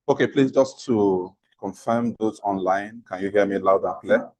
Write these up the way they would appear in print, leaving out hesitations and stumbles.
Okay, please, just to confirm those online, can you hear me loud and clear?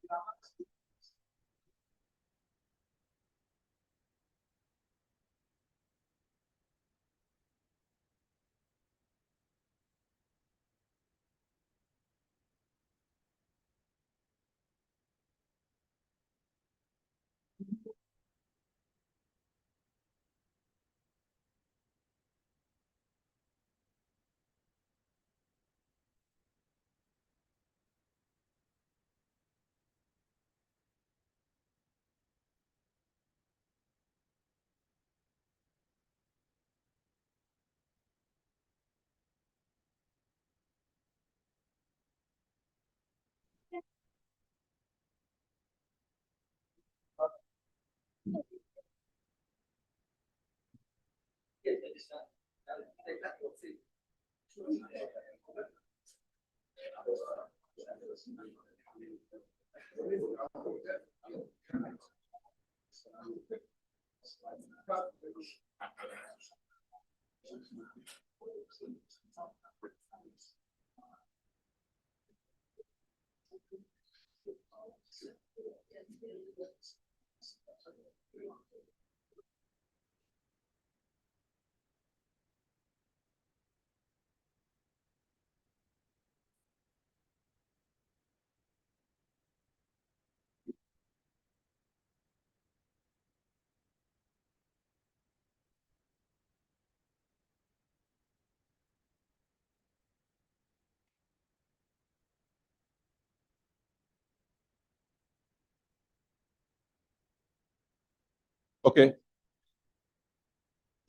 Okay.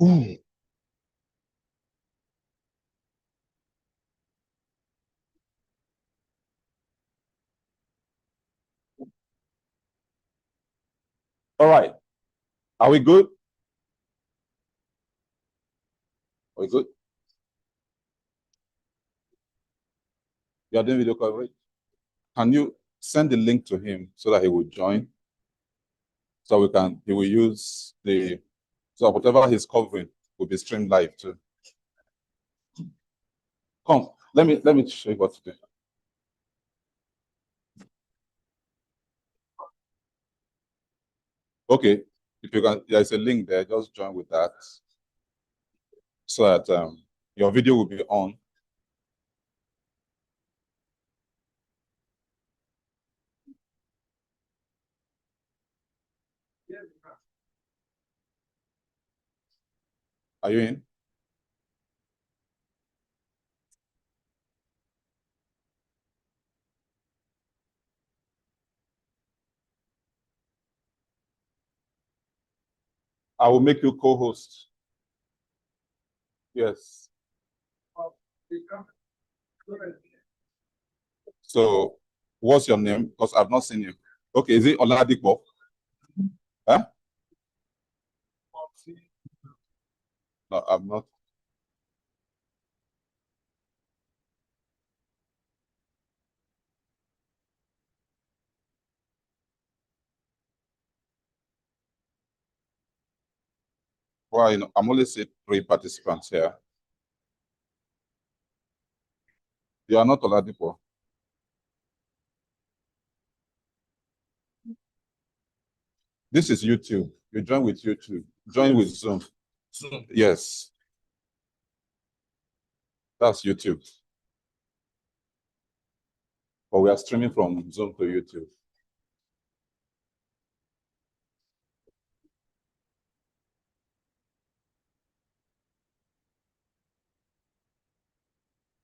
Ooh. All right. Are we good? Are we good? You are doing video coverage? Can you send the link to him so that he will join? So he will use so whatever he's covering will be streamed live too. Come, let me show you what to do. Okay, if you can, there's a link there, just join with that. So that Your video will be on. Are you in? I will make you co-host. Yes. So, what's your name? Because I've not seen you. Okay, is it Oladipo? Huh? No, I'm not. Well, I'm only seeing 3 participants here. You are not Oladipo. This is YouTube. You join with YouTube. Join with Zoom. Zoom. Yes, that's YouTube. But we are streaming from Zoom to YouTube.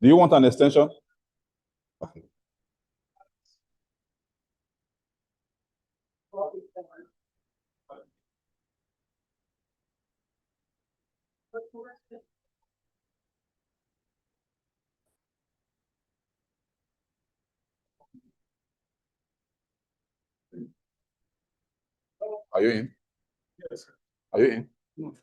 Do you want an extension? Okay. Are you in? Yes. Are you in? No.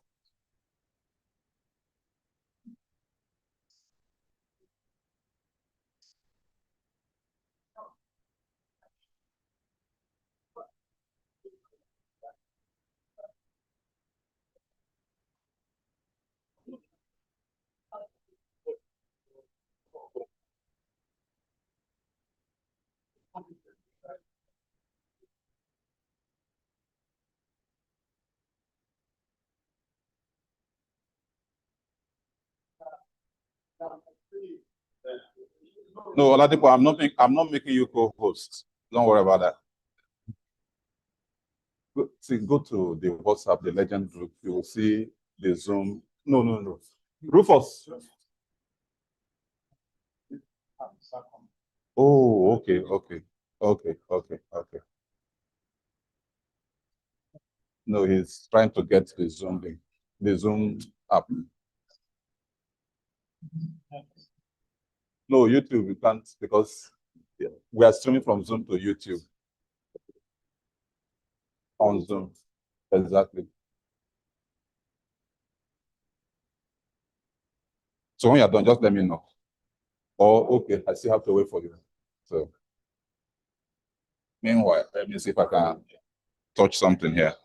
No, Oladipo, I'm not making you co-host. Don't worry about that. Go to the WhatsApp, the Legend group. You will see the Zoom. No, no, no. Rufus. Oh, okay, okay, okay, okay, okay. No, he's trying to get the Zoom link, the Zoom app. No, YouTube, you can't because we are streaming from Zoom to YouTube on Zoom. Exactly. So when you're done, just let me know. Or okay, I still have to wait for you. So meanwhile, let me see if I can touch something here.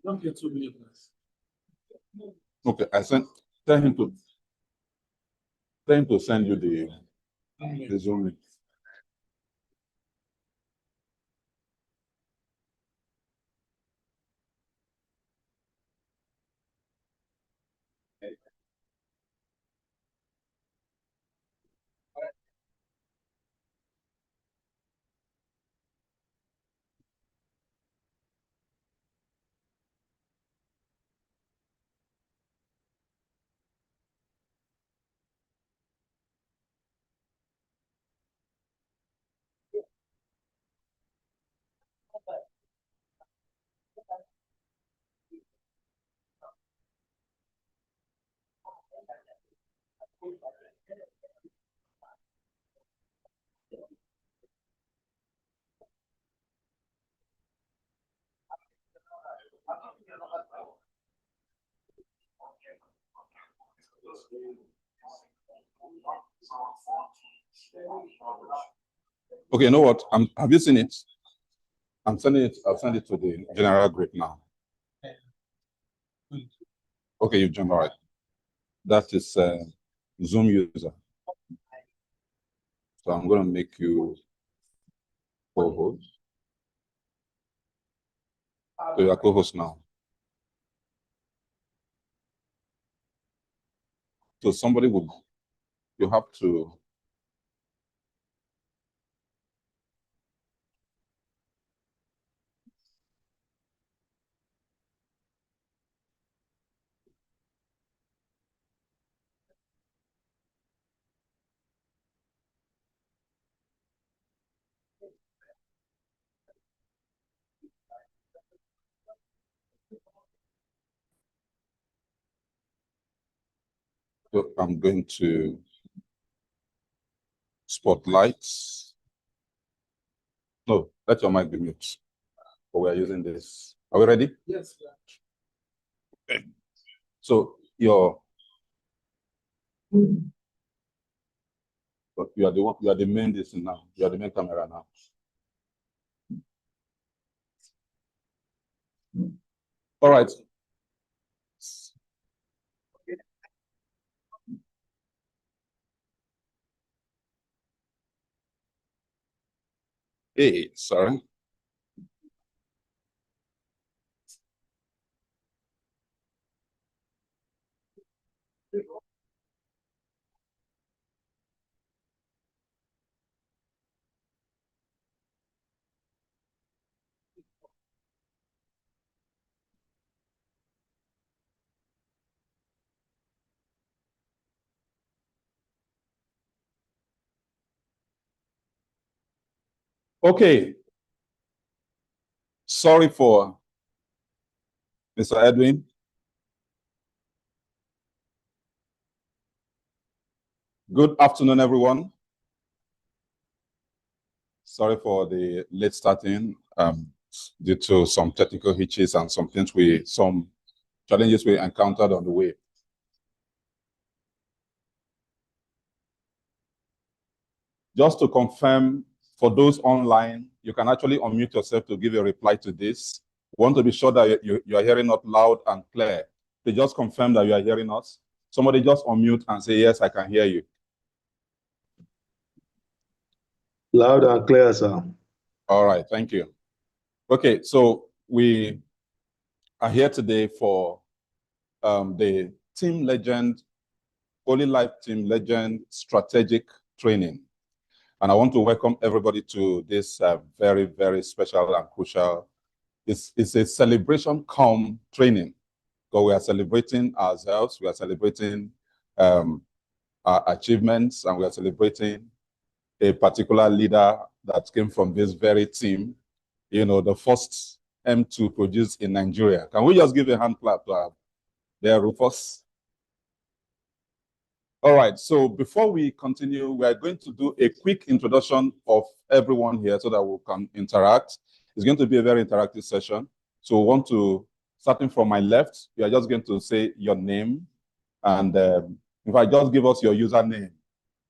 Don't get too many. Okay, I sent tell him to send you the Zoom link. Okay, you know what? Have you seen it? I'm sending it. I'll send it to the general group now. Okay, you've joined. All right. That is Zoom user. So I'm going to make you co-host. So you're co-host now. So somebody would, you have to. So I'm going to spotlight. No, let your mic be mute. But we are using this. Are we ready? Yes. Okay. So you are the one. You are the main this now. You are the main camera now. All right. Hey, sorry. Okay. Sorry for Mr. Edwin. Good afternoon, everyone. Sorry for the late starting due to some technical hitches and some challenges we encountered on the way. Just to confirm, for those online, you can actually unmute yourself to give a reply to this. We want to be sure that you are hearing us loud and clear. They just confirm that you are hearing us. Somebody just unmute and say, yes, I can hear you. Loud and clear, sir. All right, thank you. Okay, so we are here today for the Team Legend, Olylife Team Legend Strategic Training. And I want to welcome everybody to this very, very special and crucial. It's a celebration come training. So we are celebrating ourselves, we are celebrating our achievements, and we are celebrating a particular leader that came from this very team, you know, the first M2 produced in Nigeria. Can we just give a hand clap to their Rufus? All right, so before we continue, we are going to do a quick introduction of everyone here so that we can interact. It's going to be a very interactive session. So we want to, starting from my left, you are just going to say your name. And if I just give us your username,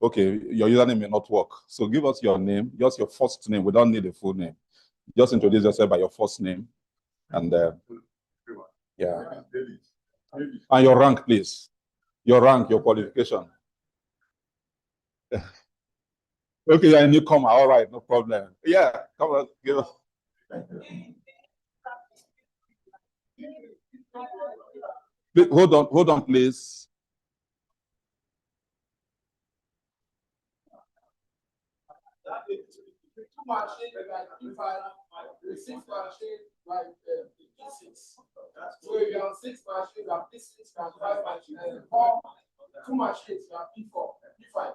okay, your username may not work. So give us your name, just your first name. We don't need a full name. Just introduce yourself by your first name. And yeah. And your rank, please. Your rank, your qualification. Okay, you're a newcomer. All right, no problem. Yeah, come on, give us. Please, hold on, please. So if you have 6 machines, you have 6 and 5 machines, and 2 machines, you have P4, P5.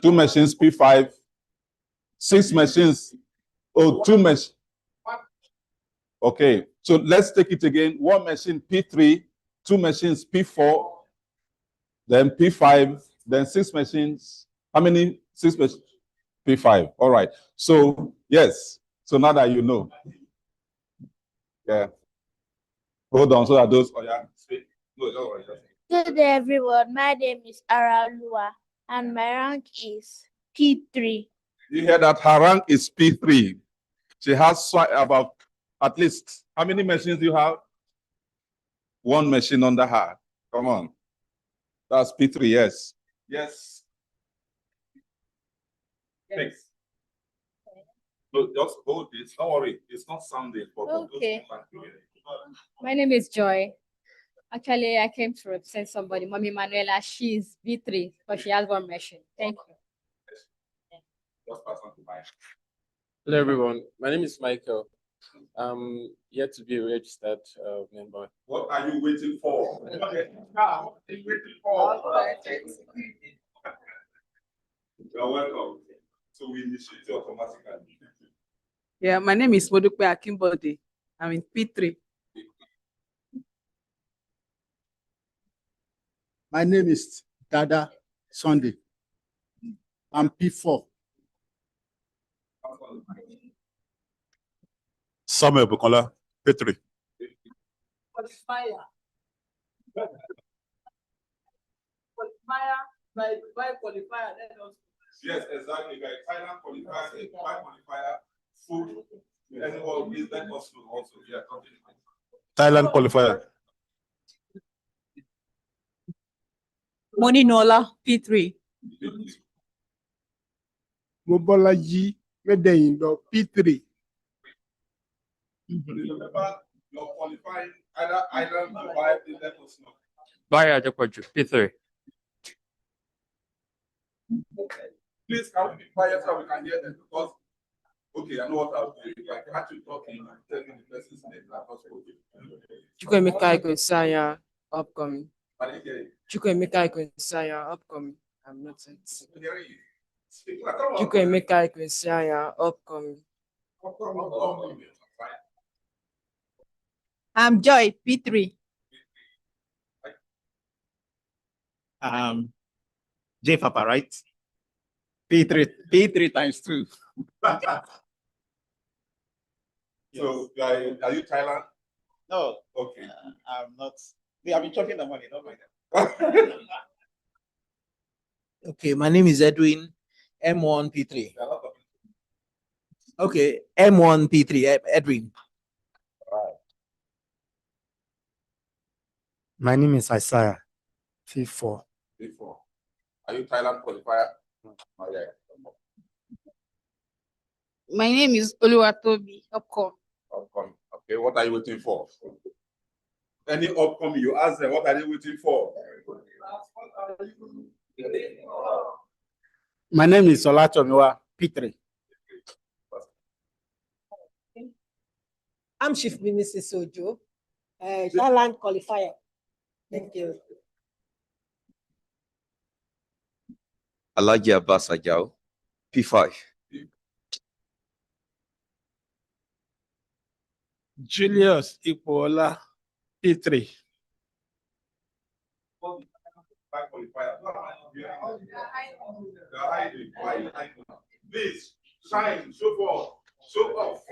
2 machines, P5, 6 machines. Oh, 2 machines. Okay, so let's take it again. 1 machine, P3, 2 machines, P4, then P5, then 6 machines. How many? 6 machines? P5. All right. So, yes. So now that you know. Yeah. Hold on so that those. Oh, yeah. No, don't worry. Good day, everyone. My name is Aralua, and my rank is P3. You hear that? Her rank is P3. She has about at least, how many machines do you have? One machine under her. Come on. That's P3, yes. Yes. Thanks. So just hold this. Don't worry. It's not sounding. Okay. My name is Joy. Actually, I came to represent somebody. Mommy Manuela, she's B3, but she has one machine. Thank you. Just pass on to mine. Hello, everyone. My name is Michael. I'm yet to be a registered member. What are you waiting for? What are you waiting for? You're welcome. So we initiate you automatically. Yeah, my name is Modupe Akimbode. I'm in P3. My name is Dada Sunday. I'm P4. Samuel Bukola, P3. Qualifier. Qualifier. Yes, exactly. Like Thailand qualifier, qualifier, food, anyone, please let us know also. Yeah, continue. Thailand qualifier. Moninola, P3. Mobolaji Medeyindo, P3. Remember, you're qualifying either island or Dubai, please let us know. Bye, P3. Please, can we be quiet so we can hear them? Because, okay, I know what I'll do. Like, I have to talk in and tell me the person's name. Chukwemeka Ikonsanya, upcoming. I didn't hear it. Chukwemeka Ikonsanya, upcoming. I'm not it. Hearing you. Speak like, come on. Chukwemeka Ikonsanya, upcoming. I'm Joy, P3. J Papa, right? P3 times 2. So, are you Thailand? No, Okay. I'm not. I've been choking the money, don't mind that. Okay, my name is Edwin, M1P3. Okay, M1P3, Edwin. My name is Isaiah, P4. Before. Are you Thailand qualifier? Oh, yeah. My name is Oluwatobi, upcoming. Upcoming. Okay, what are you waiting for? Any upcoming, you ask them, what are they waiting for? My name is Olatomiwa, P3. I'm Chief Minister Sojo, Thailand qualifier. Thank you. Alhaji Abbas Ajao, P5. Julius Ipola, P3. Please, shine, show forth, show off.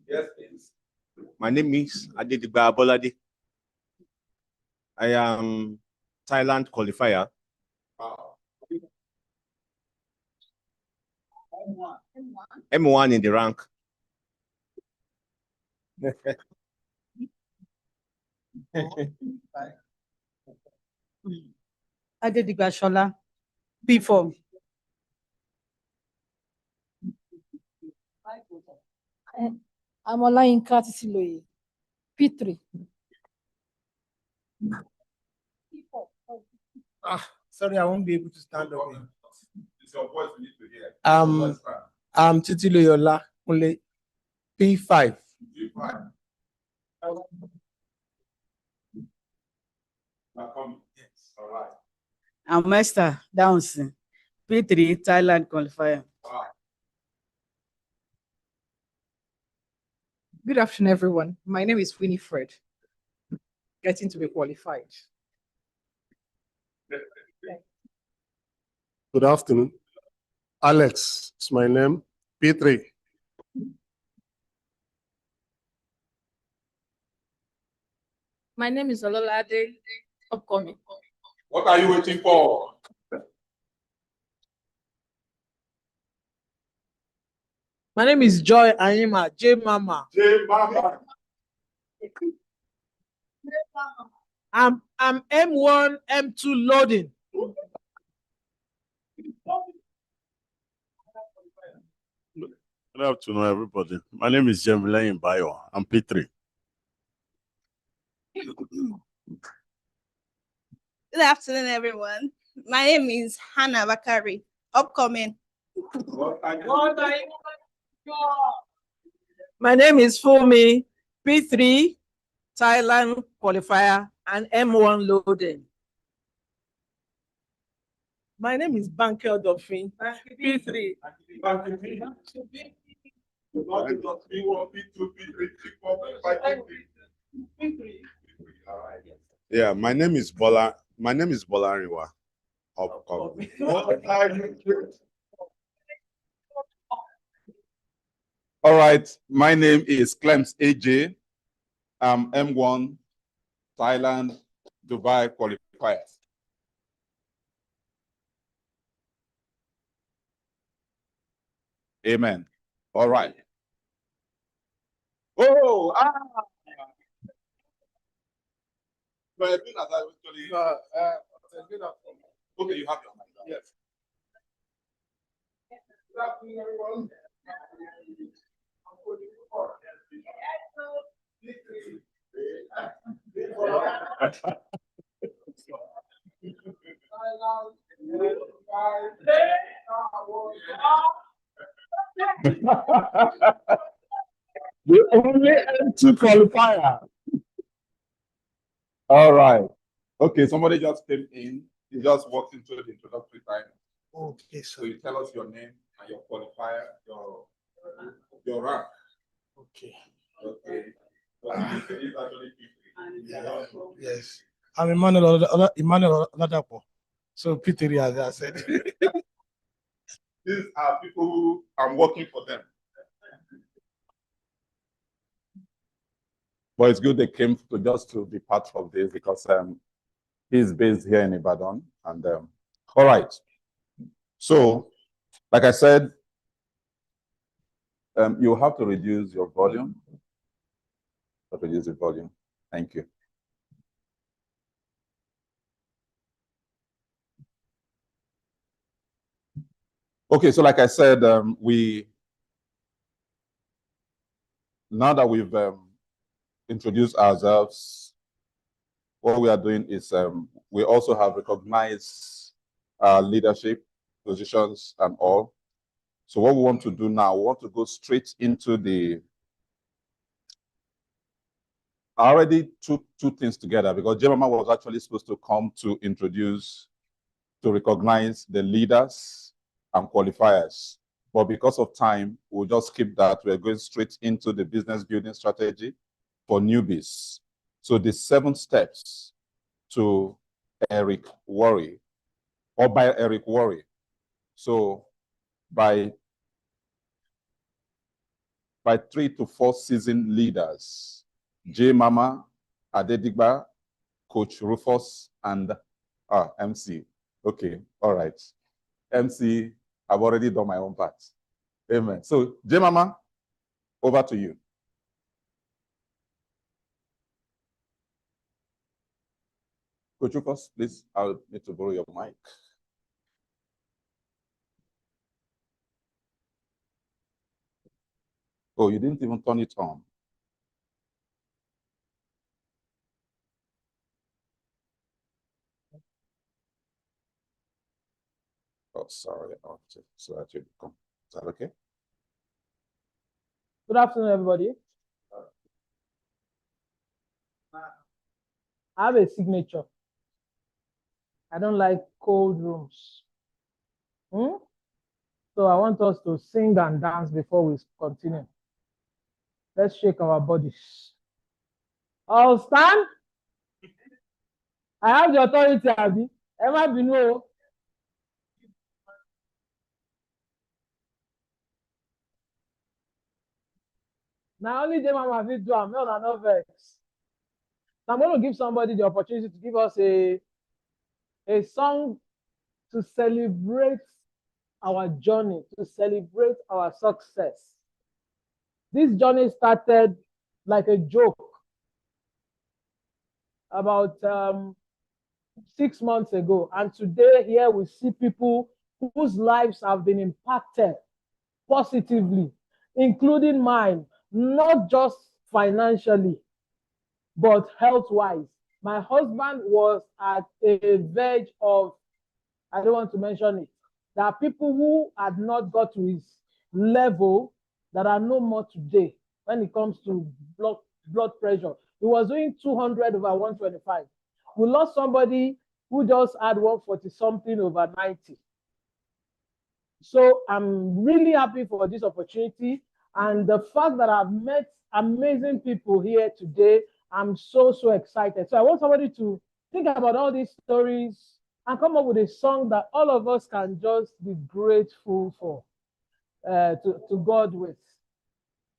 Yes, please. My name is Adediba Abolade. I am Thailand qualifier. M1 in the rank. Adediba Shola, P4. I'm Olayinka Titiloye, P3. Sorry, I won't be able to stand up. It's your voice we need to hear. I'm Titiloyola, only P5. P5. Yes. All right. I'm Esther Downson, P3, Thailand qualifier. Wow. Good afternoon, everyone. My name is Winifred, getting to be qualified. Good afternoon. Alex is my name, P3. My name is Ololade, upcoming. What are you waiting for? My name is Joy Ayima, J Mama. J Mama. I'm M1, M2 loading. Good afternoon, everybody. My name is Jemile Bayo. I'm P3. Good afternoon, everyone. My name is Hannah Bakari, upcoming. My name is Fumi, P3, Thailand qualifier, and M1 loading. My name is Bankel Dolphin, P3. Yeah, my name is Bola. My name is Bolariwa. Upcoming. All right, my name is Clems AJ. I'm M1 Thailand Dubai qualifier. Amen. All right. Oh, but as I actually, okay, you have your mic. Yes. Good afternoon, everyone. The only M2 qualifier. All right. Okay, somebody just came in. He just walked into the introductory time. Okay, So you tell us your name and your qualifier, your rank. Okay. Okay. Yes. I'm Emmanuel Oladapo. So P3, as I said. These are people who I'm working for them. But it's good they came to just to be part of this because he's based here in Ibadan. And all right. So, like I said, you have to reduce your volume. Reduce the volume. Thank you. Okay, so like I said, now that we've introduced ourselves, what we are doing is we also have recognized leadership positions and all. So what we want to do now, we want to go straight into I already took two things together because Jemama was actually supposed to come to recognize the leaders and qualifiers. But because of time, we'll just skip that. We're going straight into the business building strategy for newbies. So the 7 steps to Eric Worre, or by Eric Worre. So by 3 to 4 seasoned leaders, J Mama, Adedigba, Coach Rufus, and MC. Okay, all right. MC, I've already done my own part. Amen. So, J Mama, over to you. Coach Rufus, please, I'll need to borrow your mic. Oh, you didn't even turn it on. Oh, sorry. So that you come. Is that okay? Good afternoon, everybody. I have a signature. I don't like cold rooms. So I want us to sing and dance before we continue. Let's shake our bodies. All stand. I have the authority, Abi. Emma Bino. Now only them I have do am, no vex. I'm going to give somebody the opportunity to give us a song to celebrate our journey, to celebrate our success. This journey started like a joke about 6 months ago. And today here we see people whose lives have been impacted positively, including mine, not just financially, but health-wise. My husband was at a verge of, I don't want to mention it. There are people who had not got to his level that are no more today when it comes to blood pressure. He was doing 200 over 125. We lost somebody who just had 140 something over 90. So I'm really happy for this opportunity and the fact that I've met amazing people here today. I'm so excited. So I want somebody to think about all these stories and come up with a song that all of us can just be grateful for, to God with.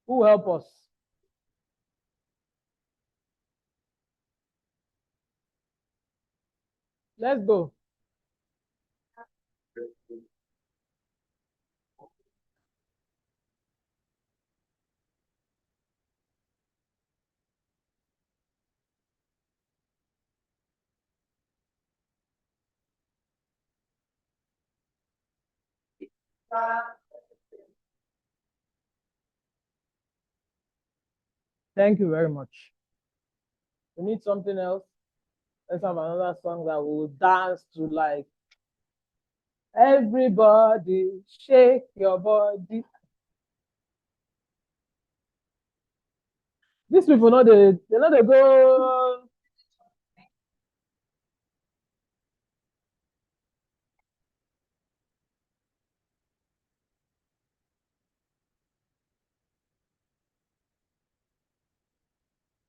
Who will help us? Let's go. Thank you very much. We need something else. Let's have another song that we will dance to, like, everybody shake your body. These people know they know they go.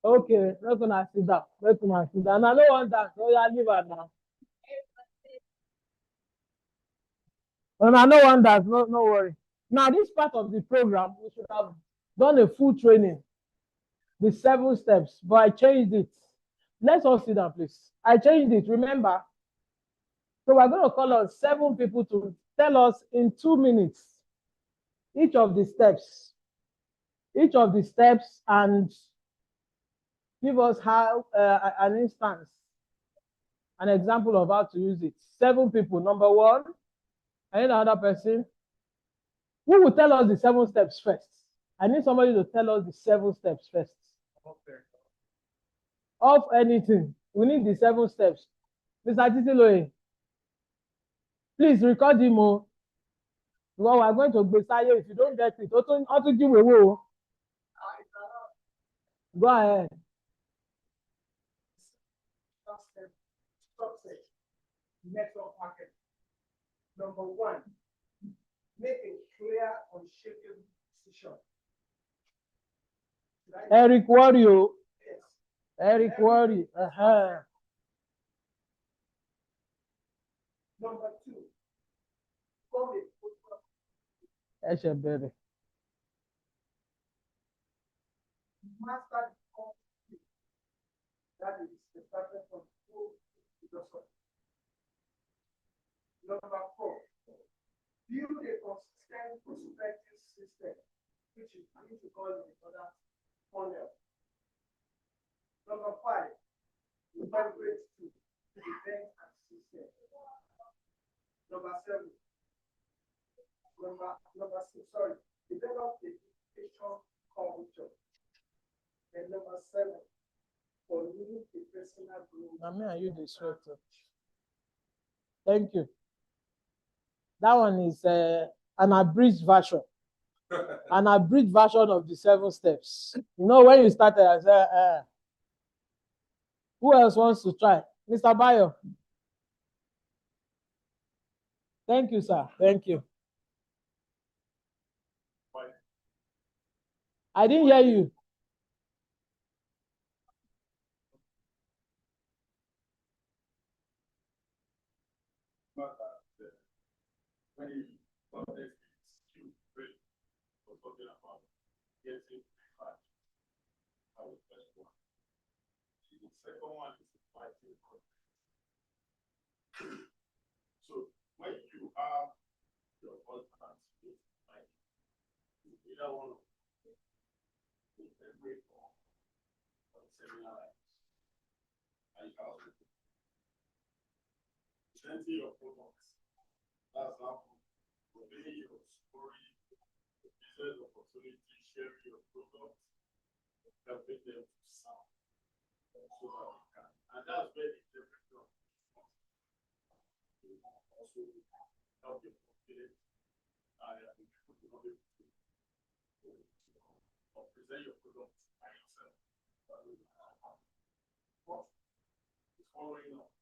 Okay, not gonna sit down. Not gonna sit down. I don't want that. So yeah, leave her now. And I don't want that. No worry. Now, this part of the program, we should have done a full training, the 7 steps, but I changed it. Let's all sit down, please. I changed it, remember? So we're going to call on 7 people to tell us in 2 minutes each of the steps, and give us how an instance, an example of how to use it. 7 people. Number 1, I need another person. Who will tell us the 7 steps first? I need somebody to tell us the 7 steps first. Of anything. We need the 7 steps. Mr. Titiloye, please record him. Well, we're going to Besayo. If you don't get it, also give away. Go ahead. Network marketing. Number 1, make a clear, unshakable decision. Eric Wario. Yes. Eric Wario. Number 2, come a football. Baby. Master the conflict. That is the starting from full philosophy. Number 4, build a consistent prospective system, which is going to call in other funnel. Number 5, evaluate to event and system. Number 7, number 6, develop a education culture. And number 7, for me, a personal growth. I mean, you this way too. Thank you. That one is an abridged version. An abridged version of the 7 steps. You know, when you started, I said, who else wants to try? Mr. Bayo. Thank you, sir. Thank you. I didn't hear you. So when you have your husband, either one of Presenting your products. That's how conveying your story, business opportunity, sharing your products, helping them to sound. So that we can. And that's where the difference comes. Also help your confidence. Or present your products by yourself. It's following up.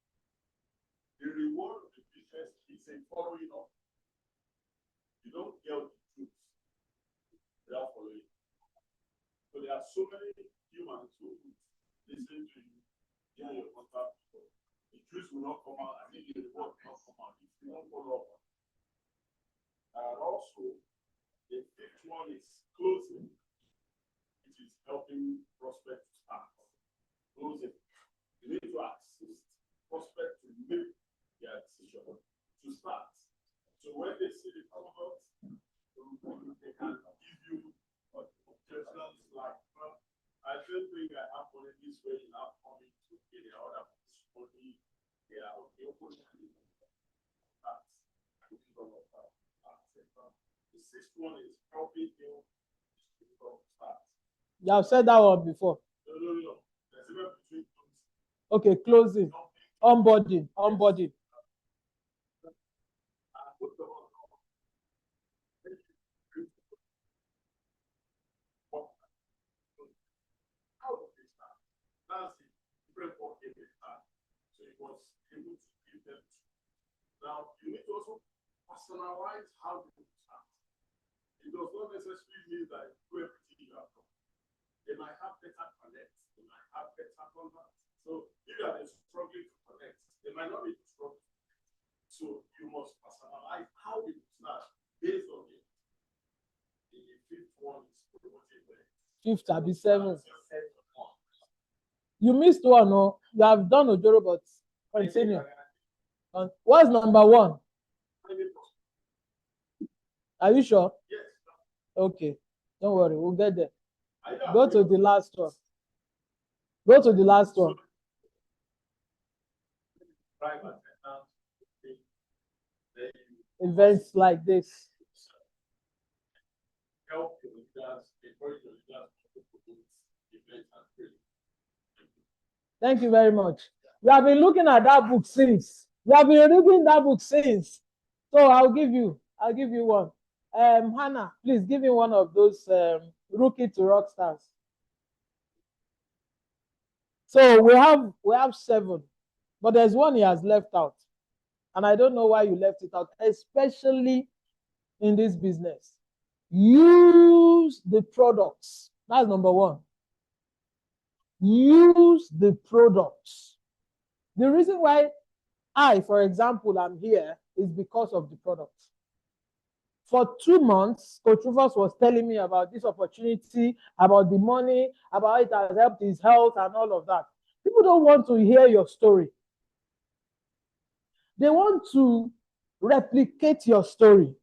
The reward of the business is in following up. You don't get the truth without following. So there are so many humans who listen to you, hear your contact. The truth will not come out, and maybe the reward will not come out if you don't follow up. And also, the fifth one is closing, which is helping prospects start. Closing. You need to assist prospects to make their decision to start. So when they see the product, they can give you objections like, well, I don't think I have money this way, you have money to get the other money. They are okay. The sixth one is helping you start. You have said that one before. No. There's even between those. Okay, closing. Onboarding. That's the different work in the start. So it was able to give them. Now you need to also personalize how you start. It does not necessarily mean that you do everything you have done. They might have better connect, they might have better contact. So if you are struggling to connect, they might not be struggling. So you must personalize how you start based on it. The fifth one is promoting the Fifth, I'll be 7. You missed one, no? You have done Ojoro, but continue. What's number 1? Are you sure? Yes. Okay. Don't worry, we'll get there. Go to the last one. Go to the last one. Events like this. Help your leaders, encourage your leaders to promote events and training. Thank you very much. We have been looking at that book since. We have been reading that book since. So I'll give you one. Hannah, please give me one of those rookie to rock stars. So we have 7, but there's one he has left out. And I don't know why you left it out, especially in this business. Use the products. That's number 1. Use the products. The reason why I, for example, am here is because of the products. For 2 months, Coach Rufus was telling me about this opportunity, about the money, about how it has helped his health and all of that. People don't want to hear your story. They want to replicate your story.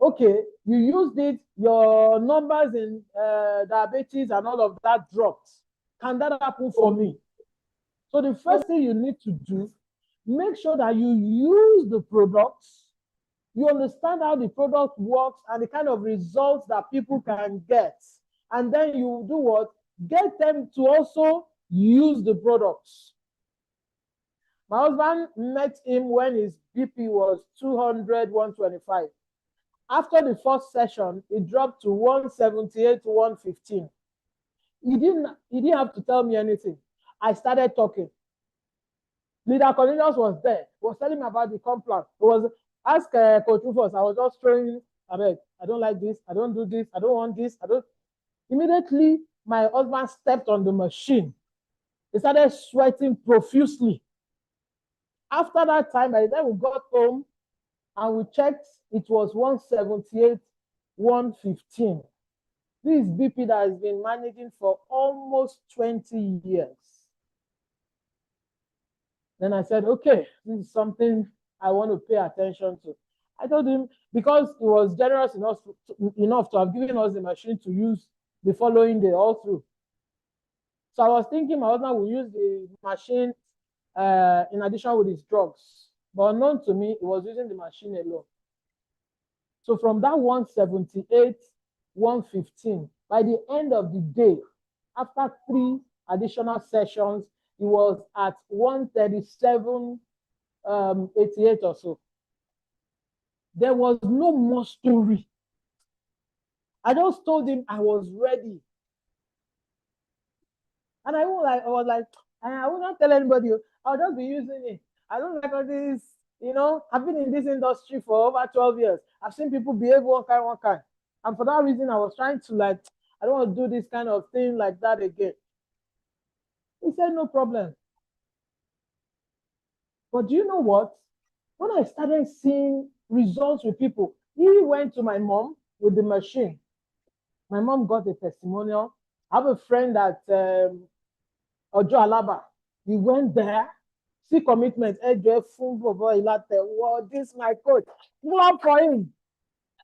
Okay, you used it, your numbers in diabetes and all of that dropped. Can that happen for me? So the first thing you need to do, make sure that you use the products, you understand how the product works and the kind of results that people can get. And then you do what? Get them to also use the products. My husband met him when his BP was 200, 125. After the first session, it dropped to 178 to 115. He didn't have to tell me anything. I started talking. Leader Cornelius was there. He was telling me about the comp-plan. He was ask Coach Rufus. I was just throwing, I don't like this. I don't do this. I don't want this. Immediately, my husband stepped on the machine. He started sweating profusely. After that time, by the time we got home and we checked, it was 178, 115. This is BP that has been managing for almost 20 years. Then I said, okay, this is something I want to pay attention to. I told him, because he was generous enough to have given us the machine to use the following day all through. So I was thinking my husband would use the machine in addition with his drugs. But unknown to me, he was using the machine alone. So from that 178, 115, by the end of the day, after 3 additional sessions, he was at 137, 88 or so. There was no more story. I just told him I was ready. And I was like, I will not tell anybody. I'll just be using it. I don't like all this, I've been in this industry for over 12 years. I've seen people behave one kind. And for that reason, I was trying to I don't want to do this kind of thing like that again. He said, no problem. But do you know what? When I started seeing results with people, he went to my mom with the machine. My mom got a testimonial. I have a friend at Ojo Alaba. He went there, see commitment. Wow, this is my coach. Clap for him.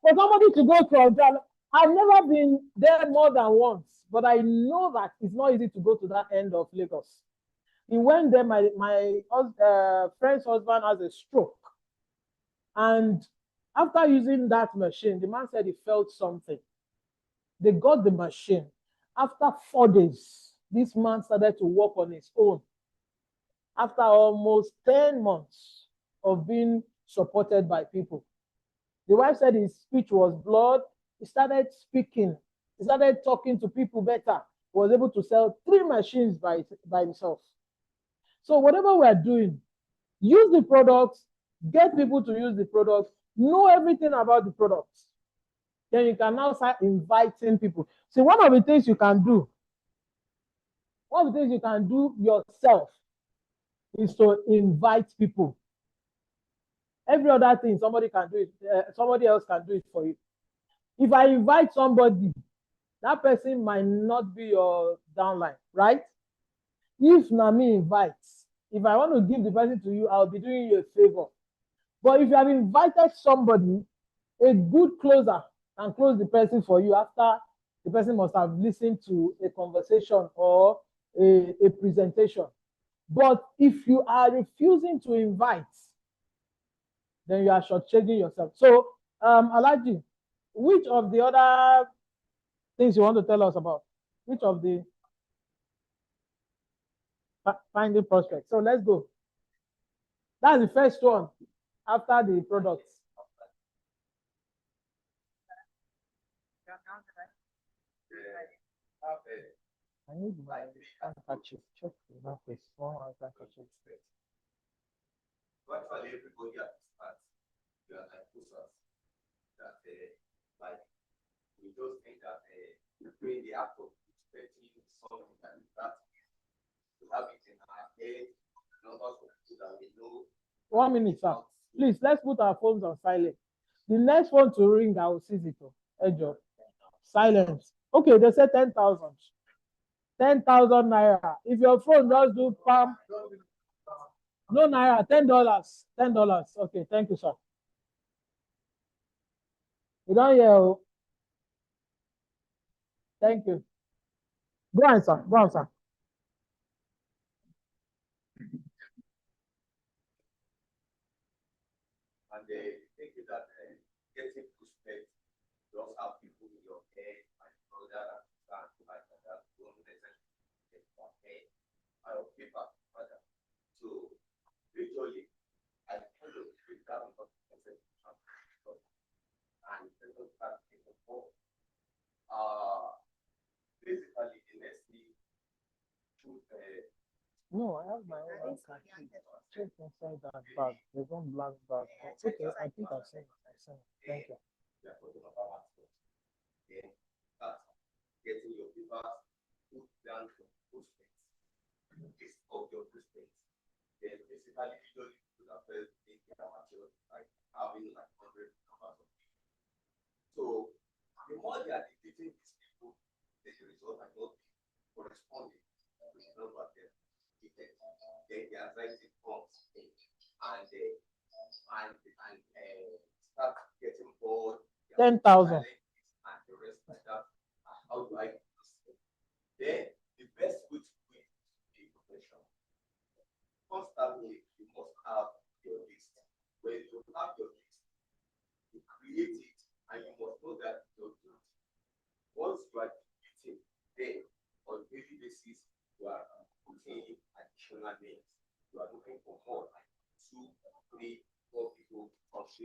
For somebody to go to Ojo Alaba, I've never been there more than once, but I know that it's not easy to go to that end of Lagos. He went there. My friend's husband has a stroke. And after using that machine, the man said he felt something. They got the machine. After 4 days, this man started to walk on his own. After almost 10 months of being supported by people. The wife said his speech was blurred. He started speaking. He started talking to people better. He was able to sell 3 machines by himself. So whatever we're doing, use the products, get people to use the products, know everything about the products. Then you can now start inviting people. See, one of the things you can do yourself is to invite people. Every other thing somebody can do it, somebody else can do it for you. If I invite somebody, that person might not be your downline, right? If Nami invites, if I want to give the person to you, I'll be doing you a favor. But if you have invited somebody, a good closer can close the person for you after the person must have listened to a conversation or a presentation. But if you are refusing to invite, then you are shortchanging yourself. So, Alaji, which of the other things you want to tell us about? Which of the finding prospects? So let's go. That's the first one after the products. I need my handkerchief. Check the market. Small handkerchief. Virtually everybody at this part, you are like pusers that like we just think that doing the act of expecting something like that, to have it in our head, not also that we know. 1 minute, sir. Please, let's put our phones on silent. The next one to ring, I will seize it. Job. Silence. Okay, they said 10,000. 10,000 naira. If your phone does do palm, no naira, $10. $10. Okay, thank you, sir. You don't hear. Thank you. Go on, sir. Go on, sir. And they think that getting respect, you also have people in your head, my brother, and like that, don't necessarily get your head out of paper, rather. So, literally, I kind of break down what I said, and start thinking more. Basically, the next thing should No, I have my own handkerchief. Check inside that bag. There's one black bag. Okay, I think I've seen it. Thank you. Then getting your papers, put down your prospects, list of your prospects. Then basically usually to the first thing material, like having like 100 numbers of people. So the more they are dictating these people, the result might not be corresponding with the number there. Then the anxiety comes in and start getting bored. 10,000. And the rest like that. How do I do this? Then the best way to do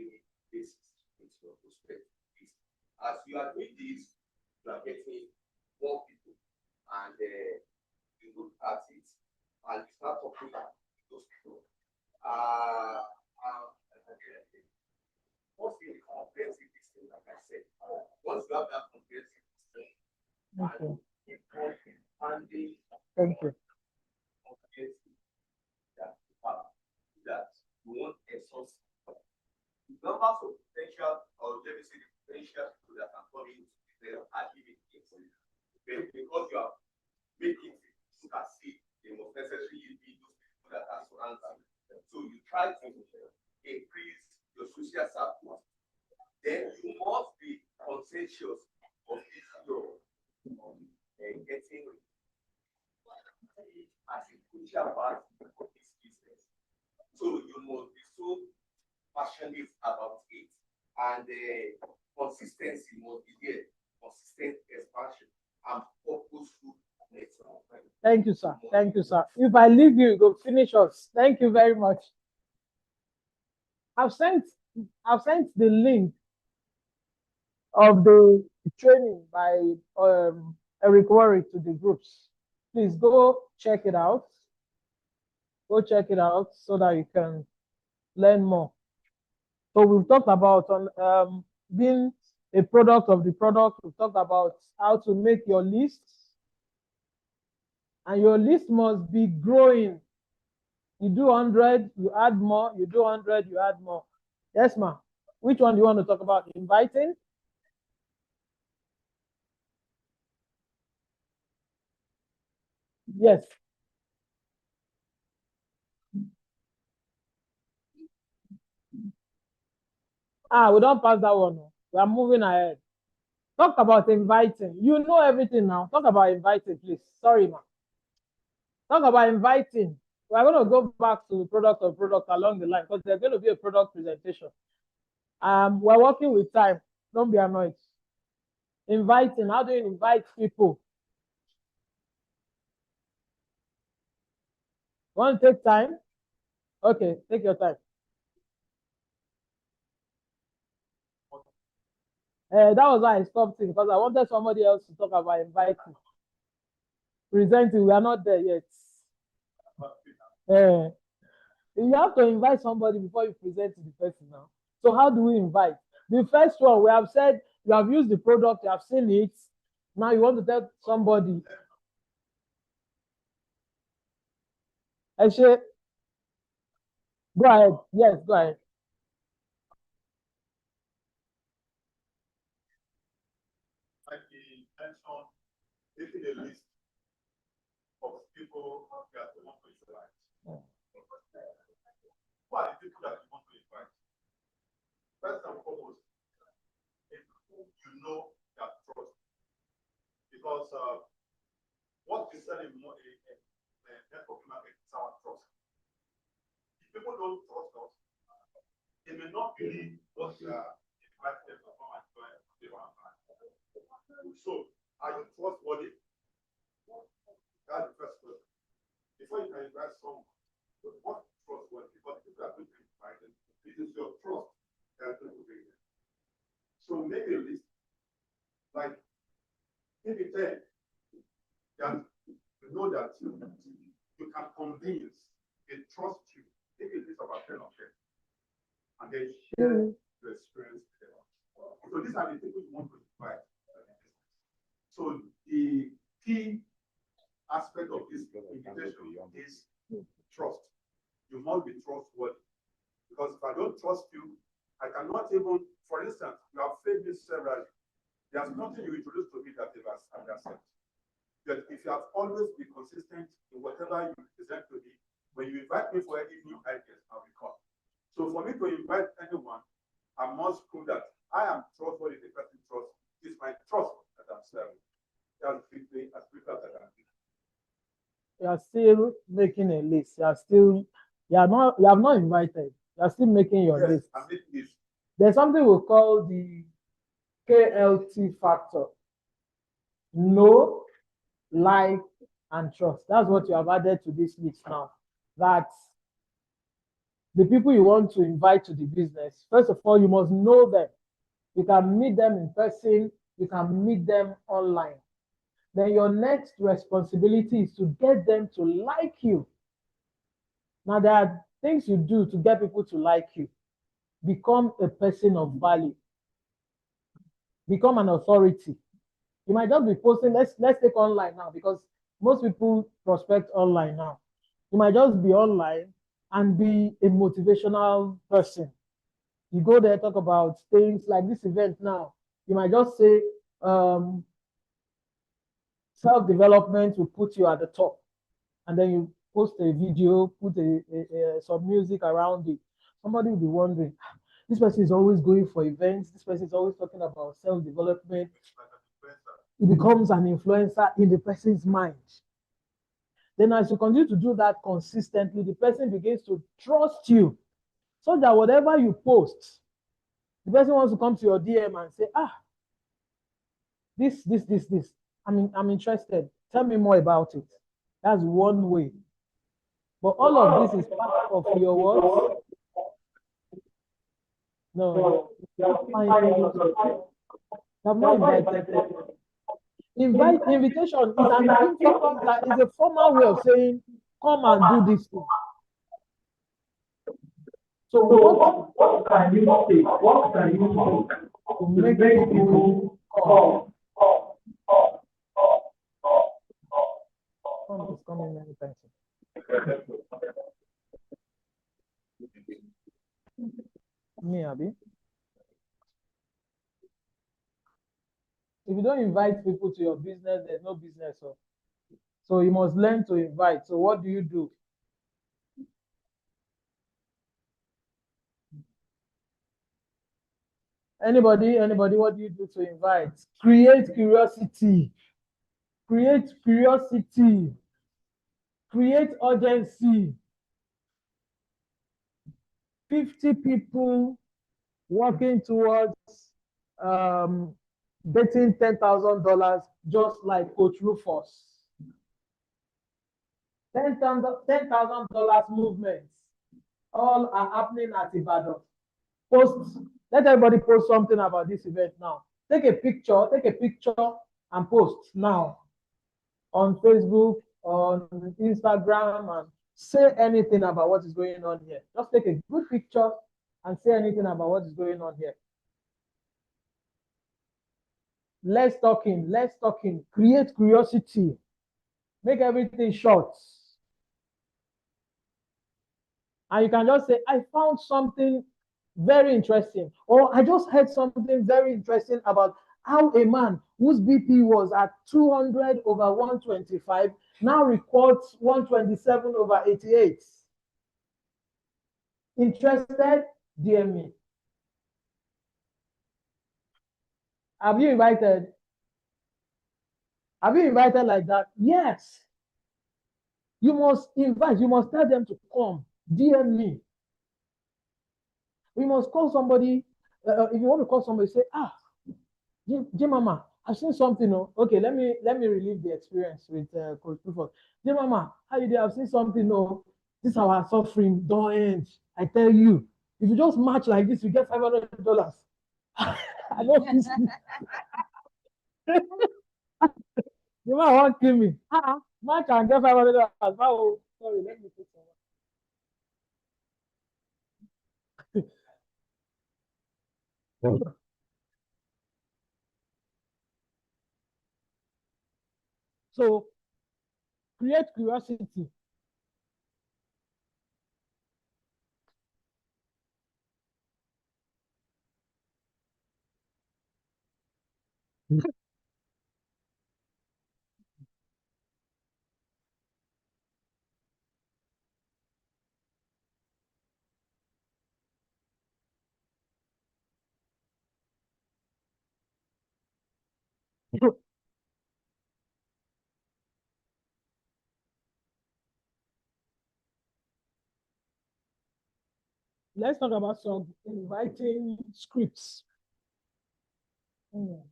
daily basis into your prospect list. As you are doing this, you are getting more people, and you look at it and you start talking about those people. Once you comprehensive system, like I said, once you have that comprehensive system, Okay. and the Thank you. that you want a source. Numbers of potential, or let me say the potential people that are coming there are limited. But because you are making it, you can see they must necessarily be those people that are surrounding. So you try to increase your social circle. Then you must be conscientious of this your getting as a crucial part of this business. So you must be so passionate about it, and consistency must be there, consistent expansion and purposeful network. Thank you, sir. Thank you, sir. If I leave you, go finish us. Thank you very much. I've sent the link of the training by Eric Worry to the groups. Please go check it out. Go check it out so that you can learn more. So we've talked about being a product of the product. We've talked about how to make your lists. And your list must be growing. You do 100, you add more. You do 100, you add more. Yes, ma'am. Which one do you want to talk about? Inviting? Yes. We don't pass that one. We are moving ahead. Talk about inviting. You know everything now. Talk about inviting, please. Sorry, ma'am. Talk about inviting. We're going to go back to the product of product along the line because there's going to be a product presentation. We're working with time. Don't be annoyed. Inviting. How do you invite people? Want to take time? Okay, take your time. That was why I stopped it, because I wanted somebody else to talk about inviting. Presenting, we are not there yet. You have to invite somebody before you present to the person now. So how do we invite? The first one, we have said you have used the product, you have seen it. Now you want to tell somebody. Actually, go ahead. Yes, go ahead. Like he mentioned, making a list of people that you want to invite. Who are the people that you want to invite? First and foremost, who you know that trust. Because what we sell in network marketing is our trust. If people don't trust us, they may not believe what we are inviting them to come and join us. So, are you trustworthy? That's the first question. Before you can invite someone, what trustworthy? Because people are going to invite them. It is your trust that is going to bring them. So make a list, like maybe 10, that you know that you can convince, they trust you. Make a list about 10 of them, and then share your experience with them. So these are the people you want to invite. So the key aspect of this invitation is trust. You must be trustworthy. Because if I don't trust you, I cannot even, for instance, you have failed me severally. There's nothing you introduce to me that I've accepted. But if you have always been consistent in whatever you present to me, when you invite me for any new ideas, I'll be called. So for me to invite anyone, I must prove that I am trustworthy, the person trusts. It's my trust that I'm serving. That's quickly as quick as I can do. You are still making a list. You have not invited. You are still making your list. I'm making this. There's something we call the KLT factor. Know, like, and trust. That's what you have added to this list now. That the people you want to invite to the business, first of all, you must know them. You can meet them in person, you can meet them online. Then your next responsibility is to get them to like you. Now, there are things you do to get people to like you. Become a person of value. Become an authority. You might just be posting, let's take online now, because most people prospect online now. You might just be online and be a motivational person. You go there, talk about things like this event now. You might just say, self-development will put you at the top. And then you post a video, put some music around it. Somebody will be wondering, this person is always going for events. This person is always talking about self-development. It becomes an influencer in the person's mind. Then as you continue to do that consistently, the person begins to trust you, so that whatever you post, the person wants to come to your DM and say, this. I'm interested. Tell me more about it. That's one way. But all of this is part of your what? No. I've not invited them. Invitation is an informal, is a formal way of saying, come and do this thing. So what can you say? What can you do to make people come? Come is coming many times. Me, Abi. If you don't invite people to your business, there's no business. So you must learn to invite. So what do you do? Anybody, what do you do to invite? Create curiosity. Create curiosity. Create urgency. 50 people working towards getting $10,000, just like Coach Rufus. $10,000 movements. All are happening at Ibadan. Let everybody post something about this event now. Take a picture and post now on Facebook, on Instagram, and say anything about what is going on here. Just take a good picture and say anything about what is going on here. Less talking. Create curiosity. Make everything short. And you can just say, I found something very interesting, or I just heard something very interesting about how a man whose BP was at 200/125 now records 127/88. Interested? DM me. Have you invited? Have you invited like that? Yes. You must invite. You must tell them to come. DM me. We must call somebody. If you want to call somebody, say, Mama, I've seen something. Okay, let me relive the experience with Coach Rufus. Mama, how you doing? I've seen something. This is our suffering. Don't end. I tell you, if you just match like this, you get $500. I don't. You might want to kill me. Match and get $500. Sorry, let me take some. So, create curiosity. Let's talk about some inviting scripts. Who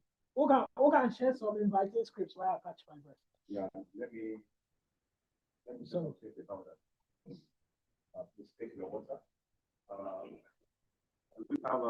can share some inviting scripts while I catch my breath? Yeah, let me take it out. Please take your water. We have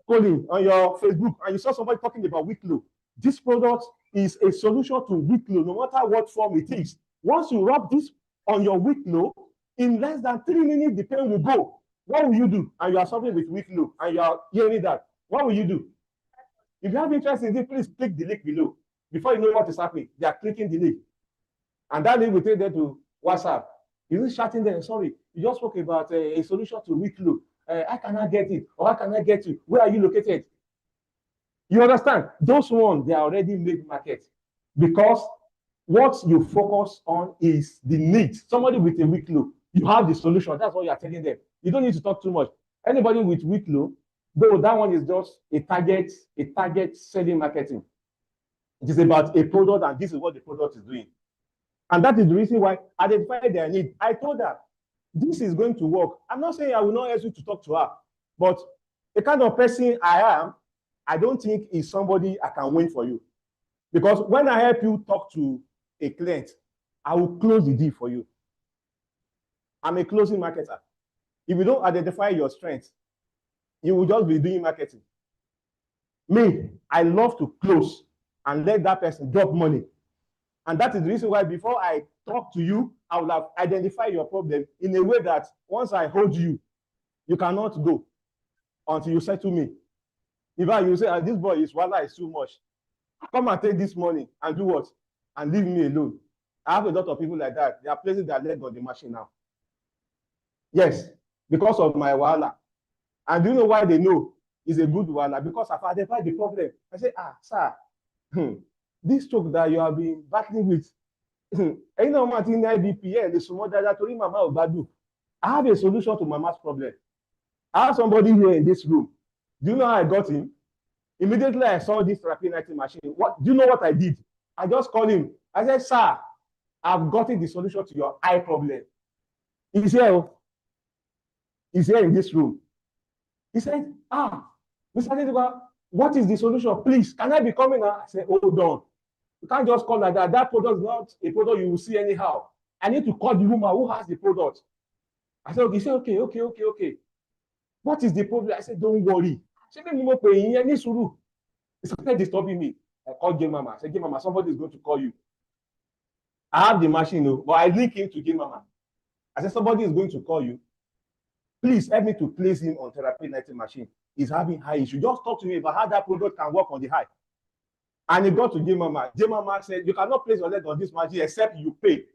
scrolling on your Facebook and you saw somebody talking about weak low, this product is a solution to weak low, no matter what form it is. Once you rub this on your weak low, in less than 3 minutes, the pain will go. What will you do? And you are suffering with weak low and you are hearing that. What will you do? If you have interest in it, please click the link below. Before you know what is happening, they are clicking the link. And that link will take them to WhatsApp. You will chatting there, sorry, you just spoke about a solution to weak low. How can I get it? Or how can I get you? Where are you located? You understand? Those ones, they are already made market because what you focus on is the need. Somebody with a weak low, you have the solution. That's what you are telling them. You don't need to talk too much. Anybody with weak low, though that one is just a target selling marketing. It is about a product, and this is what the product is doing. And that is the reason why identify their need. I told her, this is going to work. I'm not saying I will not ask you to talk to her, but the kind of person I am, I don't think is somebody I can win for you. Because when I help you talk to a client, I will close the deal for you. I'm a closing marketer. If you don't identify your strengths, you will just be doing marketing. Me, I love to close and let that person drop money. And that is the reason why before I talk to you, I will have identified your problem in a way that once I hold you, you cannot go until you settle me. In fact, you say, this boy is too much. Come and take this money and do what? And leave me alone. I have a lot of people like that. They are placing their leg on the machine now. Yes, because of my wahala. And do you know why they know it's a good wahala? Because I've identified the problem. I say, sir, this stroke that you have been battling with, I have a solution to Mama's problem. I have somebody here in this room. Do you know how I got him? Immediately I saw this therapy 90 machine. What do you know what I did? I just called him. I said, sir, I've gotten the solution to your eye problem. He's here. He's here in this room. He said, Mr. Adediba, what is the solution? Please, can I be coming now? I said, hold on. You can't just call like that. That product is not a product you will see anyhow. I need to call the woman who has the product. I said, okay. He said, okay. What is the problem? I said, don't worry. He started disturbing me. I called J Mama. I said, J Mama, somebody is going to call you. I have the machine, but I link him to J Mama. I said, somebody is going to call you. Please help me to place him on therapy 90 machine. He's having high issue. Just talk to me about how that product can work on the high. And he got to J Mama. J Mama said, you cannot place your leg on this machine except you pay.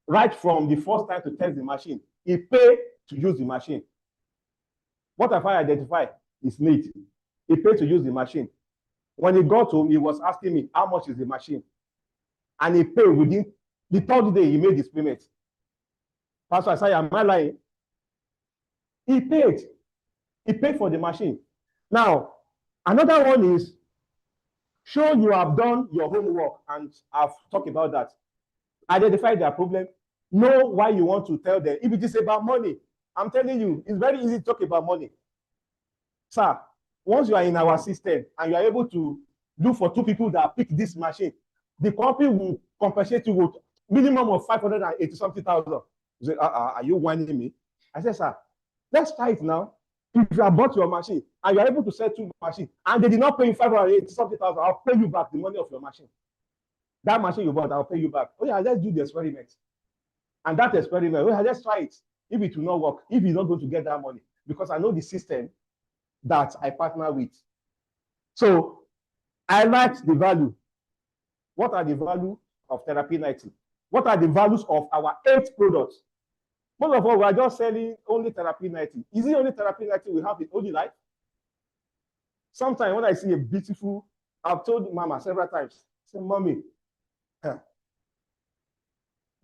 Right from the first time to test the machine, he paid to use the machine. What have I identified? His need. He paid to use the machine. When he got home, he was asking me, how much is the machine? And he paid within the third day he made his payment. Pastor, I said, am I lying? He paid. He paid for the machine. Now, another one is, show you have done your homework, and I've talked about that. Identify their problem. Know why you want to tell them. If it is about money, I'm telling you, it's very easy to talk about money. Sir, once you are in our system and you are able to look for two people that pick this machine, the company will compensate you with minimum of 580 something thousand. You say, are you whining me? I said, sir, let's try it now. If you have bought your machine and you are able to sell two machines and they did not pay you 580 something thousand, I'll pay you back the money of your machine. That machine you bought, I'll pay you back. Oh yeah, let's do the experiment. And that experiment, oh yeah, let's try it. If it will not work, if you're not going to get that money, because I know the system that I partner with. So I like the value. What are the value of Therapy 90? What are the values of our 8 products? Most of all, we are just selling only Therapy 90. Is it only Therapy 90 we have in Olylife? Sometimes when I see a beautiful, I've told Mama several times, say, Mommy,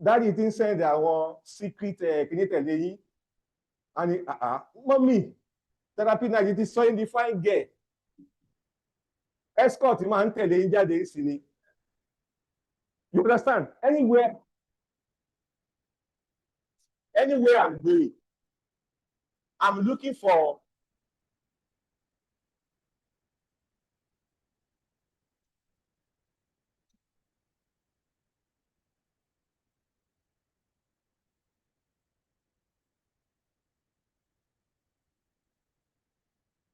Daddy didn't send our secret lady. And Mommy, Therapy 90, it is so indifferent girl. Escort man tell the you understand? Anywhere I'm going, I'm looking for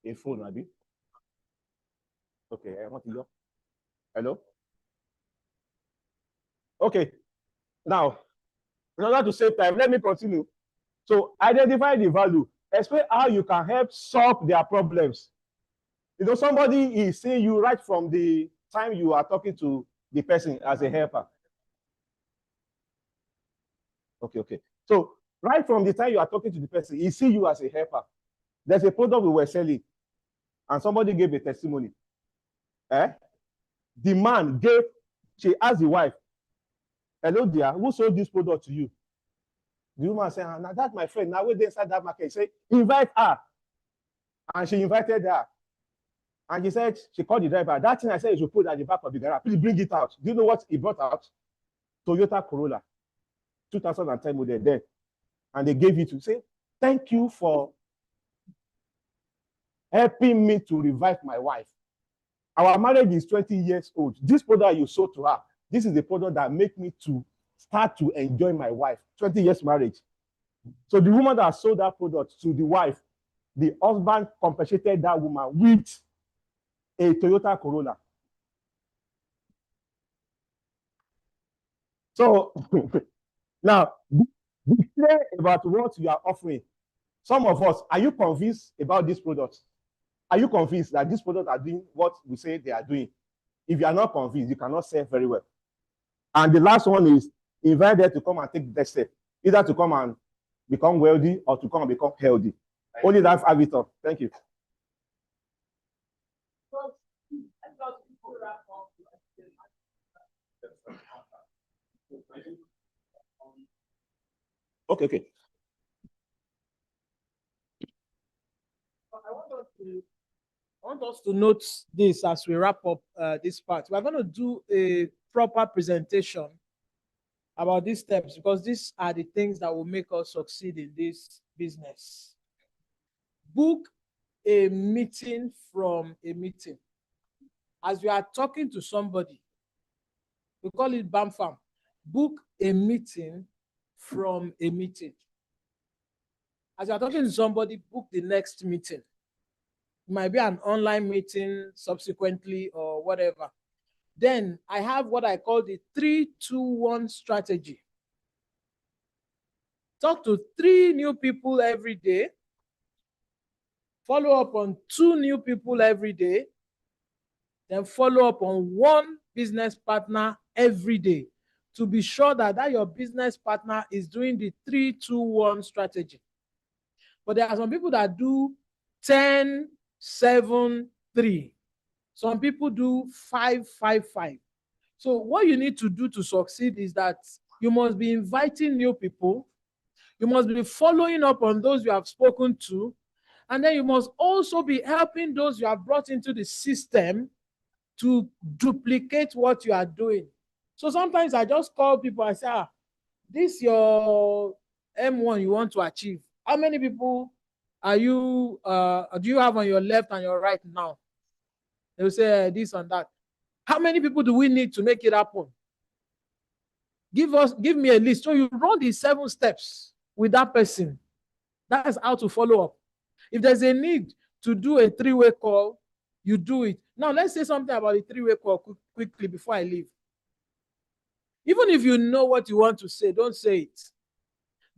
a phone, Abi. Okay, I want to go. Hello? Okay. Now, in order to save time, let me continue. So identify the value. Explain how you can help solve their problems. You know, somebody is seeing you right from the time you are talking to the person as a helper. Okay. So right from the time you are talking to the person, he see you as a helper. There's a product we were selling, and somebody gave a testimony. The man she asked the wife, hello dear, who sold this product to you? The woman said, now that's my friend. Now we're inside that market. He said, invite her. And she invited her. And she said, she called the driver. That thing I said you should put at the back of the garage. Please bring it out. Do you know what he brought out? Toyota Corolla, 2010 model then. And they gave it to say, thank you for helping me to revive my wife. Our marriage is 20 years old. This product you sold to her, this is the product that make me to start to enjoy my wife. 20 years marriage. So the woman that sold that product to the wife, the husband compensated that woman with a Toyota Corolla. So now, be clear about what you are offering. Some of us, are you convinced about this product? Are you convinced that this product are doing what we say they are doing? If you are not convinced, you cannot sell very well. And the last one is invite them to come and take the next step, either to come and become wealthy or to come and become healthy. Only that have it up. Thank you. Okay. I want us to note this as we wrap up this part. We're going to do a proper presentation about these steps because these are the things that will make us succeed in this business. Book a meeting from a meeting. As you are talking to somebody, we call it BAM farm. Book a meeting from a meeting. As you are talking to somebody, book the next meeting. It might be an online meeting subsequently or whatever. Then I have what I call the 3-2-1 strategy. Talk to 3 new people every day. Follow up on 2 new people every day. Then follow up on 1 business partner every day to be sure that your business partner is doing the 3-2-1 strategy. But there are some people that do 10, 7, 3. Some people do 5, 5, 5. So what you need to do to succeed is that you must be inviting new people. You must be following up on those you have spoken to. And then you must also be helping those you have brought into the system to duplicate what you are doing. So sometimes I just call people and say, this your M1 you want to achieve. How many people are you do you have on your left and your right now? They'll say this and that. How many people do we need to make it happen? Give me a list. So you run the 7 steps with that person. That is how to follow up. If there's a need to do a 3-way call, you do it. Now let's say something about the 3-way call quickly before I leave. Even if you know what you want to say, don't say it.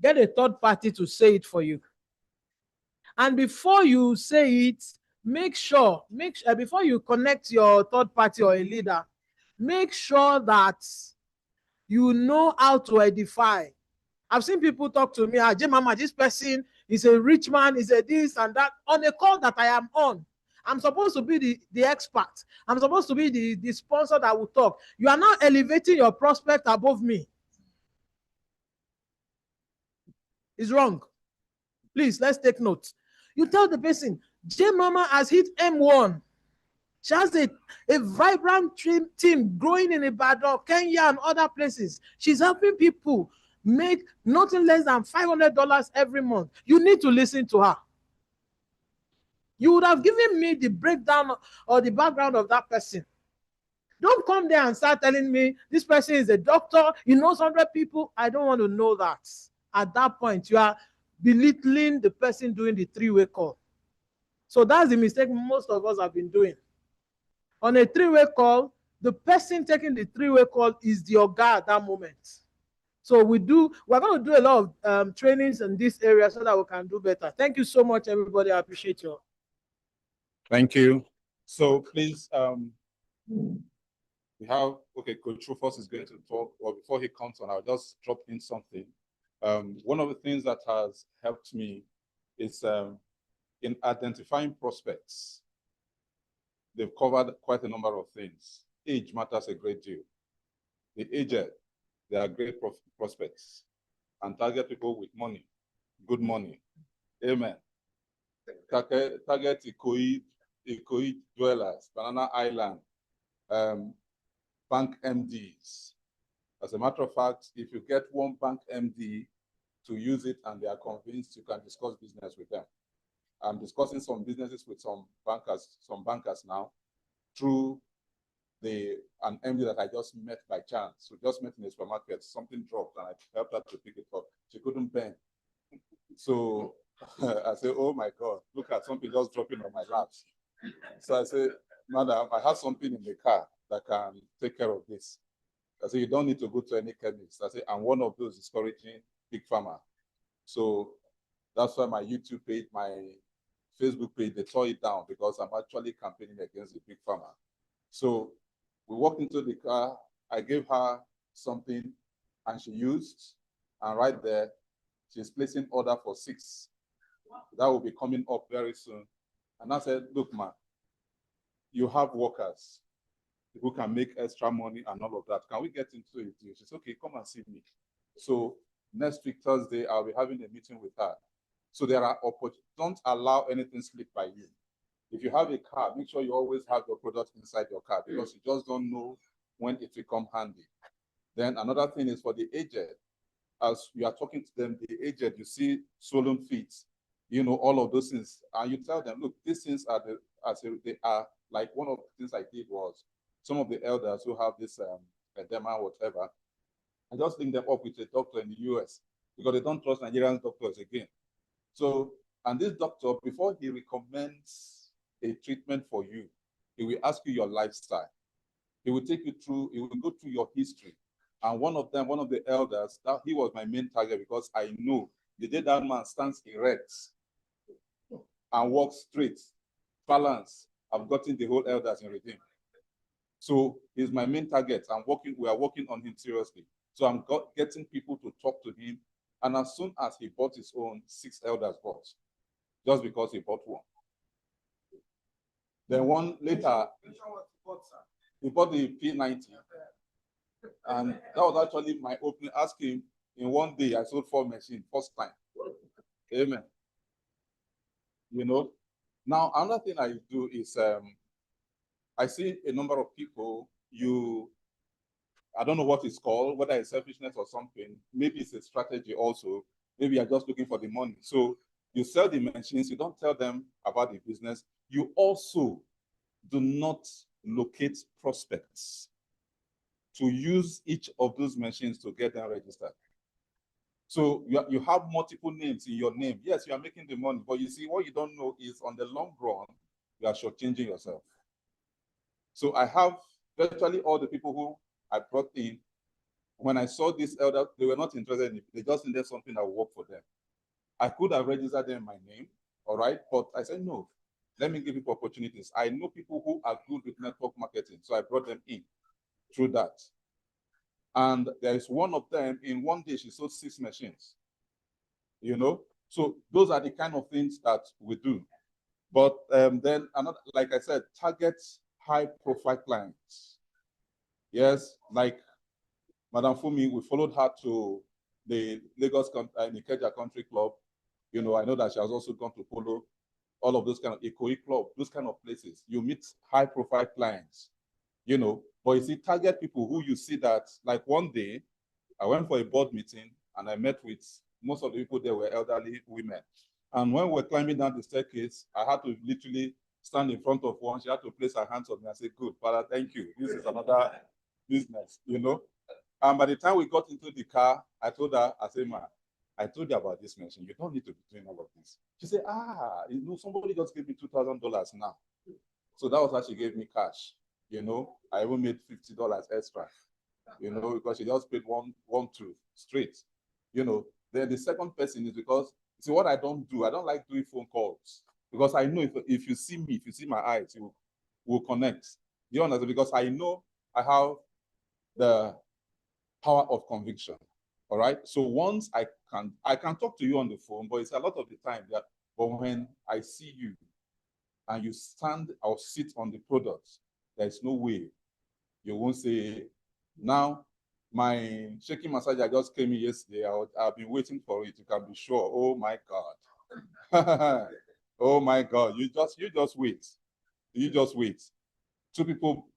Get a third party to say it for you. And before you say it, make sure before you connect your third party or a leader, make sure that you know how to edify. I've seen people talk to me, Mama, this person is a rich man, is a this and that, on a call that I am on. I'm supposed to be the expert. I'm supposed to be the sponsor that will talk. You are now elevating your prospect above me. It's wrong. Please, let's take note. You tell the person, Mama has hit M1. She has a vibrant team growing in Ibadan, Kenya, and other places. She's helping people make nothing less than $500 every month. You need to listen to her. You would have given me the breakdown or the background of that person. Don't come there and start telling me this person is a doctor, he knows 100 people. I don't want to know that. At that point, you are belittling the person doing the 3-way call. So that's the mistake most of us have been doing. On a 3-way call, the person taking the 3-way call is the oga at that moment. So we're going to do a lot of trainings in this area so that we can do better. Thank you so much, everybody. I appreciate you. Thank you. So please, we have, Coach Rufus is going to talk, or before he comes on, I'll just drop in something. One of the things that has helped me is in identifying prospects. they've covered quite a number of things. Age matters a great deal. The aged, they are great prospects and target people with money, good money. Amen. Target Ikoyi dwellers, Banana Island, bank MDs. As a matter of fact, if you get one bank MD to use it and they are convinced, you can discuss business with them. I'm discussing some businesses with some bankers now through an MD that I just met by chance. We just met in a supermarket, something dropped and I helped her to pick it up. She couldn't bend. So I said, oh my God, look at something just dropping on my lap. So I said, madam, I have something in the car that can take care of this. I said, you don't need to go to any chemist. I said, and one of those is discouraging big pharma. So that's why my YouTube page, my Facebook page, they tore it down because I'm actually campaigning against the big pharma. So we walked into the car, I gave her something and she used, and right there, she's placing order for 6. That will be coming up very soon. And I said, look, man, you have workers who can make extra money and all of that. Can we get into it? She said, okay, come and see me. So next week, Thursday, I'll be having a meeting with her. So there are opportunities. Don't allow anything slip by you. If you have a car, make sure you always have your product inside your car because you just don't know when it will come handy. Then another thing is for the aged. As you are talking to them, the aged, you see swollen feet, you know, all of those things. And you tell them, look, these things are they are like one of the things I did was some of the elders who have this edema, whatever, I just link them up with a doctor in the US because they don't trust Nigerian doctors again. So, and this doctor, before he recommends a treatment for you, he will ask you your lifestyle. He will take you through, he will go through your history. And one of the elders, that he was my main target because I know the day that man stands erect and walks straight, balance, I've gotten the whole elders in redeem. So he's my main target. We are working on him seriously. So I'm getting people to talk to him. And as soon as he bought his own, 6 elders bought, just because he bought one. Then one later, he bought the P90. And that was actually my opening. Ask him, in one day, I sold 4 machines, first time. Amen. You know, now another thing I do is I see a number of people, I don't know what it's called, whether it's selfishness or something. Maybe it's a strategy also. Maybe you're just looking for the money. So you sell the machines, you don't tell them about the business. You also do not locate prospects to use each of those machines to get them registered. So you have multiple names in your name. Yes, you are making the money, but you see, what you don't know is on the long run, you are shortchanging yourself. So I have virtually all the people who I brought in. When I saw this elder, they were not interested in it. They just needed something that would work for them. I could have registered them in my name, all right? But I said, no, let me give people opportunities. I know people who are good with network marketing, so I brought them in through that. And there is one of them, in one day, she sold 6 machines, you know? So those are the kind of things that we do. But then, another, like I said, target high-profile clients. Yes, like Madam Fumi, we followed her to the Lagos Ikeja Country Club. You know, I know that she has also gone to Polo, all of those kind of Ikoyi Club, those kind of places. You meet high-profile clients, you know, but you see, target people who you see that, like one day, I went for a board meeting and I met with most of the people there were elderly women. And when we were climbing down the staircase, I had to literally stand in front of one. She had to place her hands on me and say, good, Father, thank you. This is another business, you know. And by the time we got into the car, I told her, I said, ma, I told you about this machine. You don't need to be doing all of this. She said, you know, somebody just gave me $2,000 now. So that was how she gave me cash. You know, I even made $50 extra, you know, because she just paid one, two straight. You know, then the second person is because, see, what I don't do, I don't like doing phone calls because I know if you see me, if you see my eyes, you will connect. You understand? Because I know I have the power of conviction. All right. So once I can talk to you on the phone, but it's a lot of the time that, but when I see you and you stand or sit on the product, there's no way you won't say, now, my shaking massager just came in yesterday. I've been waiting for it. You can be sure. Oh my God. Oh my God. You just wait. You just wait. Two people,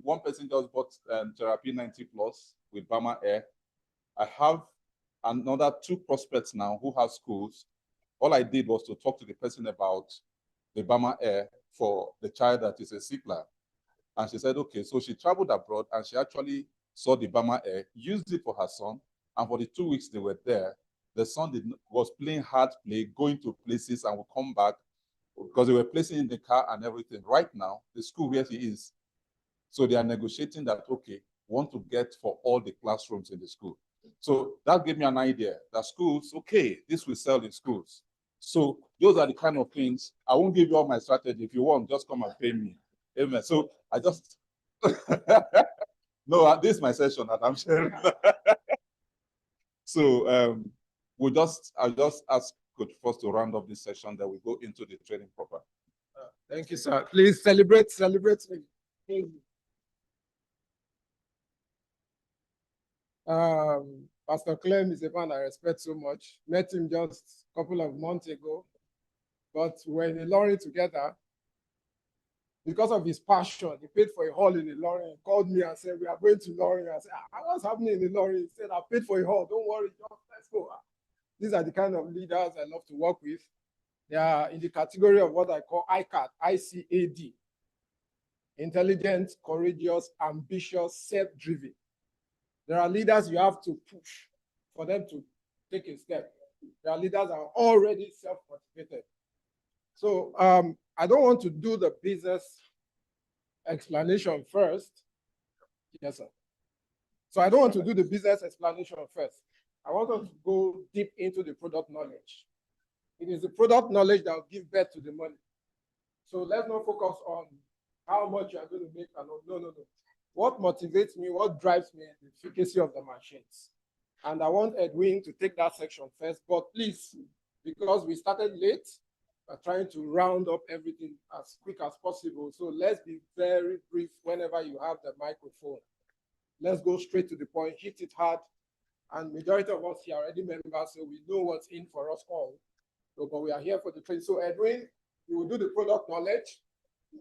one person just bought Therapy 90 Plus with Bama Air. I have another 2 prospects now who have schools. All I did was to talk to the person about the Bama Air for the child that is a CPLA. And she said, okay, so she traveled abroad and she actually saw the Bama Air, used it for her son. And for the 2 weeks they were there, the son was playing hard play, going to places and would come back because they were placing in the car and everything. Right now, the school where he is, so they are negotiating that, okay, want to get for all the classrooms in the school. So that gave me an idea that schools, okay, this will sell in schools. So those are the kind of things. I won't give you all my strategy. If you want, just come and pay me. Amen. So I just, no, this is my session that I'm sharing. So I'll just ask Coach first to round up this session, then we go into the training proper. Thank you, sir. Please celebrate me. Pastor Clem is a man I respect so much. Met him just a couple of months ago, but we're in Ilorin together. Because of his passion, he paid for a hall in Ilorin. He called me and said, we are going to Ilorin. I said, what's happening in Ilorin? He said, I paid for a hall. Don't worry, let's go. These are the kind of leaders I love to work with. They are in the category of what I call ICAD, ICAD. Intelligent, courageous, ambitious, self-driven. There are leaders you have to push for them to take a step. There are leaders that are already self-motivated. So I don't want to do the business explanation first. Yes, sir. So I don't want to do the business explanation first. I want us to go deep into the product knowledge. It is the product knowledge that will give birth to the money. So let's not focus on how much you are going to make. No. What motivates me, what drives me is the efficacy of the machines. And I want Edwin to take that section first. But please, because we started late, we're trying to round up everything as quick as possible. So let's be very brief whenever you have the microphone. Let's go straight to the point, hit it hard. And majority of us here are already members, so we know what's in for us all. So, but we are here for the training. So Edwin, you will do the product knowledge.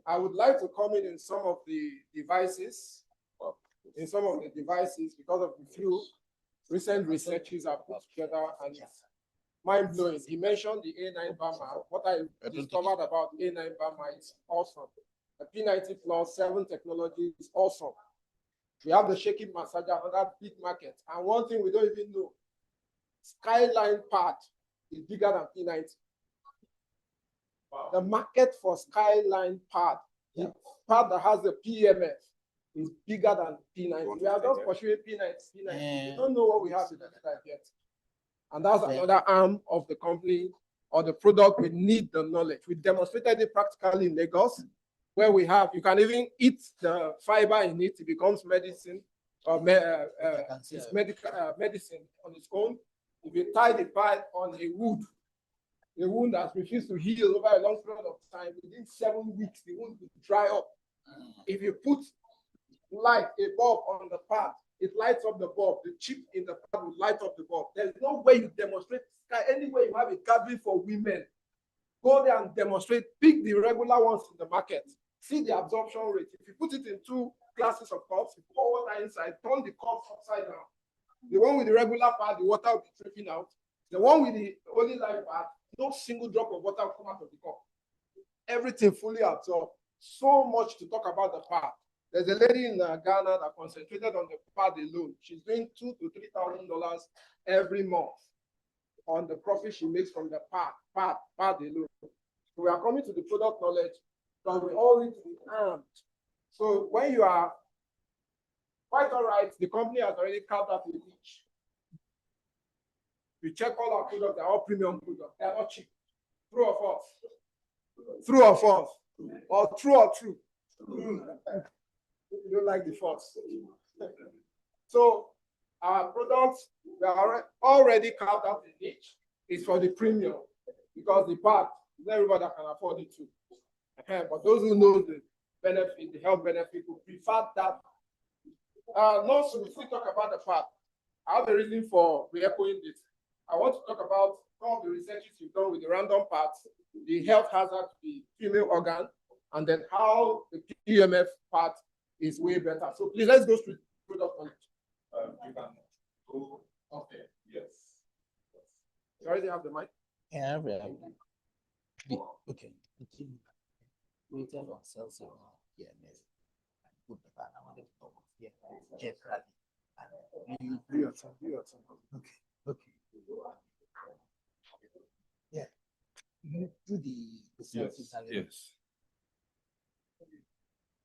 I would like to comment in some of the devices, because of the few recent researches I've put together, and it's mind-blowing. He mentioned the A9 Bama. What I discovered about A9 Bama is awesome. The P90 Plus 7 technology is awesome. We have the shaking massager, another big market. And one thing we don't even know, Skyline part is bigger than P90. Wow. The market for Skyline part, the part that has the PMF, is bigger than P90. We are just pursuing P90. We don't know what we have in that yet. And that's another arm of the company or the product. We need the knowledge. We demonstrated it practically in Lagos, where we have, you can even eat the fiber in it, it becomes medicine, or it's medicine on its own. If you tie the pipe on a wound that refused to heal over a long period of time, within 7 weeks, the wound will dry up. If you put light, a bulb on the part, it lights up the bulb. The chip in the part will light up the bulb. There's no way you demonstrate anywhere you have a gathering for women. Go there and demonstrate, pick the regular ones in the market. See the absorption rate. If you put it in 2 glasses of cups, you pour water inside, turn the cups upside down. The one with the regular part, the water will be dripping out. The one with the Olylife part, no single drop of water will come out of the cup. Everything fully absorbed. So much to talk about the part. There's a lady in Ghana that concentrated on the part alone. She's doing $2,000 to $3,000 every month on the profit she makes from the part alone. So we are coming to the product knowledge, but we all need to be armed. So when you are quite all right, the company has already carved out a niche. We check all our products, they're all premium products, they're not cheap. True or false? True or false? Or true or true? You don't like the false. So our products, we are already carved out a niche. It's for the premium because the part, not everybody can afford it too. But those who know the benefit, the health benefit, will prefer that. Nurse will still talk about the part. I have a reason for re-echoing this. I want to talk about some of the researches you've done with the random parts, the health hazard to the female organ, and then how the PMF part is way better. So please, let's go through product knowledge. You can go. Okay. Yes. You already have the mic? Yeah, we have. Okay. Waited on cells. Yeah, yes. Put the banner on the top. Yeah, generally. And you your turn. Okay. Okay. Yeah. You do the cells. Yes.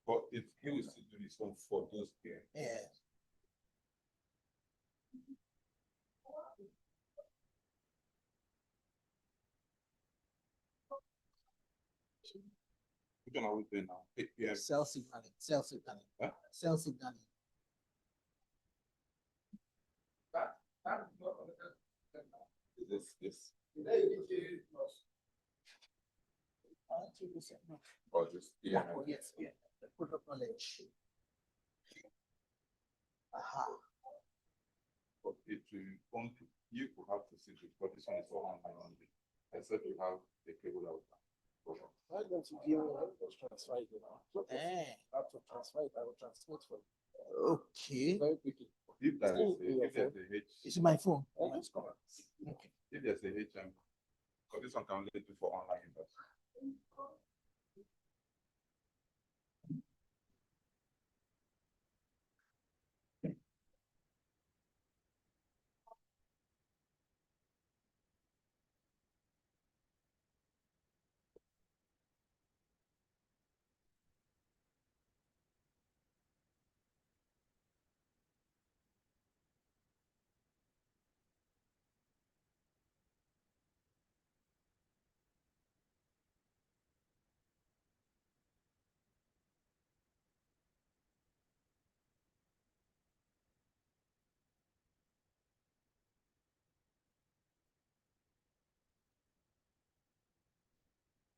But if he was to do this one for those here. Yeah. Which one are we doing now? Yeah. Cell signaling. Cell signaling. Huh? Cell signaling. This. Or just, yeah. Oh, yes, yeah. The product knowledge. Aha. But it will only, you will have to see it, but this one is all online only. Except you have a cable out. I'm going to give you transfer it now. I have to transfer it. I will transmit for you. Okay. Very quickly. If there's a H. It's my phone. Okay. If there's a HM, because this one can only do for online investment.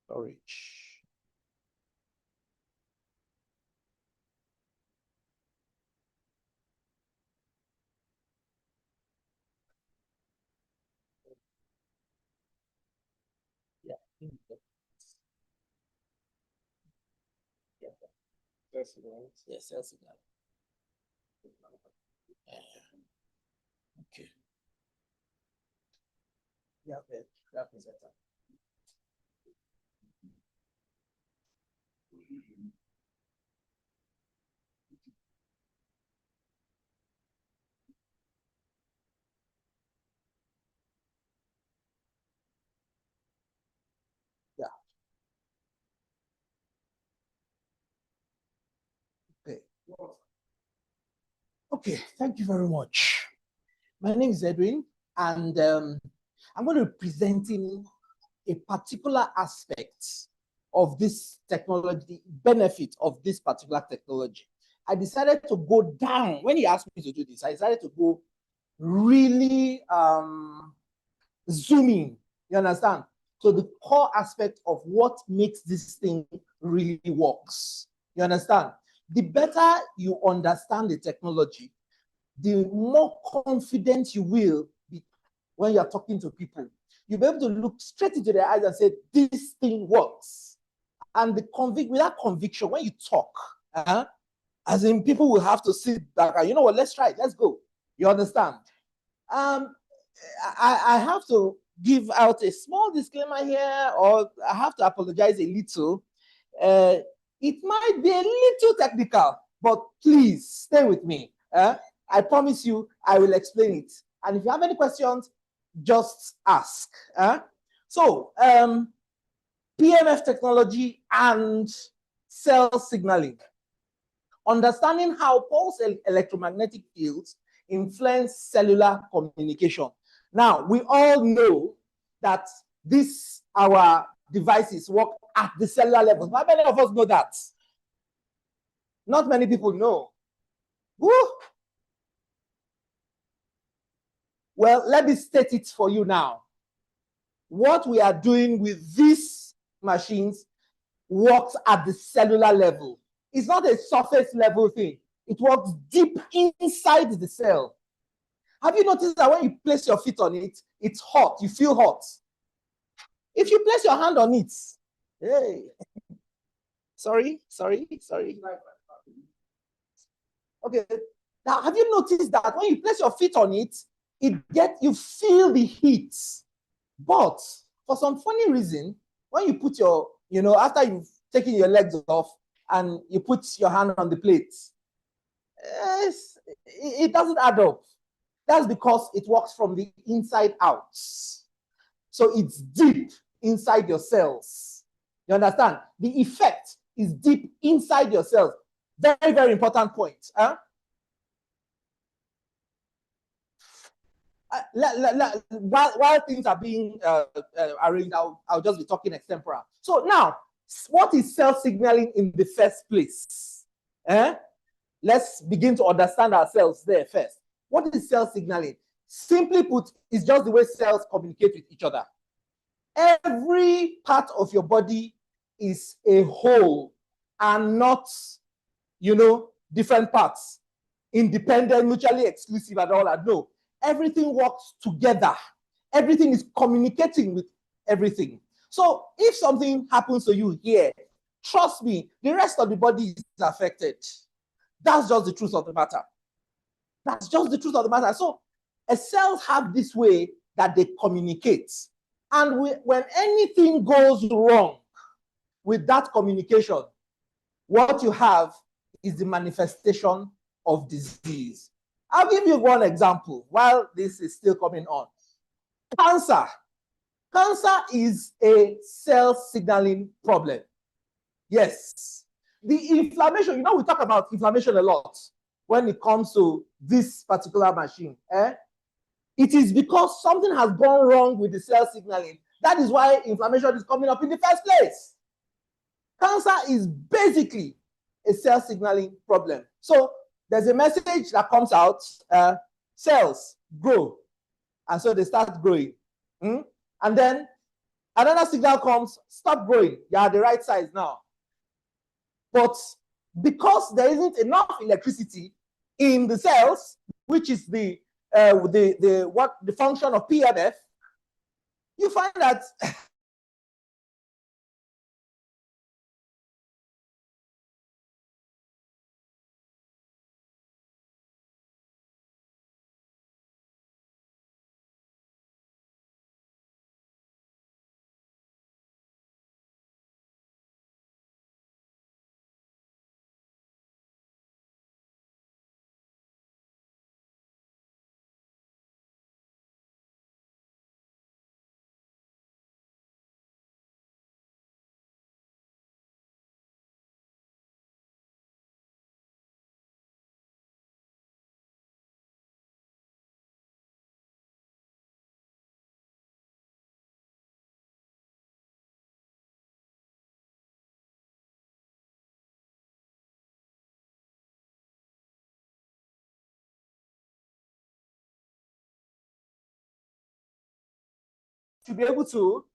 Storage. Yeah. Yes, cell signal. Okay. Yeah, presenter. Yeah. Okay. Okay, thank you very much. My name is Edwin, and I'm going to be presenting a particular aspect of this technology, benefit of this particular technology. I decided to go down, when he asked me to do this, I decided to go really zooming, you understand? So the core aspect of what makes this thing really works, you understand? The better you understand the technology, the more confident you will be when you're talking to people. You'll be able to look straight into their eyes and say, this thing works. And with that conviction, when you talk, as in people will have to sit back and, you know what, let's try it, let's go. You understand? I have to give out a small disclaimer here, or I have to apologize a little. It might be a little technical, but please stay with me. I promise you, I will explain it. And if you have any questions, just ask. So, PMF technology and cell signaling. Understanding how pulse electromagnetic fields influence cellular communication. Now, we all know that our devices work at the cellular level. How many of us know that? Not many people know. Woo! Well, let me state it for you now. What we are doing with these machines works at the cellular level. It's not a surface level thing. It works deep inside the cell. Have you noticed that when you place your feet on it, it's hot, you feel hot? If you place your hand on it, hey, sorry. Okay, now have you noticed that when you place your feet on it, you feel the heat. But for some funny reason, when you put your, after you've taken your legs off and you put your hand on the plate, it doesn't add up. That's because it works from the inside out. So it's deep inside your cells. You understand? The effect is deep inside your cells. Very, very important point. Huh? While things are being arranged, I'll just be talking extempore. So now, what is cell signaling in the first place? Let's begin to understand ourselves there first. What is cell signaling? Simply put, it's just the way cells communicate with each other. Every part of your body is a whole and not, different parts, independent, mutually exclusive and all that. No, everything works together. Everything is communicating with everything. So if something happens to you here, trust me, the rest of the body is affected. That's just the truth of the matter. That's just the truth of the matter. So cells have this way that they communicate. And when anything goes wrong with that communication, what you have is the manifestation of disease. I'll give you one example while this is still coming on. Cancer. Cancer is a cell signaling problem. Yes. The inflammation, we talk about inflammation a lot when it comes to this particular machine. It is because something has gone wrong with the cell signaling. That is why inflammation is coming up in the first place. Cancer is basically a cell signaling problem. So there's a message that comes out, cells grow. And so they start growing. And then another signal comes, stop growing. You are the right size now. But because there isn't enough electricity in the cells, which is the function of PMF, you find that to be able to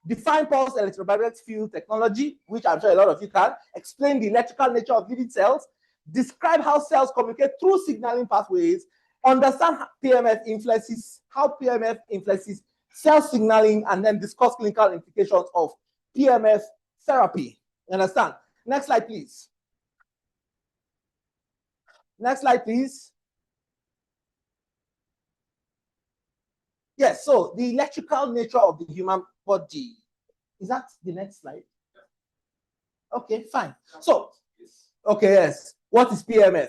define pulse electromagnetic field technology, which I'm sure a lot of you can, explain the electrical nature of living cells, describe how cells communicate through signaling pathways, understand how PMF influences cell signaling, and then discuss clinical implications of PMF therapy. You understand? Next slide, please. Next slide, please. Yes, so the electrical nature of the human body. Is that the next slide? Okay, fine. So, okay, yes. What is PMF?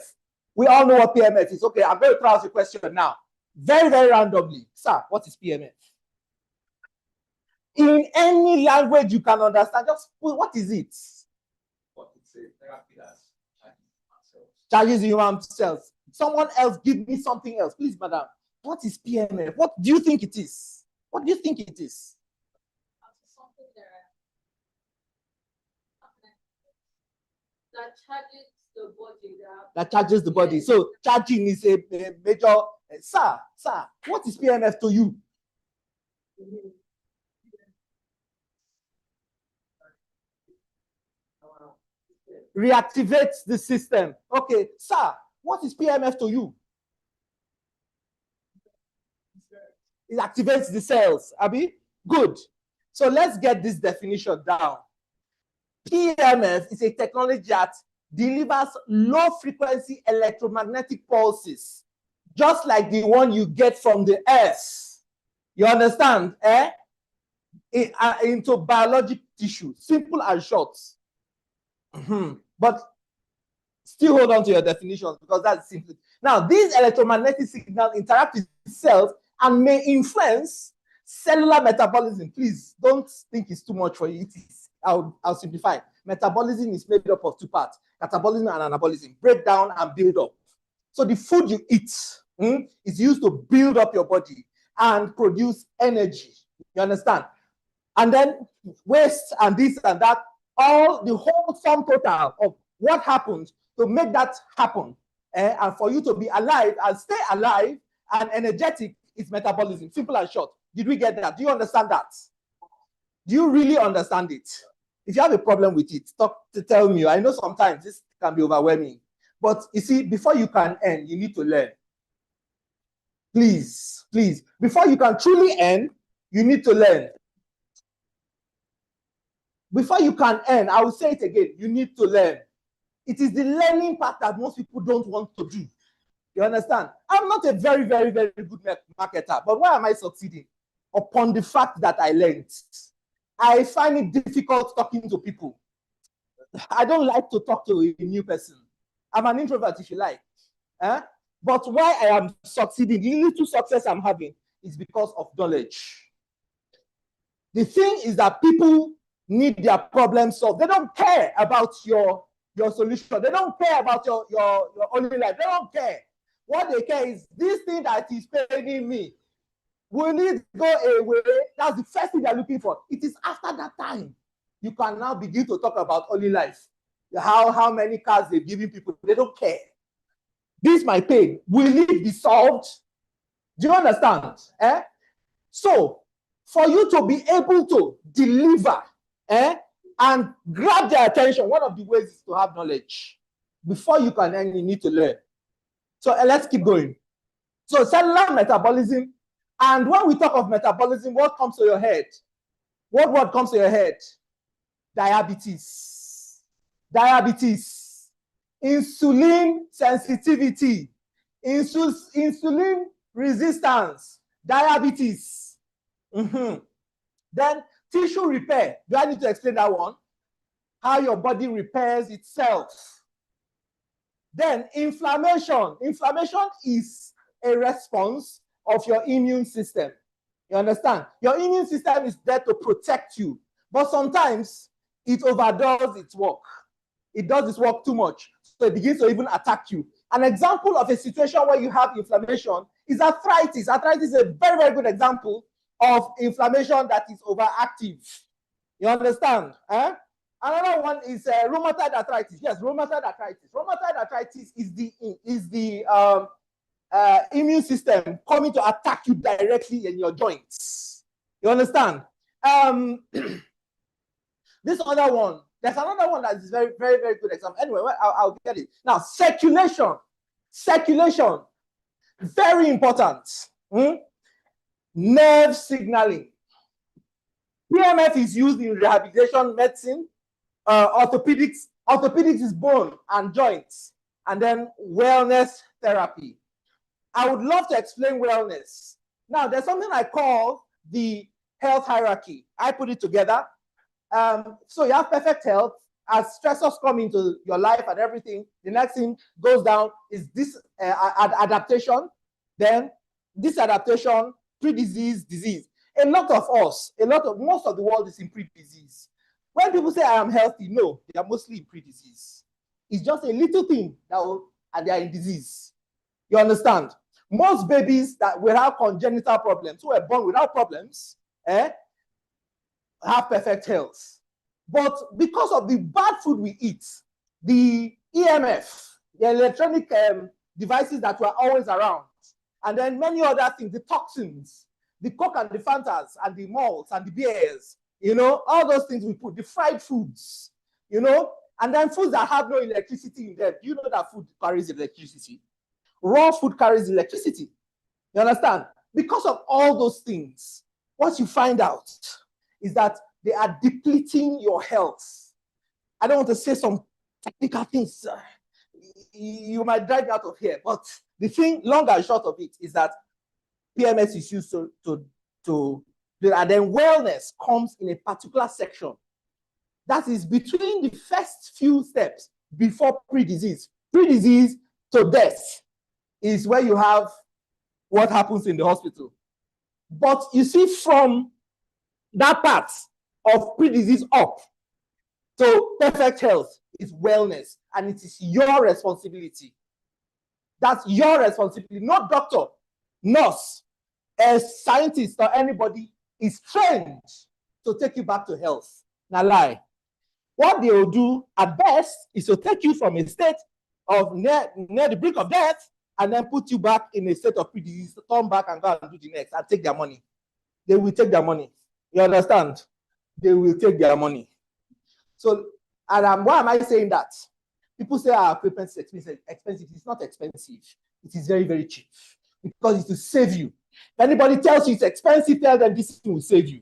We all know what PMF is. Okay, I'm going to throw out a question now. Very, very randomly. Sir, what is PMF? In any language you can understand, just what is it? Charges human cells. Someone else give me something else, please, madam. What is PMF? What do you think it is? What do you think it is? That charges the body. That charges the body. So charging is a major. Sir, what is PMF to you? reactivates the system. Okay, sir, what is PMF to you? It activates the cells, Abi. Good. So let's get this definition down. PMF is a technology that delivers low frequency electromagnetic pulses, just like the one you get from the earth. You understand? Into biologic tissue. Simple and short. But still hold on to your definitions because that's simple. Now, these electromagnetic signals interact with cells and may influence cellular metabolism. Please don't think it's too much for you. It is. I'll simplify. Metabolism is made up of two parts: catabolism and anabolism. Break down and build up. So the food you eat is used to build up your body and produce energy. You understand? And then waste and this and that, all the whole sum total of what happens to make that happen, and for you to be alive and stay alive and energetic is metabolism. Simple and short. Did we get that? Do you understand that? Do you really understand it? If you have a problem with it, tell me. I know sometimes this can be overwhelming. But you see, before you can earn, you need to learn. Please, please. Before you can truly earn, you need to learn. Before you can earn, I will say it again, you need to learn. It is the learning part that most people don't want to do. You understand? I'm not a very, very, very good marketer, but why am I succeeding? Upon the fact that I learned. I find it difficult talking to people. I don't like to talk to a new person. I'm an introvert, if you like. But why I am succeeding, the little success I'm having, is because of knowledge. The thing is that people need their problem solved. They don't care about your solution. They don't care about your Olylife. They don't care. What they care is this thing that is paying me. Will it go away? That's the first thing they're looking for. It is after that time you can now begin to talk about Olylife. How many cars they're giving people. They don't care. This my pain. Will it be solved? Do you understand? So, for you to be able to deliver and grab their attention, one of the ways is to have knowledge. Before you can earn, you need to learn. So let's keep going. So cellular metabolism. And when we talk of metabolism, what comes to your head? What word comes to your head? Diabetes. Diabetes. Insulin sensitivity. Insulin resistance. Diabetes. Then tissue repair. Do I need to explain that one? How your body repairs itself. Then inflammation. Inflammation is a response of your immune system. You understand? Your immune system is there to protect you. But sometimes it overdoes its work. It does its work too much. So it begins to even attack you. An example of a situation where you have inflammation is arthritis. Arthritis is a very, very good example of inflammation that is overactive. You understand? Another one is rheumatoid arthritis. Yes, rheumatoid arthritis. Rheumatoid arthritis is the immune system coming to attack you directly in your joints. You understand? This other one, there's another one that is very, very, very good example. Anyway, I'll get it. Now, circulation. Circulation. Very important. Nerve signaling. PMF is used in rehabilitation medicine, orthopedics. Orthopedics is bone and joints, and then wellness therapy. I would love to explain wellness. Now, there's something I call the health hierarchy. I put it together. So you have perfect health. As stressors come into your life and everything, the next thing goes down is this adaptation. Then this adaptation, pre-disease, disease. Most of the world is in pre-disease. When people say I am healthy, no, they are mostly in pre-disease. It's just a little thing and they are in disease. You understand? Most babies that will have congenital problems, who are born without problems, have perfect health. But because of the bad food we eat, the EMF, the electronic devices that were always around, and then many other things, the toxins, the Coke and the Fantas and the malts and the beers, all those things we put, the fried foods, And then foods that have no electricity in them. You know that food carries electricity. Raw food carries electricity. You understand? Because of all those things, what you find out is that they are depleting your health. I don't want to say some technical things. You might drive me out of here, but the thing, long and short of it, is that PMS is used and then wellness comes in a particular section. That is between the first few steps before pre-disease. Pre-disease to death is where you have what happens in the hospital. But you see, from that part of pre-disease up to perfect health is wellness, and it is your responsibility. That's your responsibility, not doctor, nurse, a scientist, or anybody is trained to take you back to health. Now lie. What they will do at best is to take you from a state of near the brink of death and then put you back in a state of pre-disease, turn back and go and do the next and take their money. They will take their money. You understand? They will take their money. So, and why am I saying that? People say our equipment is expensive. It's not expensive. It is very, very cheap because it's to save you. If anybody tells you it's expensive, tell them this thing will save you.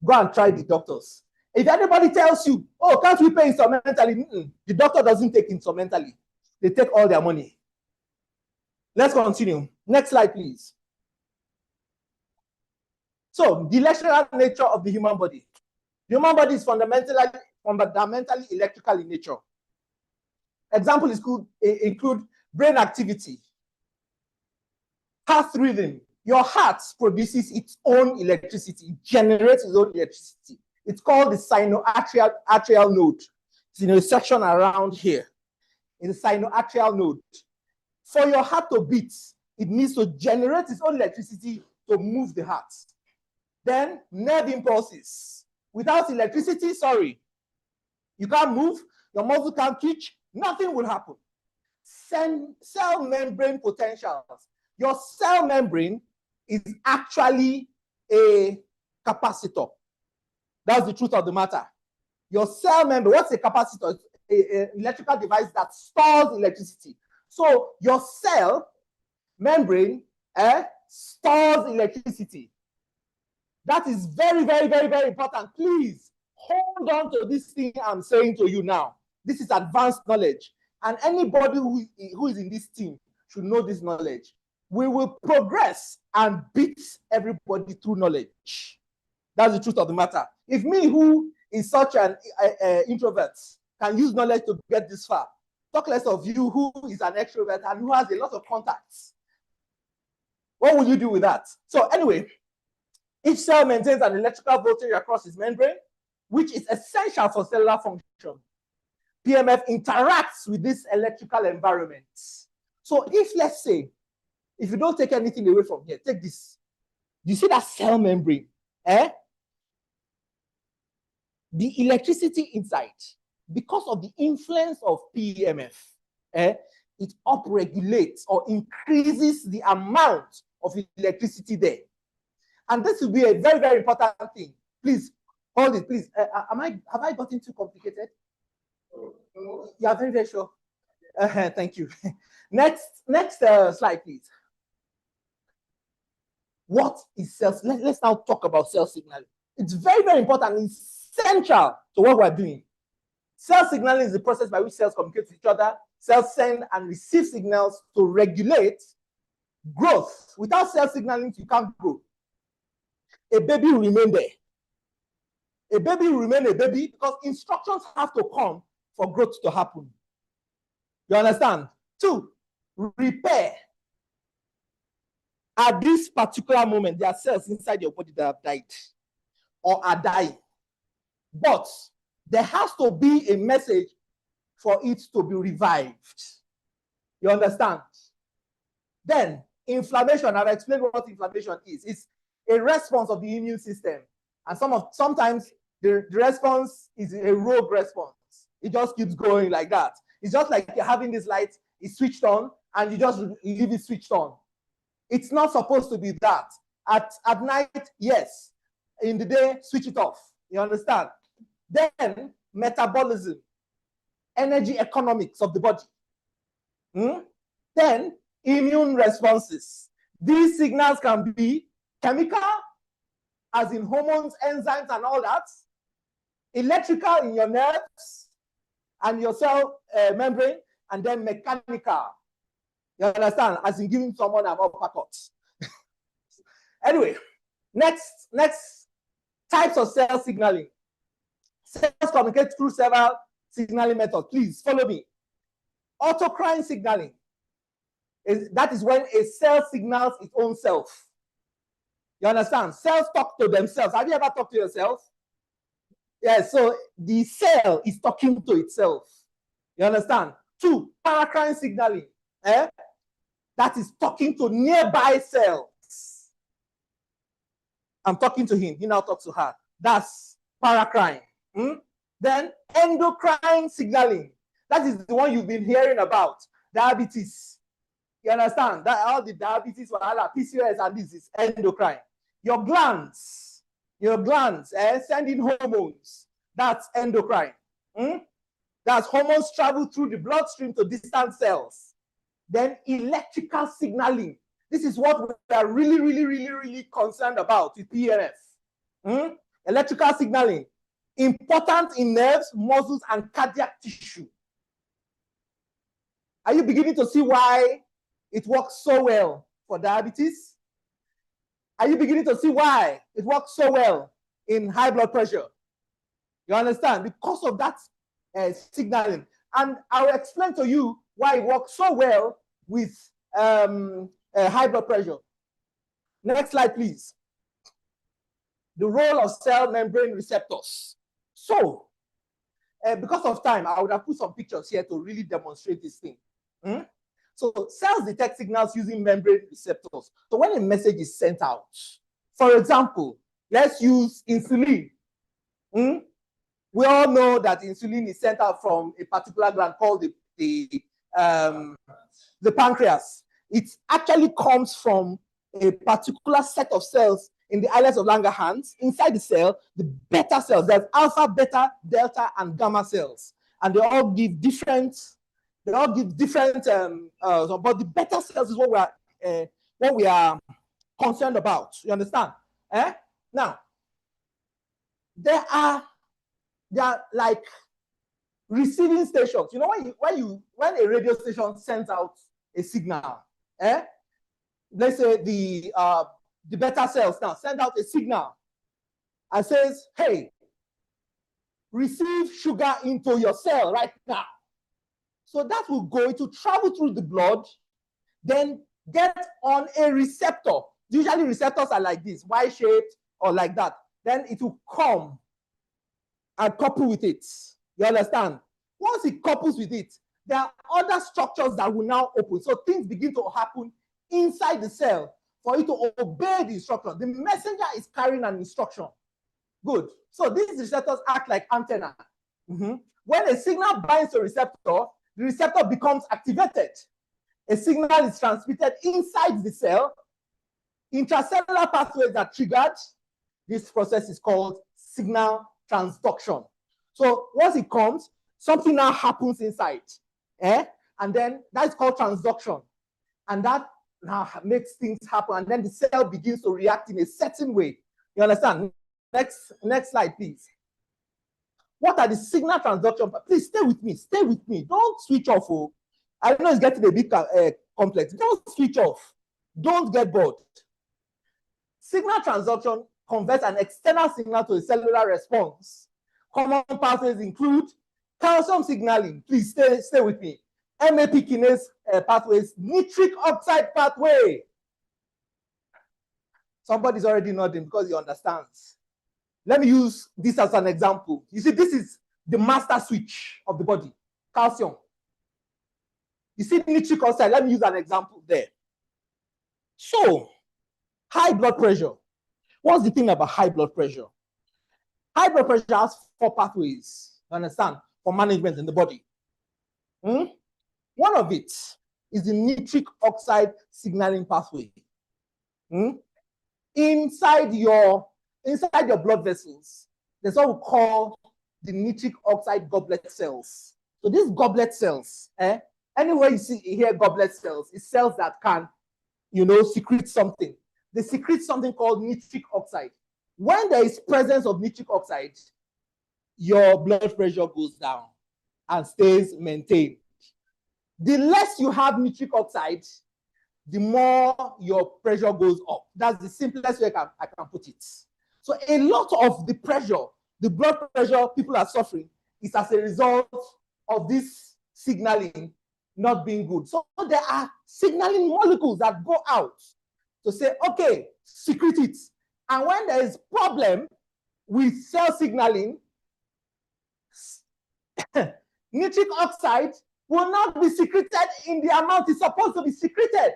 Go and try the doctors. If anybody tells you, oh, can't we pay instrumentally? The doctor doesn't take instrumentally. They take all their money. Let's continue. Next slide, please. So, the electrical nature of the human body. The human body is fundamentally electrical in nature. Examples include brain activity, heart rhythm. Your heart produces its own electricity. It generates its own electricity. It's called the sinoatrial node. It's in a section around here. In the sinoatrial node. For your heart to beat, it needs to generate its own electricity to move the heart. Then nerve impulses. Without electricity, sorry, you can't move, your muscle can't twitch, nothing will happen. Cell membrane potentials. Your cell membrane is actually a capacitor. That's the truth of the matter. Your cell membrane, what's a capacitor? It's an electrical device that stores electricity. So your cell membrane stores electricity. That is very, very, very, very important. Please hold on to this thing I'm saying to you now. This is advanced knowledge. And anybody who is in this team should know this knowledge. We will progress and beat everybody through knowledge. That's the truth of the matter. If me, who is such an introvert, can use knowledge to get this far, talk less of you, who is an extrovert and who has a lot of contacts. What will you do with that? So anyway, each cell maintains an electrical voltage across its membrane, which is essential for cellular function. PMF interacts with this electrical environment. So if, let's say, if you don't take anything away from here, take this. Do you see that cell membrane? The electricity inside, because of the influence of PEMF, it upregulates or increases the amount of electricity there. And this will be a very, very important thing. Please, hold it, please. Have I gotten too complicated? You are very, very sure. Thank you. Next slide, please. What is cell? Let's now talk about cell signaling. It's very, very important. It's central to what we're doing. Cell signaling is the process by which cells communicate with each other. Cells send and receive signals to regulate growth. Without cell signaling, you can't grow. A baby will remain there. A baby will remain a baby because instructions have to come for growth to happen. You understand? 2, repair. At this particular moment, there are cells inside your body that have died or are dying. But there has to be a message for it to be revived. You understand? Then, inflammation. I've explained what inflammation is. It's a response of the immune system. And sometimes the response is a rogue response. It just keeps going like that. It's just like you're having this light, it's switched on, and you just leave it switched on. It's not supposed to be that. At night, yes. In the day, switch it off. You understand? Then, metabolism. energy economics of the body. Then immune responses. These signals can be chemical, as in hormones, enzymes, and all that. Electrical in your nerves and your cell membrane, and then mechanical. You understand? As in giving someone an uppercut. Anyway, next types of cell signaling. Cells communicate through several signaling methods. Please follow me. Autocrine signaling. That is when a cell signals its own self. You understand? Cells talk to themselves. Have you ever talked to yourself? Yeah, so the cell is talking to itself. You understand? 2, paracrine signaling. That is talking to nearby cells. I'm talking to him. He now talks to her. That's paracrine. Then endocrine signaling. That is the one you've been hearing about. Diabetes. You understand? That all the diabetes, PCOS, and this is endocrine. Your glands sending hormones. That's endocrine. That's hormones travel through the bloodstream to distant cells. Then electrical signaling. This is what we are really concerned about with PMF. Electrical signaling. Important in nerves, muscles, and cardiac tissue. Are you beginning to see why it works so well for diabetes? Are you beginning to see why it works so well in high blood pressure? You understand? Because of that signaling. And I will explain to you why it works so well with high blood pressure. Next slide, please. The role of cell membrane receptors. So, because of time, I would have put some pictures here to really demonstrate this thing. So cells detect signals using membrane receptors. So when a message is sent out, for example, let's use insulin. We all know that insulin is sent out from a particular gland called the pancreas. It actually comes from a particular set of cells in the islets of Langerhans. Inside the cell, the beta cells, there's alpha, beta, delta, and gamma cells. And they all give different, but the beta cells is what we are concerned about. You understand? Now, there are like receiving stations. You know, when a radio station sends out a signal, let's say the beta cells now send out a signal and says, hey, receive sugar into your cell right now. So that will go to travel through the blood, then get on a receptor. Usually receptors are like this, Y-shaped or like that. Then it will come and couple with it. You understand? Once it couples with it, there are other structures that will now open. So things begin to happen inside the cell for it to obey the instruction. The messenger is carrying an instruction. Good. So these receptors act like antenna. When a signal binds to a receptor, the receptor becomes activated. A signal is transmitted inside the cell. Intracellular pathways are triggered. This process is called signal transduction. So once it comes, something now happens inside. And then that's called transduction. And that now makes things happen. And then the cell begins to react in a certain way. You understand? Next slide, please. What are the signal transduction? Please stay with me. Stay with me. Don't switch off. I know it's getting a bit complex. Don't switch off. Don't get bored. Signal transduction converts an external signal to a cellular response. Common pathways include calcium signaling. Please stay with me. MAP kinase pathways, nitric oxide pathway. Somebody's already nodding because he understands. Let me use this as an example. You see, this is the master switch of the body, calcium. You see nitric oxide. Let me use an example there. So, high blood pressure. What's the thing about high blood pressure? High blood pressure has 4 pathways, you understand, for management in the body. One of it is the nitric oxide signaling pathway. Inside your blood vessels, there's what we call the nitric oxide goblet cells. So these goblet cells, anywhere you see here goblet cells, it's cells that can, secrete something. They secrete something called nitric oxide. When there is presence of nitric oxide, your blood pressure goes down and stays maintained. The less you have nitric oxide, the more your pressure goes up. That's the simplest way I can put it. So a lot of the pressure, the blood pressure people are suffering is as a result of this signaling not being good. So there are signaling molecules that go out to say, okay, secrete it. And when there is problem with cell signaling, nitric oxide will not be secreted in the amount it's supposed to be secreted.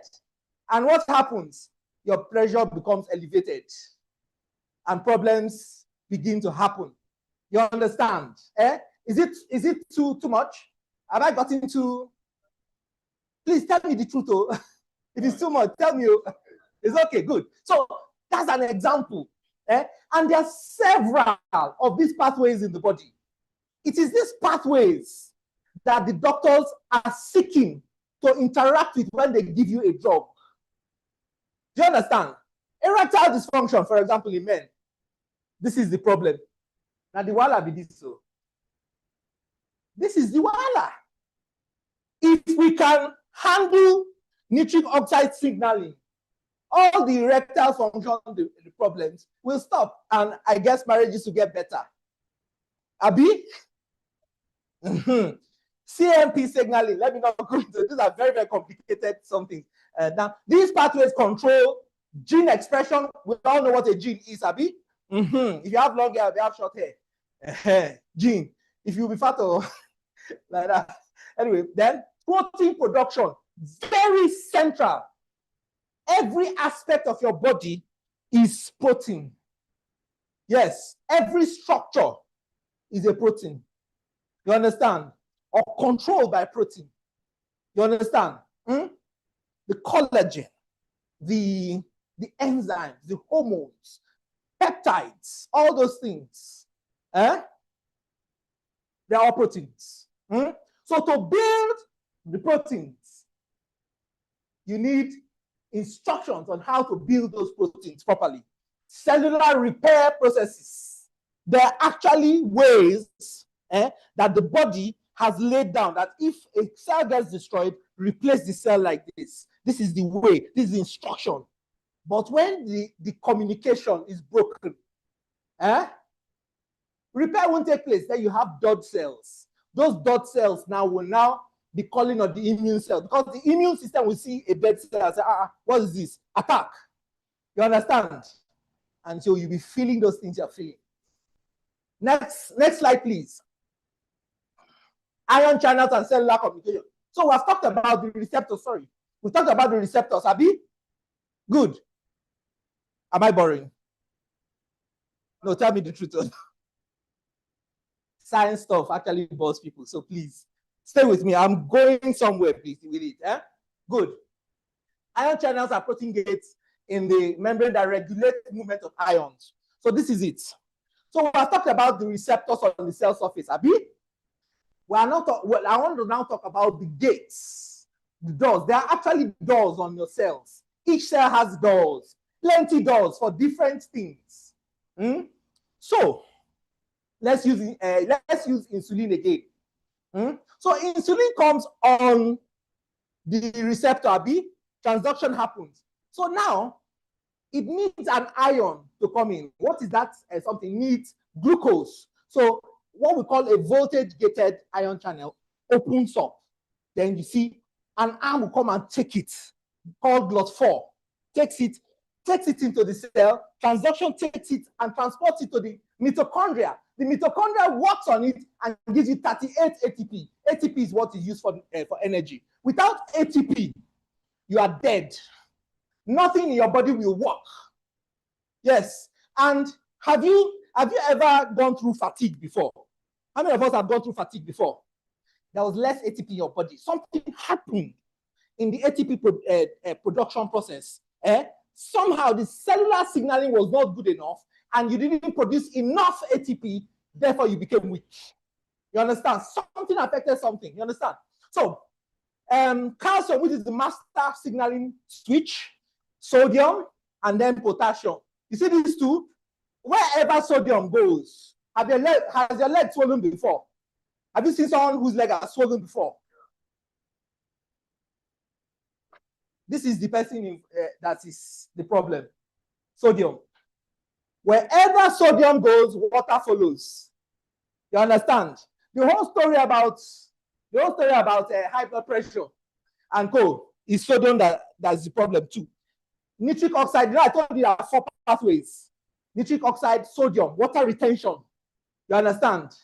And what happens? Your pressure becomes elevated and problems begin to happen. You understand? Is it too much? Have I gotten too? Please tell me the truth. Oh. If it's too much, tell me. It's okay, good. So that's an example. And there are several of these pathways in the body. It is these pathways that the doctors are seeking to interact with when they give you a drug. Do you understand? Erectile dysfunction, for example, in men. This is the problem. Now the wala be this so. This is the wala. If we can handle nitric oxide signaling, all the erectile function, the problems will stop. And I guess marriages will get better. Abi? CMP signaling. Let me not go into these are very, very complicated something. Now, these pathways control gene expression. We all know what a gene is, Abi. If you have long hair, if you have short hair, gene. If you be fat or like that. Anyway, then protein production, very central. Every aspect of your body is protein. Yes, every structure is a protein. You understand? Or controlled by protein. You understand? The collagen, the enzymes, the hormones, peptides, all those things. They're all proteins. So to build the proteins, you need instructions on how to build those proteins properly. Cellular repair processes. There are actually ways that the body has laid down that if a cell gets destroyed, replace the cell like this. This is the way, this is the instruction. But when the communication is broken, repair won't take place. Then you have dot cells. Those dot cells will now be calling on the immune cell because the immune system will see a dead cell and say, what is this? Attack. You understand? And so you'll be feeling those things you're feeling. Next slide, please. Ion channels and cellular communication. So we've talked about the receptors, sorry. We talked about the receptors, Abi? Good. Am I boring? No, tell me the truth. Science stuff actually bores people, so please stay with me. I'm going somewhere, please, with it. Good. Ion channels are protein gates in the membrane that regulate the movement of ions. So this is it. So we have talked about the receptors on the cell surface, Abi? I want to now talk about the gates, the doors. There are actually doors on your cells. Each cell has doors, plenty doors for different things. So let's use insulin again. So insulin comes on the receptor, B, transduction happens. So now it needs an ion to come in. What is that? Something needs glucose. So what we call a voltage-gated ion channel opens up. Then you see an arm will come and take it, called GLUT4, takes it into the cell, transduction takes it and transports it to the mitochondria. The mitochondria works on it and gives you 38 ATP. ATP is what is used for energy. Without ATP, you are dead. Nothing in your body will work. Yes. And have you ever gone through fatigue before? How many of us have gone through fatigue before? There was less ATP in your body. Something happened in the ATP production process. Somehow the cellular signaling was not good enough and you didn't produce enough ATP, therefore you became weak. You understand? Something affected something. You understand? So, calcium, which is the master signaling switch, sodium, and then potassium. You see these two? Wherever sodium goes, has your leg swollen before? Have you seen someone whose leg has swollen before? This is the person that is the problem. Sodium. Wherever sodium goes, water follows. You understand? The whole story about high blood pressure and co is sodium that's the problem too. Nitric oxide, you know, I told you there are 4 pathways. Nitric oxide, sodium, water retention. You understand?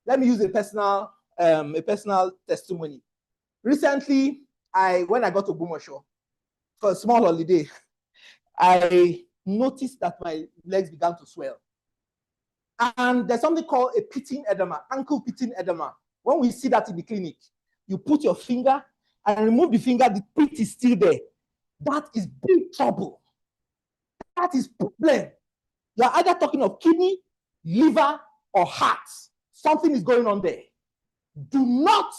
Let me use a personal testimony. Recently, when I got to Bumosho for a small holiday, I noticed that my legs began to swell. And there's something called a pitting edema, ankle pitting edema. When we see that in the clinic, you put your finger and remove the finger, the pit is still there. That is big trouble. That is problem. You're either talking of kidney, liver, or heart. Something is going on there. Do not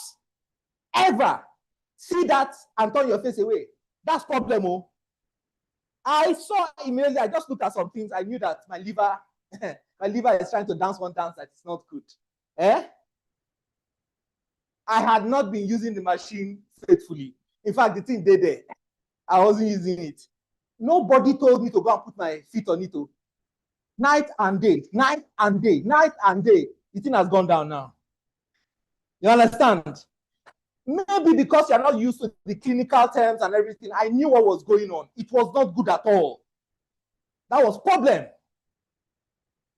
ever see that and turn your face away. That's problem. Oh. I saw immediately, I just looked at some things. I knew that my liver, my liver is trying to dance one dance that is not good. I had not been using the machine faithfully. In fact, the thing did there. I wasn't using it. Nobody told me to go and put my feet on it. Night and day, night and day, night and day. The thing has gone down now. You understand? Maybe because you're not used to the clinical terms and everything, I knew what was going on. It was not good at all. That was problem.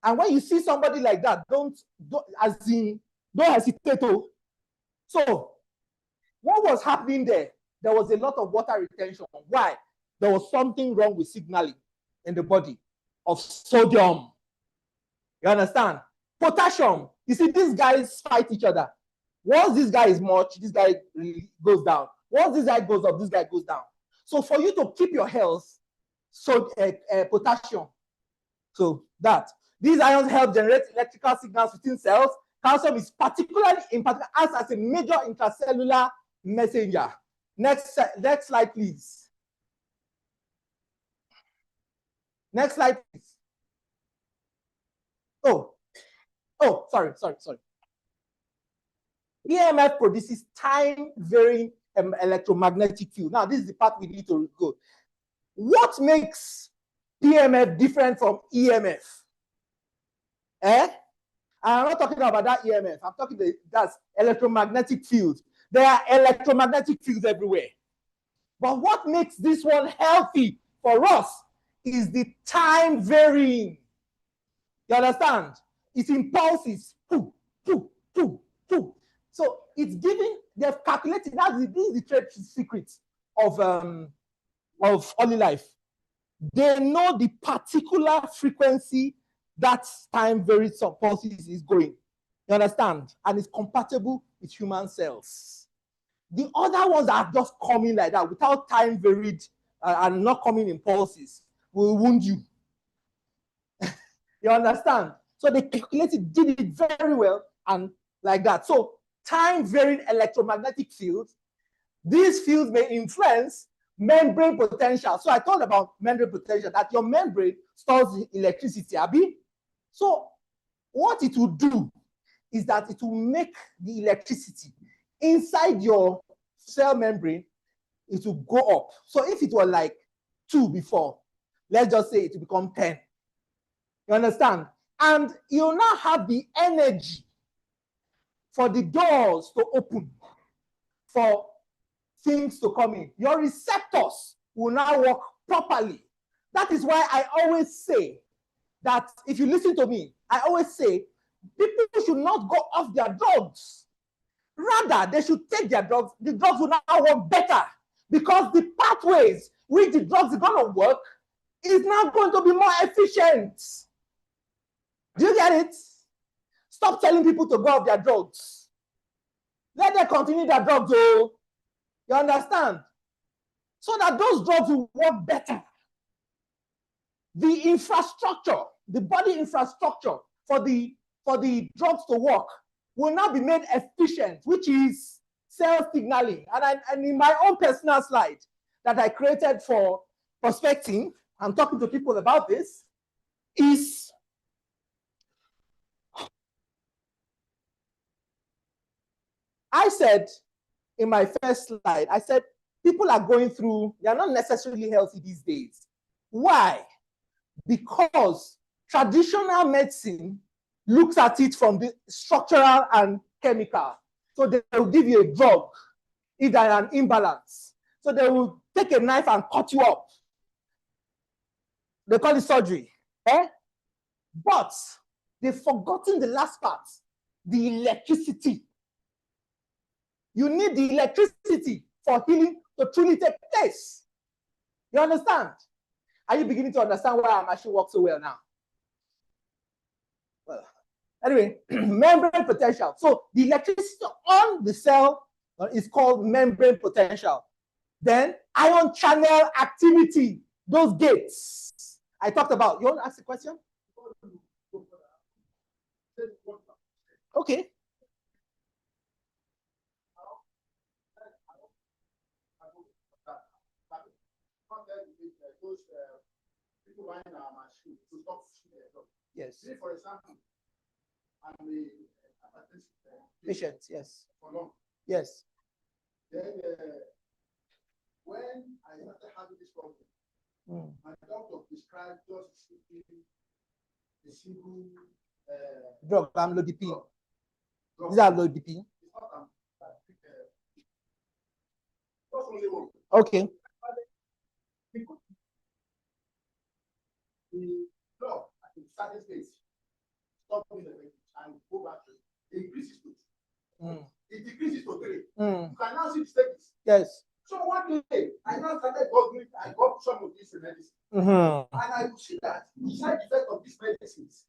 And when you see somebody like that, don't hesitate. So, what was happening there? There was a lot of water retention. Why? There was something wrong with signaling in the body of sodium. You understand? Potassium. You see, these guys fight each other. Once this guy is much, this guy really goes down. Once this guy goes up, this guy goes down. So for you to keep your health, potassium. So that. These ions help generate electrical signals within cells. Calcium is particularly acts as a major intracellular messenger. Next slide, please. Next slide, please. Sorry. EMF produces time-varying electromagnetic field. Now, this is the part we need to go. What makes PMF different from EMF? I'm not talking about that EMF. I'm talking that's electromagnetic fields. There are electromagnetic fields everywhere. But what makes this one healthy for us is the time varying. You understand? It's impulses. Poof, poof, poof, poof. So it's giving, they've calculated, this is the trade secret of Olylife. They know the particular frequency that time varied pulses is going. You understand? And it's compatible with human cells. The other ones are just coming like that without time varied and not coming in pulses will wound you. You understand? So they calculated, did it very well and like that. So time varying electromagnetic fields, these fields may influence membrane potential. So I talked about membrane potential, that your membrane stores electricity, Abi. So what it will do is that it will make the electricity inside your cell membrane, it will go up. So if it were like 2 before, let's just say it will become 10. You understand? And you'll now have the energy for the doors to open, for things to come in. Your receptors will now work properly. That is why I always say that if you listen to me, I always say people should not go off their drugs. Rather, they should take their drugs. The drugs will now work better because the pathways which the drugs are going to work is now going to be more efficient. Do you get it? Stop telling people to go off their drugs. Let them continue their drugs, though. You understand? So that those drugs will work better. The infrastructure, the body infrastructure for the drugs to work will now be made efficient, which is cell signaling. And in my own personal slide that I created for prospecting, I'm talking to people about this, is I said in my first slide, I said people are going through, they are not necessarily healthy these days. Why? Because traditional medicine looks at it from the structural and chemical. So they will give you a drug if there is an imbalance. So they will take a knife and cut you up. They call it surgery. But they've forgotten the last part, the electricity. You need the electricity for healing to truly take place. You understand? Are you beginning to understand why our machine works so well now? Well, anyway, membrane potential. So the electricity on the cell is called membrane potential. Then ion channel activity, those gates I talked about. You want to ask a question? Okay. People buying our machine to stop Yes. say, for example, I'm a Patient, yes. for long. Yes. Then when I started having this problem, my doctor prescribed just a single drug, amlodipine. These are amlodipine. Okay. The drug at a certain stage stop doing the and go back to it increases to 2. It decreases to 3. You can now see the stages. Yes. So one day I now started googling, I got some of these medicines. And I could see that the side effect of these medicines,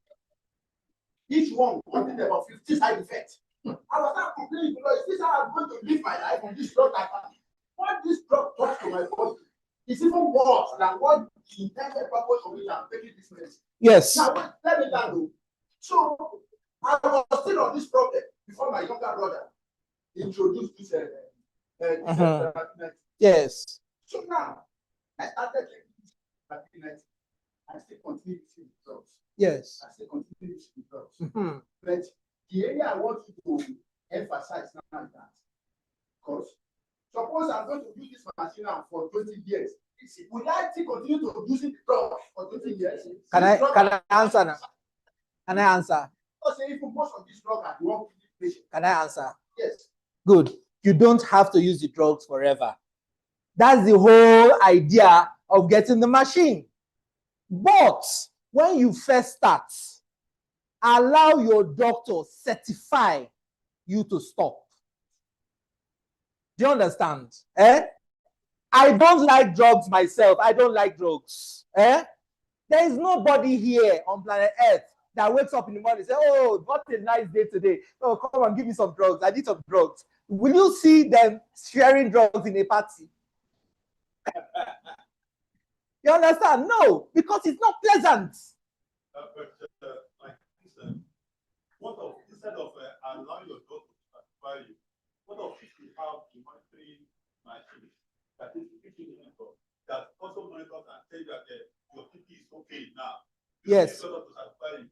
each one contained about 50 side effects. I was not complaining because this is how I'm going to live my life on this drug. What this drug does to my body is even worse than what the intended purpose of it and taking this medicine. Yes. Now, let me down. So I was still on this problem before my younger brother introduced this. Yes. So now I started taking this. I still continue using the drugs. Yes. I still continue using the drugs. But the area I want you to emphasize now is that, because suppose I'm going to use this machine now for 20 years. Will I still continue to use the drugs for 20 years? Can I answer now? Can I answer? Because even most of these drugs are wrong patient. Can I answer? Yes. Good. You don't have to use the drugs forever. That's the whole idea of getting the machine. But when you first start, allow your doctor certify you to stop. Do you understand? I don't like drugs myself. I don't like drugs. There is nobody here on planet Earth that wakes up in the morning and says, oh, what a nice day today. Oh, come on, give me some drugs. I need some drugs. Will you see them sharing drugs in a party? You understand? No, because it's not pleasant. What of, instead of allowing your doctor to satisfy you, what of if you have a monitoring machine that is that also monitors and tell you that your PP is okay now? Yes. To satisfy you.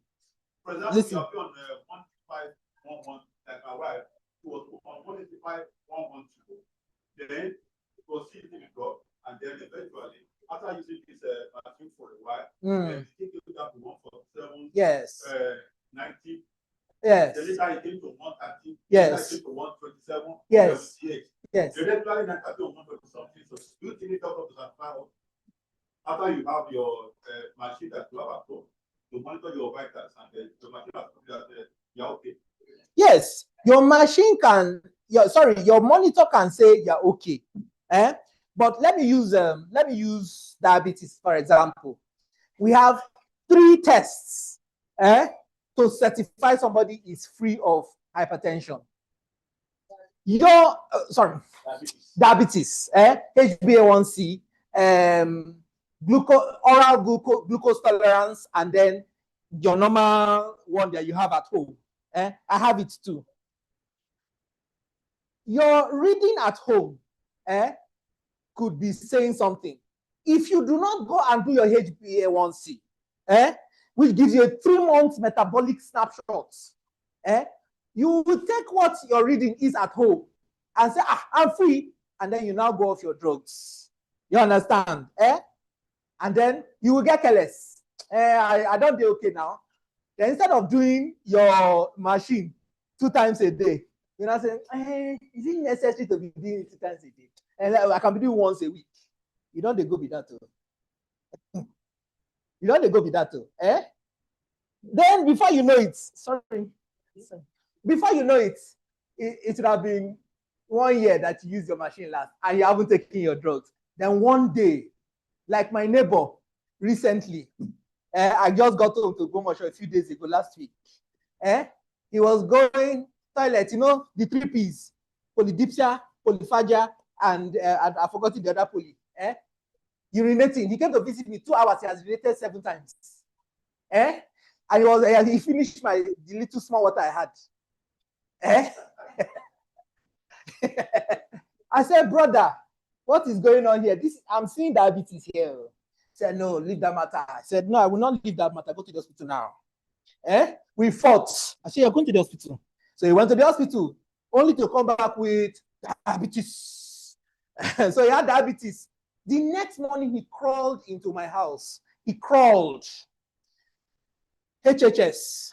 For example, Listen. you have been on 15511, like my wife, who was on 185,112. Then it was seeing the drop, and then eventually, after using this machine for a while, then it came down to 147. Yes. 90. Yes. The later it came to 130. Yes. It came to 127. Yes. 78. Yes. The eventually 130 something. So you think it up to satisfy after you have your machine that you have at home to monitor your vitals, and then the machine has put that you're okay. Yes, your machine can. Your monitor can say you're okay. But let me use diabetes for example. We have 3 tests to certify somebody is free of hypertension. Your diabetes, HbA1c, oral glucose tolerance, and then your normal one that you have at home. I have it too. Your reading at home could be saying something. If you do not go and do your HbA1c, which gives you a 3-month metabolic snapshot, you will take what your reading is at home and say, I'm free, and then you now go off your drugs. You understand? And then you will get careless. I don't do okay now. Then instead of doing your machine 2 times a day, you know, say, is it necessary to be doing it 2 times a day? And I can be doing once a week. You don't go with that too. You don't go with that too. Then before you know it, before you know it, it would have been 1 year that you used your machine last and you haven't taken your drugs. Then one day, like my neighbor recently, I just got home to Gomosho a few days ago, last week. He was going toilet, you know, the 3 P's, polydipsia, polyphagia, and I forgot the other poly. Urinating. He came to visit me 2 hours. He has urinated 7 times. And he finished the little small water I had. I said, brother, what is going on here? I'm seeing diabetes here. He said, no, leave that matter. I said, no, I will not leave that matter. Go to the hospital now. We fought. I said, you're going to the hospital. So he went to the hospital, only to come back with diabetes. So he had diabetes. The next morning, he crawled into my house. He crawled. HHS,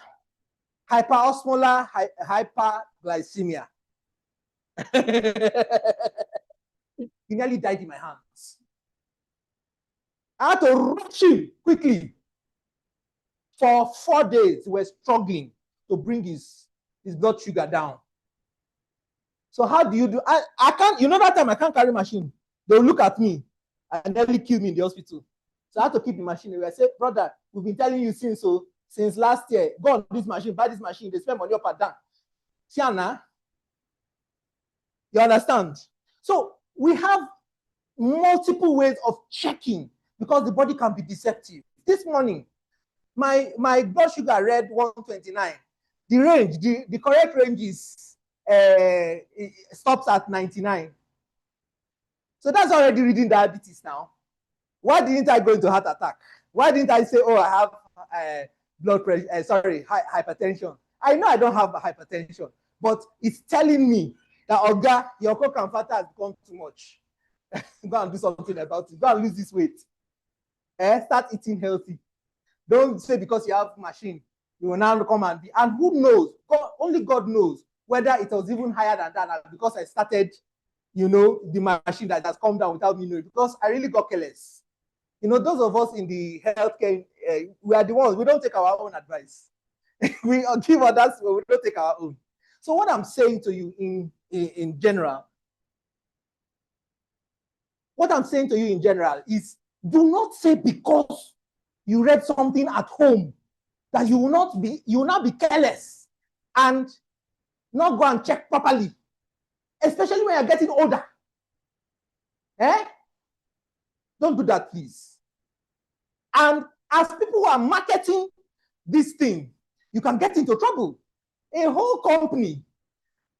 hyperosmolar hyperglycemia. He nearly died in my hands. I had to rush him quickly. For 4 days, we were struggling to bring his blood sugar down. So how do you do? I can't, you know, that time I can't carry machine. They'll look at me and nearly kill me in the hospital. So I had to keep the machine away. I said, brother, we've been telling you since last year, go on this machine, buy this machine, they spend money up and down. Siana, you understand? So we have multiple ways of checking because the body can be deceptive. This morning, my blood sugar read 129. The range, the correct range is stops at 99. So that's already reading diabetes now. Why didn't I go into heart attack? Why didn't I say, oh, I have blood pressure, hypertension? I know I don't have hypertension, but it's telling me that, Oga, your coke and fat has become too much. Go and do something about it. Go and lose this weight. Start eating healthy. Don't say because you have machine, you will now come and be. And who knows? Only God knows whether it was even higher than that because I started, you know, the machine that has come down without me knowing, because I really got careless. You know, those of us in the healthcare, we are the ones, we don't take our own advice. We give others, but we don't take our own. So what I'm saying to you in general, is do not say because you read something at home that you will not be careless and not go and check properly, especially when you're getting older. Don't do that, please. And as people who are marketing this thing, you can get into trouble. A whole company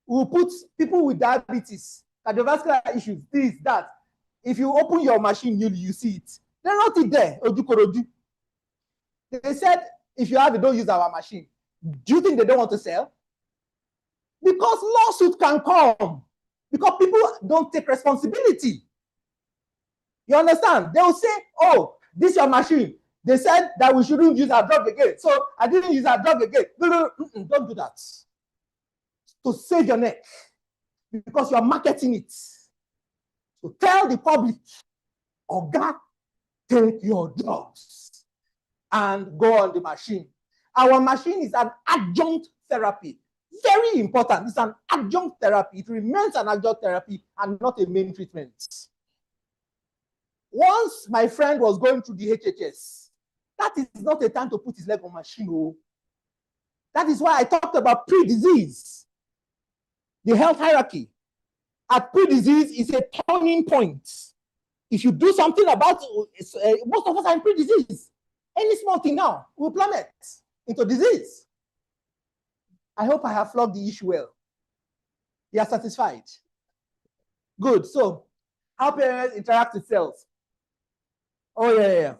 will put people with diabetes, cardiovascular issues, this, that. If you open your machine, you see it. They wrote it there. They said, if you have it, don't use our machine. Do you think they don't want to sell? Because lawsuit can come. Because people don't take responsibility. You understand? They will say, oh, this is your machine. They said that we shouldn't use our drug again. So I didn't use our drug again. No, don't do that. To save your neck. Because you are marketing it. So tell the public, Oga, take your drugs and go on the machine. Our machine is an adjunct therapy. Very important. It's an adjunct therapy. It remains an adjunct therapy and not a main treatment. Once my friend was going through the HHS, that is not a time to put his leg on machine. Oh. That is why I talked about pre-disease. The health hierarchy. At pre-disease is a turning point. If you do something about it, most of us are in pre-disease. Any small thing now will plummet into disease. I hope I have flogged the issue well. You are satisfied. Good. So, how PMF interact with cells? Oh, yeah.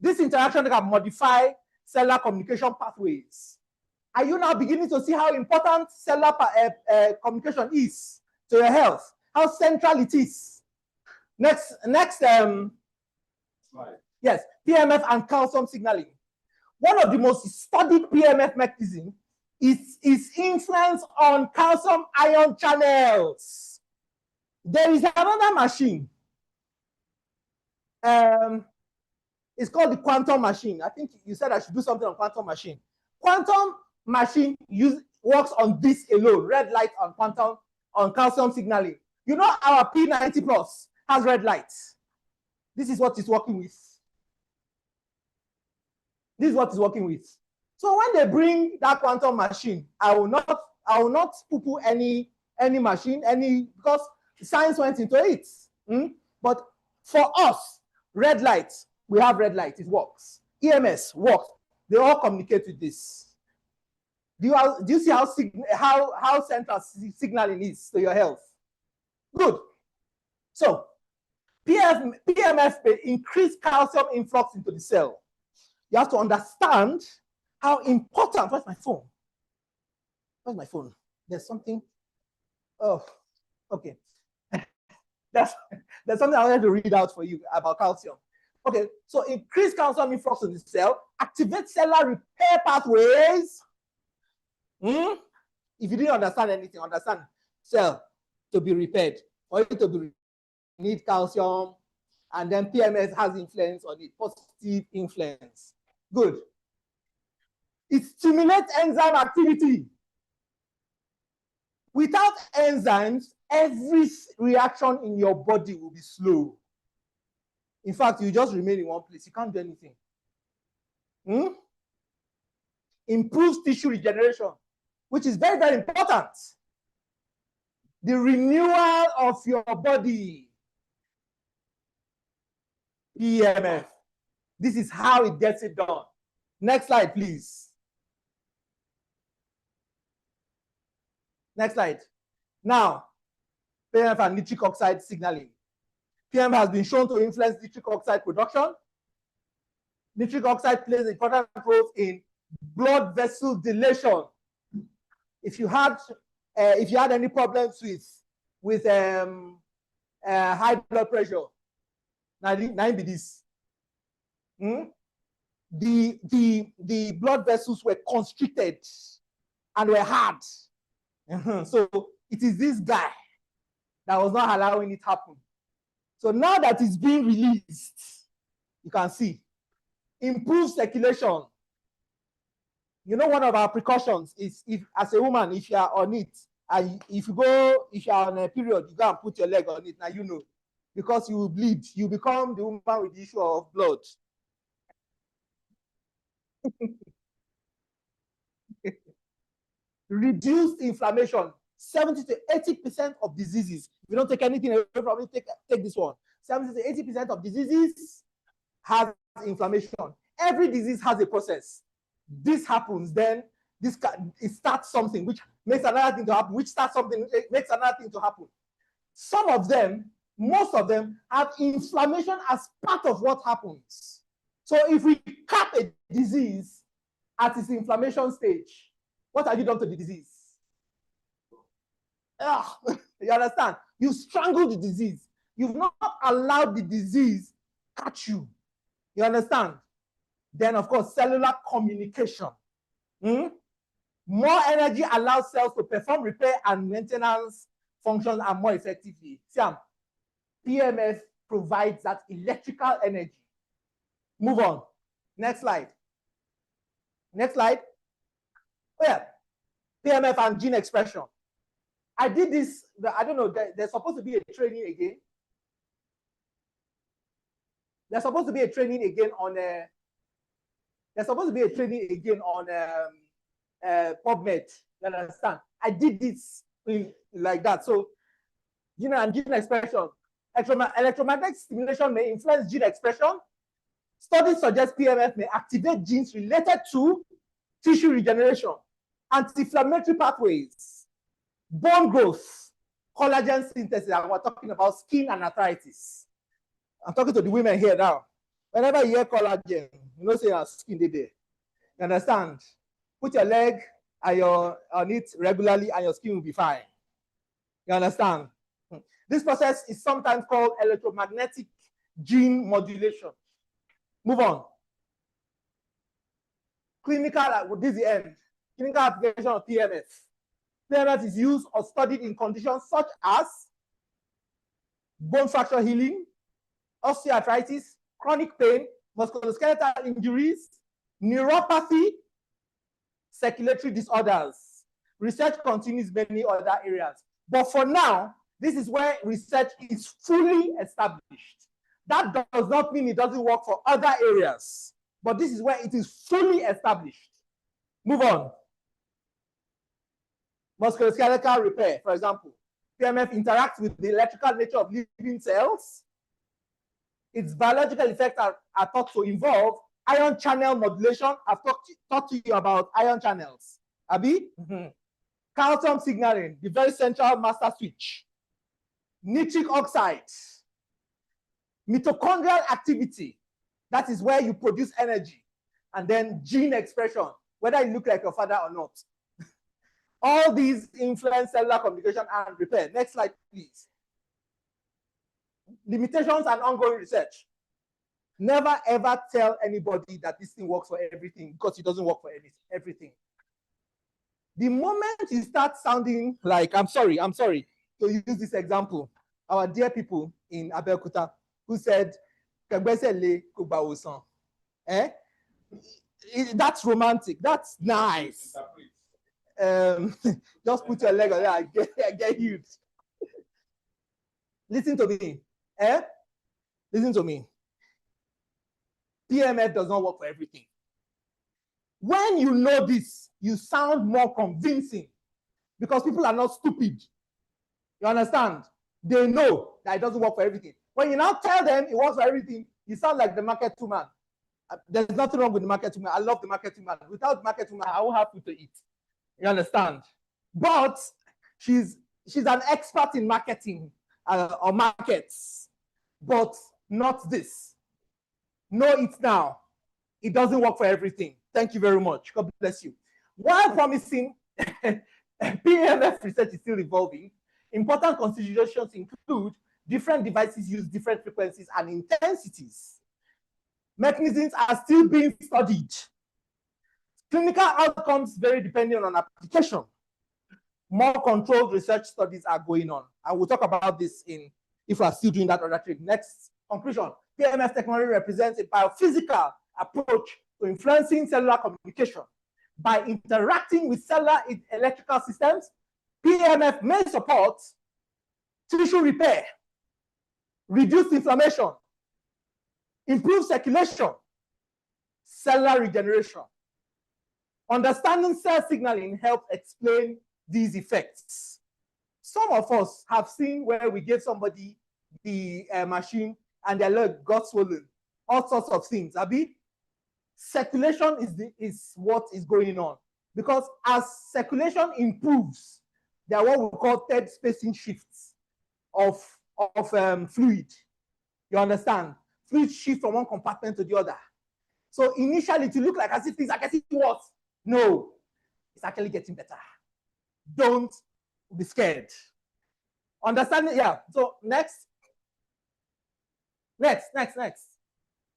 This interaction can modify cellular communication pathways. Are you now beginning to see how important cellular communication is to your health? How central it is? Next, slide. Yes, PMF and calcium signaling. One of the most studied PMF mechanisms is its influence on calcium ion channels. There is another machine. It's called the quantum machine. I think you said I should do something on quantum machine. Quantum machine works on this alone, red light on calcium signaling. You know our P90 plus has red light. This is what it's working with. This is what it's working with. So when they bring that quantum machine, I will not poo-poo any machine, because science went into it. But for us, red light, we have red light, it works. EMS works. They all communicate with this. Do you see how central signaling is to your health? Good. So PMF may increase calcium influx into the cell. You have to understand how important. Where's my phone? Where's my phone? There's something. Oh, okay. There's something I wanted to read out for you about calcium. Okay, so increase calcium influx in the cell, activate cellular repair pathways. If you didn't understand anything, understand cell to be repaired. For it to be, need calcium, and then PMS has influence on it, positive influence. Good. It stimulates enzyme activity. Without enzymes, every reaction in your body will be slow. In fact, you just remain in one place. You can't do anything. Improves tissue regeneration, which is very, very important. The renewal of your body. PMF. This is how it gets it done. Next slide, please. Next slide. Now, PMF and nitric oxide signaling. PMF has been shown to influence nitric oxide production. Nitric oxide plays an important role in blood vessel dilation. If you had any problems with high blood pressure, now be this. The blood vessels were constricted and were hard. So it is this guy that was not allowing it happen. So now that it's being released, you can see, improves circulation. You know, one of our precautions is, if as a woman, if you are on it, and if you are on a period, you go and put your leg on it. Now you know, because you will bleed. You become the woman with the issue of blood. Reduced inflammation. 70 to 80% of diseases, if you don't take anything away from it, take this one. 70 to 80% of diseases has inflammation. Every disease has a process. This happens, then it starts something which makes another thing to happen, which starts something, makes another thing to happen. Some of them, most of them, have inflammation as part of what happens. So if we cap a disease at its inflammation stage, what have you done to the disease? You understand? You strangle the disease. You've not allowed the disease catch you. You understand? Then, of course, cellular communication. More energy allows cells to perform repair and maintenance functions and more effectively. Sam, PMF provides that electrical energy. Move on. Next slide. Next slide. Oh, yeah. PMF and gene expression. I did this, I don't know, there's supposed to be a training again. There's supposed to be a training again on PubMed. You understand? I did this like that. So, gene and gene expression. Electromagnetic stimulation may influence gene expression. Studies suggest PMF may activate genes related to tissue regeneration, anti-inflammatory pathways, bone growth, collagen synthesis, and we're talking about skin and arthritis. I'm talking to the women here now. Whenever you hear collagen, you know, say your skin is there. You understand? Put your leg on it regularly and your skin will be fine. You understand? This process is sometimes called electromagnetic gene modulation. Move on. Clinical, this is the end. Clinical application of PMF. PMF is used or studied in conditions such as bone fracture healing, osteoarthritis, chronic pain, musculoskeletal injuries, neuropathy, circulatory disorders. Research continues many other areas. But for now, this is where research is fully established. That does not mean it doesn't work for other areas, but this is where it is fully established. Move on. Musculoskeletal repair, for example. PMF interacts with the electrical nature of living cells. Its biological effects are thought to involve ion channel modulation. I've talked to you about ion channels. Abi? Calcium signaling, the very central master switch. Nitric oxide. Mitochondrial activity. That is where you produce energy. And then gene expression, whether you look like your father or not. All these influence cellular communication and repair. Next slide, please. Limitations and ongoing research. Never ever tell anybody that this thing works for everything, because it doesn't work for everything. The moment you start sounding like, I'm sorry to use this example, our dear people in Abeokuta who said, eh? That's romantic, that's nice. Just put your leg on there and get healed. Listen to me. Listen to me. PMF does not work for everything. When you know this, you sound more convincing because people are not stupid. You understand? They know that it doesn't work for everything. When you now tell them it works for everything, you sound like the market woman. There's nothing wrong with the market woman. I love the market woman. Without the market woman, I won't have food to eat. You understand? But she's an expert in marketing or markets, but not this. Know it now. It doesn't work for everything. Thank you very much. God bless you. While promising, PMF research is still evolving. Important considerations include different devices use different frequencies and intensities. Mechanisms are still being studied. Clinical outcomes vary depending on application. More controlled research studies are going on. I will talk about this if we are still doing that other thing. Next, conclusion. PMF technology represents a biophysical approach to influencing cellular communication. By interacting with cellular electrical systems, PMF may support tissue repair, reduce inflammation, improve circulation, cellular regeneration. Understanding cell signaling helps explain these effects. Some of us have seen where we gave somebody the machine and their leg got swollen, all sorts of things. Abi, circulation is what is going on, because as circulation improves, there are what we call third spacing shifts of fluid. You understand? Fluid shift from one compartment to the other. So initially, to look like as if things are getting worse. No, it's actually getting better. Don't be scared. Understanding, yeah. So next.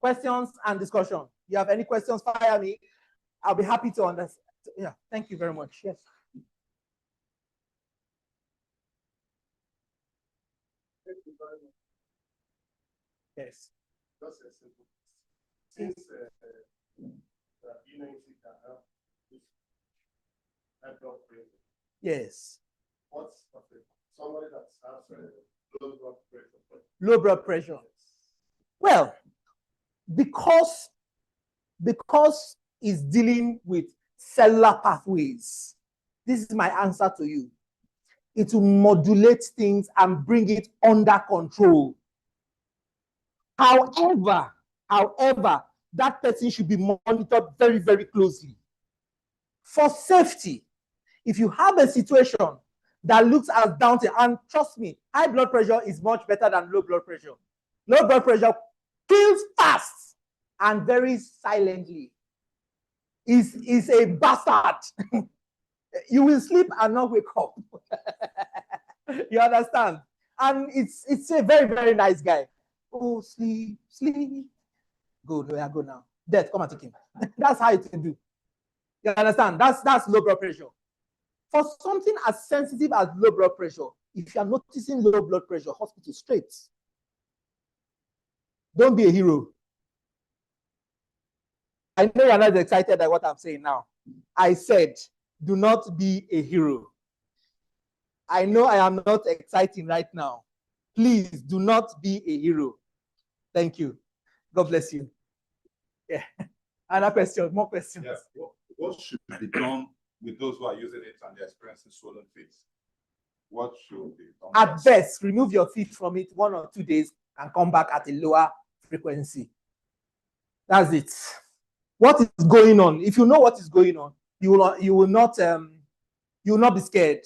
Questions and discussion. You have any questions, fire me. I'll be happy to understand. Yeah, thank you very much. Yes. Yes. Just a simple. Since pregnancy can help high blood pressure. Yes. What's somebody that has low blood pressure? Low blood pressure. Well, because it's dealing with cellular pathways, this is my answer to you. It will modulate things and bring it under control. However, that person should be monitored very, very closely. For safety, if you have a situation that looks as daunting. And trust me, high blood pressure is much better than low blood pressure. Low blood pressure kills fast and very silently. Is a bastard. You will sleep and not wake up. You understand? And it's a very, very nice guy. Oh, sleep, sleep. Good, we are good now. Death, come and take him. That's how it can do. You understand? That's low blood pressure. For something as sensitive as low blood pressure, if you are noticing low blood pressure, hospital straight. Don't be a hero. I know you're not excited at what I'm saying now. I said, do not be a hero. I know I am not exciting right now. Please do not be a hero. Thank you. God bless you. Yeah. Another question, more questions. Yeah. What should be done with those who are using it and they're experiencing swollen feet? What should be done? At best, remove your feet from it 1 or 2 days and come back at a lower frequency. That's it. What is going on? If you know what is going on, you will not be scared.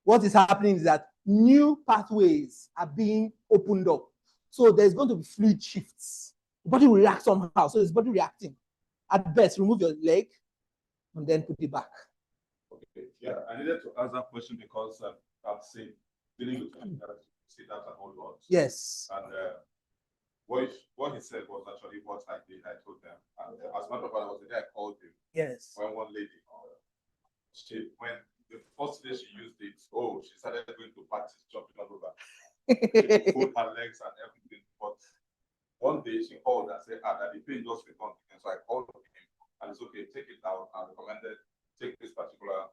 What is happening is that new pathways are being opened up. So there's going to be fluid shifts. The body will react somehow. So it's body reacting. At best, remove your leg and then put it back. Okay. Yeah, I needed to ask that question because I've seen dealing with see that a whole lot. Yes. And what he said was actually what I did. I told them. And as a matter of fact, I was the day I called him. Yes. When one lady, when the first day she used it, she started going to parties, jumping all over. She pulled her legs and everything. But one day she called and said, that the pain just returned. And so I called him, and it's okay, take it out. I recommended take this particular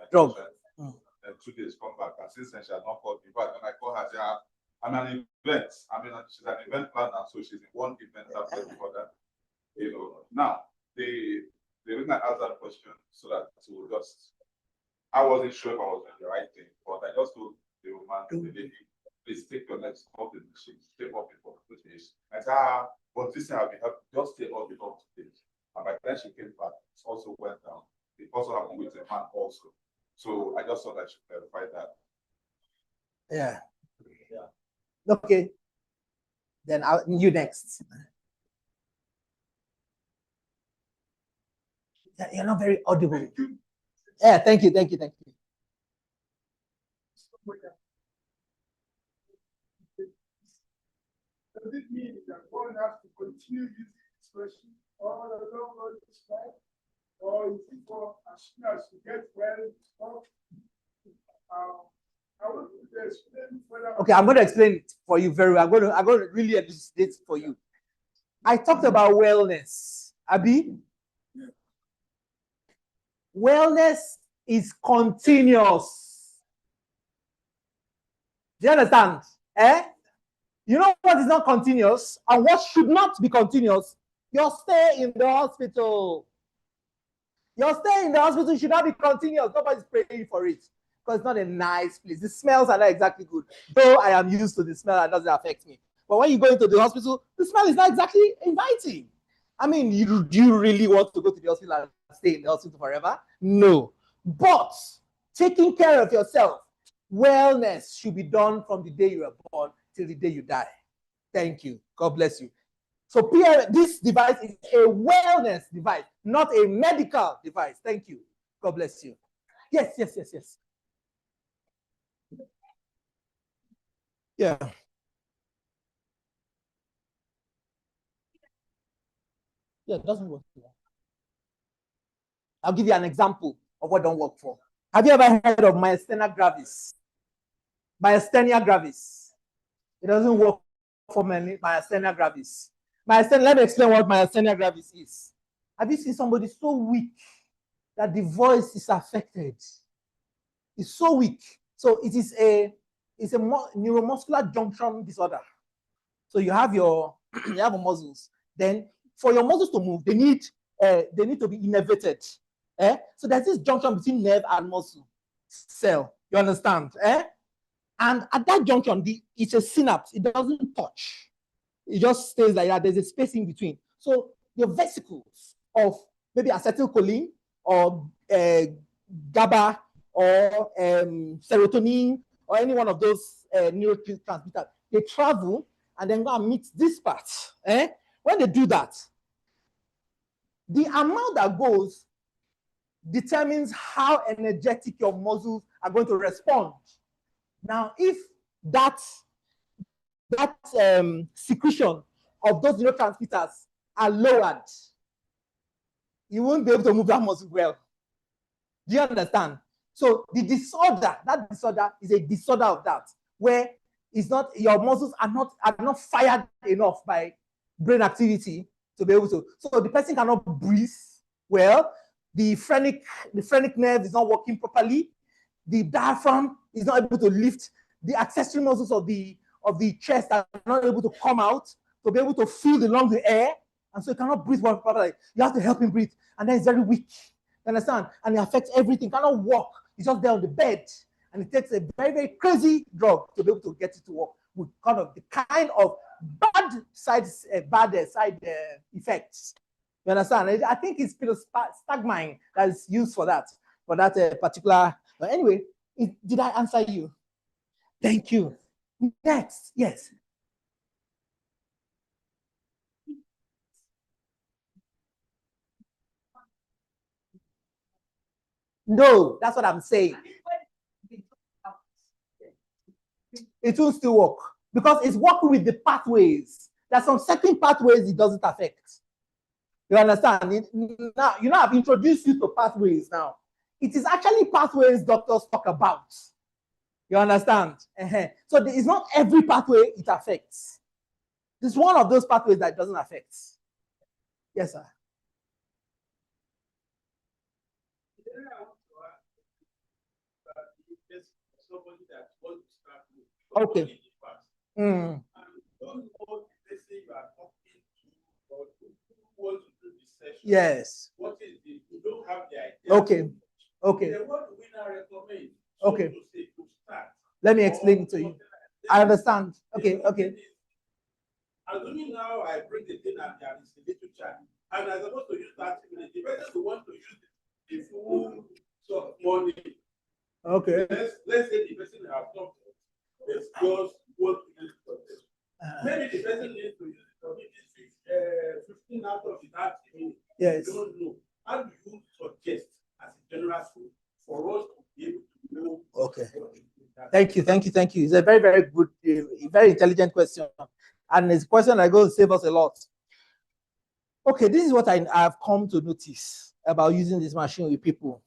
drug. And 2 days come back. And since then, she has not called me. But when I call her, she said, I'm an event. She's an event planner, so she's in one event after the other. Now, the reason I asked that question so that to just, I wasn't sure if I was doing the right thing, but I just told the woman, the lady, please take your legs off the machine, stay up before the finish. I said, but this time I'll be helped, just stay up before the finish. And by the time she came back, it also went down. It also happened with a man also. So I just thought I should clarify that. Yeah. Okay. Then you next. Yeah, you're not very audible. Yeah, thank you. Does it mean that one has to continue using expression all along this life? Or is it for as soon as you get well, stop? I want you to explain further. Okay, I'm going to explain it for you very well. I'm going to really elucidate for you. I talked about wellness. Abi? Yeah. Wellness is continuous. Do you understand? You know what is not continuous and what should not be continuous? Your stay in the hospital. Your stay in the hospital should not be continuous. Nobody's praying for it because it's not a nice place. The smells are not exactly good. Though I am used to the smell, it doesn't affect me. But when you go into the hospital, the smell is not exactly inviting. I mean, do you really want to go to the hospital and stay in the hospital forever? No. But taking care of yourself, wellness should be done from the day you were born till the day you die. Thank you. God bless you. So this device is a wellness device, not a medical device. Thank you. God bless you. Yes. Yeah. Yeah, it doesn't work. I'll give you an example of what don't work for. Have you ever heard of myasthenia gravis? Myasthenia gravis. It doesn't work for myasthenia gravis. Let me explain what myasthenia gravis is. Have you seen somebody so weak that the voice is affected? It's so weak. So it's a neuromuscular junction disorder. So you have muscles. Then for your muscles to move, they need to be innervated. So there's this junction between nerve and muscle cell. You understand? And at that junction, it's a synapse. It doesn't touch. It just stays like that. There's a space in between. So your vesicles of maybe acetylcholine or GABA or serotonin or any one of those neurotransmitters. They travel and then go and meet this part. When they do that, the amount that goes determines how energetic your muscles are going to respond. Now, if that secretion of those neurotransmitters are lowered, you won't be able to move that muscle well. Do you understand? So the disorder, that disorder is a disorder of that, where it's not, your muscles are not fired enough by brain activity to be able to. So the person cannot breathe well. The phrenic nerve is not working properly. The diaphragm is not able to lift. The accessory muscles of the chest are not able to come out to be able to fill the lungs with air, and so he cannot breathe properly. You have to help him breathe, and then he's very weak. You understand? And it affects everything. Cannot walk. He's just there on the bed, and it takes a very, very crazy drug to be able to get it to work with kind of the kind of bad side effects. You understand? I think it's stagmine that is used for that particular. But anyway, did I answer you? Thank you. Next, yes. No, that's what I'm saying. It will still work because it's working with the pathways. There's some certain pathways it doesn't affect. You understand? Now, I've introduced you to pathways now. It is actually pathways doctors talk about. You understand? So it's not every pathway it affects. It's one of those pathways that it doesn't affect. Yes, sir. Okay. Yes. What is it? You don't have the idea. Okay. Okay. Then what do we now recommend? Okay. To start. Let me explain it to you. I understand. Okay. Okay. Assuming now I bring the thing and there is a little chat, and I'm supposed to use 30 minutes. The person who wants to use the full sort of money. Okay. Let's say the person has come to discuss what to use for this. Maybe the person needs to use it for 15 out of the 30 minutes. Yes. You don't know. How do you suggest as a general school for us to be able to know? Okay. Thank you. It's a very, very good, very intelligent question. And it's a question that going to save us a lot. Okay, this is what I've come to notice about using this machine with people.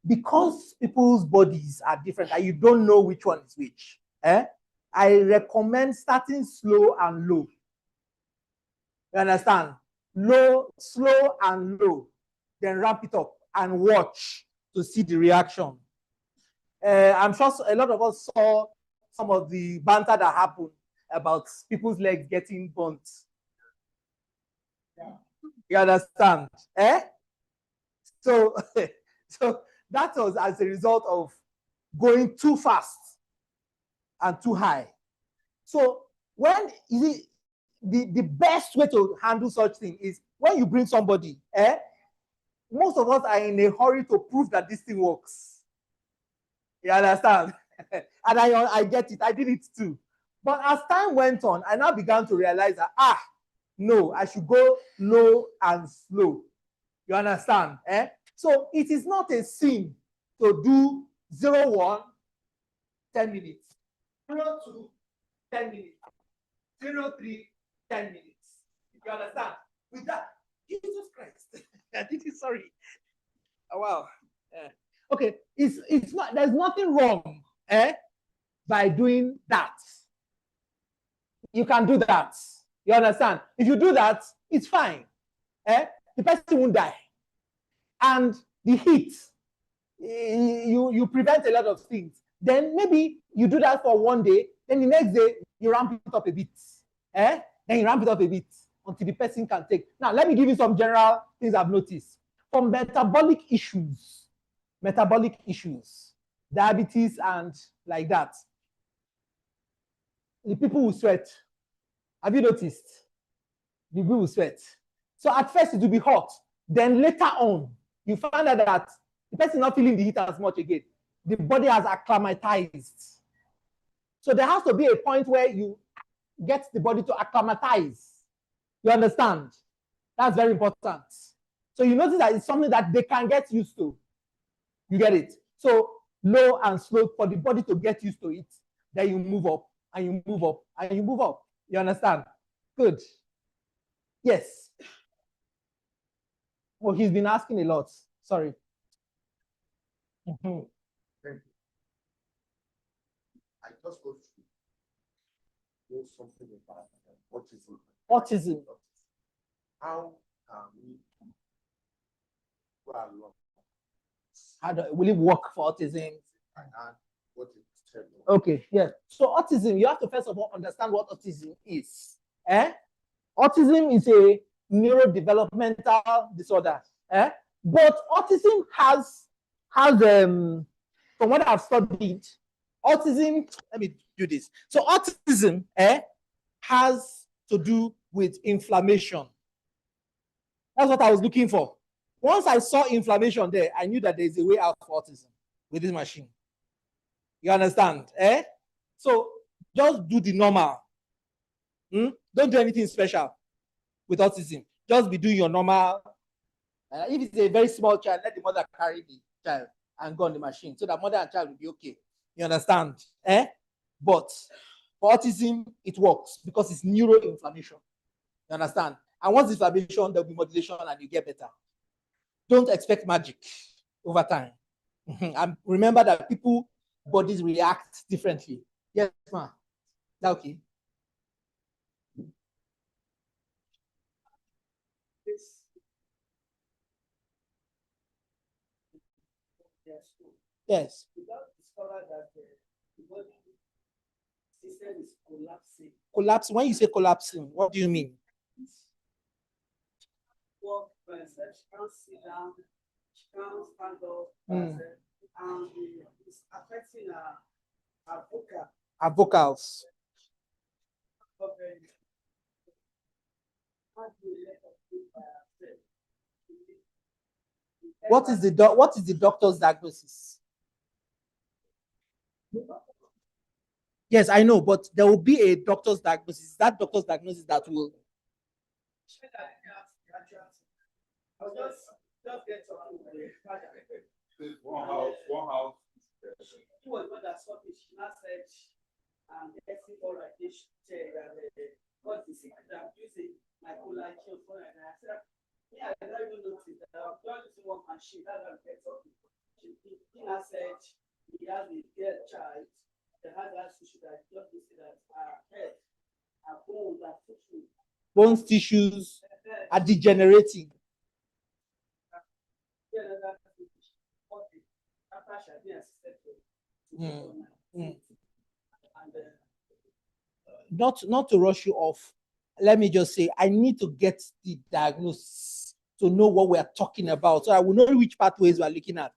Because people's bodies are different and you don't know which one is which, I recommend starting slow and low. You understand? Slow and low. Then ramp it up and watch to see the reaction. I'm sure a lot of us saw some of the banter that happened about people's legs getting burnt. You understand? So that was as a result of going too fast and too high. So the best way to handle such thing is when you bring somebody, most of us are in a hurry to prove that this thing works. You understand? And I get it. I did it too. But as time went on, I now began to realize that, no, I should go low and slow. You understand? So it is not a sin to do 0-1, 10 minutes. 0-2, 10 minutes. 0-3, 10 minutes. You understand? With that, Jesus Christ. Sorry. Oh, wow. Okay, it's not, there's nothing wrong by doing that. You can do that. You understand? If you do that, it's fine. The person won't die. And the heat, you prevent a lot of things. Then maybe you do that for one day, then the next day you ramp it up a bit. Then you ramp it up a bit until the person can take. Now, let me give you some general things I've noticed. For metabolic issues, diabetes and like that, the people will sweat. Have you noticed? The people will sweat. So at first it will be hot. Then later on, you find out that the person is not feeling the heat as much again. The body has acclimatized. So there has to be a point where you get the body to acclimatize. You understand? That's very important. So you notice that it's something that they can get used to. You get it? So low and slow for the body to get used to it. Then you move up and you move up and you move up. You understand? Good. Yes. Oh, he's been asking a lot. Sorry. Thank you. I just want to know something about autism. Autism. How can we go along? Will it work for autism? And what is terrible? Okay, yes. So autism, you have to first of all understand what autism is. Autism is a neurodevelopmental disorder. But autism has from what I've studied, autism, let me do this. So autism has to do with inflammation. That's what I was looking for. Once I saw inflammation there, I knew that there's a way out for autism with this machine. You understand? So just do the normal. Don't do anything special with autism. Just be doing your normal. If it's a very small child, let the mother carry the child and go on the machine so that mother and child will be okay. You understand? But for autism, it works because it's neuroinflammation. You understand? And once inflammation, there'll be modulation and you get better. Don't expect magic over time. And remember that people bodies react differently. Yes, ma'am. Okay. Yes. We don't discover that the body system is collapsing. Collapse. When you say collapsing, what do you mean? Walk, for instance, she can't sit down, she can't stand up, and it's affecting her vocal. Our vocals. What is the doctor's diagnosis? Yes, I know, but there will be a doctor's diagnosis. That doctor's diagnosis that will. Just get something. One house. He was not that Scottish. She now said, getting all like this chair and what is it? I'm using my collagen for and I said, yeah, I don't even notice that I'm just using one machine. That's what I'm getting. He now said he has a girl child that has that tissue that just to see that head, bones and tissue. Bones, tissues are degenerating. Not to rush you off. Let me just say, I need to get the diagnosis to know what we are talking about, so I will know which pathways we are looking at.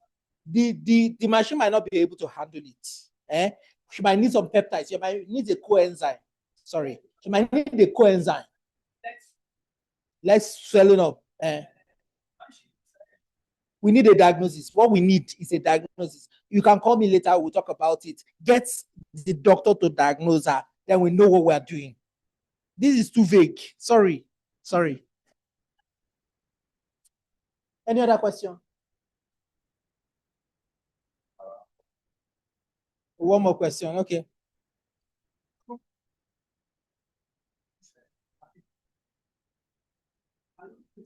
The machine might not be able to handle it. She might need some peptides. She might need a coenzyme. Sorry, she might need a coenzyme. Let's swelling up. We need a diagnosis. What we need is a diagnosis. You can call me later. We'll talk about it. Get the doctor to diagnose her. Then we know what we are doing. This is too vague. Sorry. Any other question? One more question. Okay.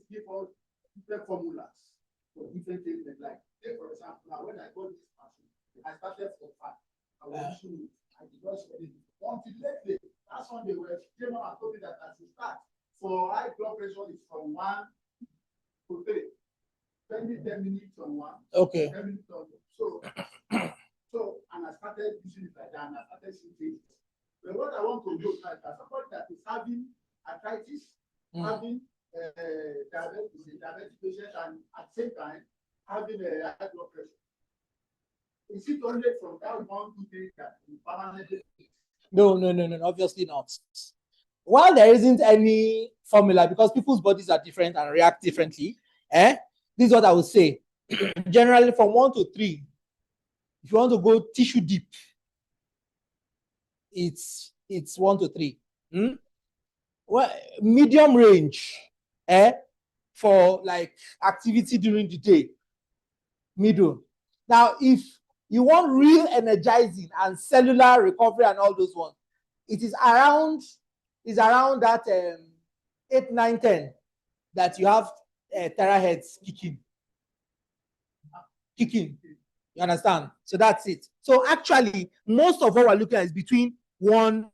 Give us different formulas for different things like. Take for example, now when I got this machine, I started from 5. I was using it. I did not study it. Until lately, that's when they came out and told me that I should start. For high blood pressure is from 1 to 3. 10 minutes on 1. Okay. 10 minutes on 2. So, and I started using it like that, and I started seeing things. But what I want to do is that somebody that is having arthritis, having diabetic patient, and at the same time having a high blood pressure. Is it only from that 1 to 3 that we permanently? No, obviously not. While there isn't any formula, because people's bodies are different and react differently, this is what I would say. Generally, from 1 to 3, If you want to go tissue deep, it's 1 to 3. Well, medium range, for like activity during the day, middle. Now, if you want real energizing and cellular recovery and all those ones, it is around that 8, 9, 10 that you have terahertz kicking. You understand? So that's it. So actually, most of what we're looking at is between 1.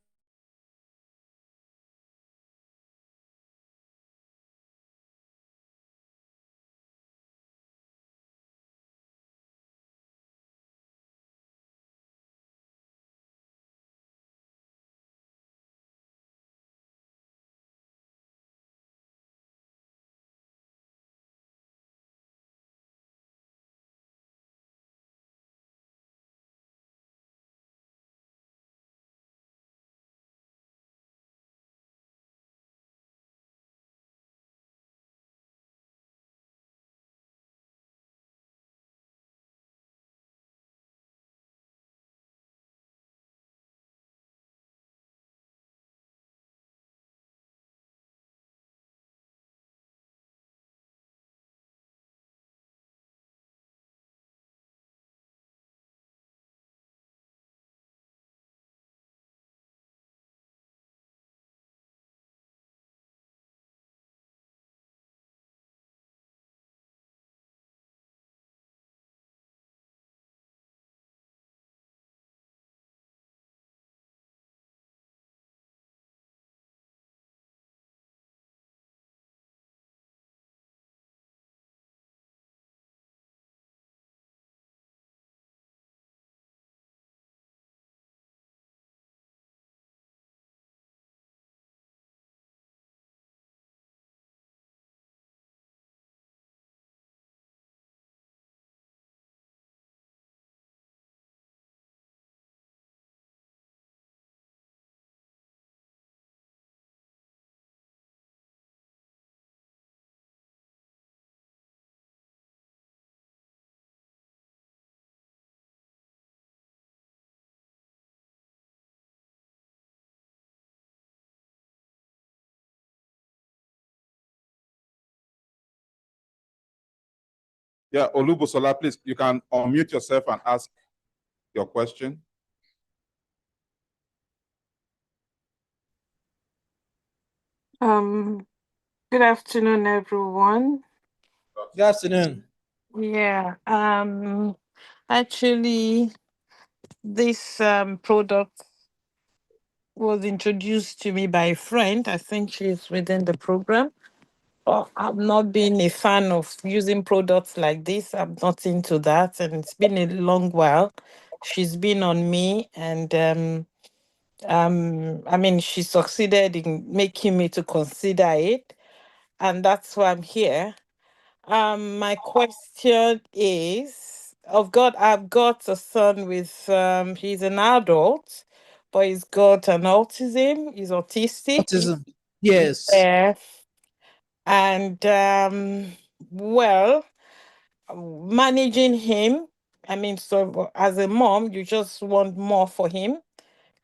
Yeah, Olubusola, please, you can unmute yourself and ask your question. Good afternoon, everyone. Good afternoon. Yeah, actually, this product was introduced to me by a friend. I think she's within the program. I've not been a fan of using products like this. I'm not into that, and it's been a long while. She's been on me, and I mean, she succeeded in making me to consider it, and that's why I'm here. My question is, I've got a son with he's an adult, but he's got an autism. He's autistic. Autism. He's Yes. deaf, and well, managing him. I mean, so as a mom, you just want more for him,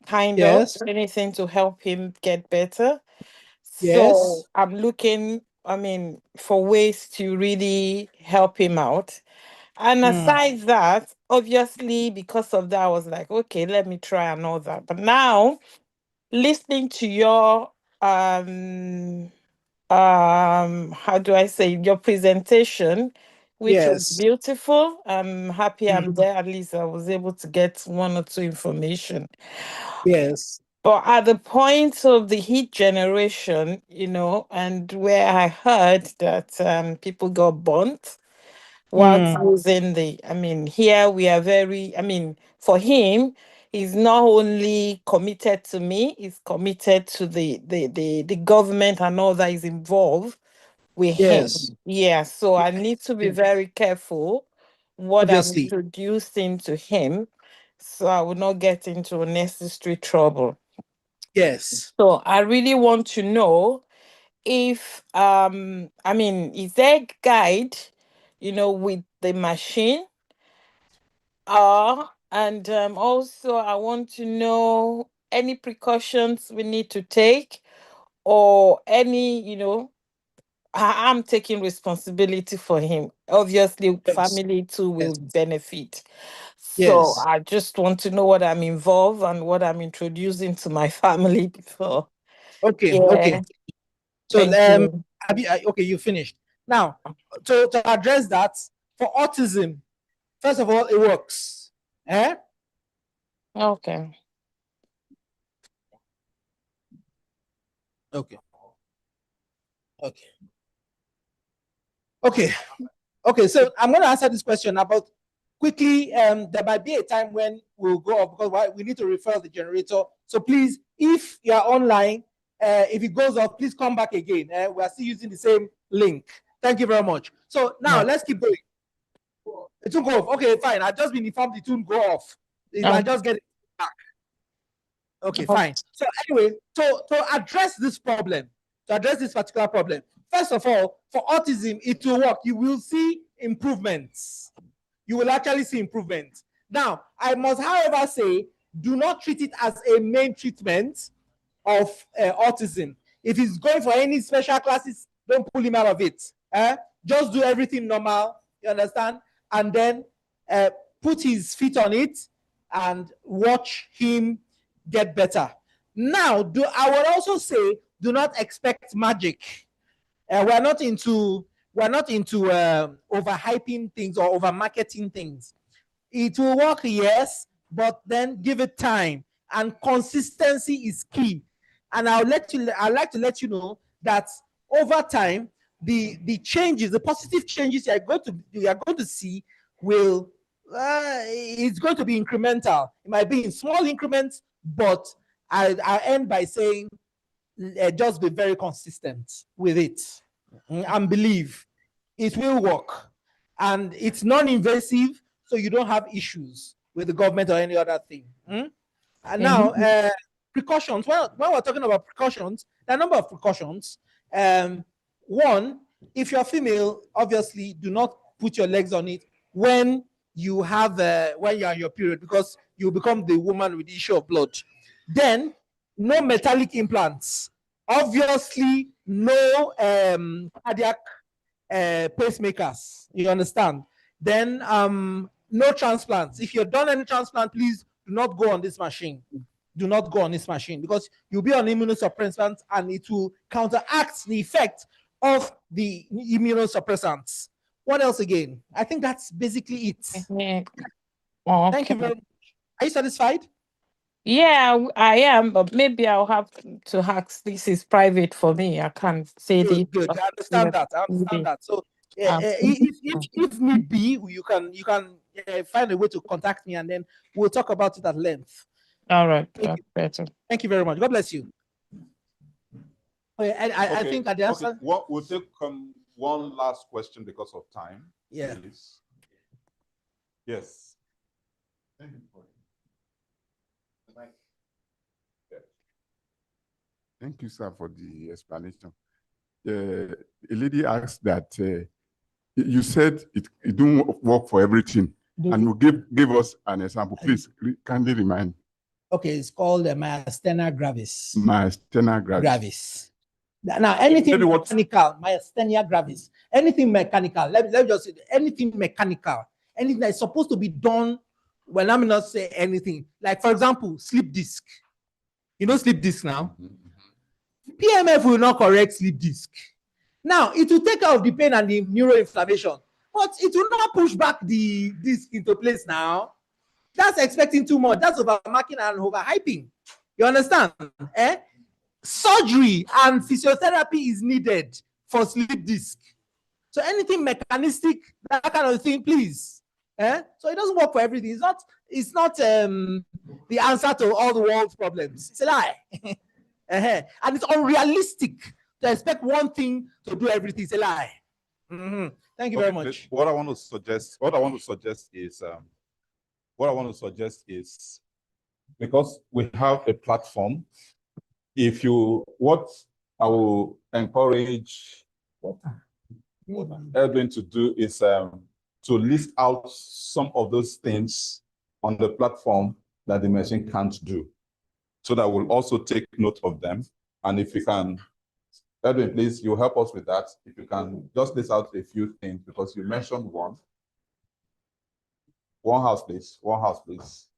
kind of Yes. anything to help him get better. So Yes. I'm looking, I mean, for ways to really help him out. And aside that, obviously, because of that, I was like, okay, let me try and all that. But now, listening to your how do I say, your presentation, which was Yes. beautiful. I'm happy I'm there. At least I was able to get one or two information. Yes. But at the point of the heat generation, and where I heard that people got burnt while using I mean, here we are very, I mean, for him, he's not only committed to me, he's committed to the government and all that is involved with him. Yes. Yeah, so I need to be very careful what I'm Obviously. introducing to him so I will not get into unnecessary trouble. Yes. So I really want to know if I mean, is there a guide, with the machine And also I want to know any precautions we need to take, or any, I'm taking responsibility for him. Obviously, Yes. family too will benefit. So Yes. I just want to know what I'm involved and what I'm introducing to my family before. Okay. Yeah. Okay. So Thank you. okay, you finished. Now, to address that, for autism, first of all, it works. Eh? Okay. Okay. Okay. Okay. Okay. So I'm going to answer this question about quickly. There might be a time when we'll go off because we need to refill the generator. So please, if you are online, if it goes off, please come back again. We are still using the same link. Thank you very much. So now let's keep going. It won't go off. Okay, fine. I've just been informed it won't go off. I just get it back. Okay, fine. So anyway, to address this problem, to address this particular problem, first of all, for autism, it will work. You will see improvements. You will actually see improvements. Now, I must, however, say, do not treat it as a main treatment of autism. If he's going for any special classes, don't pull him out of it. Just do everything normal, you understand? And then put his feet on it and watch him get better. Now, I would also say, do not expect magic. We're not into overhyping things or over marketing things. It will work, yes, but then give it time, and consistency is key. And I'd like to let you know that over time, the changes, the positive changes you are going to see will it's going to be incremental. It might be in small increments, but I end by saying just be very consistent with it and believe it will work. And it's non-invasive, so you don't have issues with the government or any other thing. And now, precautions. Well, when we're talking about precautions, there are a number of precautions. One, if you're female, obviously do not put your legs on it when you have when you're on your period, because you become the woman with the issue of blood. Then, no metallic implants. Obviously, no cardiac pacemakers. You understand? Then, no transplants. If you've done any transplant, please do not go on this machine. Do not go on this machine, because you'll be on immunosuppressants and it will counteract the effect of the immunosuppressants. What else again? I think that's basically it. Okay. Thank you very much. Are you satisfied? Yeah, I am, but maybe I'll have to ask. This is private for me. I can't say this. Good. I understand that. I understand that. So, if need be, you can find a way to contact me, and then we'll talk about it at length. All right. That's better. Thank you very much. God bless you. I Okay, think at the answer. Okay. We'll take one last question because of time. Yeah. Please. Yes. Thank you, sir, for the explanation. A lady asked that you said it don't work for everything, and you give us an example. Please kindly remind. Okay, it's called myasthenia gravis. Myasthenia gravis. Now, anything mechanical, myasthenia gravis, anything mechanical, let me just say anything mechanical, anything that's supposed to be done, when I'm not say anything, like for example, sleep disc. You know sleep disc now? PMF will not correct sleep disc. Now, it will take out the pain and the neuroinflammation, but it will not push back the disc into place now. That's expecting too much. That's overmarking and overhyping. You understand? Surgery and physiotherapy is needed for sleep disc. So anything mechanistic, that kind of thing, please. So it doesn't work for everything. It's not the answer to all the world's problems. It's a lie. And it's unrealistic to expect one thing to do everything. It's a lie. Thank you very much. What I want to suggest is, because we have a platform, what I will encourage Edwin to do is to list out some of those things on the platform that the machine can't do. So that we'll also take note of them. And if you can, Edwin, please, you help us with that. If you can just list out a few things, because you mentioned one. One house, please. One house, please.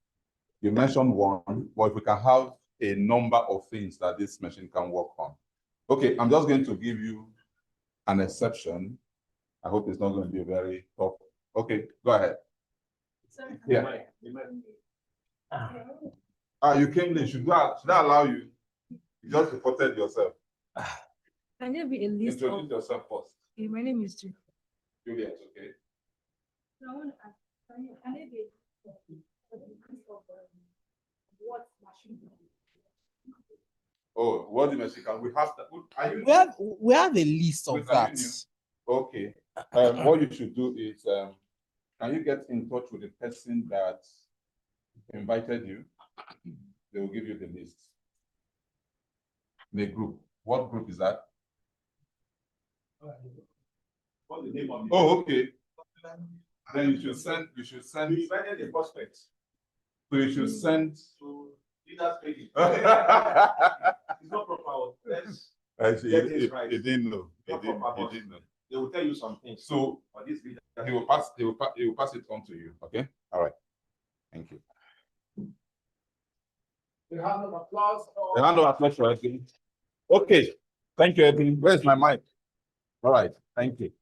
You mentioned one, but if we can have a number of things that this machine can work on. Okay, I'm just going to give you an exception. I hope it's not going to be very tough. Okay, go ahead. Yeah. You came late. Should I allow you? You just reported yourself. Can there be a list Introduce of... yourself first. Okay, my name is Juliet. Juliet, okay. So I want to ask, can there be a list of what machine? Oh, what the machine can we have that? We have a list of that. Okay. What you should do is can you get in touch with the person that invited you? They will give you the list. The group. What group is that? What's the name of it? Oh, okay. Then you should send. We invited the prospect. So you should send. So leaders pay it. It's not proper. Let's get this right. He didn't know. He Not didn't proper, know. They will tell you something. So for this leader, he will pass it on to you. Okay. All right. Thank you. A round of applause. A round of applause for Edwin. Okay. Thank you, Edwin. Where's my mic? All right. Thank you.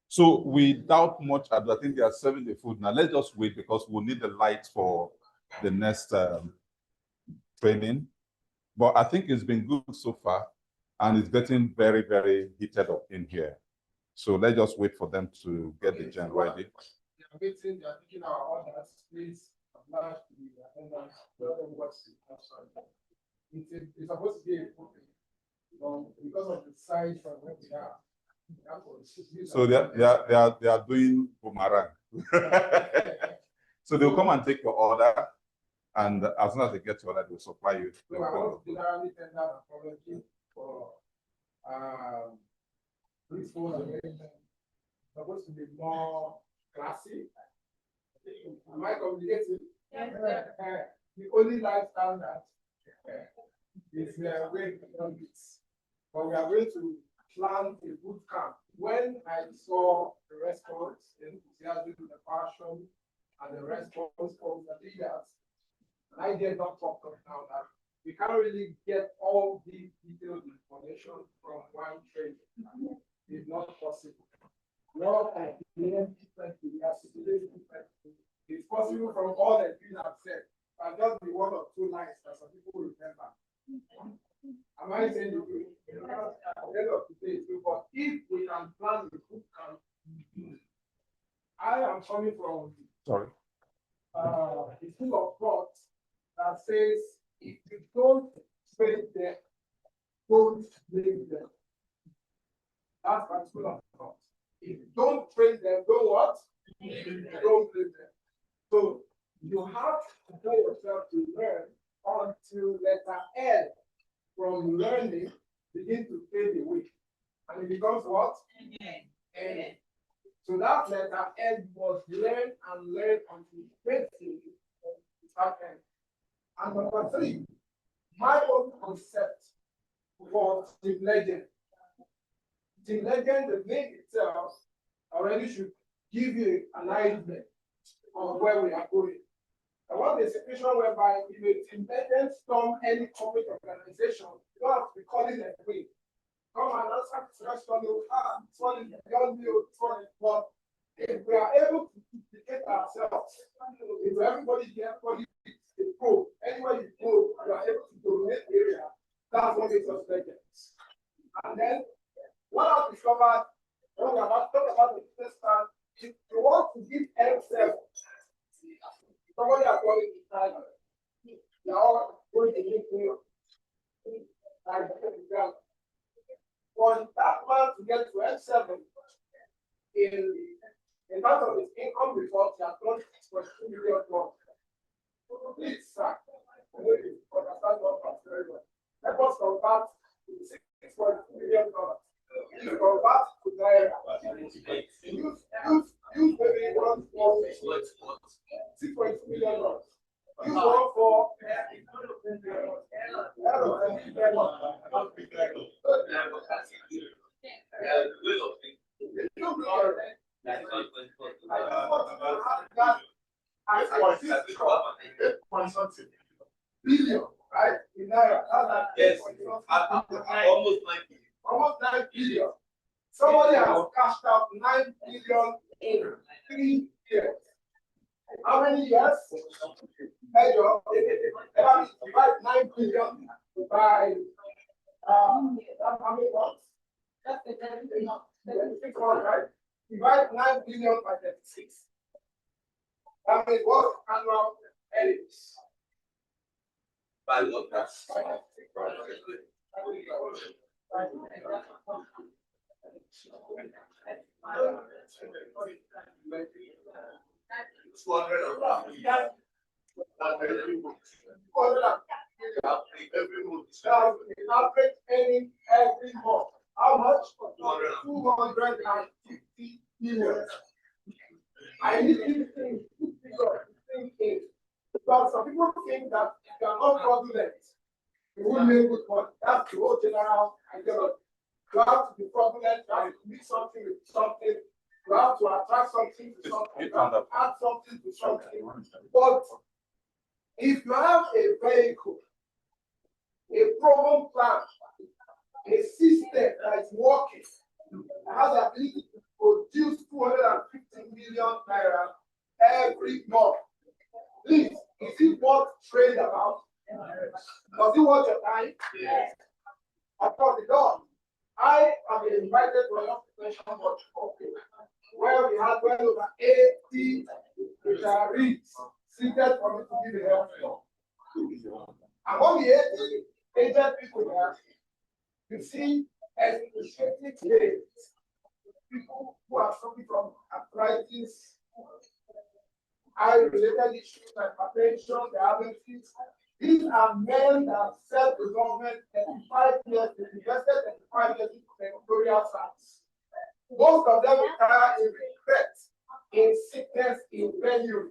So without much ado, I think they are serving the food now. Let's just wait because we'll need the lights for the next training. But I think it's been good so far, and it's getting very, very heated up in here. So let's just wait for them to get the gen ready. They are waiting, they are taking our orders. Please oblige to the attendants. Tell them what's it's supposed to be a problem. Because of the size of what we have. So they are doing boomerang. So they'll come and take your order, and as soon as they get your order, they'll supply you. So I want to generally tender an apology for this whole arrangement. Supposed to be more classy. Am I communicating? Yes, the only lifestyle that is way beyond this. But we are going to plan a boot camp. When I saw the response, the enthusiasm, the passion, and the response from the leaders, and I get not talk now that we can't really get all the detailed information from one training. It's not possible. Not differently, we are situated differently. It's possible from all that you have said, but just be one or two lines that some people will remember. Am I saying you do? At the end of the day, but if we can plan the boot camp, I am coming from a school of thought that says if you don't train them, don't blame them. That's my school of thought. If you don't train them, don't what? Don't blame them. So you have to tell yourself to learn until letter L from learning begin to fade away. And it becomes what? N. So that letter N was learn and learn until basically start N. And number 3, my own concept for Team Legend. Team Legend, the name itself already should give you an idea of where we are going. I want a situation whereby if a Team Legend storm any corporate organization, you don't have to be calling them away. Come and answer the question, this one is beyond you, this one is what. If we are able to duplicate ourselves, if everybody here, everybody is pro, anywhere you go, you are able to dominate the area. That's what makes us legends. And then, what I've discovered, when we are talking about the business plan, if you want to give yourself, somebody has got it inside. They are all going to give you. For that man to get to M7 in terms of his income report, he has done $6.2 million. Please, sir, understand what I'm very well. Let us convert $6.2 million. Convert to naira. Use maybe 1 8.something billion, right? In Naira. Yes. Almost 9 billion. Almost 9 billion. Somebody has cashed out 9 billion in 3 years. How many years? Measure. Divide 9 billion by how many months? That's the 36 months, right? Divide 9 billion by 36. That means what annual earnings? By what? That's 200 every month. Average earning every month. How much? 250 million. I need to think because some people think that if you are not fraudulent, you will make good money. That's the whole general ideology. You have to be fraudulent, you have to mix something with something, you have to attract something to something, you have to add something to something. But if you have a vehicle, a proven plan, a system that is working, that has the ability to produce 250 million naira every month, please, is it what trade about? Does it worth your time? Yes. Of course it does. I have been invited to an occupation where we had well over 80 retirees seated for me to give the health talk. Among the 80 aged people here, you see excruciating cases, people who are suffering from arthritis, eye-related issues like hypertension, diabetes. These are men that served the government 35 years, they invested 35 years in territorial service. Most of them retire in regret, in sickness, in failure.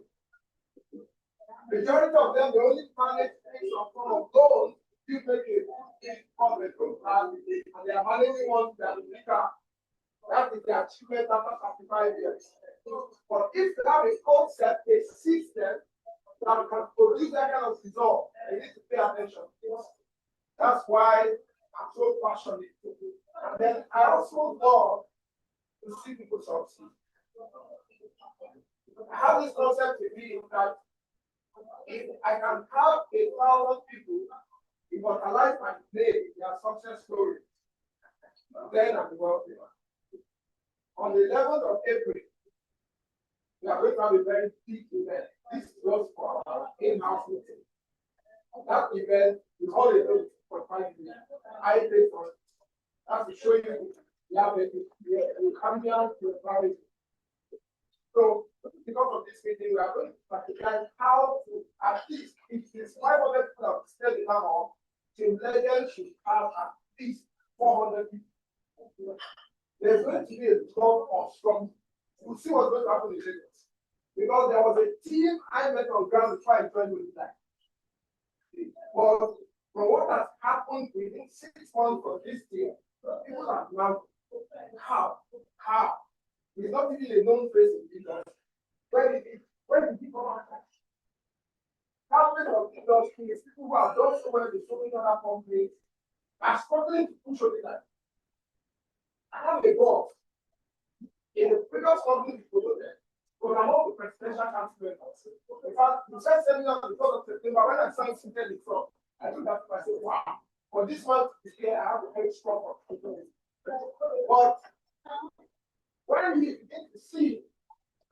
Majority of them, they only manage things on some of those who make it from the group and they are managing ones that are weaker. That is the achievement after 35 years. But if you have a concept, a system that can produce that kind of result, you need to pay attention. That's why I'm so passionate. And then I also love to see people succeed. I have this concept with me that if I can have 1,000 people immortalize my name, their success story, then I'm wealthy. On the 11th of April, we are going to have a very big event. This is just for our in-house meeting. That event, we call it for 5 million. I pay for it. That's to show you we have a cambian to the private. So, because of this meeting, we are going to practice how to, at least, if it's 500 people that stay in our Team Legend should have at least 400 people. There's going to be a drop of strong. We'll see what's going to happen in Lagos. Because there was a team I met on ground before I joined with that. But from what has happened within 6 months of this year, people have now, how? It's not even a known face in Lagos. Where did he come out? Thousands of industries, people who have done so well with so many other companies, are struggling to push Olylife. I have a boss in the previous company before that, but I'm all the presidential council members. In fact, the first seminar because of September, when I signed Sintel from, I took that to myself, wow. For this month this year, I have a very strong opportunity. But when we begin to see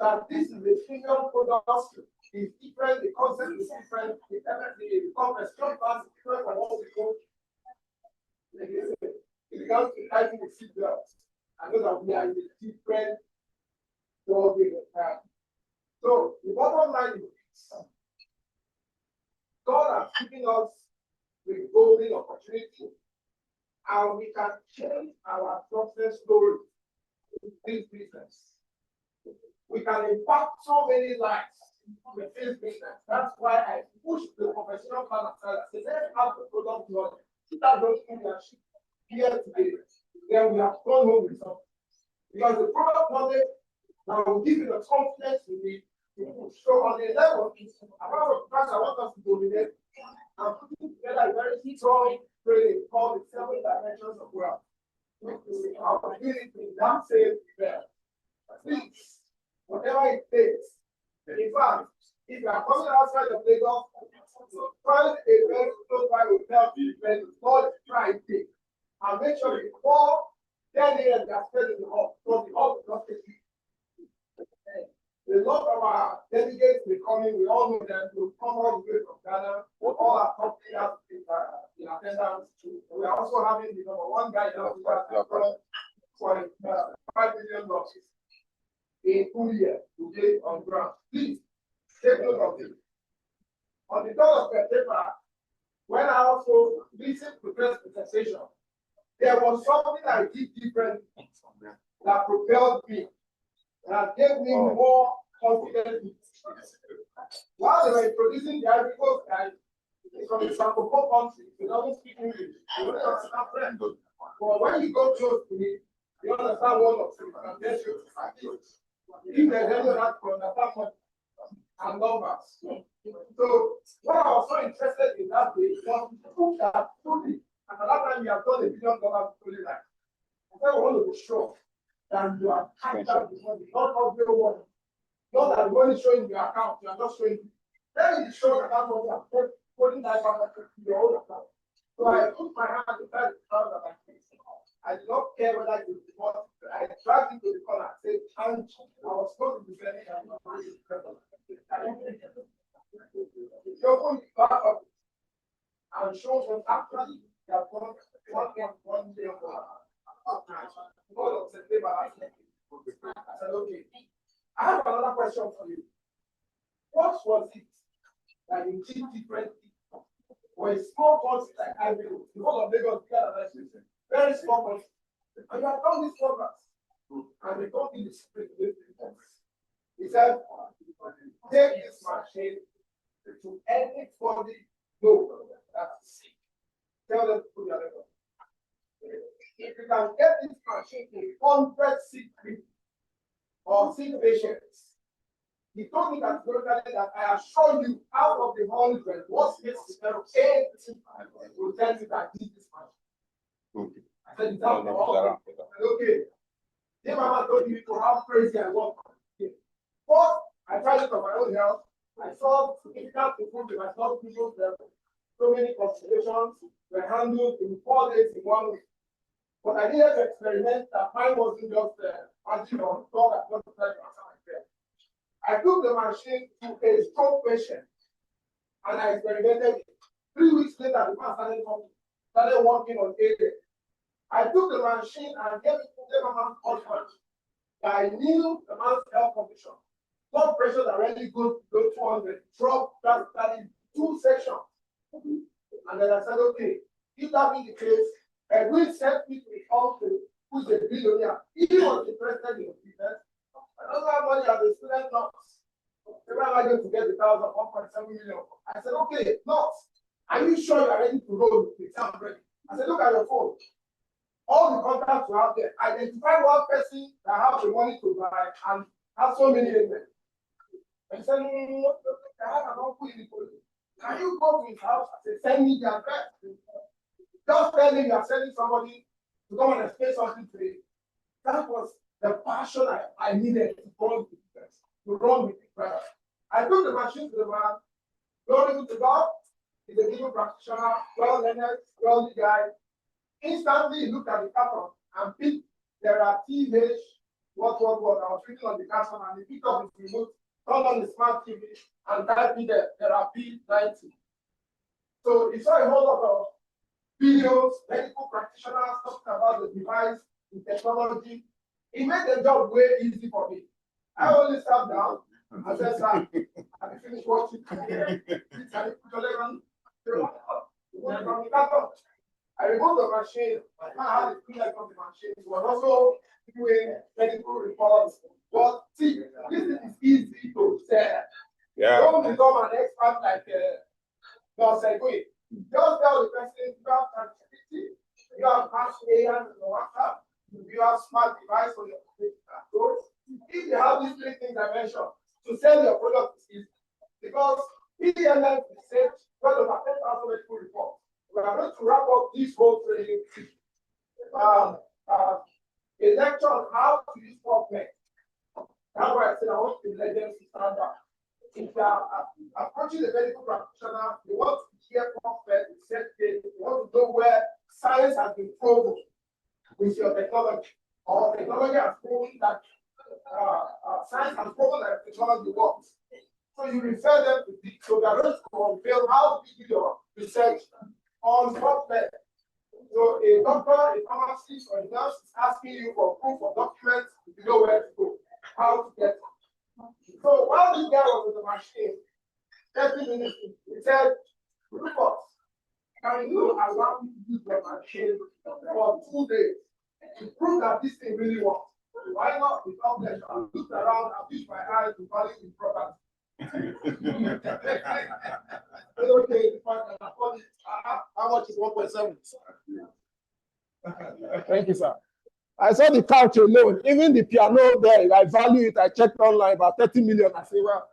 that this is a premium product, is different, the concept is different, everything becomes a strong class different from what we go. It becomes to tighten the seatbelts. I know that we are in a different world. So the bottom line is this. God has given us the golden opportunity, and we can change our success story in this business. We can impact so many lives with this business. That's why I push the professional plan aside. I say, let's have the product knowledge. That don't leadership here today. Then we have gone home with something. Because the product knowledge that will give you the confidence you need So on the level, apart from the fact I want us to dominate, I'm putting together a very strong training called the 7 dimensions of wealth. Our ability in that same event. Please, whatever it takes. In fact, if you are coming outside of Lagos, find a very close by hotel event called Friday. And make sure before 10 a.m. they are spending the hall, because the hall is not taking. A lot of our delegates will come in, we all know them, will come all the way from Ghana, all our company have in attendance. We are also having the number one guy now for $5 million in 2 years today on ground. Please take note of it. On the 3rd of September, when I also listened to press presentation, there was something I did different that propelled me, that gave me more confidence. While they were introducing the Ivory Coast guy, it's from the Francophone country, he doesn't speak English, he doesn't understand French. But when you go close to me, you understand one or two, and then you if there's any other to understand one and numbers. So what I was so interested in that day was to prove that truly, at that time you have done $1 billion fully like. I said, we want to be sure that you are cash out the money, not of your money. Not that the money is showing your account, you are just showing. Then it shows that that money is putting that back to your own account. So I put my hand inside the account that I faced. I did not care whether it was deposit. I dragged it to the corner and said, and I was supposed to be sending a money. If you open the back of it and show them actually they have gone 1 day of God of September. I said, okay. I have another question for you. What was it that you did differently for a small country like Ivory Coast, because of Lagos, very small country, and you have done this progress, and they don't in the spirit of this. He said, take this machine to anybody know that's sick. Tell them to put their level. If you can get this machine to 100 sick people or sick patients, he told me that I assure you, out of the 100, what makes the 8 will tell you that this is machine. Okay. I said, okay. Then Mama told me to how crazy I was. First, I tried it on my own health. I saw significant improvement. I saw people's level. So many consultations were handled in 4 days in 1 week. But I needed to experiment that mine wasn't just magic on God that God tried to answer my prayer. I took the machine to a stroke patient and I experimented it. 3 weeks later, the man started working on it. I took the machine and gave it to the man's husband. I knew the man's health condition. Blood pressure that really goes below 200, dropped that in 2 sections. And then I said, okay, if that be the case, I will send me to the country who's a billionaire. He was interested in the business. I don't have money as a student nurse. Where am I going to get the 1.7 million? I said, okay, nurse, are you sure you're ready to roll with it? I'm ready. I said, look at your phone. All the contacts you have there, identify one person that has the money to buy and has so many agents. I said, no, I have an uncle in the police. Can you go to his house and say, send me the address? Just tell him you are sending somebody to come and explain something to me. That was the passion I needed to run with this, to run with it. I took the machine to the man, glory to God, he's a legal practitioner, well-learned, wealthy guy. Instantly, he looked at the carton and picked, there are TH, what, I was reading on the carton, and he picked up his remote, turned on the smart TV, and typed in there are P90. So he saw a whole lot of videos, medical practitioners talking about the device, the technology. It made the job way easy for me. I only sat down and said, sir, I finished watching. I removed the machine. I had the feedback from the machine. It was also doing medical reports. But see, this is easy to say. Yeah. Don't become an expert like Dr. Segui. Just tell the person you have connectivity, you have mass AI on your WhatsApp, you have smart device on your approach. If you have these 3 things I mentioned, to to sell your product is easy because ELF said well over 10,000 medical reports. We are going to wrap up this whole training a lecture on how to use PubMed. That's why I said I want to let them stand up. If you are approaching a medical practitioner, you want to hear PubMed, you want to know where science has been proven with your technology, or technology has proven that science has proven that technology works. So you refer them to this. So they're going to unveil how to do your research on PubMed. So a doctor, a pharmacist, or a nurse is asking you for proof of documents, you know where to go, how to get it. So while this guy was on the machine, 30 minutes, he said, Rufus, can you allow me to use the machine for 2 days to prove that this thing really works? Why not? Without pleasure, I looked around, I used my eyes to value the property. Okay, how much is 1.7? Thank you, sir. I saw the couch alone, even the piano there, I value it. I checked online about 30 million. I say, well,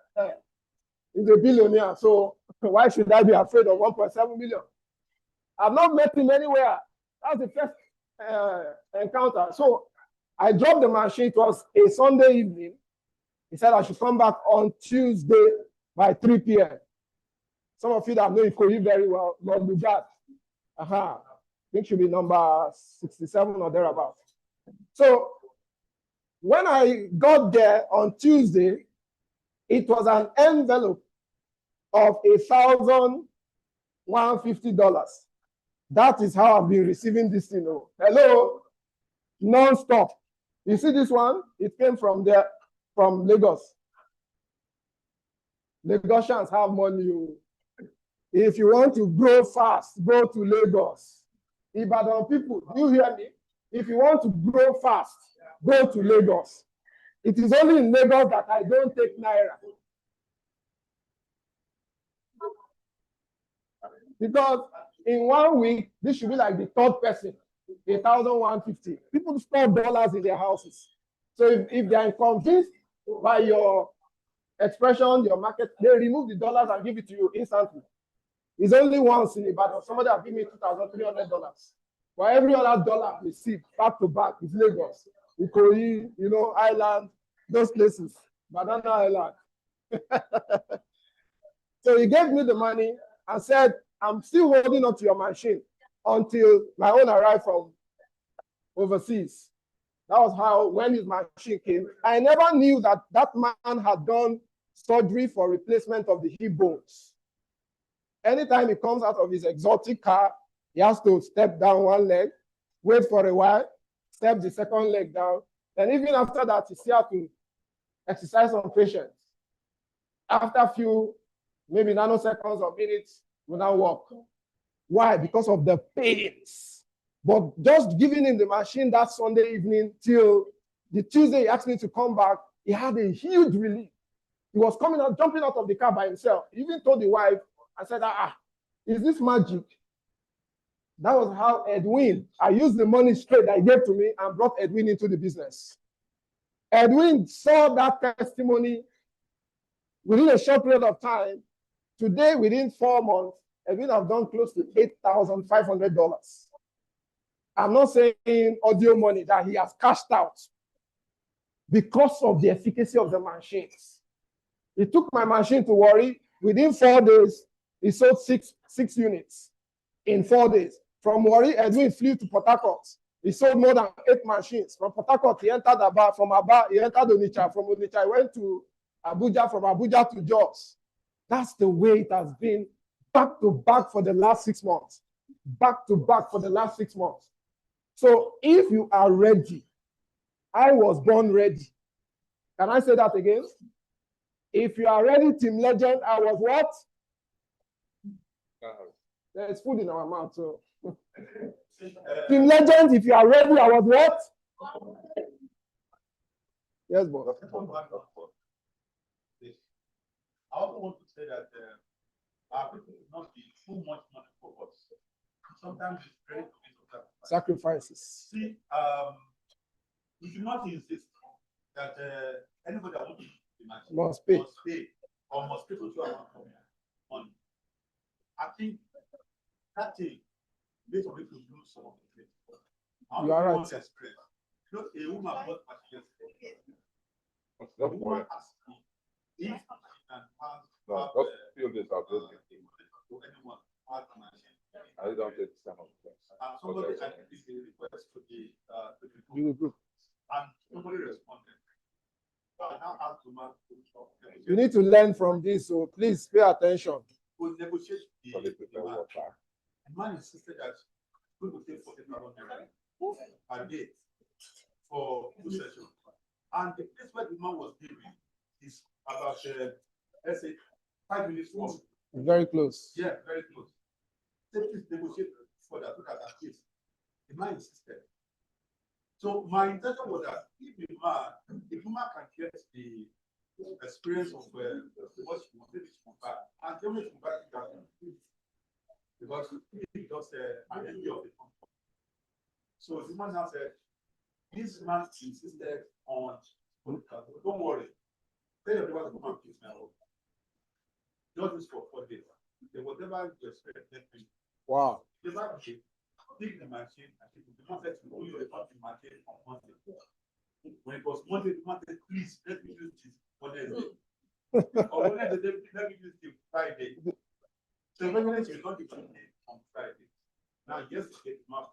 he's a billionaire, so why should I be afraid of 1.7 million? I've not met him anywhere. That's the first encounter. So I dropped the machine. It was a Sunday evening. He said I should come back on Tuesday by 3 p.m. Some of you that know Ikoyi very well, Lord Lugard. I think should be number 67 or thereabouts. So when I got there on Tuesday, it was an envelope of $1,150. That is how I've been receiving this thing. Hello, non-stop. You see this one? It came from there, from Lagos. Lagosians have money. If you want to grow fast, go to Lagos. Ibadan people, do you hear me? If you want to grow fast, go to Lagos. It is only in Lagos that I don't take Naira. Because in 1 week, this should be like the third person, 1,150. People store dollars in their houses. So if they are convinced by your expression, your market, they remove the dollars and give it to you instantly. It's only once in Ibadan. Somebody has given me $2,300. For every other dollar received back to back is Lagos, Ikoyi, Island, those places, Banana Island. So he gave me the money and said, I'm still holding on to your machine until my own arrived from overseas. That was how, when his machine came, I never knew that that man had done surgery for replacement of the hip bones. Anytime he comes out of his exotic car, he has to step down one leg, wait for a while, step the second leg down. And even after that, he still has to exercise on patients. After a few, maybe nanoseconds or minutes, will now walk. Why? Because of the pains. But just giving him the machine that Sunday evening till the Tuesday he asked me to come back, he had a huge relief. He was coming out, jumping out of the car by himself. He even told the wife, I said, is this magic? That was how Edwin, I used the money straight that he gave to me and brought Edwin into the business. Edwin saw that testimony within a short period of time. Today, within 4 months, Edwin have done close to $8,500. I'm not saying audio money that he has cashed out because of the efficacy of the machines. He took my machine to Warri. Within 4 days, he sold six units in 4 days. From Warri, Edwin flew to Port Harcourt. He sold more than 8 machines. From Port Harcourt, he entered Aba. From Aba, he entered Onitsha. From Onitsha, he went to Abuja. From Abuja to Jos. That's the way it has been, back to back for the last 6 months. Back to back for the last 6 months. So if you are ready, I was born ready. Can I say that again? If you are ready, Team Legend, I was what? There's food in our mouth, so. Team Legend, if you are ready, I was what? Yes, boss. I also want to say that our people will not be too much money focused. Sometimes it's great to be sacrifices. See, we should not insist that anybody that wants to be Must pay. Or must pay to money. I think that thing makes people lose some of the things. You are right. Experience. You know, a woman bought machine yesterday. The woman has if she can pass just feel this out. to anyone has a machine. I don't get this kind of things. And somebody can give a request to the group. And somebody responded. So I now asked the man to You need to learn from this, so please pay attention. we'll negotiate the man. The man insisted that we would take 40,000 naira a day for 2 sessions. And the place where the man was living is about, let's say, 5 minutes from. Very close. Yeah, very close. So please negotiate for that. Look at that case. The man insisted. So my intention was that if the woman can get the experience of what she wanted to compare, and the only compare that because it's just an idea of the company. So the man now said, this man insisted on, don't worry, tell your driver to come and fix my road. Just this for 4 days. Then whatever you expect, let me. Wow. The man take the machine and the man said to you the machine on Monday. When it was Monday, the man said, please let me use this Wednesday. Or Wednesday, let me use the Friday. So Wednesday will not be on Friday. Now, yesterday, the man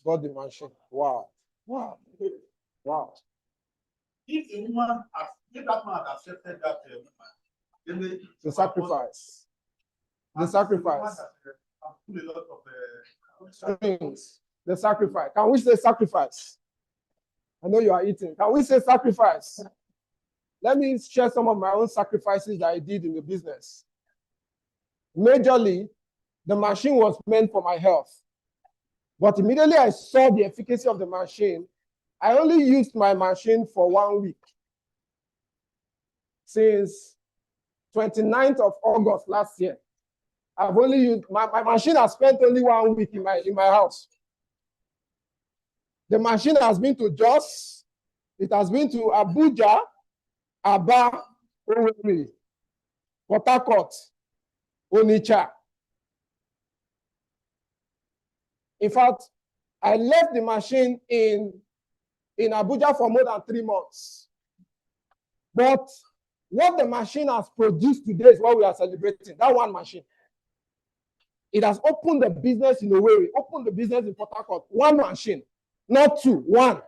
got the machine. Wow. Wow. Wow. If the woman has, if that man had accepted that woman, then the sacrifice. The sacrifice. Put a lot of things. The sacrifice. Can we say sacrifice? I know you are eating. Can we say sacrifice? Let me share some of my own sacrifices that I did in the business. Majorly, the machine was meant for my health. But immediately I saw the efficacy of the machine, I only used my machine for 1 week. Since 29th of August last year, I've only used, my machine has spent only 1 week in my house. The machine has been to Jos, it has been to Abuja, Aba, Owerri, Port Harcourt, Onitsha. In fact, I left the machine in Abuja for more than 3 months. But what the machine has produced today is what we are celebrating, that one machine. It has opened the business in Owerri, opened the business in Port Harcourt. One machine, not two, one.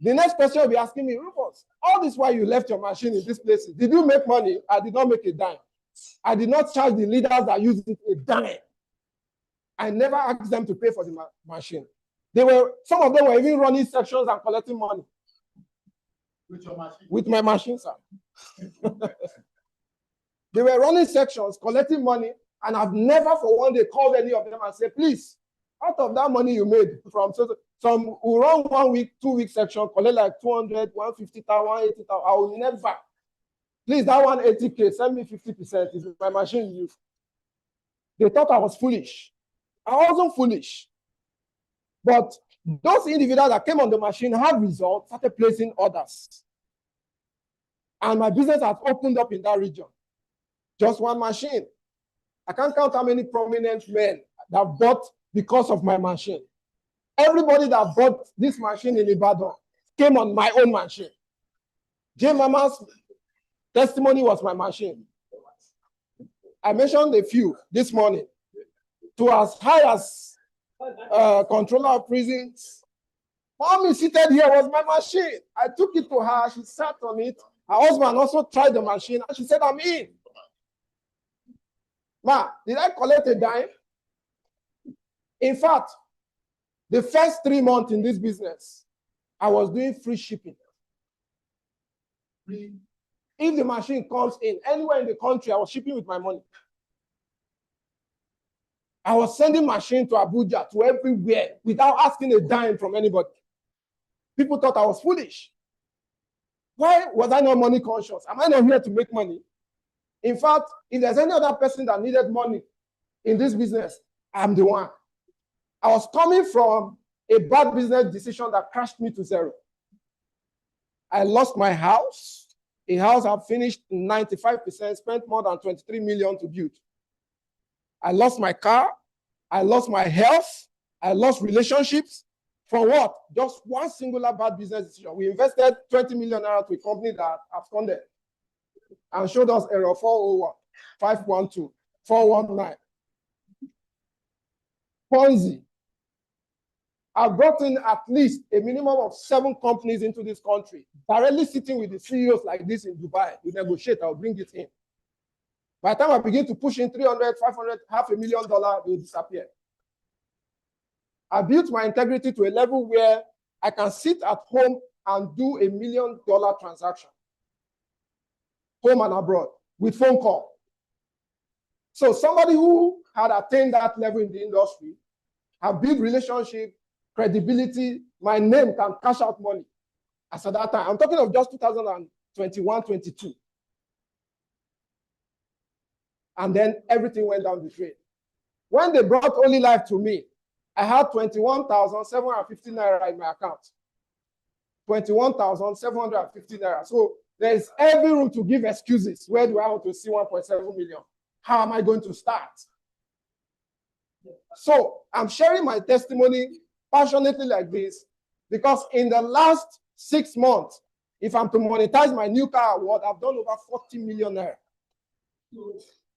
The next question will be asking me, Rufus, all this while you left your machine in these places, did you make money? I did not make a dime. I did not charge the leaders that use it a dime. I never asked them to pay for the machine. Some of them were even running sections and collecting money. With your machine? With my machine, sir. They were running sections, collecting money, and I've never for one day called any of them and said, please, out of that money you made from some who run 1 week, 2 week section, collect like 200, 150,000, 180,000. I will never. Please, that 180K, send me 50%. It's my machine use. They thought I was foolish. I wasn't foolish. But those individuals that came on the machine had results, started placing orders. And my business has opened up in that region. Just one machine. I can't count how many prominent men that bought because of my machine. Everybody that bought this machine in Ibadan came on my own machine. J Mama's testimony was my machine. I mentioned a few this morning. To as high as controller of prisons. Mommy seated here was my machine. I took it to her. She sat on it. Her husband also tried the machine. And she said, I'm in. Ma, did I collect a dime? In fact, the first 3 months in this business, I was doing free shipping. If the machine comes in anywhere in the country, I was shipping with my money. I was sending machine to Abuja, to everywhere, without asking a dime from anybody. People thought I was foolish. Why was I not money conscious? Am I not here to make money? In fact, if there's any other person that needed money in this business, I'm the one. I was coming from a bad business decision that crashed me to zero. I lost my house. A house I've finished 95%, spent more than 23 million to build. I lost my car. I lost my health. I lost relationships. For what? Just one singular bad business decision. We invested 20 million naira to a company that absconded and showed us error 401, 512, 419. Ponzi. I've brought in at least a minimum of 7 companies into this country, directly sitting with the CEOs like this in Dubai. We negotiate, I'll bring it in. By the time I begin to push in 300, 500, $500,000, they will disappear. I built my integrity to a level where I can sit at home and do $1 million transaction, home and abroad, with phone call. So somebody who had attained that level in the industry, have built relationship, credibility, my name can cash out money. As at that time, I'm talking of just 2021, 22. And then everything went down the drain. When they brought Olylife to me, I had 21,750 naira in my account. 21,750 naira. So there's every room to give excuses. Where do I want to see 1.7 million? How am I going to start? So I'm sharing my testimony passionately like this because in the last 6 months, if I'm to monetize my new car award, I've done over 40 million naira.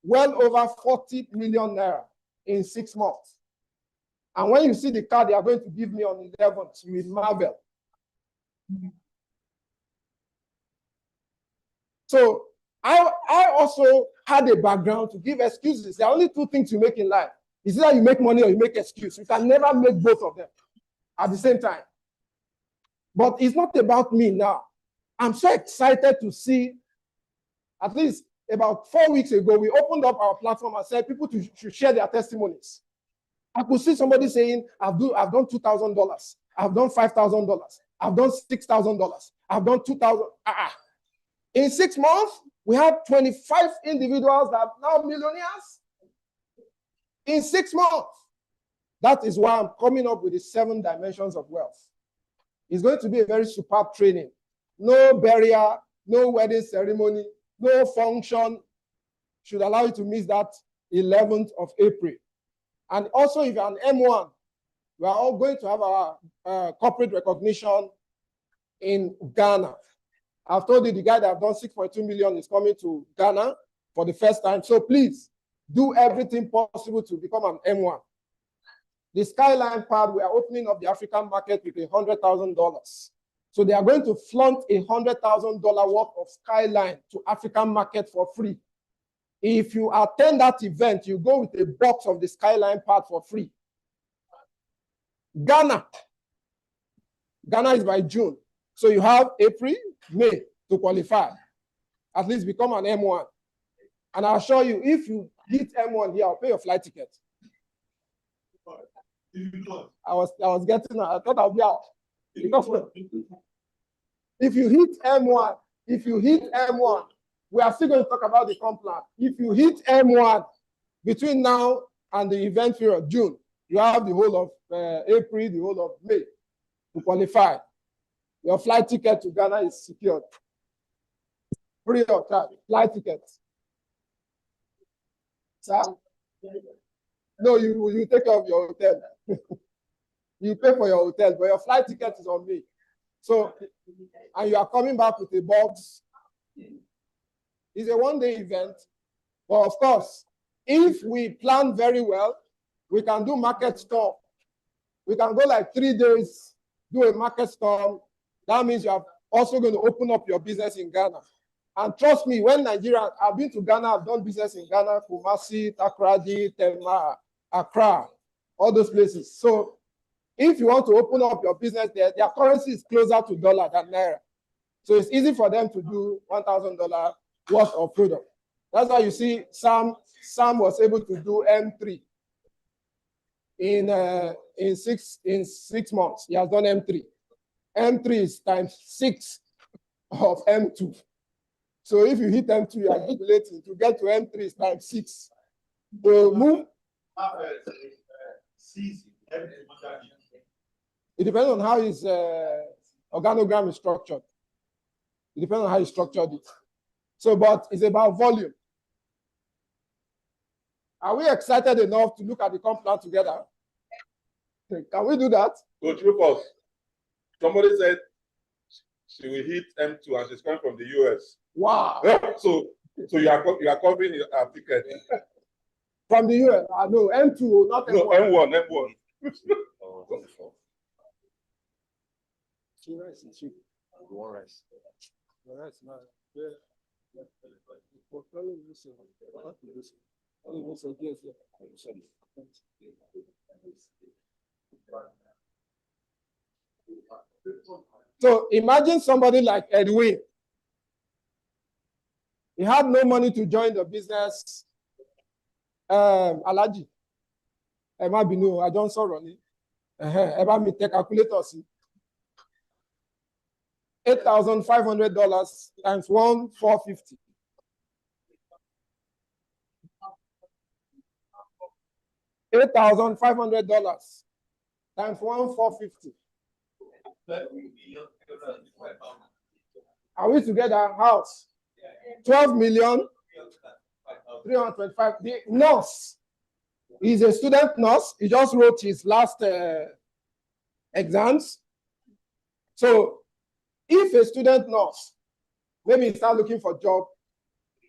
Well over 40 million naira in 6 months. And when you see the car they are going to give me on 11th, you will marvel. So I also had a background to give excuses. There are only 2 things you make in life. It's either you make money or you make excuse. You can never make both of them at the same time. But it's not about me now. I'm so excited to see, at least about 4 weeks ago, we opened up our platform and said people should share their testimonies. I could see somebody saying, I've done $2,000. I've done $5,000. I've done $6,000. I've done 2,000. In 6 months, we have 25 individuals that are now millionaires. In 6 months. That is why I'm coming up with the 7 dimensions of wealth. It's going to be a very superb training. No burial, no wedding ceremony, no function should allow you to miss that 11th of April. And also, if you're an M1, we are all going to have our corporate recognition in Ghana. I've told you the guy that have done 6.2 million is coming to Ghana for the first time. So please do everything possible to become an M1. The Skyline part, we are opening up the African market with $100,000. So they are going to flaunt $100,000 worth of Skyline to African market for free. If you attend that event, you go with a box of the Skyline part for free. Ghana is by June. So you have April, May to qualify. At least become an M1. And I'll show you, if you hit M1 here, I'll pay your flight ticket. I thought I'll be out. Because if you hit M1, we are still going to talk about the comp plan. If you hit M1 between now and the event period, June, you have the whole of April, the whole of May to qualify. Your flight ticket to Ghana is secured. Free of charge, flight tickets. Sir? No, you take care of your hotel. You pay for your hotel, but your flight ticket is on me. So, and you are coming back with a box. It's a one-day event. But of course, if we plan very well, we can do market storm. We can go like 3 days, do a market storm. That means you are also going to open up your business in Ghana. And trust me, when Nigeria, I've been to Ghana, I've done business in Ghana, Kumasi, Takoradi, Tema, Accra, all those places. So if you want to open up your business there, their currency is closer to dollar than naira. So it's easy for them to do $1,000 worth of product. That's why you see Sam was able to do M3 in 6 months. He has done M3. M3 is times 6 of M2. So if you hit M2, you are calculating to get to M3 is times 6. So move. It depends on how his organogram is structured. It depends on how you structured it. So, but it's about volume. Are we excited enough to look at the comp plan together? Can we do that? Coach Rufus, somebody said she will hit M2 and she's coming from the US. Wow. So you are covering her ticket. From the US, I know M2, not M1. No, M1. Oh, rice is cheap. One rice. Rice, no. So imagine somebody like Edwin. He had no money to join the business. Alaji. Ẹ má bínú, I don't sọ̀rọ̀ ni. Ẹ bá mi tẹ calculator sí. $8,500 times 1,450. $8,500 times 1,450. Are we together? House. 12,325,000. The nurse is a student nurse. He just wrote his last exams. So if a student nurse, maybe he start looking for a job,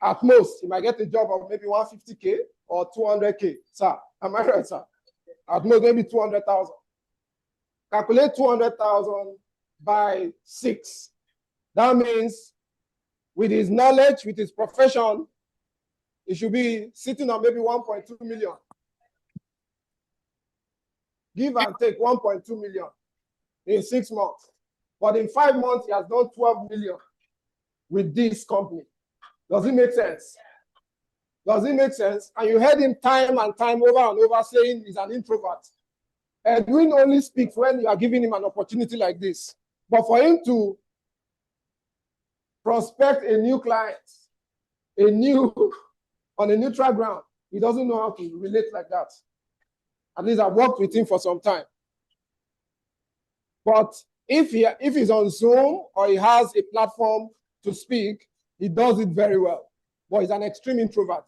at most, he might get a job of maybe 150K or 200K. Sir, am I right, sir? At most, maybe 200,000. Calculate 200,000 by 6. That means with his knowledge, with his profession, he should be sitting on maybe 1.2 million. Give and take 1.2 million in 6 months. But in 5 months, he has done 12 million with this company. Does it make sense? Does it make sense? And you heard him time and time over and over saying he's an introvert. Edwin only speaks when you are giving him an opportunity like this. But for him to prospect a new client, on a neutral ground, he doesn't know how to relate like that. At least I've worked with him for some time. But if he's on Zoom or he has a platform to speak, he does it very well. But he's an extreme introvert.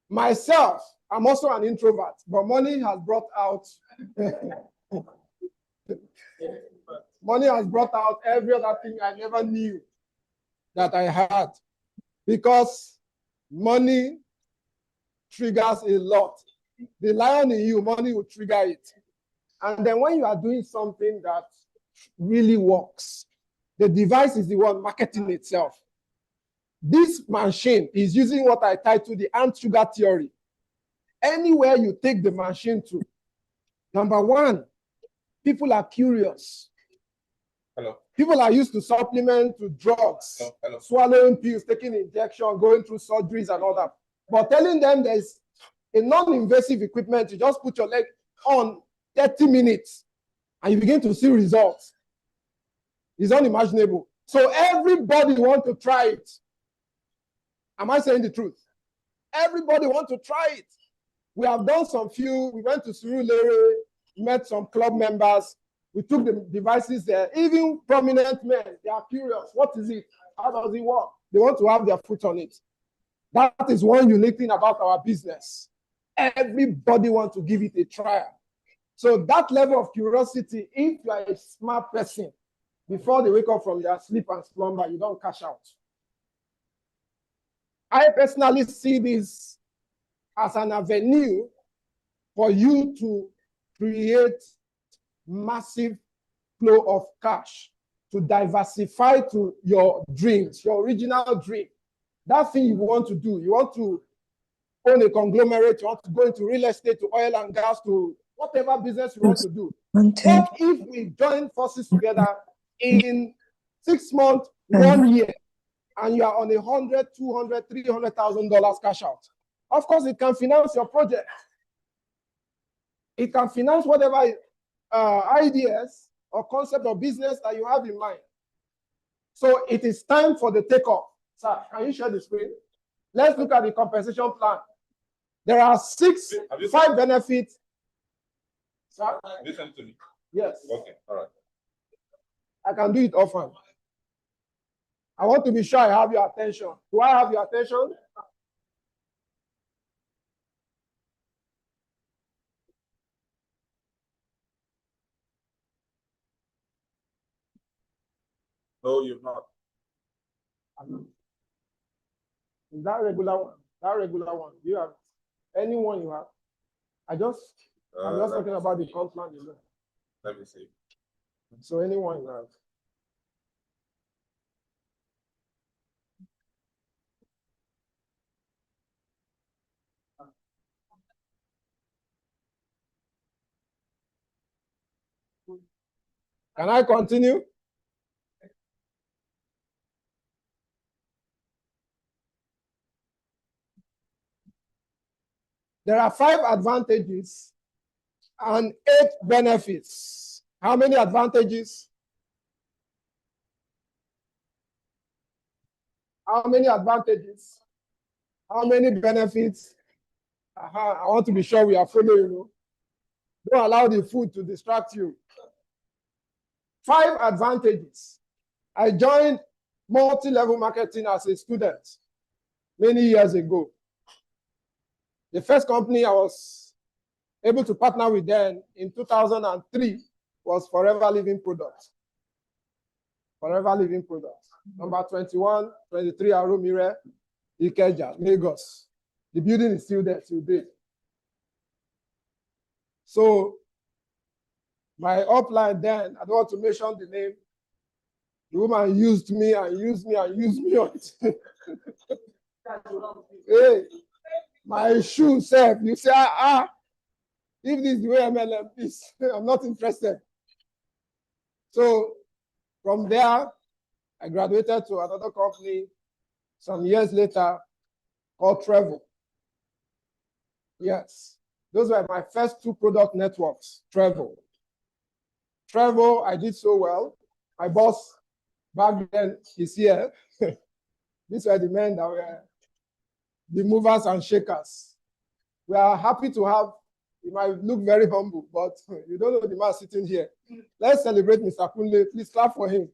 Myself, I'm also an introvert, but money has brought out every other thing I never knew that I had. Because money triggers a lot. The lion in you, money will trigger it. And then when you are doing something that really works, the device is the one marketing itself. This machine is using what I titled the ant sugar theory. Anywhere you take the machine to, number one, people are curious. Hello. People are used to supplement, to drugs, swallowing pills, taking injection, going through surgeries and all that. But telling them there's a non-invasive equipment, you just put your leg on 30 minutes and you begin to see results. It's unimaginable. So everybody wants to try it. Am I saying the truth? Everybody wants to try it. We have done some few. We went to Surulere, met some club members. We took the devices there. Even prominent men, they are curious. What is it? How does it work? They want to have their foot on it. That is one unique thing about our business. Everybody wants to give it a try. So that level of curiosity, if you are a smart person, before they wake up from their sleep and slumber, you don't cash out. I personally see this as an avenue for you to create massive flow of cash, to diversify to your dreams, your original dream. That thing you want to do, you want to own a conglomerate, you want to go into real estate, to oil and gas, to whatever business you want to do. What if we join forces together in 6 months, 1 year, and you are on $100,000, $200,000, $300,000 cash out? Of course, it can finance your project. It can finance whatever ideas or concept of business that you have in mind. So it is time for the takeoff. Sir, can you share the screen? Let's look at the compensation plan. There are 5 benefits. Sir? Listen to me. Yes. Okay, all right. I can do it often. I want to be sure I have your attention. Do I have your attention? No, you've not. Is that regular one? That regular one. Do you have any one you have? I'm just talking about the compound. Let me see. So anyone you have. Can I continue? There are 5 advantages and 8 benefits. How many advantages? How many advantages? How many benefits? I want to be sure we are following you. Don't allow the food to distract you. 5 advantages. I joined multi-level marketing as a student many years ago. The first company I was able to partner with them in 2003 was Forever Living Products. Forever Living Products. Number 21, 23 Aromire, Ikeja, Lagos. The building is still there till date. So my upline then, I don't want to mention the name, the woman used me and used me and used me on hey, my shoe self, you say, if this is the way MLM is, I'm not interested. So from there, I graduated to another company some years later called Travel. Yes, those were my first 2 product networks, Travel. Travel, I did so well. My boss back then is here. These were the men that were the movers and shakers. We are happy to have, you might look very humble, but you don't know the man sitting here. Let's celebrate Mr. Kunle. Please clap for him.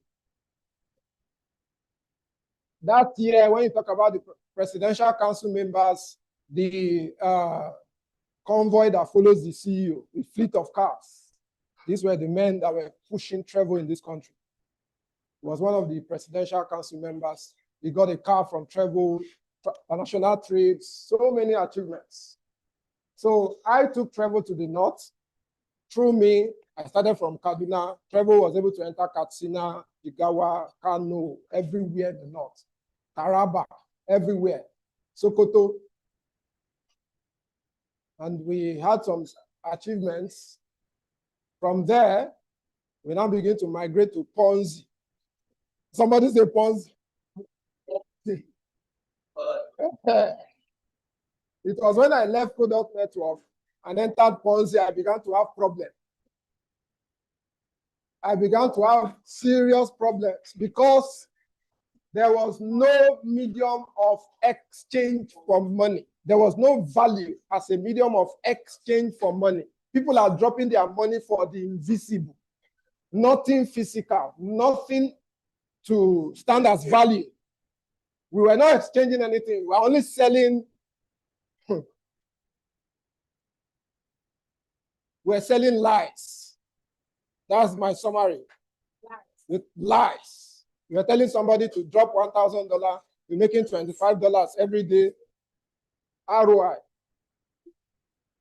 That year, when you talk about the presidential council members, the convoy that follows the CEO, the fleet of cars, these were the men that were pushing travel in this country. He was one of the presidential council members. He got a car from Travel, national trades, so many achievements. So I took Travel to the north. Through me, I started from Kaduna. Travel was able to enter Katsina, Jigawa, Kano, everywhere in the north. Taraba, everywhere. Sokoto. And we had some achievements. From there, we now begin to migrate to Ponzi. Somebody say Ponzi. It was when I left Product Network and entered Ponzi, I began to have problems. I began to have serious problems because there was no medium of exchange for money. There was no value as a medium of exchange for money. People are dropping their money for the invisible. Nothing physical, nothing to stand as value. We were not exchanging anything. We were only selling. We're selling lies. That's my summary. With lies. You're telling somebody to drop $1,000, you're making $25 every day. ROI.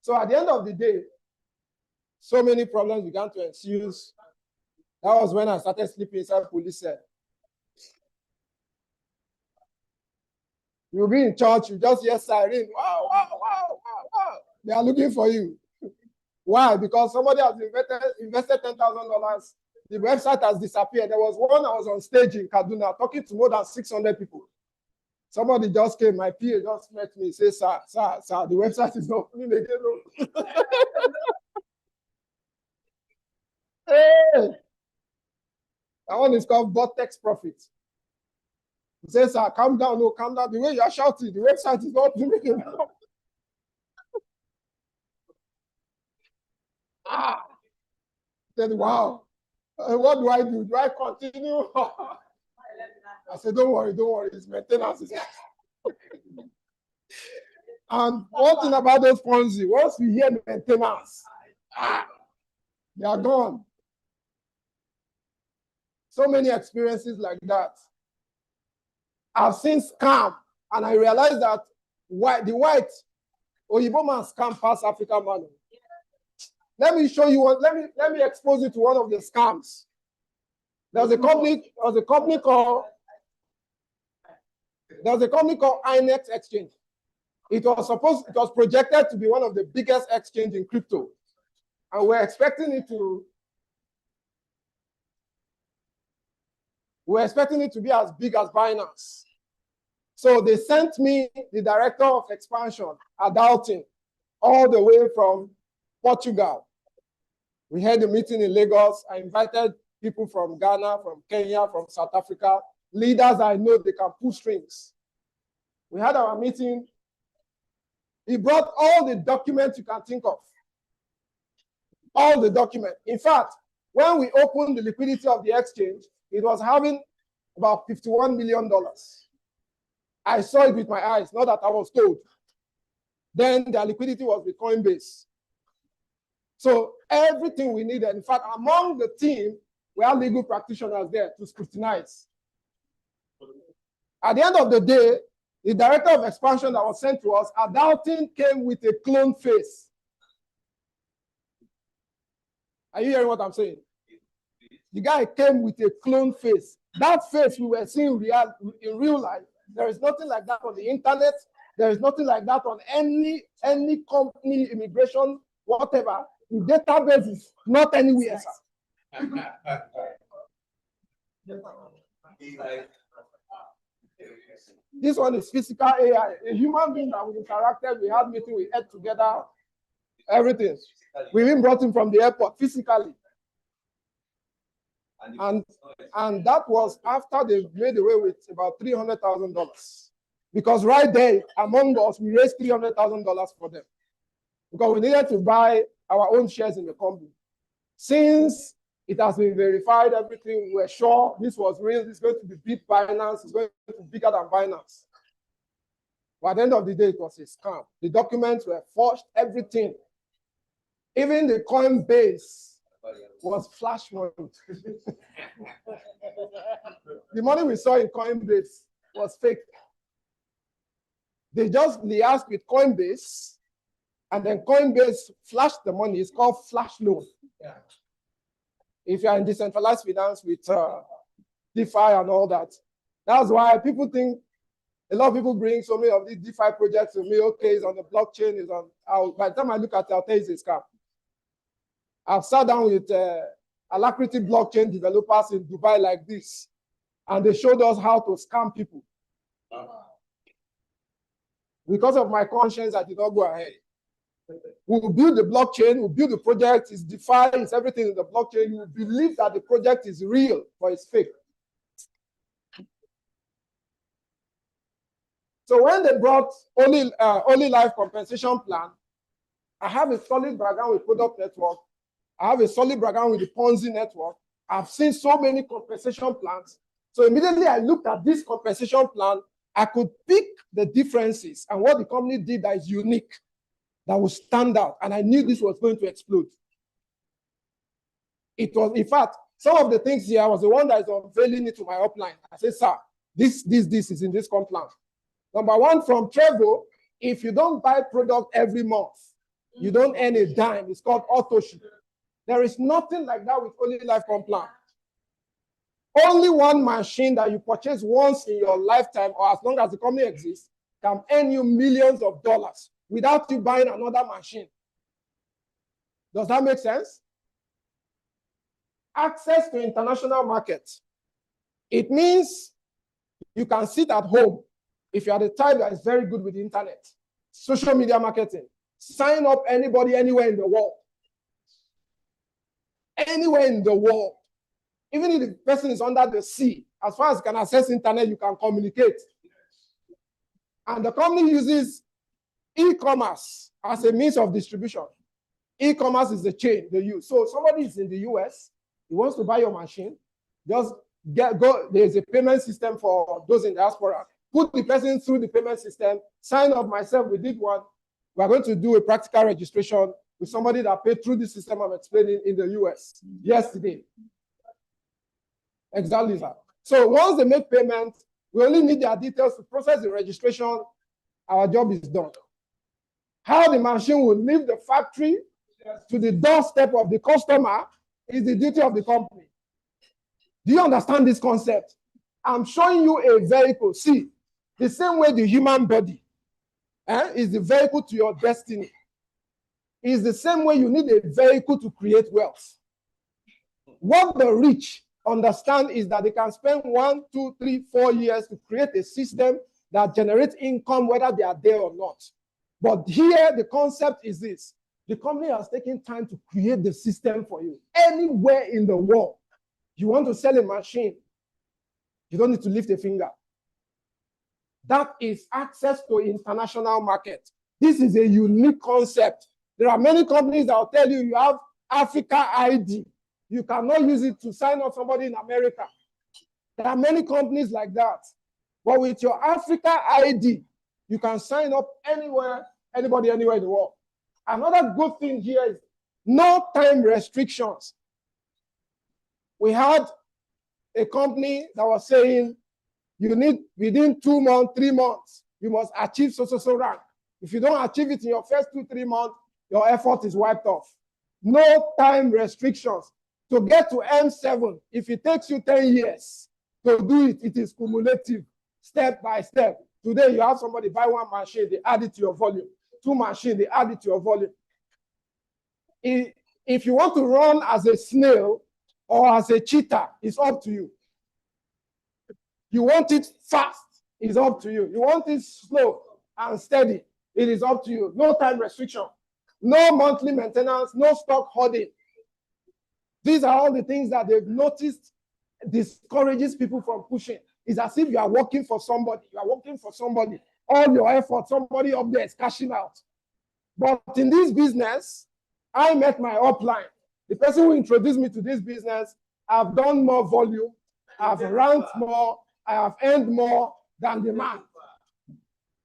So at the end of the day, so many problems began to ensue. That was when I started sleeping inside police cell. You'll be in church, you just hear siren. Wow, wow, wow, wow, wow. They are looking for you. Why? Because somebody has invested $10,000. The website has disappeared. There was one I was on stage in Kaduna talking to more than 600 people. Somebody just came, my PA just met me, say, sir, the website is not opening again. Hey! That one is called Vortex Profit. He says, sir, calm down, no, calm down. The way you are shouting, the website is not opening again. Said, wow. What do I do? Do I continue? I said, don't worry, it's maintenance. And one thing about those Ponzi, once we hear maintenance, they are gone. So many experiences like that. I've seen scam, and I realized that the white Oyibo man scam past African man. Let me show you one. Let me expose you to one of the scams. There's a company called INEX Exchange. It was projected to be one of the biggest exchange in crypto. And we're expecting it to be as big as Binance. So they sent me the director of expansion, Adulting, all the way from Portugal. We had a meeting in Lagos. I invited people from Ghana, from Kenya, from South Africa, leaders I know they can pull strings. We had our meeting. He brought all the documents you can think of. All the documents. In fact, when we opened the liquidity of the exchange, it was having about $51 million. I saw it with my eyes, not that I was told. Then their liquidity was with Coinbase. So everything we needed, in fact, among the team, we had legal practitioners there to scrutinize. At the end of the day, the director of expansion that was sent to us, Adulting came with a clone face. Are you hearing what I'm saying? The guy came with a clone face. That face we were seeing in real life. There is nothing like that on the internet. There is nothing like that on any company, immigration, whatever. The database is not anywhere, sir. This one is physical AI. A human being that we interacted, we had meeting, we ate together, everything. We even brought him from the airport physically. And that was after they made away with about $300,000. Because right there, among us, we raised $300,000 for them. Because we needed to buy our own shares in the company. Since it has been verified, everything, we're sure this was real, this is going to be beat Binance, it's going to be bigger than Binance. But at the end of the day, it was a scam. The documents were forged, everything. Even the Coinbase was flash money. The money we saw in Coinbase was fake. They just liaised with Coinbase, and then Coinbase flashed the money. It's called flash loan. Yeah. If you are in decentralized finance with DeFi and all that, that's why people think, a lot of people bring so many of these DeFi projects to me. Okay, it's on the blockchain, it's on. By the time I look at it, I'll tell you it's a scam. I've sat down with Alacrity blockchain developers in Dubai like this, and they showed us how to scam people. Because of my conscience, I did not go ahead. We'll build the blockchain, we'll build the project, it's DeFi, it's everything in the blockchain. You will believe that the project is real, but it's fake. So when they brought Olylife compensation plan, I have a solid background with product network. I have a solid background with the Ponzi network. I've seen so many compensation plans. So immediately I looked at this compensation plan, I could pick the differences and what the company did that is unique, that will stand out. And I knew this was going to explode. It was, in fact, some of the things here, I was the one that is unveiling it to my upline. I said, sir, this is in this comp plan. Number one, from Trevo, if you don't buy product every month, you don't earn a dime. It's called auto ship. There is nothing like that with Olylife comp plan. Only one machine that you purchase once in your lifetime, or as long as the company exists, can earn you millions of dollars without you buying another machine. Does that make sense? Access to international markets. It means you can sit at home if you are the type that is very good with the internet, social media marketing, sign up anybody anywhere in the world. Anywhere in the world. Even if the person is under the sea, as far as you can access internet, you can communicate. And the company uses e-commerce as a means of distribution. E-commerce is the chain they use. So somebody is in the US, he wants to buy your machine, just there's a payment system for those in diaspora. Put the person through the payment system, sign up myself, we did one. We're going to do a practical registration with somebody that paid through the system I'm explaining in the US yesterday. Exactly that. So once they make payment, we only need their details to process the registration. Our job is done. How the machine will leave the factory to the doorstep of the customer is the duty of the company. Do you understand this concept? I'm showing you a vehicle. See, the same way the human body is the vehicle to your destiny. Is the same way you need a vehicle to create wealth. What the rich understand is that they can spend 1, 2, 3, 4 years to create a system that generates income whether they are there or not. But here the concept is this. The company has taken time to create the system for you. Anywhere in the world, you want to sell a machine, you don't need to lift a finger. That is access to international market. This is a unique concept. There are many companies that will tell you you have Africa ID. You cannot use it to sign up somebody in America. There are many companies like that. But with your Africa ID, you can sign up anywhere, anybody, anywhere in the world. Another good thing here is no time restrictions. We had a company that was saying you need within 2 months, 3 months, you must achieve so rank. If you don't achieve it in your first 2, 3 months, your effort is wiped off. No time restrictions. To get to M7, if it takes you 10 years to do it, it is cumulative, step by step. Today, you have somebody buy 1 machine, they add it to your volume. 2 machines, they add it to your volume. If you want to run as a snail or as a cheetah, it's up to you. You want it fast, it's up to you. You want it slow and steady, it is up to you. No time restriction, no monthly maintenance, no stock holding. These are all the things that they've noticed discourages people from pushing. It's as if you are working for somebody. You are working for somebody. All your effort, somebody up there is cashing out. But in this business, I met my upline. The person who introduced me to this business, I've done more volume, I've ranked more, I have earned more than the man.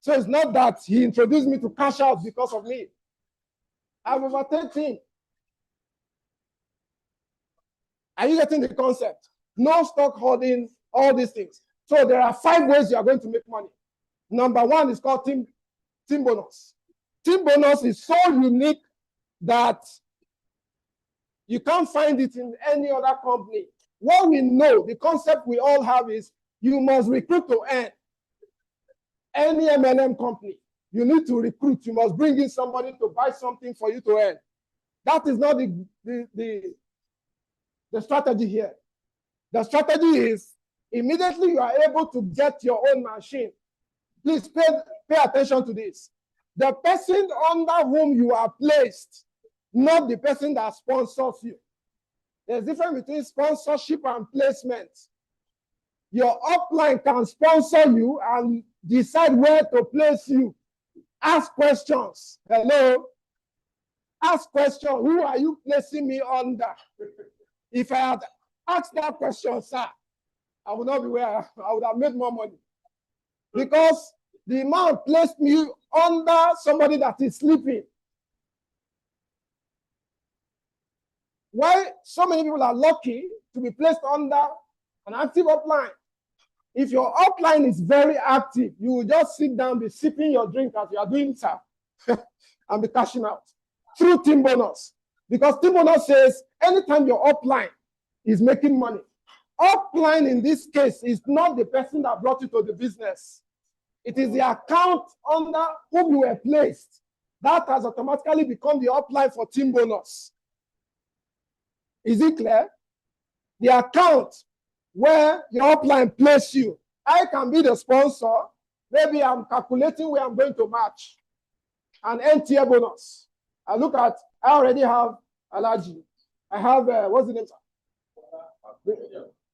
So it's not that he introduced me to cash out because of me. I've overtaken him. Are you getting the concept? No stock holding, all these things. So there are 5 ways you are going to make money. Number 1 is called team bonus. Team bonus is so unique that you can't find it in any other company. What we know, the concept we all have is you must recruit to earn. Any MLM company, you need to recruit. You must bring in somebody to buy something for you to earn. That is not the strategy here. The strategy is immediately you are able to get your own machine. Please pay attention to this. The person under whom you are placed, not the person that sponsors you. There's a difference between sponsorship and placement. Your upline can sponsor you and decide where to place you. Ask questions. Hello? Ask questions. Who are you placing me under? If I had asked that question, sir, I would not be where I would have made more money. Because the man placed me under somebody that is sleeping. Why so many people are lucky to be placed under an active upline? If your upline is very active, you will just sit down, be sipping your drink as you are doing, sir, and be cashing out through team bonus. Because team bonus says anytime your upline is making money, upline in this case is not the person that brought you to the business. It is the account under whom you were placed. That has automatically become the upline for team bonus. Is it clear? The account where your upline placed you. I can be the sponsor. Maybe I'm calculating where I'm going to match. An NTA bonus. I already have Alaji. I have, what's the name?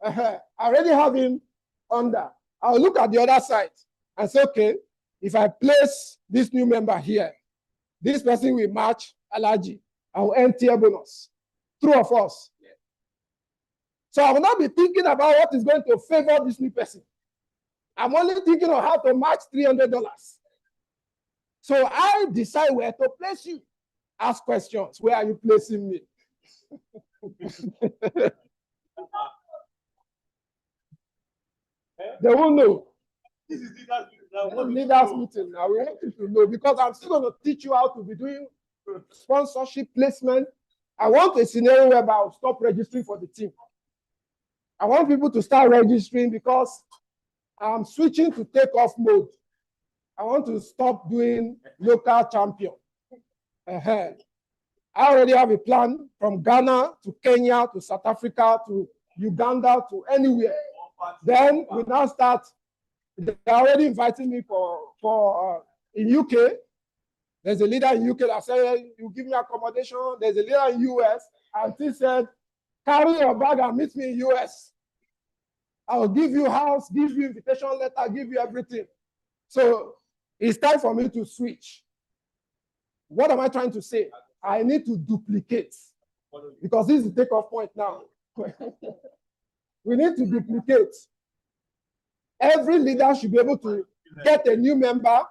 I already have him under. I'll look at the other side and say, okay, if I place this new member here, this person will match Alaji. I'll earn tier bonus. True or false? So I will not be thinking about what is going to favor this new person. I'm only thinking of how to match $300. So I decide where to place you. Ask questions. Where are you placing me? They won't know. This is Leaders meeting now. We want you to know because I'm still going to teach you how to be doing sponsorship placement. I want a scenario whereby I'll stop registering for the team. I want people to start registering because I'm switching to takeoff mode. I want to stop doing local champion. I already have a plan from Ghana to Kenya to South Africa to Uganda to anywhere. Then we now start. They're already inviting me for in UK. There's a leader in UK that said, you give me accommodation. There's a leader in US, and he said, carry your bag and meet me in US. I'll give you house, give you invitation letter, give you everything. So it's time for me to switch. What am I trying to say? I need to duplicate because this is the takeoff point now. We need to duplicate. Every leader should be able to get a new member,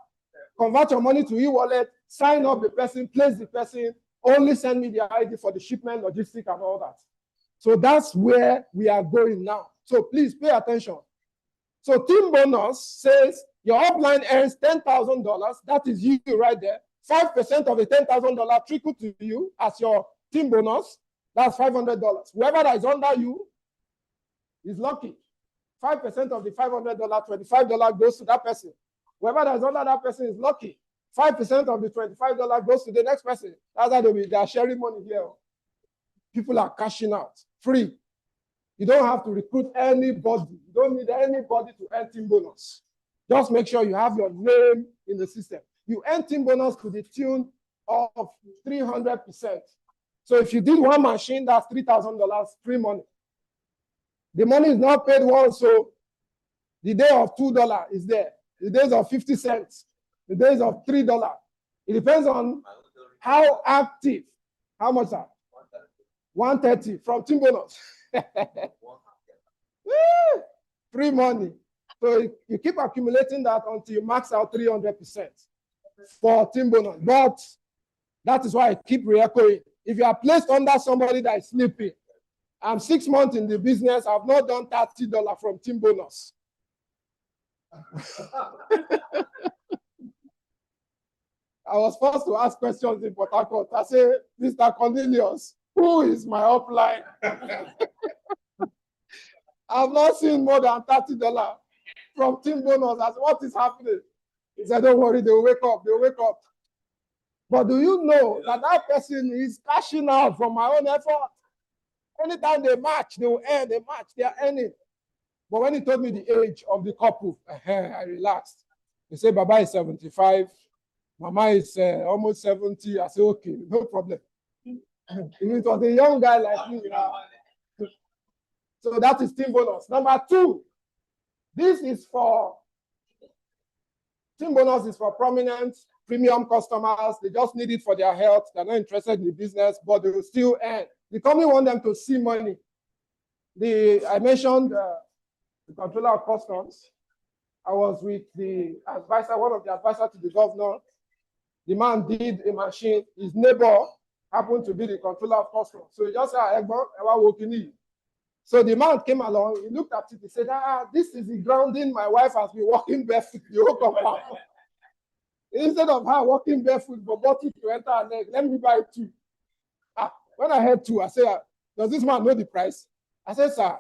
convert your money to e-wallet, sign up the person, place the person, only send me the ID for the shipment, logistics, and all that. So that's where we are going now. So please pay attention. So team bonus says your upline earns $10,000. That is you right there. 5% of the $10,000 trickle to you as your team bonus. That's $500. Whoever that is under you is lucky. 5% of the $500, $25 goes to that person. Whoever that is under that person is lucky. 5% of the $25 goes to the next person. That's how they are sharing money here. People are cashing out free. You don't have to recruit anybody. You don't need anybody to earn team bonus. Just make sure you have your name in the system. You earn team bonus to the tune of 300%. So if you did one machine, that's $3,000 free money. The money is not paid once, so the day of $2 is there. The days of 50 cents, the days of $3. It depends on how active. How much that? 130 from team bonus. Free money. So you keep accumulating that until you max out 300% for team bonus. But that is why I keep re-echoing. If you are placed under somebody that is sleeping, I'm 6 months in the business, I've not done $30 from team bonus. I was forced to ask questions in Port Harcourt. I said, Mr. Cornelius, who is my upline? I've not seen more than $30 from team bonus. I said, what is happening? He said, don't worry, they'll wake up, they'll wake up. But do you know that that person is cashing out from my own effort? Anytime they match, they will earn, they match, they are earning. But when he told me the age of the couple, I relaxed. He said, Baba is 75, Mama is almost 70. I said, okay, no problem. If it was a young guy like you, so that is team bonus. Number 2, this is for, team bonus is for prominent premium customers. They just need it for their health. They're not interested in the business, but they will still earn. The company want them to see money. I mentioned the controller of customs. I was with the advisor, one of the advisors to the governor. The man did a machine. His neighbor happened to be the controller of customs. So he just said, so the man came along, he looked at it, he said, this is the grounding my wife has been walking barefoot the whole compound. Instead of her walking barefoot for bottle to enter her leg, let me buy 2. When I heard 2, I said, does this man know the price? I said, sir,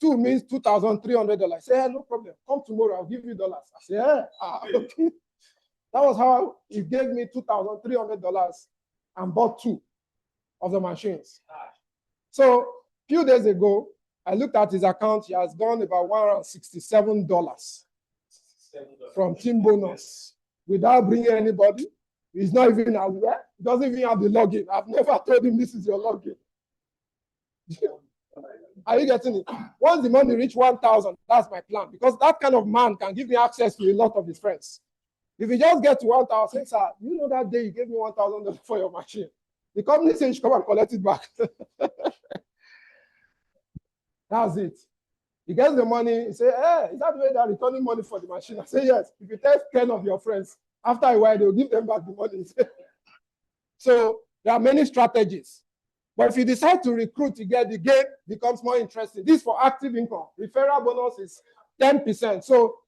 2 means $2,300. I said, no problem. Come tomorrow, I'll give you dollars. I said, okay. That was how he gave me $2,300 and bought 2 of the machines. So a few days ago, I looked at his account. He has done about $167 from team bonus without bringing anybody. He's not even aware. He doesn't even have the login. I've never told him this is your login. Are you getting it? Once the money reach 1,000, that's my plan. Because that kind of man can give me access to a lot of his friends. If you just get to 1,000, sir, you know that day you gave me $1,000 for your machine. The company says you should come and collect it back. That's it. He gets the money. He say, hey, is that the way they're returning money for the machine? I say, yes. If you tell 10 of your friends, after a while, they'll give them back the money. So there are many strategies. But if you decide to recruit, the game becomes more interesting. This for active income. Referral bonus is 10%. So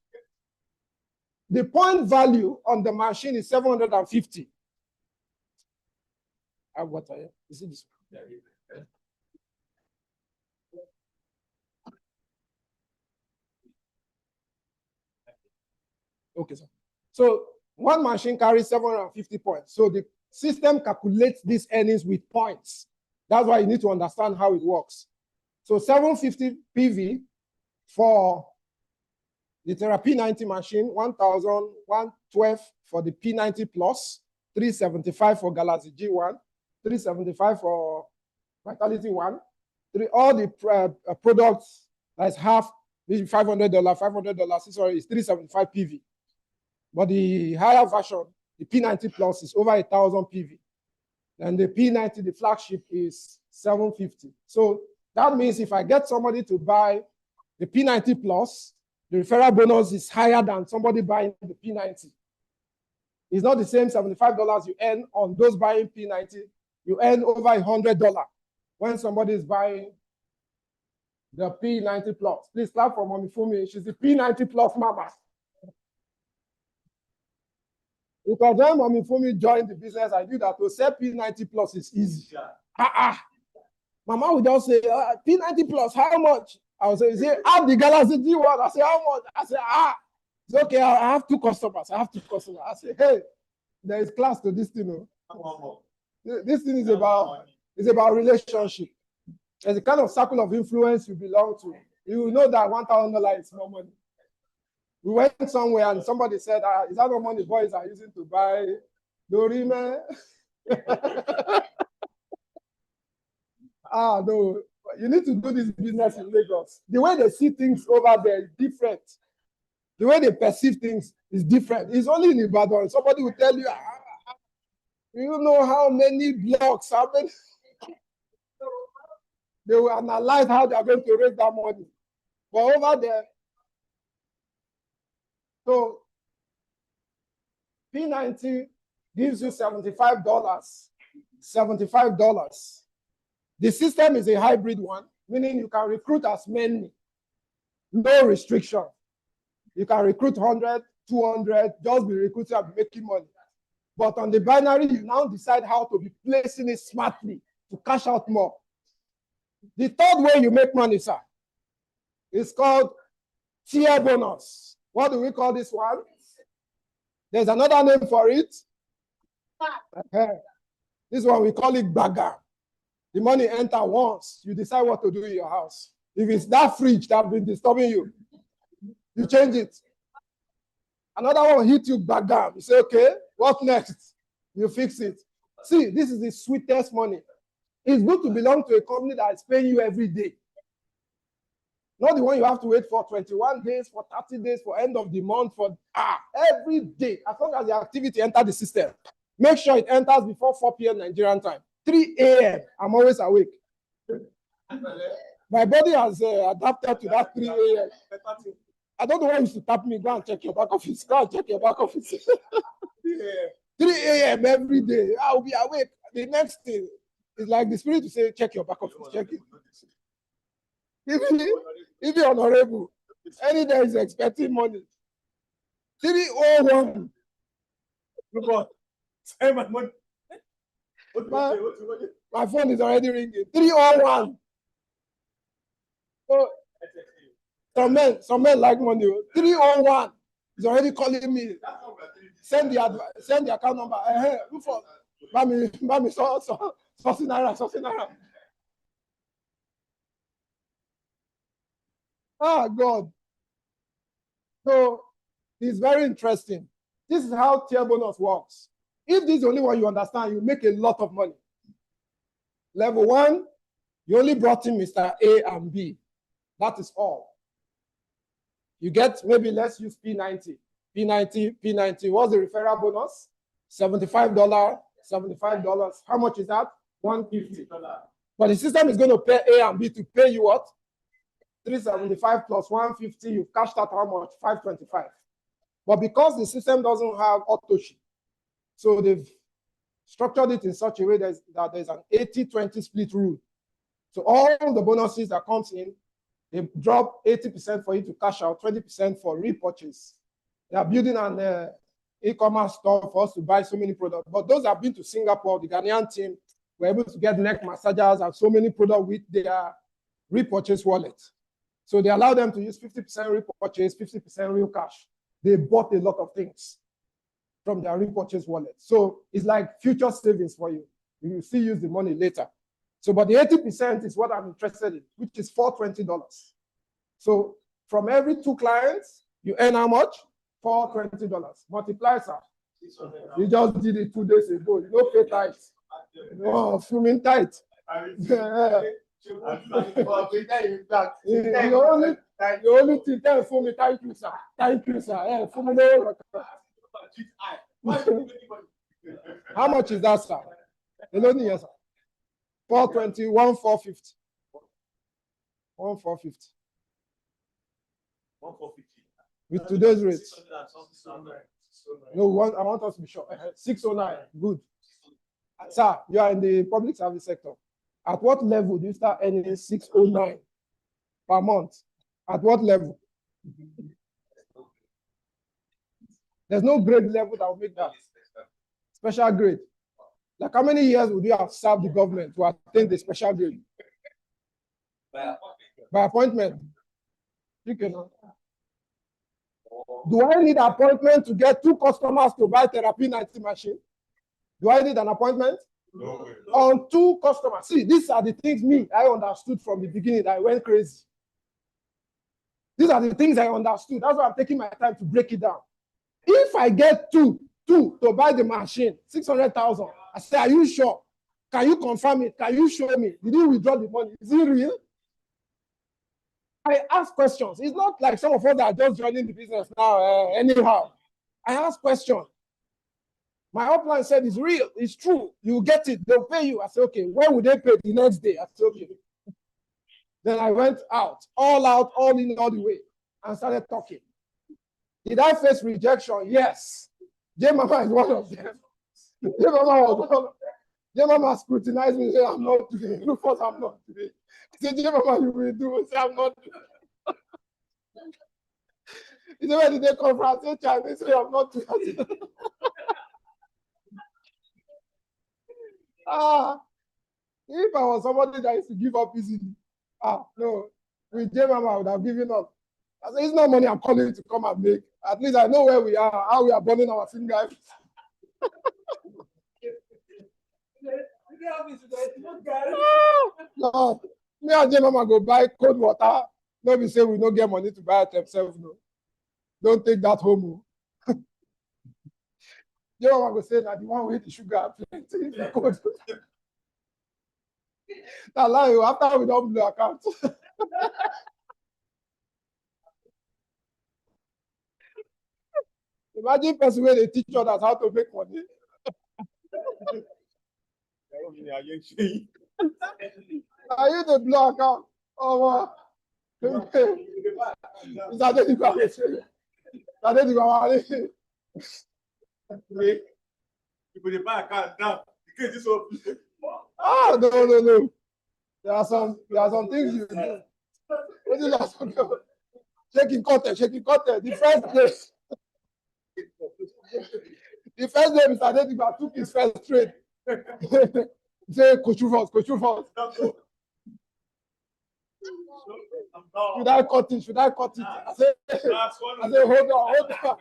the point value on the machine is 750. What are you? Is it this one? Okay, sir. So one machine carries 750 points. So the system calculates these earnings with points. That's why you need to understand how it works. So 750 PV for the P90 machine, 1,112 for the P90 Plus, 375 for Galaxy G1, 375 for Vitality 1. All the products that's half, maybe $500, $600 is 375 PV. But the higher version, the P90 Plus, is over 1,000 PV. And the P90, the flagship, is 750. So that means if I get somebody to buy the P90 Plus, the referral bonus is higher than somebody buying the P90. It's not the same $75 you earn on those buying P90. You earn over $100 when somebody is buying the P90 Plus. Please clap for Mommy Fumi. She's the P90 Plus mama. Because when Mommy Fumi joined the business, I knew that to sell P90 Plus is easy. Mama would just say, P90 Plus, how much? I would say, add the Galaxy G1. I say, how much? I say, it's okay. I have 2 customers. I say, hey, there is class to this thing. This thing is about relationship. There's a kind of circle of influence you belong to. You know that $1,000 is more money. We went somewhere and somebody said, is that no money boys are using to buy Dorime? No. You need to do this business in Lagos. The way they see things over there is different. The way they perceive things is different. It's only in Ibadan. Somebody will tell you, you know how many blocks, how many. They will analyze how they are going to raise that money. But over there, so P90 gives you $75. $75. The system is a hybrid one, meaning you can recruit as many. No restriction. You can recruit 100, 200, just be recruiting and be making money. But on the binary, you now decide how to be placing it smartly to cash out more. The third way you make money, sir, is called tier bonus. What do we call this one? There's another name for it. This one, we call it bagger. The money enter once. You decide what to do in your house. If it's that fridge that has been disturbing you, you change it. Another one hit you bagger. You say, okay, what next? You fix it. See, this is the sweetest money. It's good to belong to a company that is paying you every day. Not the one you have to wait for 21 days, for 30 days, for end of the month, for every day. As long as the activity enters the system, make sure it enters before 4 p.m. Nigerian time. 3 a.m. I'm always awake. My body has adapted to that 3 a.m. I don't know why you should tap me. Go and check your back office. Go and check your back office. 3 a.m. every day. I'll be awake. The next thing is like the spirit to say, check your back office. Check it. If you're honorable, any day is expecting money. 301. My phone is already ringing. 301. So, some men like money. 301 is already calling me. Send the account number. Look for Bami, so naira. God. So it's very interesting. This is how tier bonus works. If this is the only one you understand, you make a lot of money. Level 1, you only brought in Mr. A and B. That is all. You get, maybe let's use P90. P90. What's the referral bonus? $75. $75. How much is that? $150. But the system is going to pay A and B to pay you what? 375 plus 150, you've cashed out how much? 525. But because the system doesn't have auto ship, so they've structured it in such a way that there's an 80-20 split rule. So all the bonuses that comes in, they drop 80% for you to cash out, 20% for repurchase. They are building an e-commerce store for us to buy so many products. But those that have been to Singapore, the Ghanaian team were able to get neck massagers and so many products with their repurchase wallet. So they allow them to use 50% repurchase, 50% real cash. They bought a lot of things from their repurchase wallet. So it's like future savings for you. You will still use the money later. So, but the 80% is what I'm interested in, which is $420. So from every 2 clients, you earn how much? $420. Multiply, sir. You just did it 2 days ago. You don't pay tithes. No, fuming tithe. You only thing tell for me, thank you, sir. Thank you, sir. For me, how much is that, sir? Yes, sir. 420, 450. 450. With today's rates. No, I want us to be sure. 609. Good. Sir, you are in the public service sector. At what level do you start earning 609 per month? At what level? There's no grade level that will make that. Special grade. Like how many years would you have served the government to attain the special grade? By appointment. Do I need an appointment to get 2 customers to buy therapy 90 machine? Do I need an appointment? No. On 2 customers. See, these are the things I understood from the beginning that I went crazy. These are the things I understood. That's why I'm taking my time to break it down. If I get two to buy the machine, 600,000, I say, are you sure? Can you confirm it? Can you show me? Did you withdraw the money? Is it real? I ask questions. It's not like some of us that are just joining the business now anyhow. I ask questions. My upline said it's real, it's true. You get it, they'll pay you. I said, okay, when will they pay? The next day. I said, okay. Then I went out, all in, all the way, and started talking. Did I face rejection? Yes. J Mama is one of them. J Mama was one of them. J Mama scrutinized me and said, I'm not doing it. Rufus, I'm not doing it. I said, J Mama, you will do it. I said, I'm not doing it. He said, where did they come from? I said, China. They said, I'm not doing it. If I was somebody that used to give up easily, no, with J Mama, I would have given up. I said, it's not money I'm calling you to come and make. At least I know where we are, how we are burning our fingers. No, me and J Mama go buy cold water. Nobody say we don't get money to buy it themselves. No, don't take that home. J Mama go say that the one with the sugar plenty. That lie after we don't blow account. Imagine person where they teach others how to make money. Are you the blow account? Oh, is that the no. There are some things you do. What is that? Shaking content. The first day Mr. Adediba took his first trade. He said, Coach Rufus. Should I cut it? I said, hold on.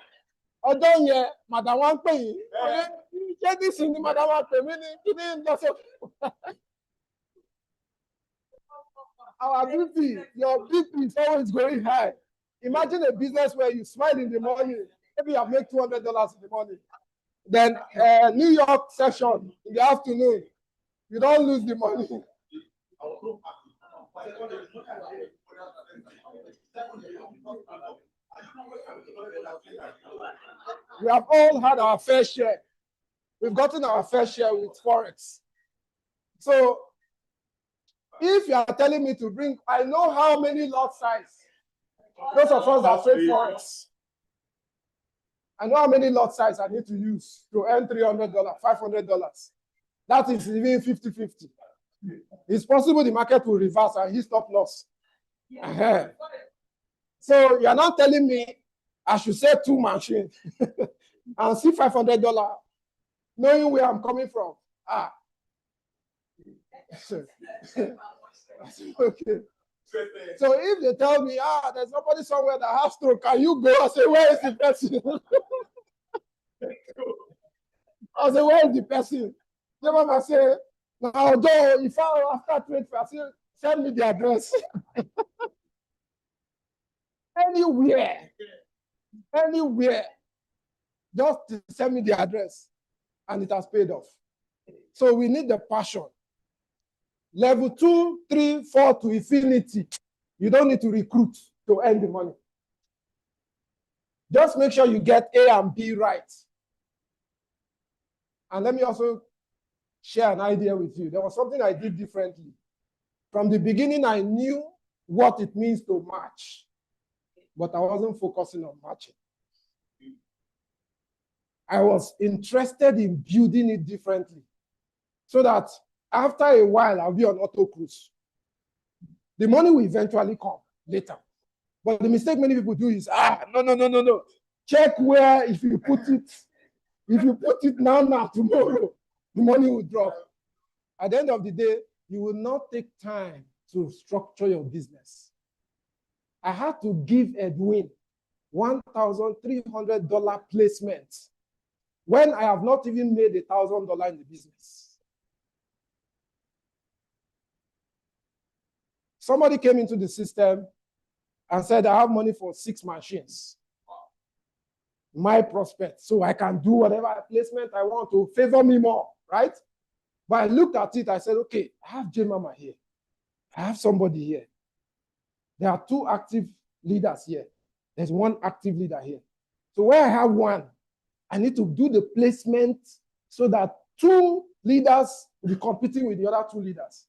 Although, yeah, Madam won't pay you. Get this in the Madam won't pay me. Our BP, your BP is always going high. Imagine a business where you smile in the morning. Maybe you have made $200 in the morning. Then New York session in the afternoon. You don't lose the money. We have all had our fair share. We've gotten our fair share with Forex. So If you are telling me to bring, I know how many lot size. Those of us that trade forex. I know how many lot size I need to use to earn $300, $500. That is even 50-50. It's possible the market will reverse and he stop loss. So you're not telling me I should sell 2 machines and see $500, knowing where I'm coming from. Okay. So if they tell me, there's somebody somewhere that has stroke, can you go? I say, where is the person? I say, where is the person? The mama say, now, though, if I after trade, I say, send me the address. Anywhere. Just send me the address. And it has paid off. So we need the passion. Level 2, 3, 4 to infinity. You don't need to recruit to earn the money. Just make sure you get A and B right. And let me also share an idea with you. There was something I did differently. From the beginning, I knew what it means to match, but I wasn't focusing on matching. I was interested in building it differently so that after a while, I'll be on auto cruise. The money will eventually come later. But the mistake many people do is, no. Check where if you put it now, tomorrow, the money will drop. At the end of the day, you will not take time to structure your business. I had to give Edwin $1,300 placement when I have not even made $1,000 in the business. Somebody came into the system and said, I have money for 6 machines. My prospect, so I can do whatever placement I want to favor me more, right? But I looked at it, I said, okay, I have J Mama here. I have somebody here. There are 2 active leaders here. There's 1 active leader here. So where I have 1, I need to do the placement so that 2 leaders will be competing with the other 2 leaders.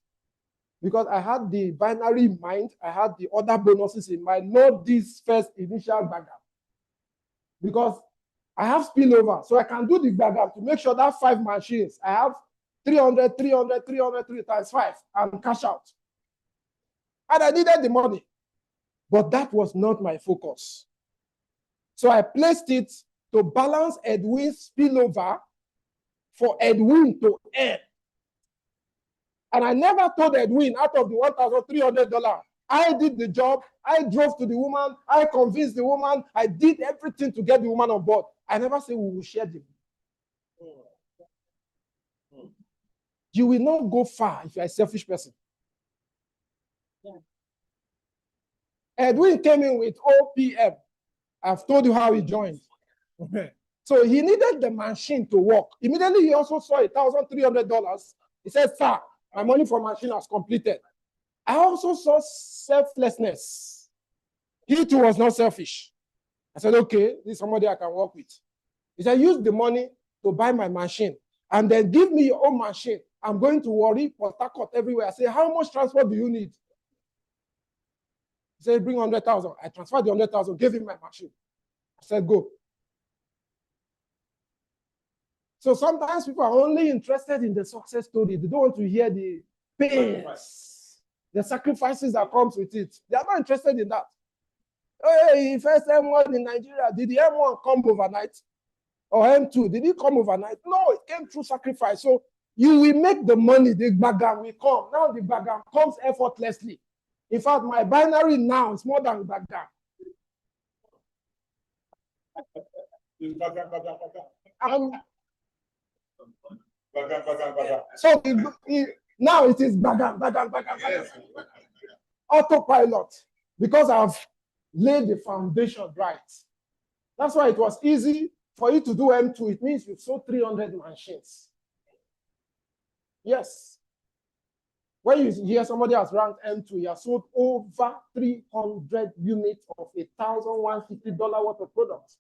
Because I had the binary in mind, I had the other bonuses in mind, not this first initial bagger. Because I have spillover, so I can do the bagger to make sure that 5 machines, I have 300 times 5 and cash out. And I needed the money. But that was not my focus. So I placed it to balance Edwin's spillover for Edwin to earn. And I never told Edwin out of the $1,300, I did the job. I drove to the woman. I convinced the woman. I did everything to get the woman on board. I never said we will share them. You will not go far if you're a selfish person. Edwin came in with OPM. I've told you how he joined. So he needed the machine to work. Immediately, he also saw $1,300. He said, sir, my money for machine has completed. I also saw selflessness. He too was not selfish. I said, okay, this is somebody I can work with. He said, use the money to buy my machine and then give me your own machine. I'm going to worry Port Harcourt everywhere. I said, how much transport do you need? He said, bring 100,000. I transferred the 100,000, gave him my machine. I said, go. So sometimes people are only interested in the success story. They don't want to hear the pains, the sacrifices that comes with it. They are not interested in that. Hey, first M1 in Nigeria, did the M1 come overnight? Or M2, did it come overnight? No, it came through sacrifice. So you will make the money, the bagam will come. Now the bagam comes effortlessly. In fact, my binary now is more than bagam. So now it is bagam. Autopilot, because I've laid the foundation right. That's why it was easy for you to do M2. It means you sold 300 machines. Yes. When you hear somebody has ranked M2, you have sold over 300 units of $1,150 worth of products.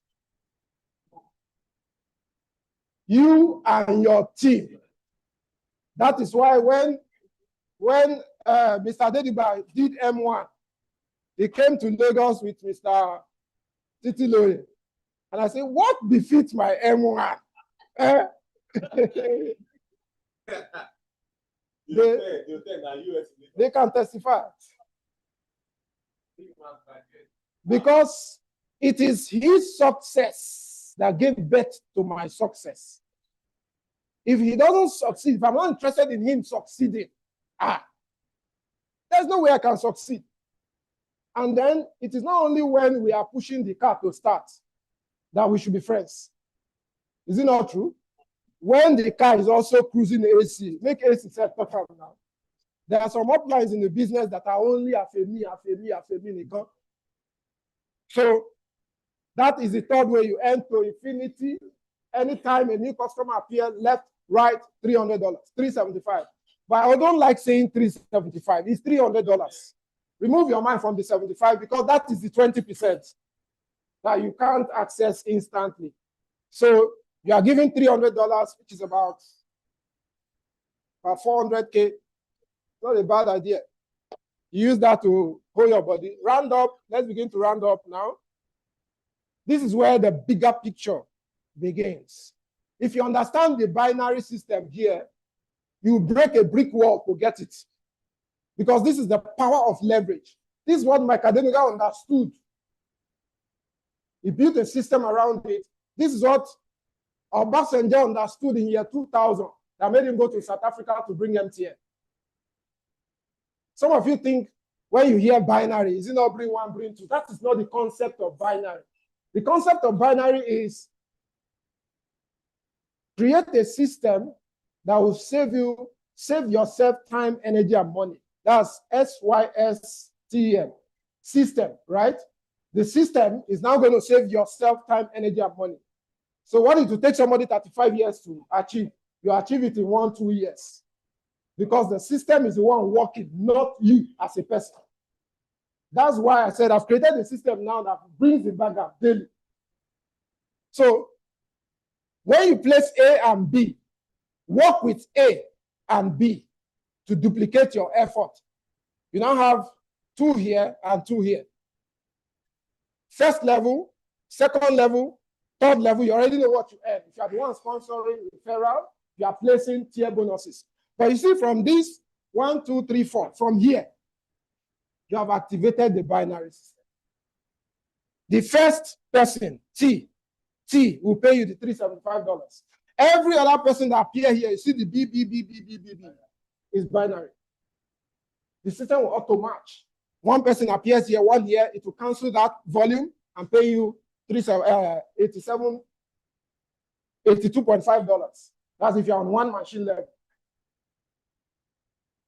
You and your team. That is why when Mr. Dediba did M1. He came to Lagos with Mr. Titi Loye. And I said, what befits my M1? They can testify. Because it is his success that gave birth to my success. If he doesn't succeed, if I'm not interested in him succeeding, there's no way I can succeed. And then it is not only when we are pushing the car to start that we should be friends. Is it not true? When the car is also cruising AC, make AC self-talk now. There are some uplines in the business that are only afemi. So that is the third way you end to infinity. Anytime a new customer appears, left, right, $300, $375. But I don't like saying $375. It's $300. Remove your mind from the 75 because that is the 20% that you can't access instantly. So you are giving $300, which is about 400K. Not a bad idea. You use that to hold your body. Round up. Let's begin to round up now. This is where the bigger picture begins. If you understand the binary system here, you break a brick wall to get it. Because this is the power of leverage. This is what Mike Adenuga understood. He built a system around it. This is what Obasanjo understood in year 2000 that made him go to South Africa to bring MTN. Some of you think when you hear binary, is it not bring one, bring two? That is not the concept of binary. The concept of binary is create a system that will save yourself time, energy, and money. That's SYSTM, system, right? The system is now going to save yourself time, energy, and money. So what it will take somebody 35 years to achieve, you achieve it in 1-2 years. Because the system is the one working, not you as a person. That's why I said I've created a system now that brings the bag up daily. So when you place A and B, work with A and B to duplicate your effort. You now have 2 here and 2 here. First level, second level, third level, you already know what you earn. If you are the one sponsoring referral, you are placing tier bonuses. But you see, from this 1, 2, 3, 4, from here, you have activated the binary system. The first person, T, will pay you the $375. Every other person that appear here, you see the B, is binary. The system will auto match. One person appears here, 1 year, it will cancel that volume and pay you $82.5. That's if you're on 1 machine level.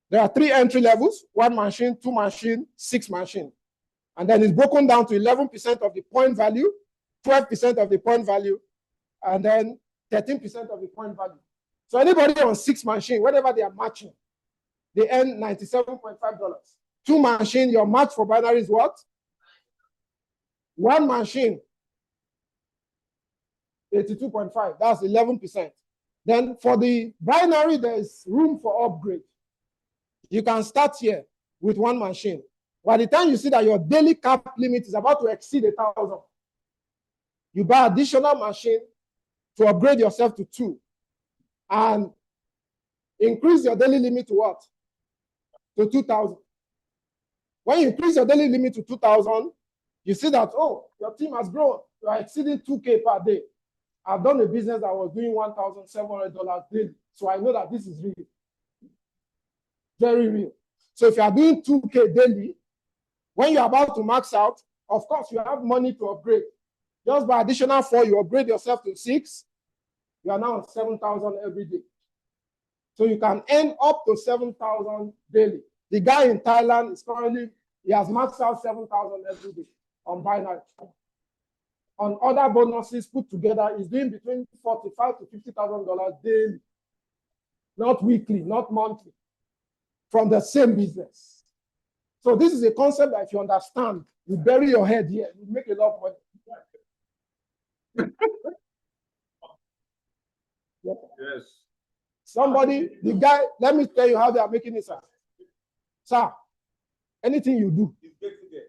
There are 3 entry levels: 1 machine, 2 machine, 6 machine. And then it's broken down to 11% of the point value, 12% of the point value, and then 13% of the point value. So anybody on 6 machine, whatever they are matching, they earn $97.5. 2 machine, your match for binary is what? 1 machine, 82.5. That's 11%. Then for the binary, there is room for upgrade. You can start here with 1 machine. By the time you see that your daily cap limit is about to exceed 1,000, you buy additional machine to upgrade yourself to 2 and increase your daily limit to what? To 2,000. When you increase your daily limit to 2,000, you see that, oh, your team has grown. You are exceeding 2K per day. I've done a business that was doing $1,700 daily. So I know that this is real. Very real. So if you are doing 2K daily, when you're about to max out, of course, you have money to upgrade. Just by additional 4, you upgrade yourself to 6. You are now on 7,000 every day. So you can earn up to 7,000 daily. The guy in Thailand is currently, he has maxed out 7,000 every day on binary. On other bonuses put together, he's doing between $45,000 to $50,000 daily. Not weekly, not monthly. From the same business. So this is a concept that if you understand, you bury your head here, you make a lot of money. Yeah. Yes. Somebody, the guy, let me tell you how they are making it, sir. Sir, anything you do,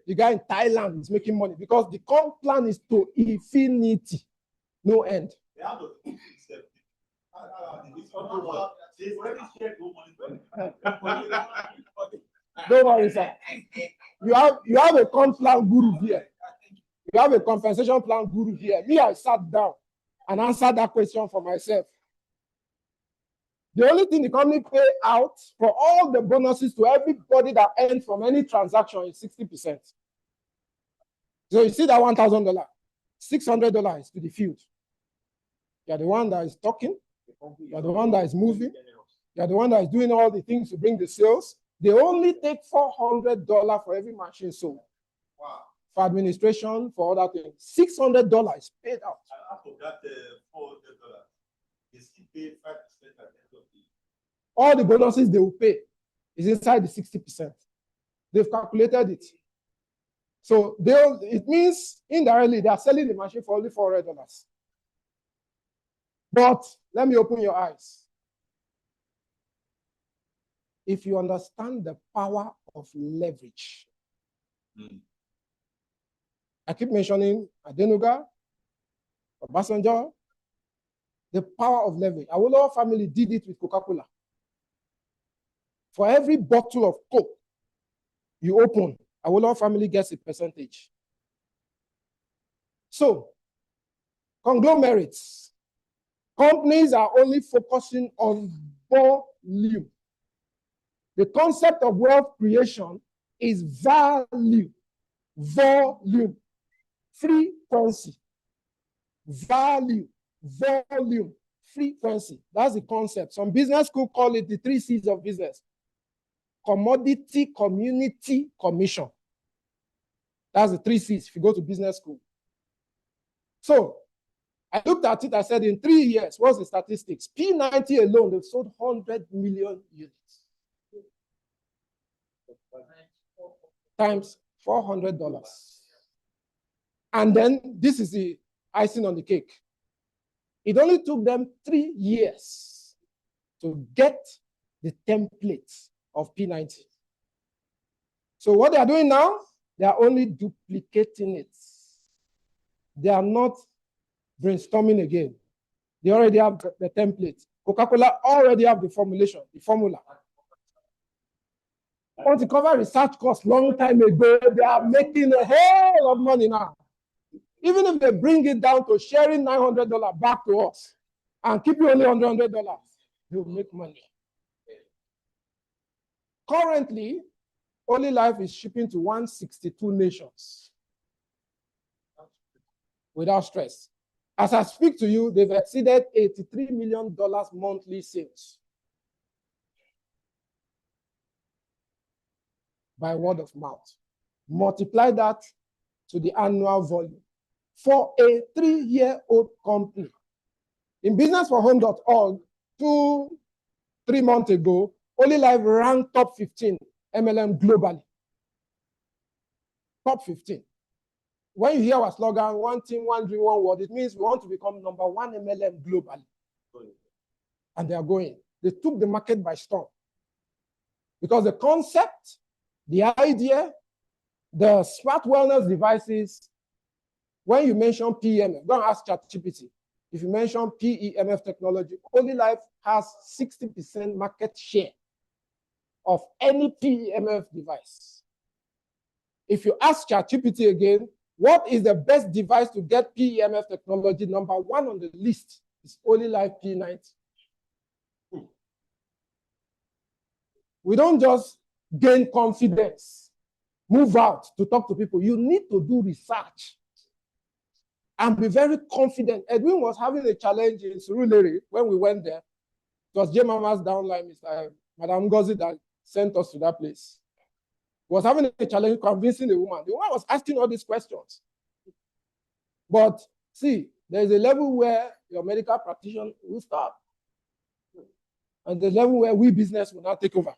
the guy in Thailand is making money because the comp plan is to infinity, no end. Don't worry, sir. You have a comp plan guru here. You have a compensation plan guru here. Me, I sat down and answered that question for myself. The only thing the company pay out for all the bonuses to everybody that earned from any transaction is 60%. So you see that $1,000, $600 is to the field. You're the one that is talking. You're the one that is moving. You're the one that is doing all the things to bring the sales. They only take $400 for every machine sold. Wow. For administration, for other things. $600 is paid out. Out of that $400, they still pay 5% at the end of the year. All the bonuses they will pay is inside the 60%. They've calculated it. So it means indirectly they are selling the machine for only $400. But let me open your eyes. If you understand the power of leverage, I keep mentioning Adenuga, Obasanjo, the power of leverage. Our family did it with Coca-Cola. For every bottle of Coke you open, our family gets a percentage. So, conglomerates, companies are only focusing on volume. The concept of wealth creation is value, volume, frequency, value, volume, frequency. That's the concept. Some business school call it the 3 C's of business. Commodity, community, commission. That's the 3 C's if you go to business school. So I looked at it, I said in 3 years, what's the statistics? P90 alone, they've sold 100 million units. Times $400. And then this is the icing on the cake. It only took them 3 years to get the template of P90. So what they are doing now, they are only duplicating it. They are not brainstorming again. They already have the template. Coca-Cola already have the formulation, the formula. Want to cover research costs long time ago, they are making a hell of money now. Even if they bring it down to sharing $900 back to us and keep you only $100, they will make money. Currently, Olylife is shipping to 162 nations without stress. As I speak to you, they've exceeded $83 million monthly sales by word of mouth. Multiply that to the annual volume. For a 3-year-old company, in businessforhome.org, 2-3 months ago, Olylife ranked top 15 MLM globally. Top 15. When you hear our slogan, one team, one dream, one word, it means we want to become #1 MLM globally. And they are going. They took the market by storm. Because the concept, the idea, the smart wellness devices, when you mention PEMF, go and ask ChatGPT. If you mention PEMF technology, Olylife has 60% market share of any PEMF device. If you ask ChatGPT again, what is the best device to get PEMF technology? #1 on the list is Olylife P90. We don't just gain confidence, move out to talk to people. You need to do research and be very confident. Edwin was having a challenge in Surulere when we went there. It was J Mama's downline, Madam Ngozi, that sent us to that place. Was having a challenge convincing the woman. The woman was asking all these questions. But see, there is a level where your medical practitioner will stop. And the level where we business will now take over.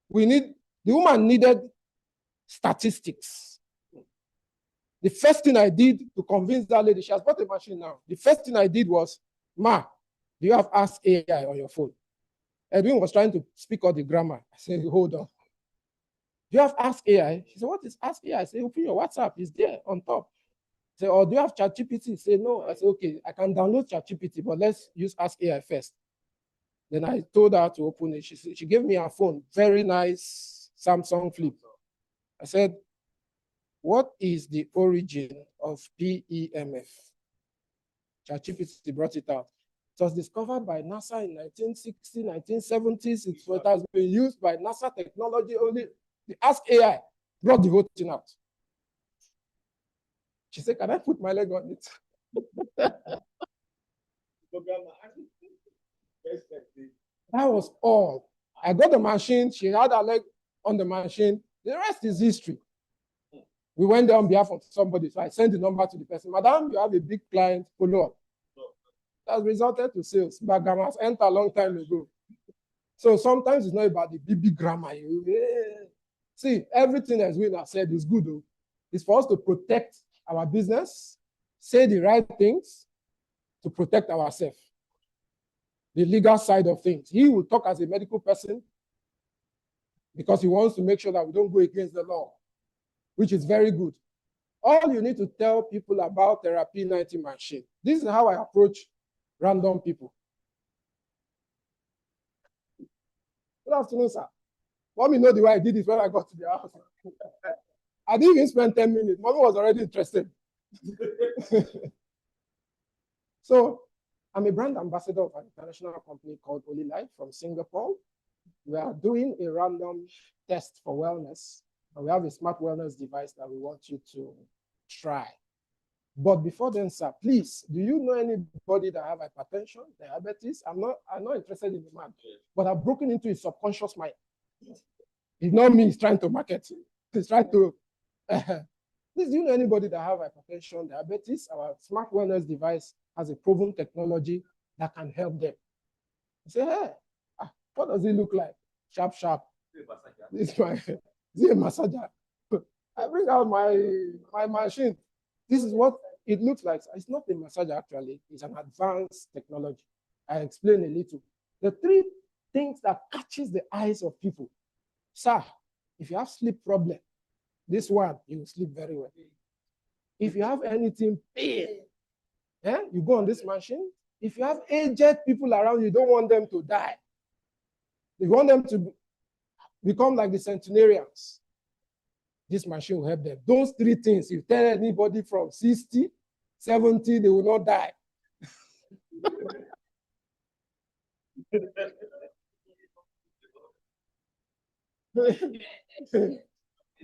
The woman needed statistics. The first thing I did to convince that lady, she has bought a machine now. The first thing I did was, Ma, do you have Ask AI on your phone? Edwin was trying to speak out the grammar. I said, hold on. Do you have Ask AI? She said, what is Ask AI? I said, open your WhatsApp. It's there on top. I said, or do you have ChatGPT? Say no. I said, okay, I can download ChatGPT, but let's use Ask AI first. Then I told her to open it. She gave me her phone, very nice Samsung Flip. I said, what is the origin of PEMF? ChatGPT brought it out. It was discovered by NASA in 1960s, 1970s. It has been used by NASA technology only. The Ask AI brought the whole thing out. She said, can I put my leg on it? That was all. I got the machine. She had her leg on the machine. The rest is history. We went there on behalf of somebody. So I sent the number to the person. Madam, you have a big client, follow up. That resulted to sales. But grammar has entered a long time ago. So sometimes it's not about the big grammar. See, everything as we have said is good, though. It's for us to protect our business, say the right things to protect ourselves. The legal side of things. He will talk as a medical person because he wants to make sure that we don't go against the law, which is very good. All you need to tell people about Therapy 90 machine. This is how I approach random people. Good afternoon, sir. Mommy know the way I did it when I got to the house. I didn't even spend 10 minutes. Mommy was already interested. So I'm a brand ambassador of an international company called Olylife from Singapore. We are doing a random test for wellness, and we have a smart wellness device that we want you to try. But before then, sir, please, do you know anybody that have hypertension, diabetes? I'm not interested in the man, but I've broken into his subconscious mind. It's not me, he's trying to market. He's trying to. Please, do you know anybody that have hypertension, diabetes? Our smart wellness device has a proven technology that can help them. I say, hey, what does it look like? Sharp, sharp. This is a massager. I bring out my machine. This is what it looks like. It's not a massager, actually. It's an advanced technology. I explain a little. The three things that catches the eyes of people. Sir, if you have sleep problem, this one, you will sleep very well. If you have anything pain, you go on this machine. If you have aged people around, you don't want them to die. You want them to become like the centenarians. This machine will help them. Those three things, if you tell anybody from 60, 70, they will not die.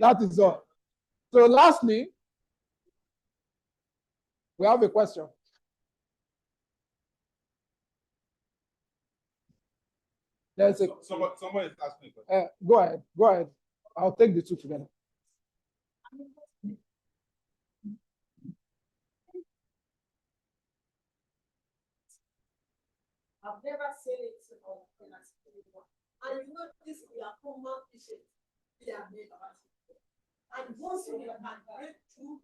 That is all. So lastly, we have a question. There's a someone is asking. Go ahead. I'll take the two together. I've never seen it on and you know this we are common patients. They are made of it. And once you can break through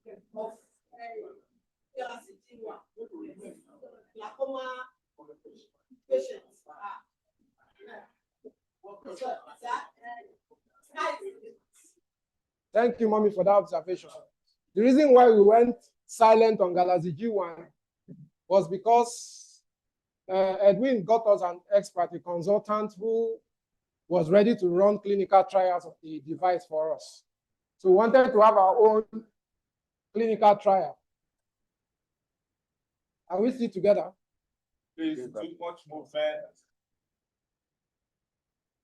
of glaucoma patients. Thank you, Mommy, for that observation. The reason why we went silent on Galaxy G1 was because Edwin got us an expert, a consultant who was ready to run clinical trials of the device for us. So we wanted to have our own clinical trial. Are we still together? Please, too much movement.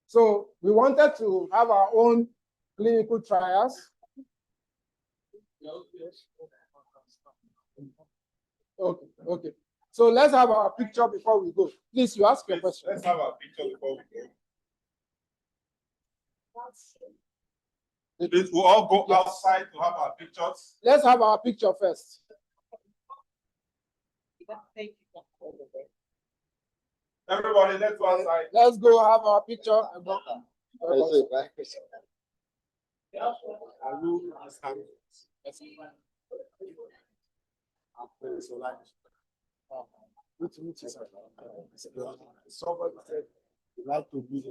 So we wanted to have our own clinical trials. Okay. So let's have our picture before we go. Please, you ask your question. Let's have our picture before we go. Please, we'll all go outside to have our pictures. Let's have our picture first. Everybody, let's go outside. Let's go have our picture. like to be.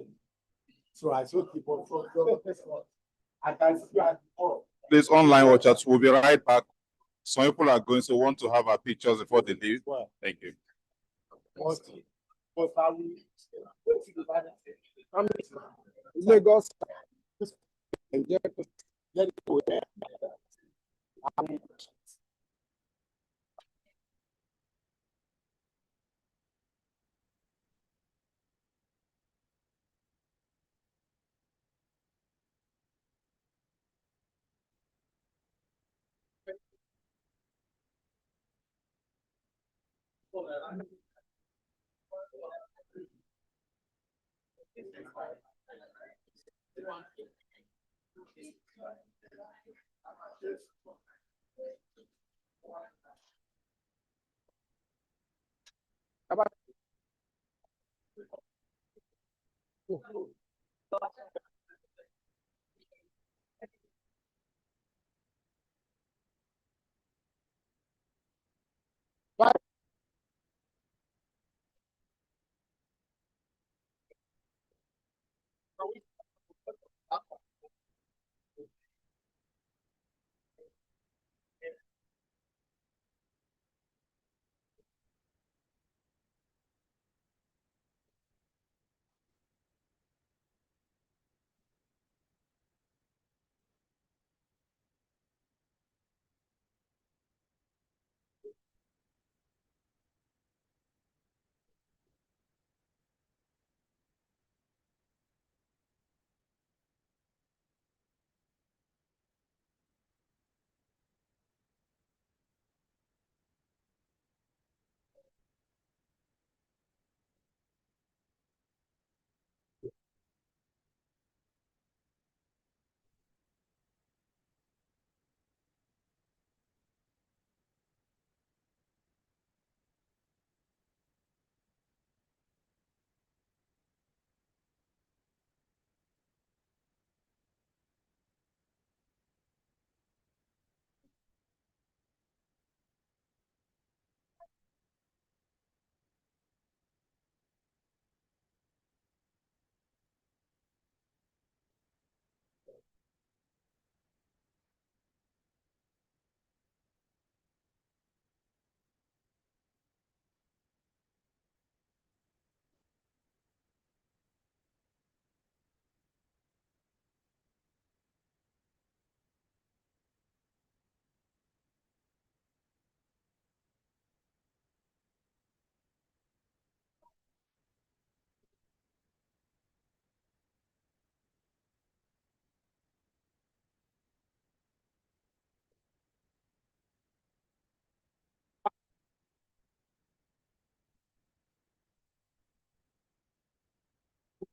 So I saw people from I can see you at all. Please, online watchers, we'll be right back. Some people are going to want to have our pictures before they leave. Thank you. But I will. Lagos.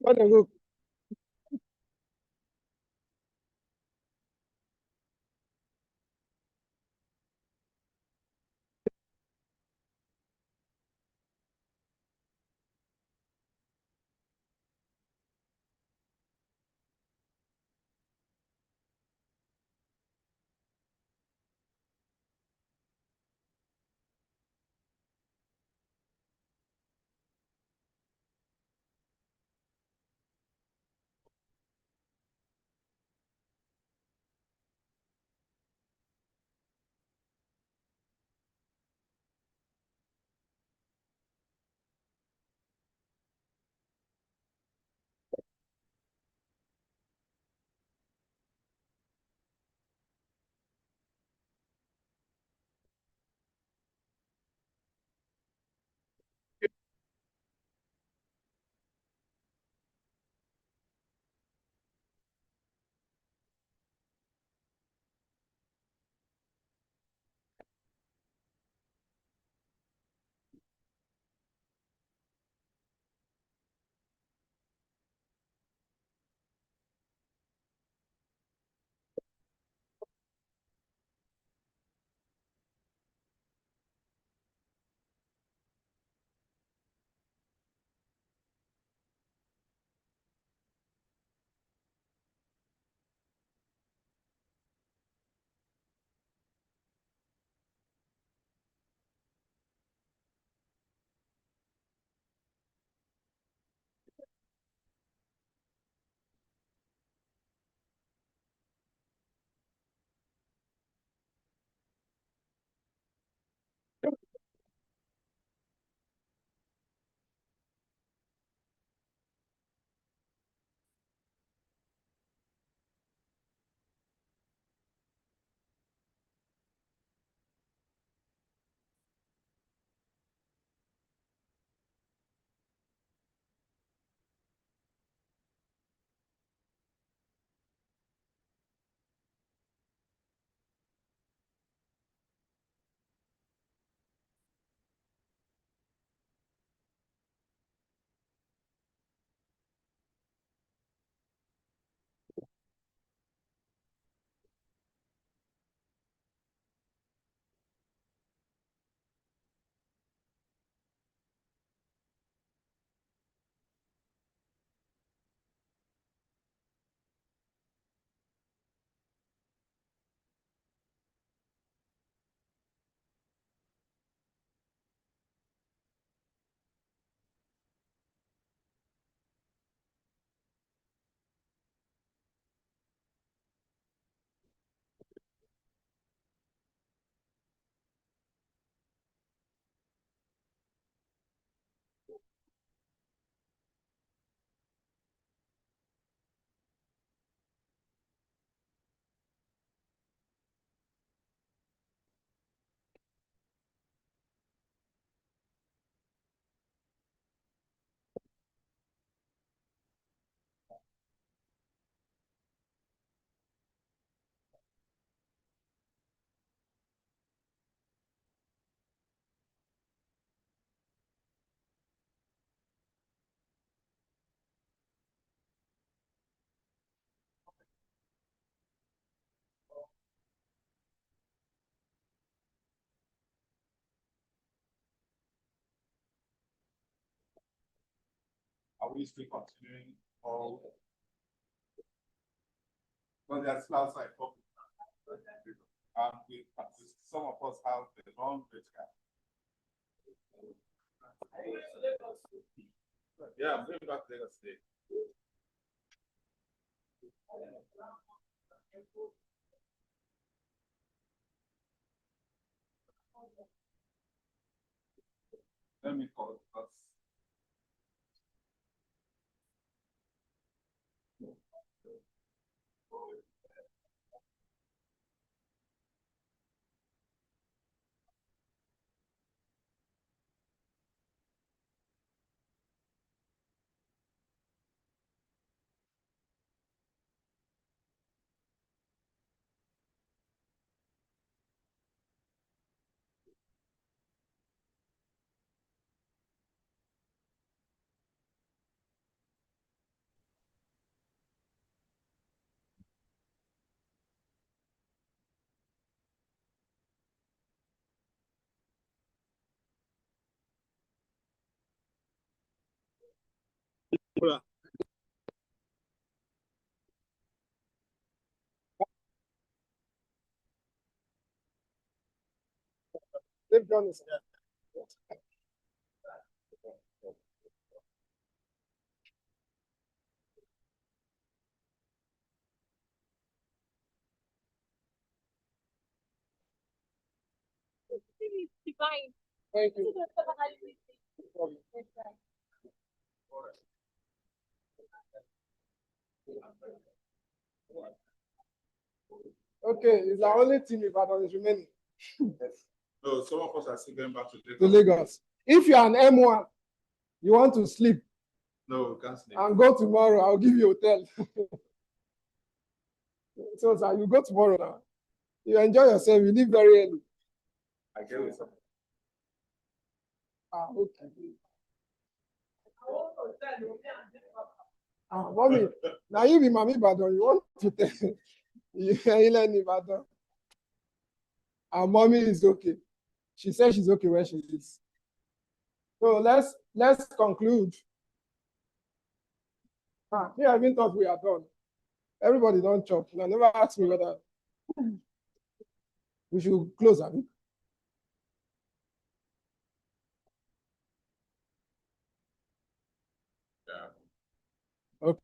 Look. Are we still continuing? Or but there's outside public. Some of us have the long bridge gap. Yeah, I'm going back to Lagos State. Let me call us. They've done this. Divine. Thank you. Okay, it's the only team Ibadan is remaining. No, some of us are still going back to To Lagos. Lagos. If you're an M1, you want to sleep No, we can't sleep. and go tomorrow, I'll give you hotel. So, sir, you go tomorrow now. You enjoy yourself, you leave very early. I get it. Ah, okay. Ah, mommy, now you be Mami Badon, you want to tell you learn Ibadan. Our mommy is okay. She said she's okay where she is. So let's conclude. Ah, me, I even thought we are done. Everybody don't chop. Now never ask me whether we should close, Abi. Yeah. Okay.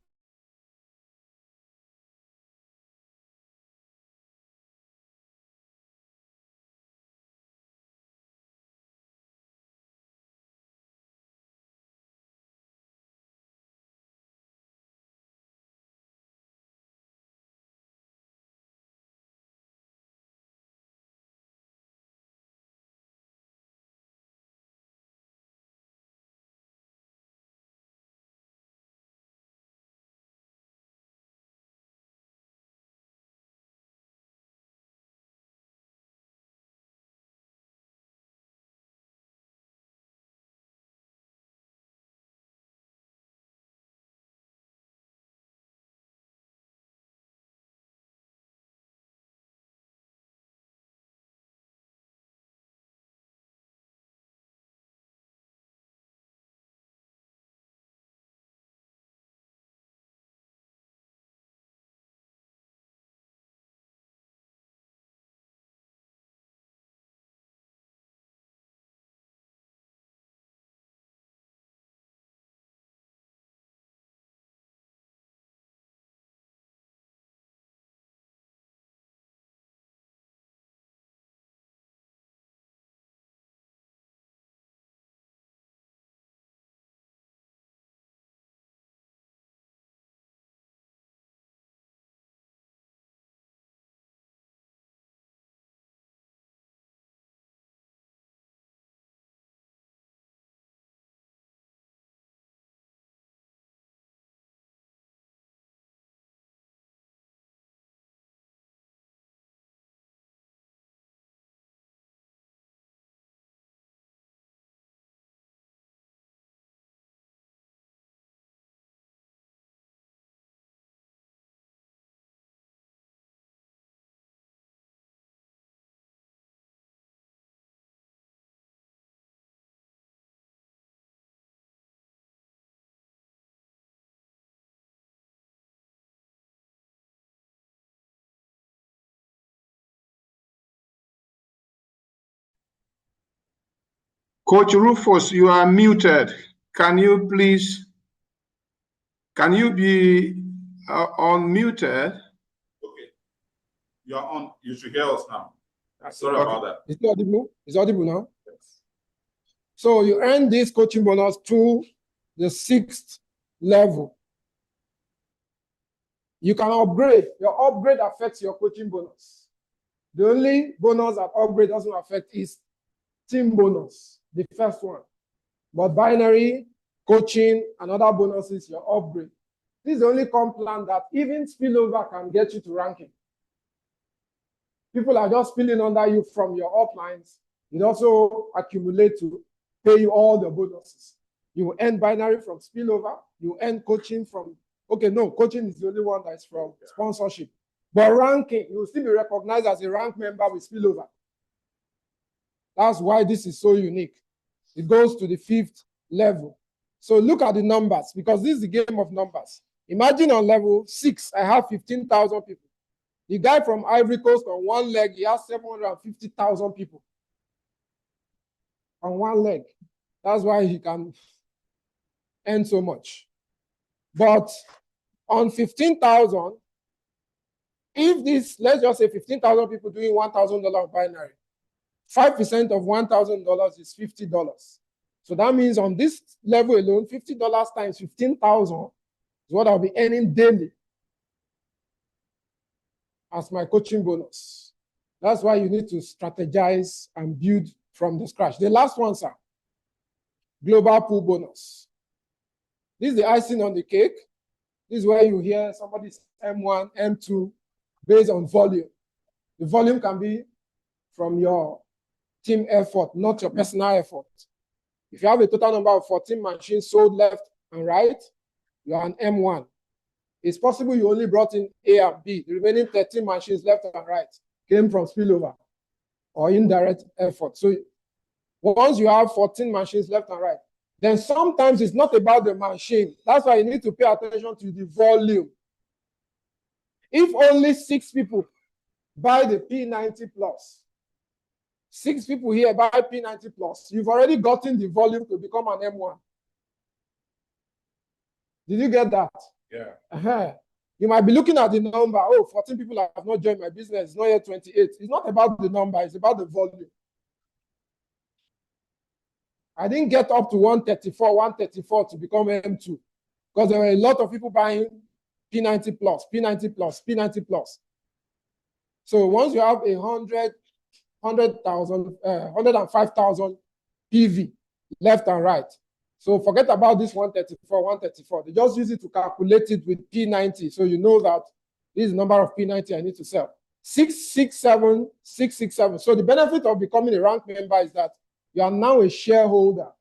Coach Rufus, you are muted. Can you be unmuted? Okay. You are on. You should hear us now. Sorry about that. It's audible. It's audible now. Yes. So you earn this coaching bonus to the 6th level. You can upgrade. Your upgrade affects your coaching bonus. The only bonus that upgrade doesn't affect is team bonus, the first one. But binary, coaching, and other bonuses, your upgrade. This is the only comp plan that even spillover can get you to ranking. People are just spilling under you from your uplines. It also accumulates to pay you all the bonuses. You earn binary from spillover. You earn coaching from, okay, no, coaching is the only one that's from sponsorship. But ranking, you will still be recognized as a rank member with spillover. That's why this is so unique. It goes to the 5th level. So look at the numbers, because this is the game of numbers. Imagine on level 6, I have 15,000 people. The guy from Ivory Coast on one leg, he has 750,000 people on one leg. That's why he can earn so much. But on 15,000, if this, let's just say 15,000 people doing $1,000 binary, 5% of $1,000 is $50. So that means on this level alone, $50 times 15,000 is what I'll be earning daily as my coaching bonus. That's why you need to strategize and build from the scratch. The last one, sir, global pool bonus. This is the icing on the cake. This is where you hear somebody's M1, M2 based on volume. The volume can be from your team effort, not your personal effort. If you have a total number of 14 machines sold left and right, you are an M1. It's possible you only brought in A and B. The remaining 13 machines left and right came from spillover or indirect effort. So once you have 14 machines left and right, then sometimes it's not about the machine. That's why you need to pay attention to the volume. If only 6 people buy the P90 plus, 6 people here buy P90 plus, you've already gotten the volume to become an M1. Did you get that? Yeah. You might be looking at the number, oh, 14 people have not joined my business, it's not yet 28. It's not about the number, it's about the volume. I didn't get up to 134 to become M2 because there were a lot of people buying P90 plus, P90 plus, P90 plus. So once you have 105,000 PV left and right, so forget about this 134. They just use it to calculate it with P90. So you know that this is the number of P90 I need to sell. 667, 667. So the benefit of becoming a rank member is that you are now a shareholder.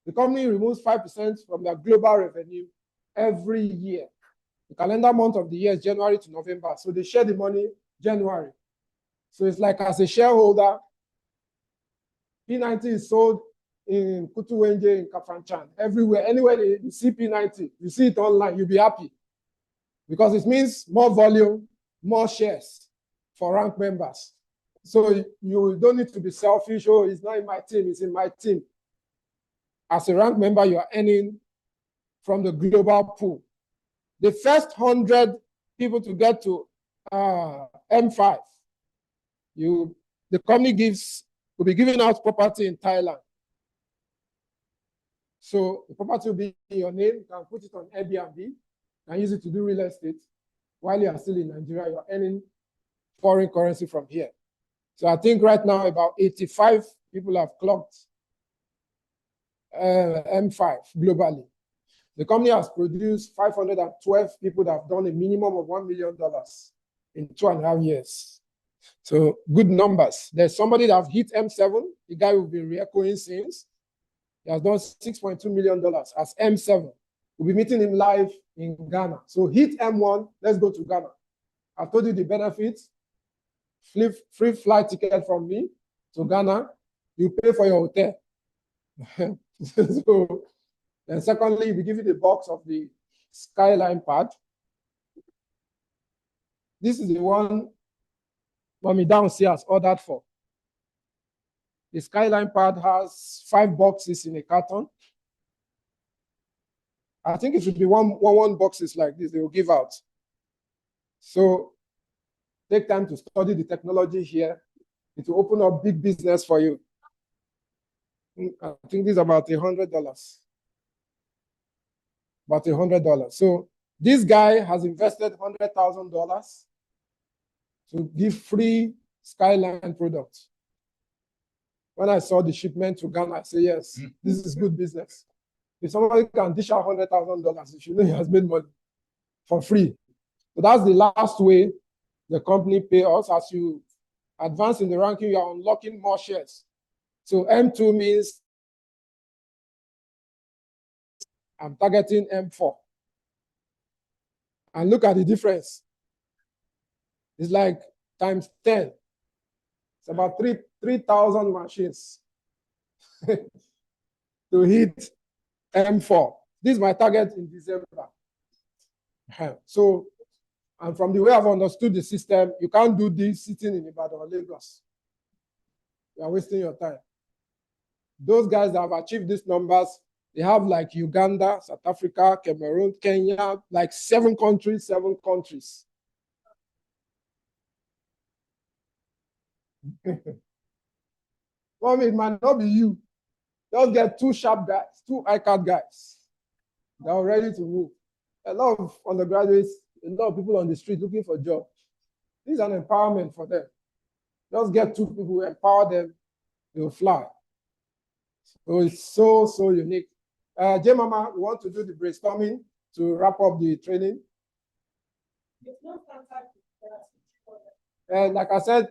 The company removes 5% from their global revenue every year. The calendar month of the year is January to November. So they share the money January. So it's like as a shareholder, P90 is sold in Kutuwenje, in Kafanchan, everywhere, anywhere you see P90, you see it online, you'll be happy. Because it means more volume, more shares for rank members. So you don't need to be selfish, oh, it's not in my team, it's in my team. As a rank member, you are earning from the global pool. The first 100 people to get to M5, the company will be giving out property in Thailand. So the property will be in your name. You can put it on Airbnb and use it to do real estate. While you are still in Nigeria, you are earning foreign currency from here. So I think right now about 85 people have clocked M5 globally. The company has produced 512 people that have done a minimum of $1 million in 2.5 years. So good numbers. There's somebody that have hit M7, the guy who's been re-echoing since. He has done $6.2 million as M7. We'll be meeting him live in Ghana. So hit M1, let's go to Ghana. I've told you the benefits. Free flight ticket from me to Ghana. You pay for your hotel. So, and secondly, we give you the box of the Skyline pad. This is the one Mommy downstairs ordered for. The Skyline pad has 5 boxes in a carton. I think it should be one boxes like this they will give out. So take time to study the technology here. It will open up big business for you. I think this is about $100. About $100. So this guy has invested $100,000 to give free Skyline products. When I saw the shipment to Ghana, I said, yes, this is good business. If somebody can dish out $100,000, you should know he has made money for free. So that's the last way the company pay us. As you advance in the ranking, you are unlocking more shares. So M2 means I'm targeting M4. And look at the difference. It's like times 10. It's about 3,000 machines to hit M4. This is my target in December. So, and from the way I've understood the system, you can't do this sitting in Ibadan or Lagos. You are wasting your time. Those guys that have achieved these numbers, they have like Uganda, South Africa, Cameroon, Kenya, like 7 countries. Well, it might not be you. Just get 2 sharp guys, 2 ICAD guys. They are ready to move. A lot of undergraduates, a lot of people on the street looking for jobs. This is an empowerment for them. Just get 2 people, empower them, they'll fly. So it's so unique. J Mama, we want to do the brainstorming to wrap up the training. And like I said,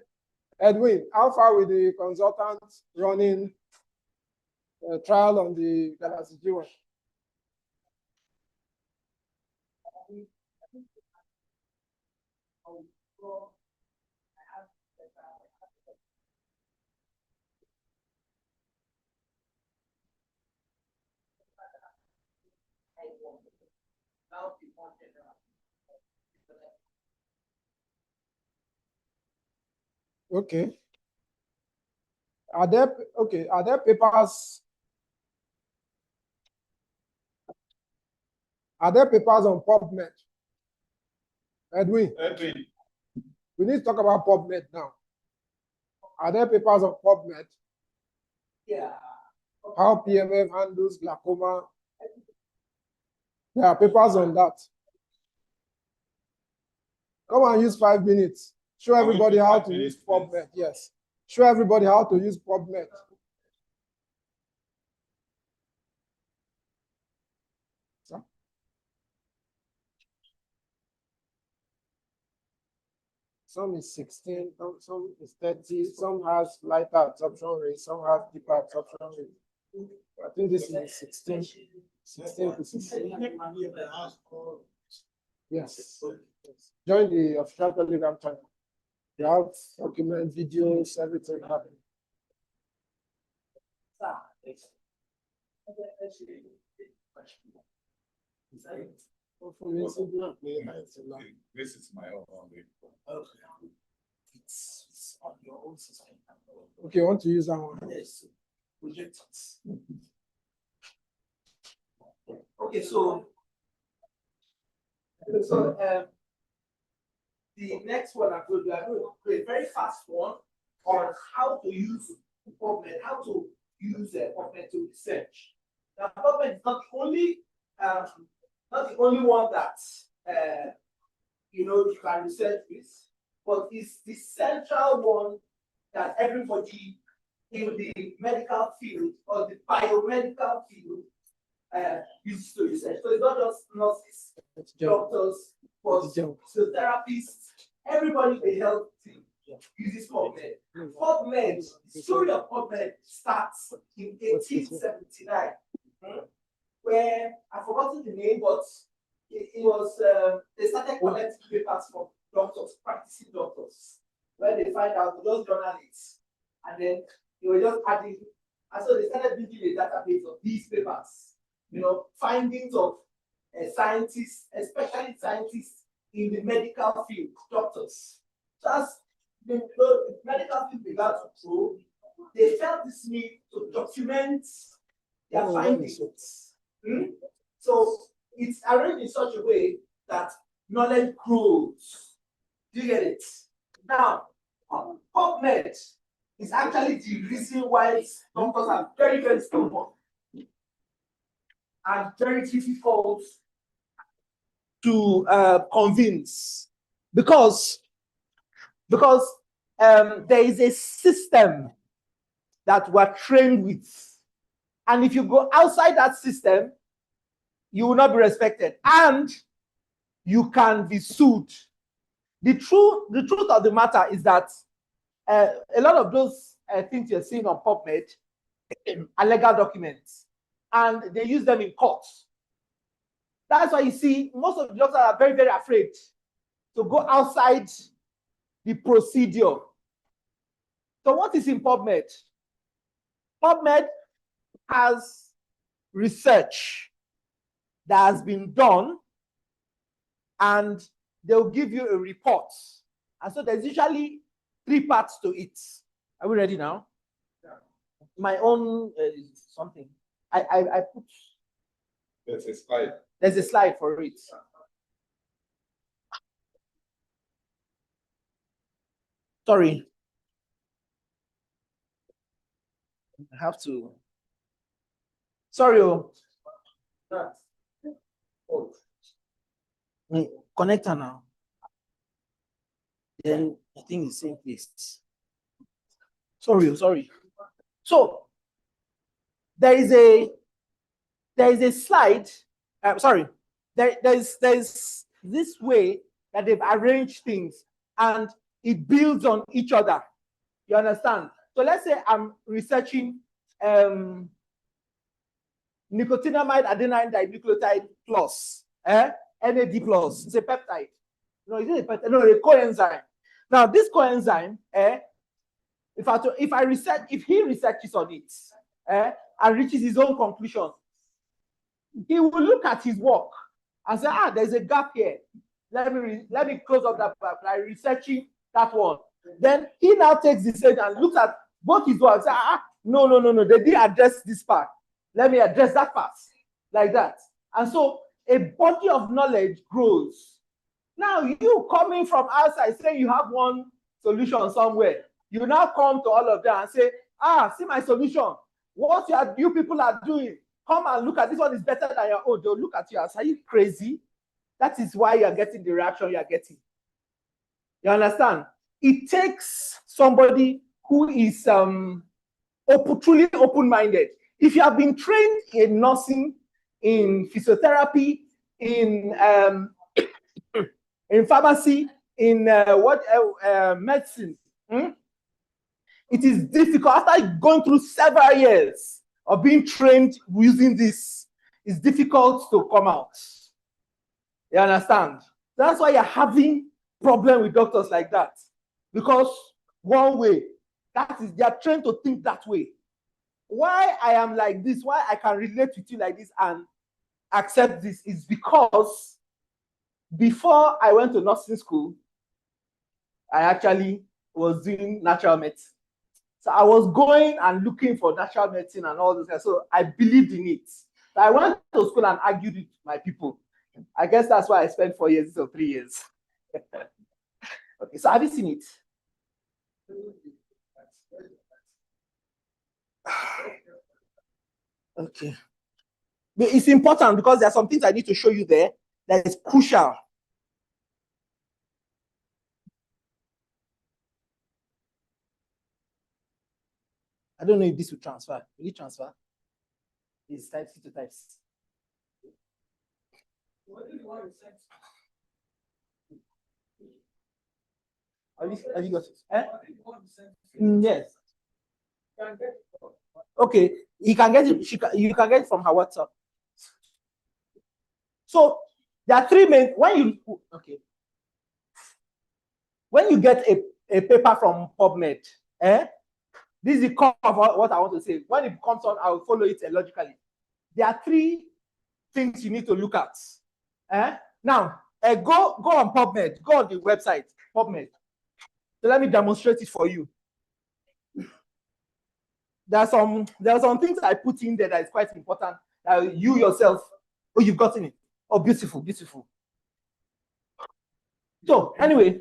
Edwin, how far with the consultant running a trial on the Galaxy G1? Okay. Are there papers? Are there papers on PubMed? Edwin. We need to talk about PubMed now. Are there papers on PubMed? Yeah. How PMF handles glaucoma? There are papers on that. Come and use 5 minutes. Show everybody how to use PubMed. Yes. Show everybody how to use PubMed. Some is 16, some is 30, some has lighter absorption rate, some has deeper absorption rate. I think this is 16 to 16. Yes. Join the official Telegram channel. You have document, videos, everything happening. This is my own. Okay. It's on your own system. Okay, I want to use that one. Yes. Project it. Okay, so the next one I'm going to do a very fast one on how to use PubMed, how to use PubMed to research. Now, PubMed is not the only one that you can research with, but it's the central one that everybody in the medical field or the biomedical field uses to research. So it's not just nurses, doctors, but physiotherapists, everybody in the health team uses PubMed. PubMed, the story of PubMed starts in 1879, where I've forgotten the name, but it was they started collecting papers from doctors, practicing doctors, where they find out those journalists, and then they were just adding, and so they started building a database of these papers, findings of scientists, especially scientists in the medical field, doctors. So as the medical field began to grow, they felt this need to document their findings. So it's arranged in such a way that knowledge grows. Do you get it? Now, PubMed is actually the reason why doctors are very, very stubborn and very difficult to convince because there is a system that we're trained with, and if you go outside that system, you will not be respected and you can be sued. The truth of the matter is that a lot of those things you're seeing on PubMed are legal documents, and they use them in courts. That's why you see most of the doctors are very, very afraid to go outside the procedure. So what is in PubMed? PubMed has research that has been done, and they'll give you a report. And so there's usually 3 parts to it. Are we ready now? Yeah. My own something. I put. There's a slide. There's a slide for it. Sorry. I have to. Sorry. Connector now. Then I think it's same place. Sorry. So there is a slide. Sorry. There's this way that they've arranged things, and it builds on each other. You understand? So let's say I'm researching nicotinamide adenine dinucleotide plus, NAD plus. It's a peptide. No, is it a peptide? No, a coenzyme. Now this coenzyme, if he researches on it, and reaches his own conclusion, he will look at his work and say, there's a gap here. Let me close up that gap by researching that one. Then he now takes the same and looks at both his work and says, no, they didn't address this part. Let me address that part. Like that. And so a body of knowledge grows. Now you coming from outside saying you have one solution somewhere, you now come to all of them and say, see my solution. What you people are doing, come and look at this one is better than your own. They'll look at you and say, are you crazy? That is why you're getting the reaction you're getting. You understand? It takes somebody who is truly open-minded. If you have been trained in nursing, in physiotherapy, in pharmacy, in medicine, it is difficult. After going through several years of being trained using this, it's difficult to come out. You understand? That's why you're having problem with doctors like that. Because one way, that is, they are trained to think that way. Why I am like this, why I can relate with you like this and accept this is because before I went to nursing school, I actually was doing natural medicine. So I was going and looking for natural medicine and all this. So I believed in it. So I went to school and argued with my people. I guess that's why I spent 4 years or 3 years. Okay, so have you seen it? Okay. But it's important because there are some things I need to show you there that is crucial. I don't know if this will transfer. Will it transfer? It's type C to type C. Have you got it? Yes. Okay, you can get it. You can get it from her WhatsApp. So there are 3 main. When you get a paper from PubMed, this is the core of what I want to say. When it comes on, I will follow it logically. There are 3 things you need to look at. Now, go on PubMed. Go on the website PubMed. So let me demonstrate it for you. there are some things I put in there that is quite important. You yourself, oh, you've gotten it. Oh, beautiful, beautiful. So anyway,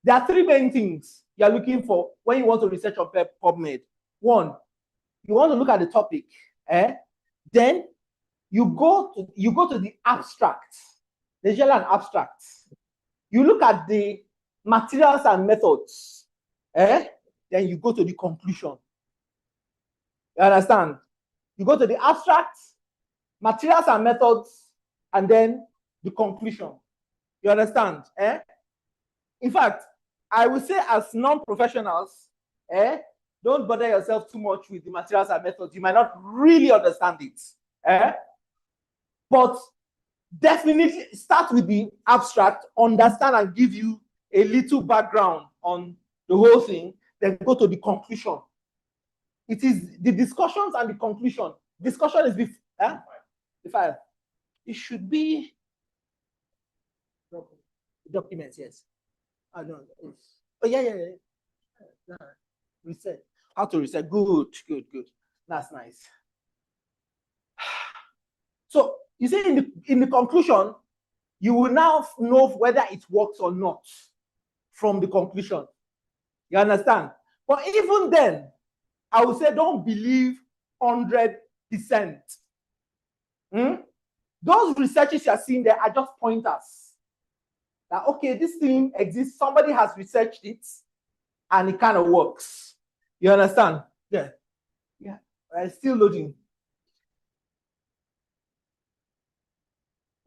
there are three main things you're looking for when you want to research on PubMed. One, you want to look at the topic. Then you go to the abstract. There's usually an abstract. You look at the materials and methods. Then you go to the conclusion. You understand? You go to the abstract, materials and methods, and then the conclusion. You understand? In fact, I would say as non-professionals, don't bother yourself too much with the materials and methods. You might not really understand it. But definitely start with the abstract, understand and give you a little background on the whole thing, then go to the conclusion. It is the discussions and the conclusion. Discussion is the file. It should be documents, yes. I don't know. Oh, yeah. Reset. How to reset? Good. That's nice. So you see, in the conclusion, you will now know whether it works or not from the conclusion. You understand? But even then, I would say don't believe 100%. Those researches you're seeing there are just pointers. That, okay, this thing exists, somebody has researched it, and it kind of works. You understand? Yeah. Still loading.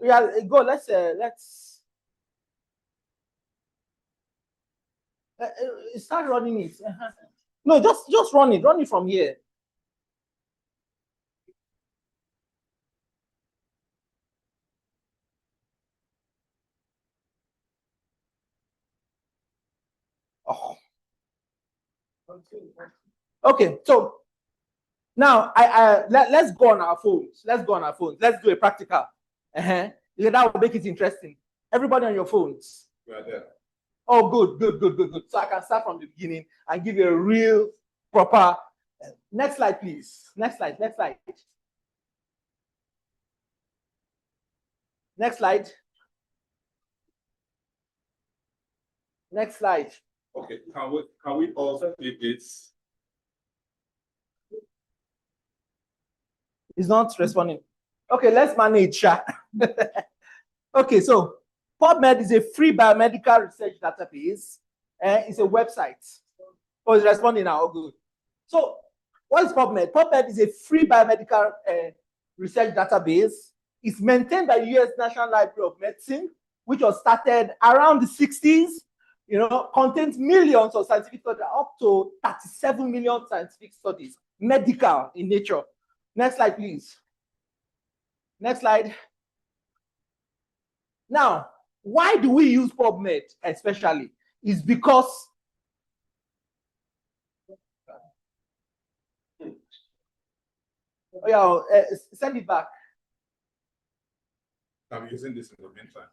Yeah, go. Let's start running it. No, just run it. Run it from here. Oh. Okay, so now let's go on our phones. Let's do a practical. That will make it interesting. Everybody on your phones. We are there. Oh, good. So I can start from the beginning and give you a real proper. Next slide, please. Next slide. Next slide. Okay, can we also see this? It's not responding. Okay, let's manage. Okay, so PubMed is a free biomedical research database. It's a website. Oh, it's responding now. Oh, good. So, what is PubMed? PubMed is a free biomedical research database. It's maintained by the US National Library of Medicine, which was started around the 60s. Contains millions of scientific studies, up to 37 million scientific studies, medical in nature. Next slide, please. Next slide. Now, why do we use PubMed especially? Is because send it back. I'm using this in the meantime.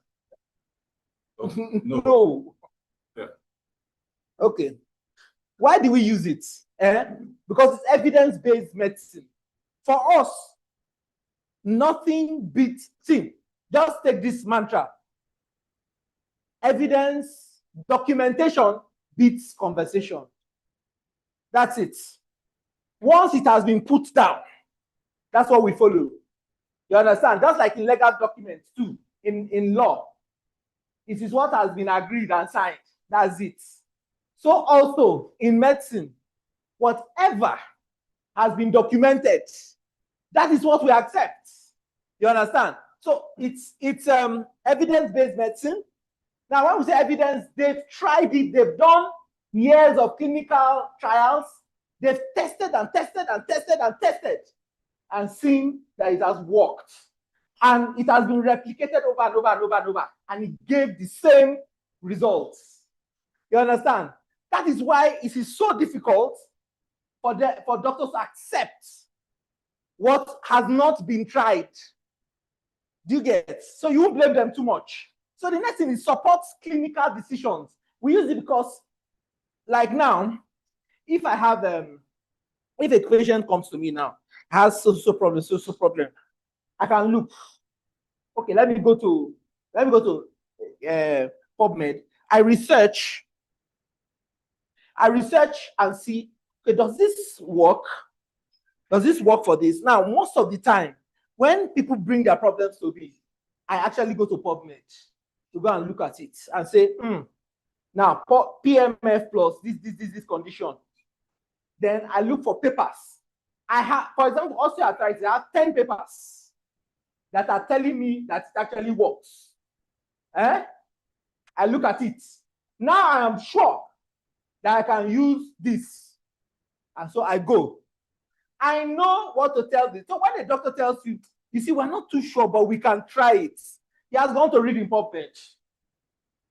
Oh, no. Yeah. Okay. Why do we use it? Because it's evidence-based medicine. For us, nothing beats. See, just take this mantra. Evidence, documentation beats conversation. That's it. Once it has been put down, that's what we follow. You understand? Just like in legal documents too, in law, it is what has been agreed and signed. That's it. So also in medicine, whatever has been documented, that is what we accept. You understand? So it's evidence-based medicine. Now, when we say evidence, they've tried it. They've done years of clinical trials. They've tested and seen that it has worked. And it has been replicated over and over. And it gave the same results. You understand? That is why it is so difficult for doctors to accept what has not been tried. Do you get? So you won't blame them too much. So the next thing is supports clinical decisions. We use it because, like now, if I have If a patient comes to me now, has so problem, so problem, I can look. Okay, let me go to PubMed. I research and see, okay, does this work? Does this work for this? Now, most of the time, when people bring their problems to me, I actually go to PubMed to go and look at it and say, now PMF plus this condition. Then I look for papers. I have, for example, osteoarthritis, I have 10 papers that are telling me that it actually works. I look at it. Now I am sure that I can use this. And so I go. I know what to tell this. So when the doctor tells you, you see, we're not too sure, but we can try it. He has gone to read in PubMed.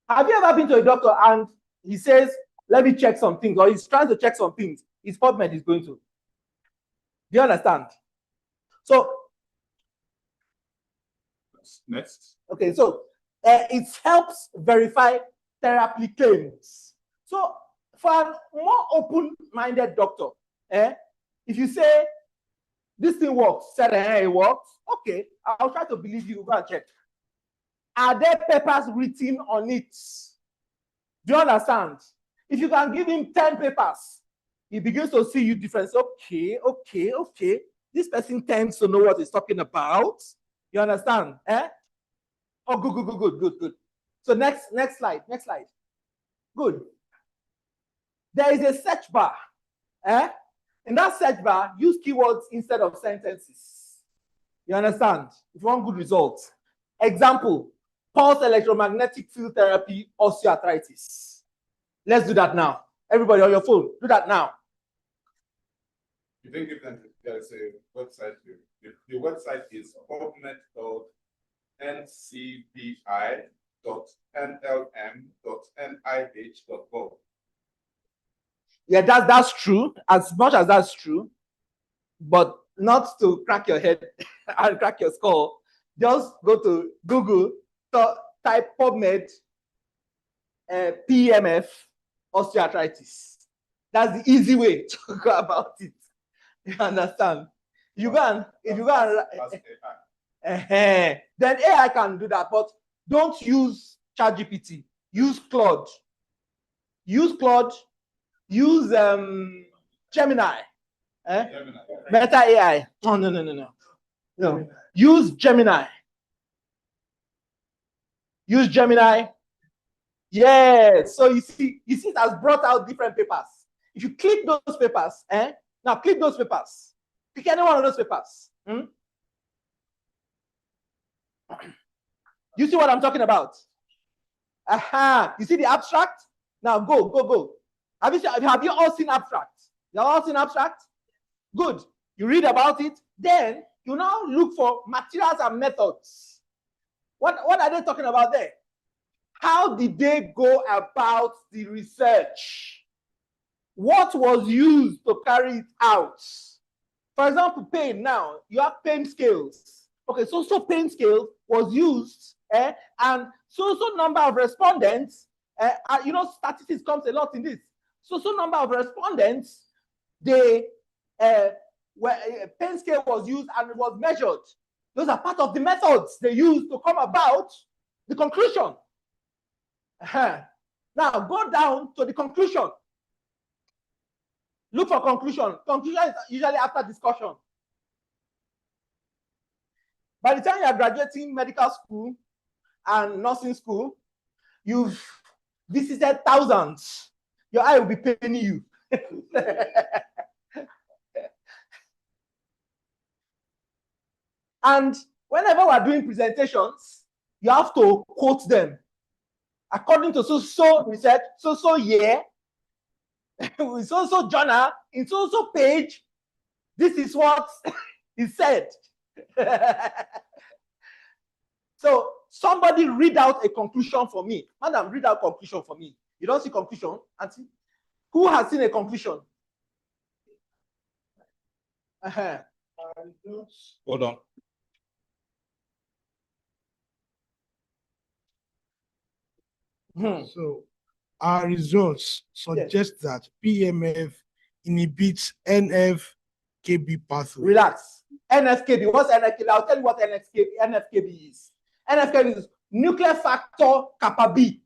Have you ever been to a doctor and he says, let me check some things, or he's trying to check some things? His PubMed is going to. Do you understand? So, next. Okay, so it helps verify therapy claims. So, for a more open-minded doctor, if you say this thing works, said it works, okay, I'll try to believe you. Go and check. Are there papers written on it? Do you understand? If you can give him 10 papers, he begins to see you different. Okay. This person tends to know what he's talking about. You understand? Oh, good. So next slide. Good. There is a search bar. In that search bar, use keywords instead of sentences. You understand? If you want good results. Example, pulse electromagnetic field therapy, osteoarthritis. Let's do that now. Everybody on your phone, do that now. You think if there's a website, the website is pubmed.ncbi.nlm.nih.gov. Yeah, that's true. As much as that's true, but not to crack your head and crack your skull. Just go to Google, type PubMed, PMF, osteoarthritis. That's the easy way to go about it. You understand? If you go and then AI can do that, but don't use ChatGPT. Use Claude. Use Gemini. Meta AI. Oh, no. Use Gemini. Yes. So you see it has brought out different papers. If you click those papers, now click those papers. Pick any one of those papers. You see what I'm talking about? You see the abstract? Now go. Have you all seen abstract? You all seen abstract? Good. You read about it. Then you now look for materials and methods. What are they talking about there? How did they go about the research? What was used to carry it out? For example, pain. Now you have pain scales. Okay, so pain scale was used, and so number of respondents. Statistics comes a lot in this. So number of respondents, pain scale was used and it was measured. Those are part of the methods they used to come about the conclusion. Now go down to the conclusion. Look for conclusion. Conclusion is usually after discussion. By the time you are graduating medical school and nursing school, you've visited thousands. Your eye will be paining you. And whenever we're doing presentations, you have to quote them. According to so research, year, with so journal, in so page, this is what is said. So somebody read out a conclusion for me. Madam, read out conclusion for me. You don't see conclusion, Auntie? Who has seen a conclusion? Hold on. So our results suggest that PMF inhibits NF NFKB pathway. Relax. NFKB. What's NFKB? I'll tell you what NFKB is. NFKB is nuclear factor kappa B.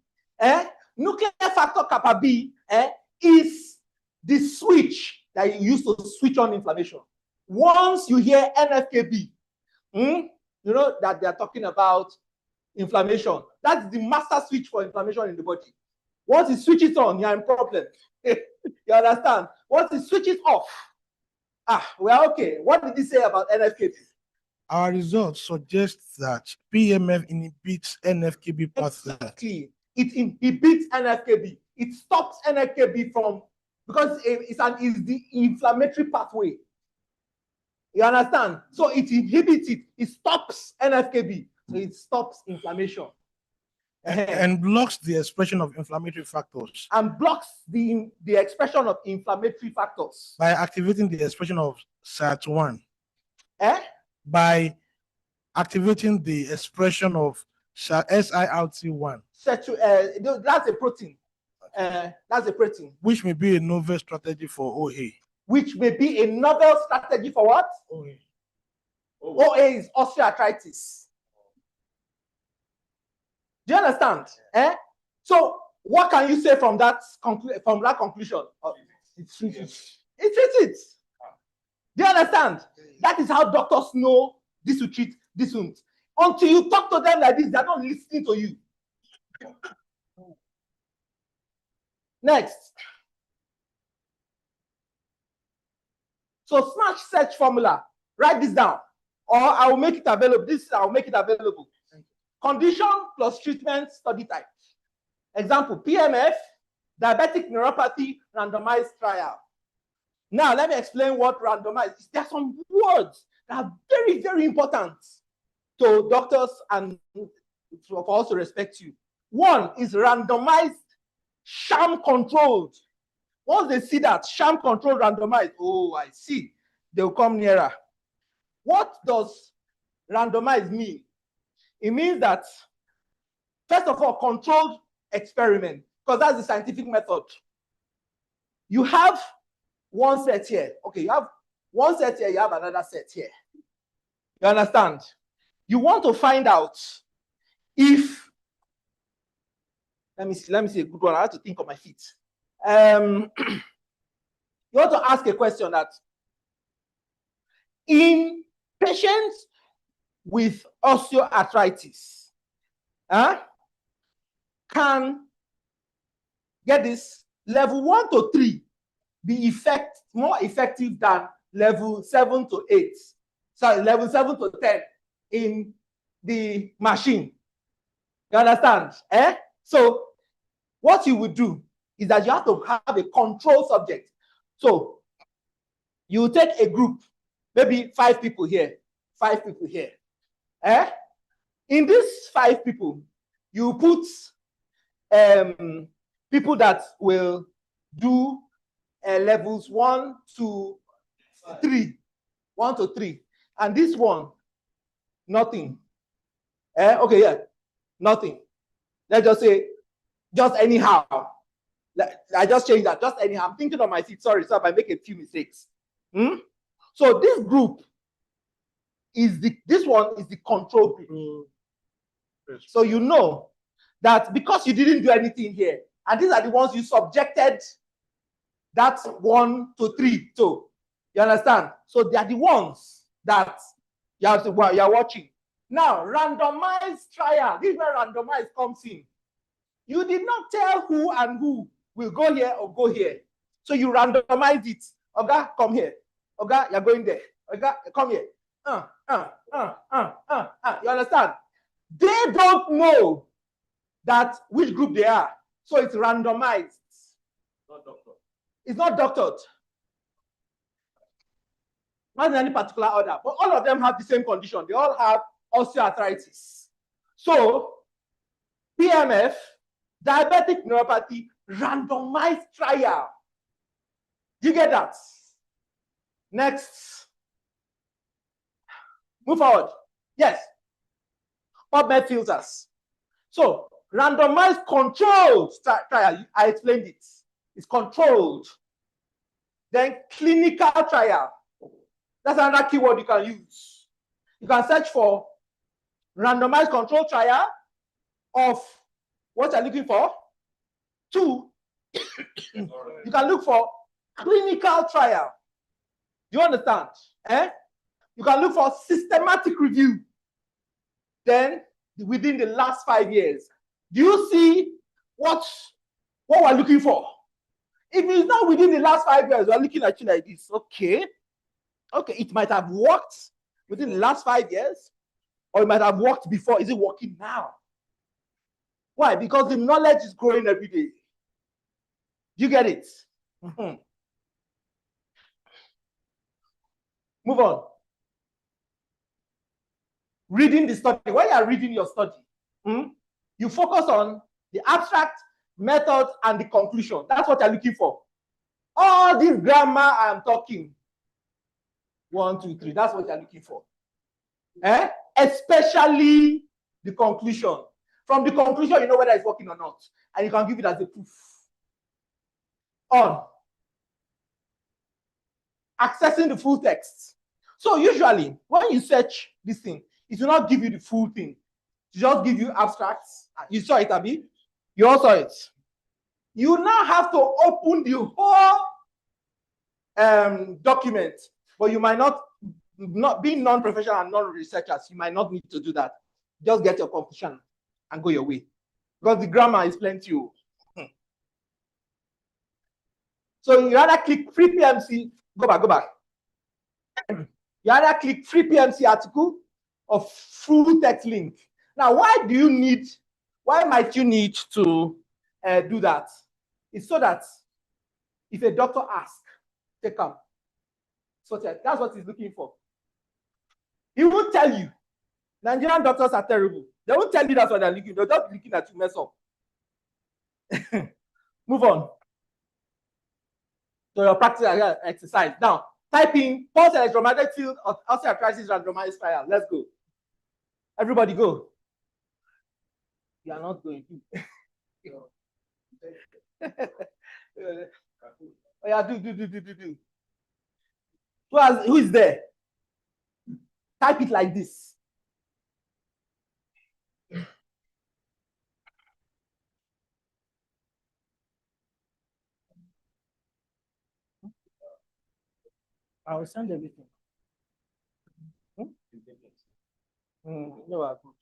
Nuclear factor kappa B is the switch that you use to switch on inflammation. Once you hear NFKB, you know that they are talking about inflammation. That's the master switch for inflammation in the body. Once you switch it on, you're in problem. You understand? Once you switch it off, well, okay. What did he say about NFKB? Our results suggest that PMF inhibits NFKB pathway. Exactly. It inhibits NFKB. It stops NFKB from, because it's the inflammatory pathway. You understand? So it inhibits it. It stops NFKB. So it stops inflammation. And blocks the expression of inflammatory factors. And blocks the expression of inflammatory factors. By activating the expression of SAT1. By activating the expression of SIRT1. That's a protein. That's a protein. Which may be a novel strategy for OA. Which may be a novel strategy for what? OA. OA is osteoarthritis. Do you understand? So what can you say from that conclusion? It treats it. Do you understand? That is how doctors know this will treat, this won't. Until you talk to them like this, they're not listening to you. Next. So smash search formula. Write this down. Or I will make it available. I will make it available. Condition plus treatment study type. Example, PMF, diabetic neuropathy, randomized trial. Now, let me explain what randomized is. There are some words that are very, very important to doctors and for us to respect you. One is randomized, sham controlled. Once they see that sham controlled randomized, oh, I see, they'll come nearer. What does randomized mean? It means that, first of all, controlled experiment, because that's the scientific method. You have one set here. Okay, you have one set here, you have another set here. You understand? You want to find out if, let me see a good one. I have to think on my feet. You want to ask a question that in patients with osteoarthritis, can get this level 1 to 3 be more effective than level 7 to 8? Sorry, level 7 to 10 in the machine. You understand? So what you would do is that you have to have a control subject. So you take a group, maybe 5 people here, 5 people here. In these 5 people, you put people that will do levels 1 to 3. 1 to 3. And this one, nothing. Okay, yeah, nothing. Let's just say, just anyhow. I just changed that, just anyhow. I'm thinking on my feet, sorry, so I make a few mistakes. So this group is this one is the control group. So you know that because you didn't do anything here, and these are the ones you subjected that 1 to 3 to. You understand? So they are the ones that you are watching. Now, randomized trial. This is where randomized comes in. You did not tell who and who will go here or go here. So you randomize it. Oga, come here. Oga, you're going there. Oga, come here. You understand? They don't know that which group they are. So it's randomized. Not doctor. It's not doctored. Not in any particular order. But all of them have the same condition. They all have osteoarthritis. So PMF, diabetic neuropathy, randomized trial. Do you get that? Next. Move forward. Yes. PubMed filters. So randomized controlled trial. I explained it. It's controlled. Then clinical trial. That's another keyword you can use. You can search for randomized control trial of what you're looking for. 2, you can look for clinical trial. Do you understand? You can look for systematic review. Then within the last 5 years, do you see what we're looking for? If it's not within the last 5 years, we're looking at you like this. Okay, it might have worked within the last 5 years, or it might have worked before. Is it working now? Why? Because the knowledge is growing every day. You get it? Move on. Reading the study. When you are reading your study, you focus on the abstract, method, and the conclusion. That's what you're looking for. All this grammar I'm talking. 1, 2, 3. That's what you're looking for. Especially the conclusion. From the conclusion, you know whether it's working or not. And you can give it as a proof. On. Accessing the full text. So usually, when you search this thing, it will not give you the full thing. It just give you abstracts. You saw it, Abi? You all saw it. You now have to open the whole document, but you might not being non-professional and non-researchers, you might not need to do that. Just get your conclusion and go your way. Because the grammar is plenty. So you either click free PMC, go back. You either click free PMC article or full text link. Now, why might you need to do that? It's so that if a doctor asks, take up. So that's what he's looking for. He won't tell you. Nigerian doctors are terrible. They won't tell you that's what they're looking. They're just looking at you mess up. Move on. So your practice exercise. Now, type in pulse electromagnetic field of osteoarthritis randomized trial. Let's go. Everybody go. You are not going to. Oh, yeah, do. Who is there? Type it like this. I will send everything. No, I could.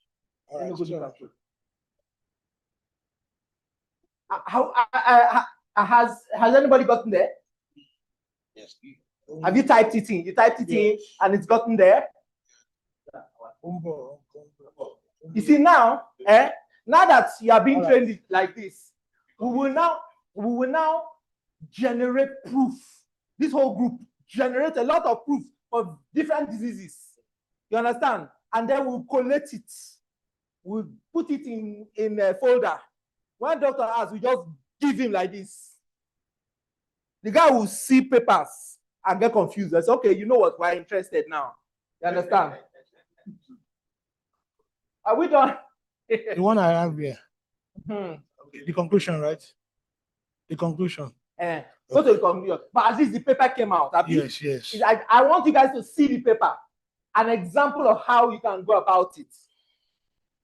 Has anybody gotten there? Yes. Have you typed it in? You typed it in and it's gotten there? You see now, now that you are being trained like this, we will now generate proof. This whole group generate a lot of proof of different diseases. You understand? And then we'll collect it. We'll put it in a folder. When doctor asks, we just give him like this. The guy will see papers and get confused. I say, okay, you know what? We're interested now. You understand? Are we done? The one I have here. Okay, the conclusion, right? The conclusion. Go to the conclusion. But at least the paper came out. Yes. I want you guys to see the paper. An example of how you can go about it.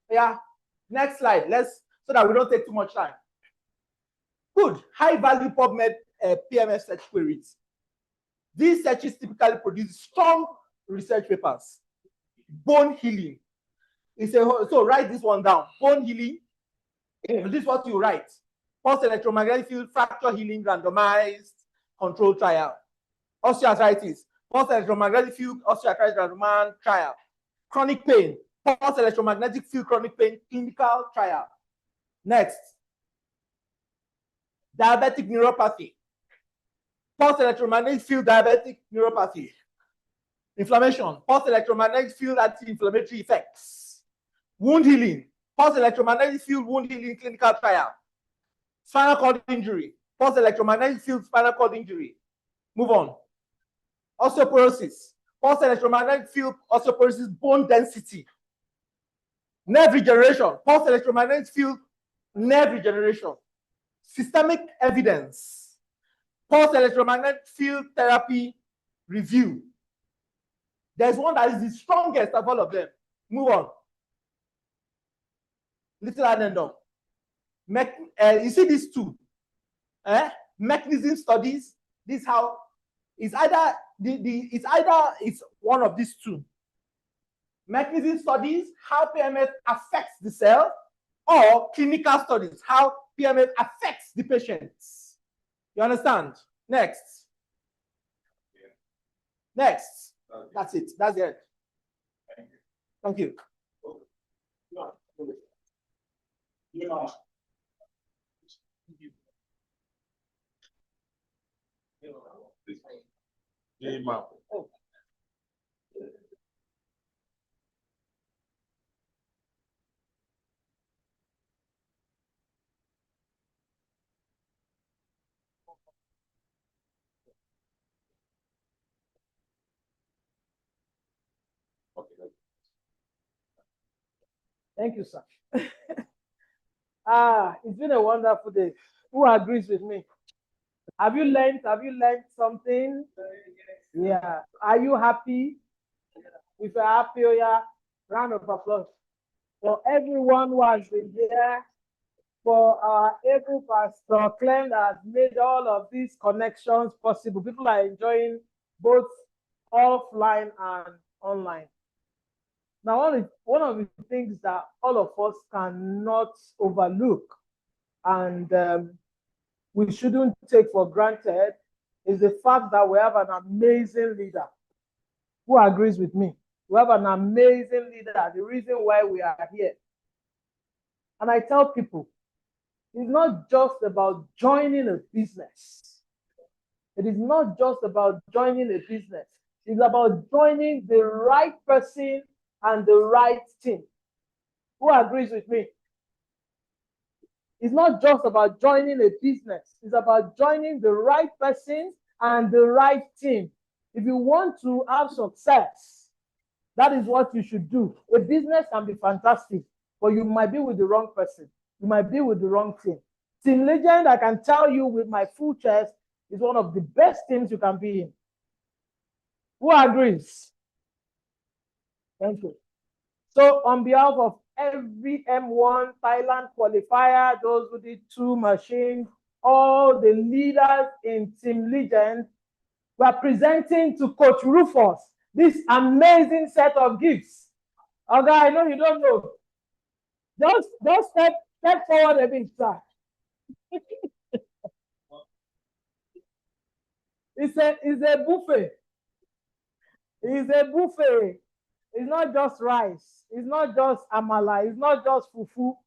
Yeah. Next slide. So that we don't take too much time. Good. High value PubMed PMF search queries. These searches typically produce strong research papers. Bone healing. So write this one down. Bone healing. This is what you write. Pulse electromagnetic field fracture healing randomized control trial. Osteoarthritis. Pulse electromagnetic field osteoarthritis randomized trial. Chronic pain. Pulse electromagnetic field chronic pain clinical trial. Next. Diabetic neuropathy. Pulse electromagnetic field diabetic neuropathy. Inflammation. Pulse electromagnetic field anti-inflammatory effects. Wound healing. Pulse electromagnetic field wound healing clinical trial. Spinal cord injury. Pulse electromagnetic field spinal cord injury. Move on. Osteoporosis. Pulse electromagnetic field osteoporosis bone density. Nerve regeneration. Pulse electromagnetic field nerve regeneration. Systemic evidence. Pulse electromagnetic field therapy review. There's one that is the strongest of all of them. Move on. Little addendum. You see these two? Mechanism studies. This how it's either it's one of these two. Mechanism studies, how PMF affects the cell, or clinical studies, how PMF affects the patients. You understand? Next. Next. That's it. That's it. Thank you. Thank you, sir. It's been a wonderful day. Who agrees with me? Have you learned something? Yeah. Are you happy? If you're happy, oh yeah, round of applause for everyone who has been here, for our able Pastor Clem that has made all of these connections possible. People are enjoying both offline and online. Now, one of the things that all of us cannot overlook and we shouldn't take for granted is the fact that we have an amazing leader. Who agrees with me? We have an amazing leader, the reason why we are here. And I tell people, it's not just about joining a business. It is not just about joining a business. It's about joining the right person and the right team. Who agrees with me? It's not just about joining a business. It's about joining the right person and the right team. If you want to have success, that is what you should do. A business can be fantastic, but you might be with the wrong person. You might be with the wrong team. Team Legend, I can tell you with my full chest, is one of the best teams you can be in. Who agrees? Thank you. So on behalf of every M1 Thailand qualifier, those who did 2 machines, all the leaders in Team Legend, we are presenting to Coach Rufus this amazing set of gifts. Okay, I know you don't know. Just step forward a bit, sir. It's a buffet. It's a buffet. It's not just rice. It's not just amala. It's not just fufu.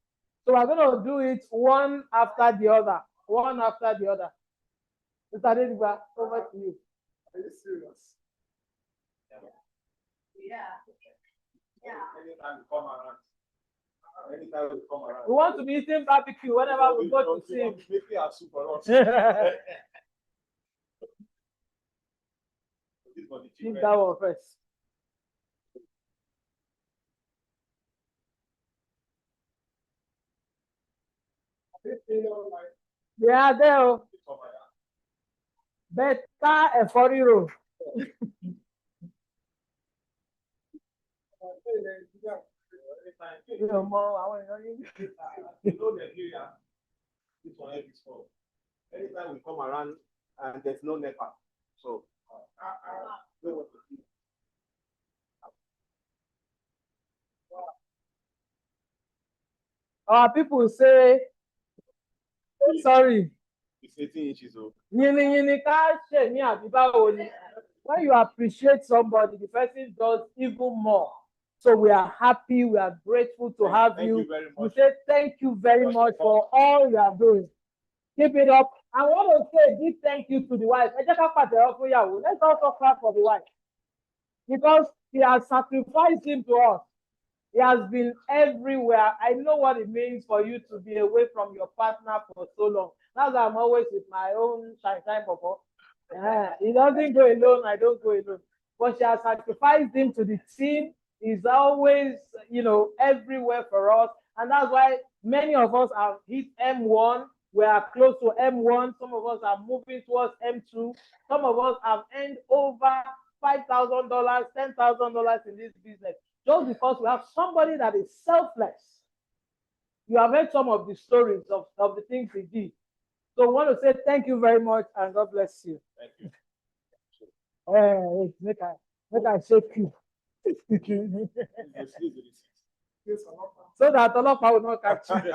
So we're going to do it one after the other. One after the other. Mr. Dediba, over to you. Are you serious? Yeah. Anytime you come around. Anytime we come around. We want to be eating barbecue whenever we go to see. Make me a super us. Keep that one first. Yeah, there. Better and for you. You know the area. This one is for. Anytime we come around and there's no NEPA. So Our people say, sorry. it's 18 inches old. When you appreciate somebody, the person does even more. So we are happy, we are grateful to have you. We say thank you very much for all you are doing. Keep it up. I want to say a big thank you to the wife. Let's also clap for the wife. Because he has sacrificed him to us. He has been everywhere. I know what it means for you to be away from your partner for so long. That's why I'm always with my own shine papa. He doesn't go alone, I don't go alone. But she has sacrificed him to the team. He's always, everywhere for us. And that's why many of us have hit M1. We are close to M1. Some of us are moving towards M2. Some of us have earned over $5,000, $10,000 in this business, just because we have somebody that is selfless. You have heard some of the stories of the things he did. So I want to say thank you very much and God bless you. Thank you. Make I shake you. So that Ọlọ́pàá will not catch you.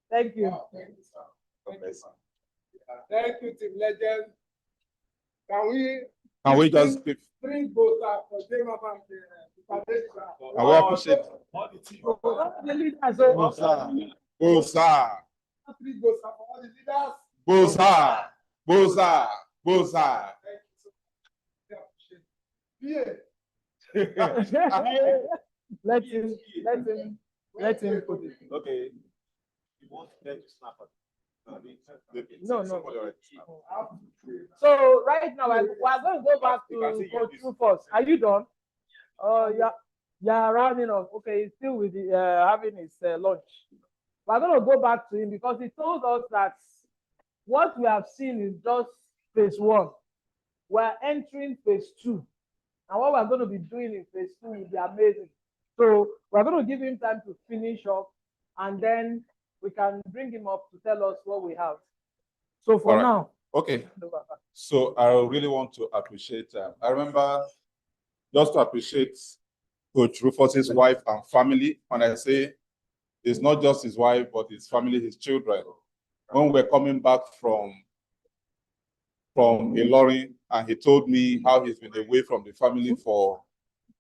Thank you. Thank you, Team Legend. Can we just give? Three goals for Mama And we appreciate. Bosa. Three goals for all the leaders. Bosa. Bosa. Bosa. Let him put it. Okay. You want them to snap at No. So right now we are going to go back to Coach Rufus. Are you done? Yeah, rounding off. Okay, he's still with the, having his lunch. We're going to go back to him because he told us that what we have seen is just phase 1. We're entering phase 2. And what we're going to be doing in phase 2 will be amazing. So we're going to give him time to finish up, and then we can bring him up to tell us what we have. So for now. Okay. So I really want to appreciate, I remember just to appreciate Coach Rufus's wife and family. When I say it's not just his wife, but his family, his children. When we're coming back from Ilorin, and he told me how he's been away from the family for,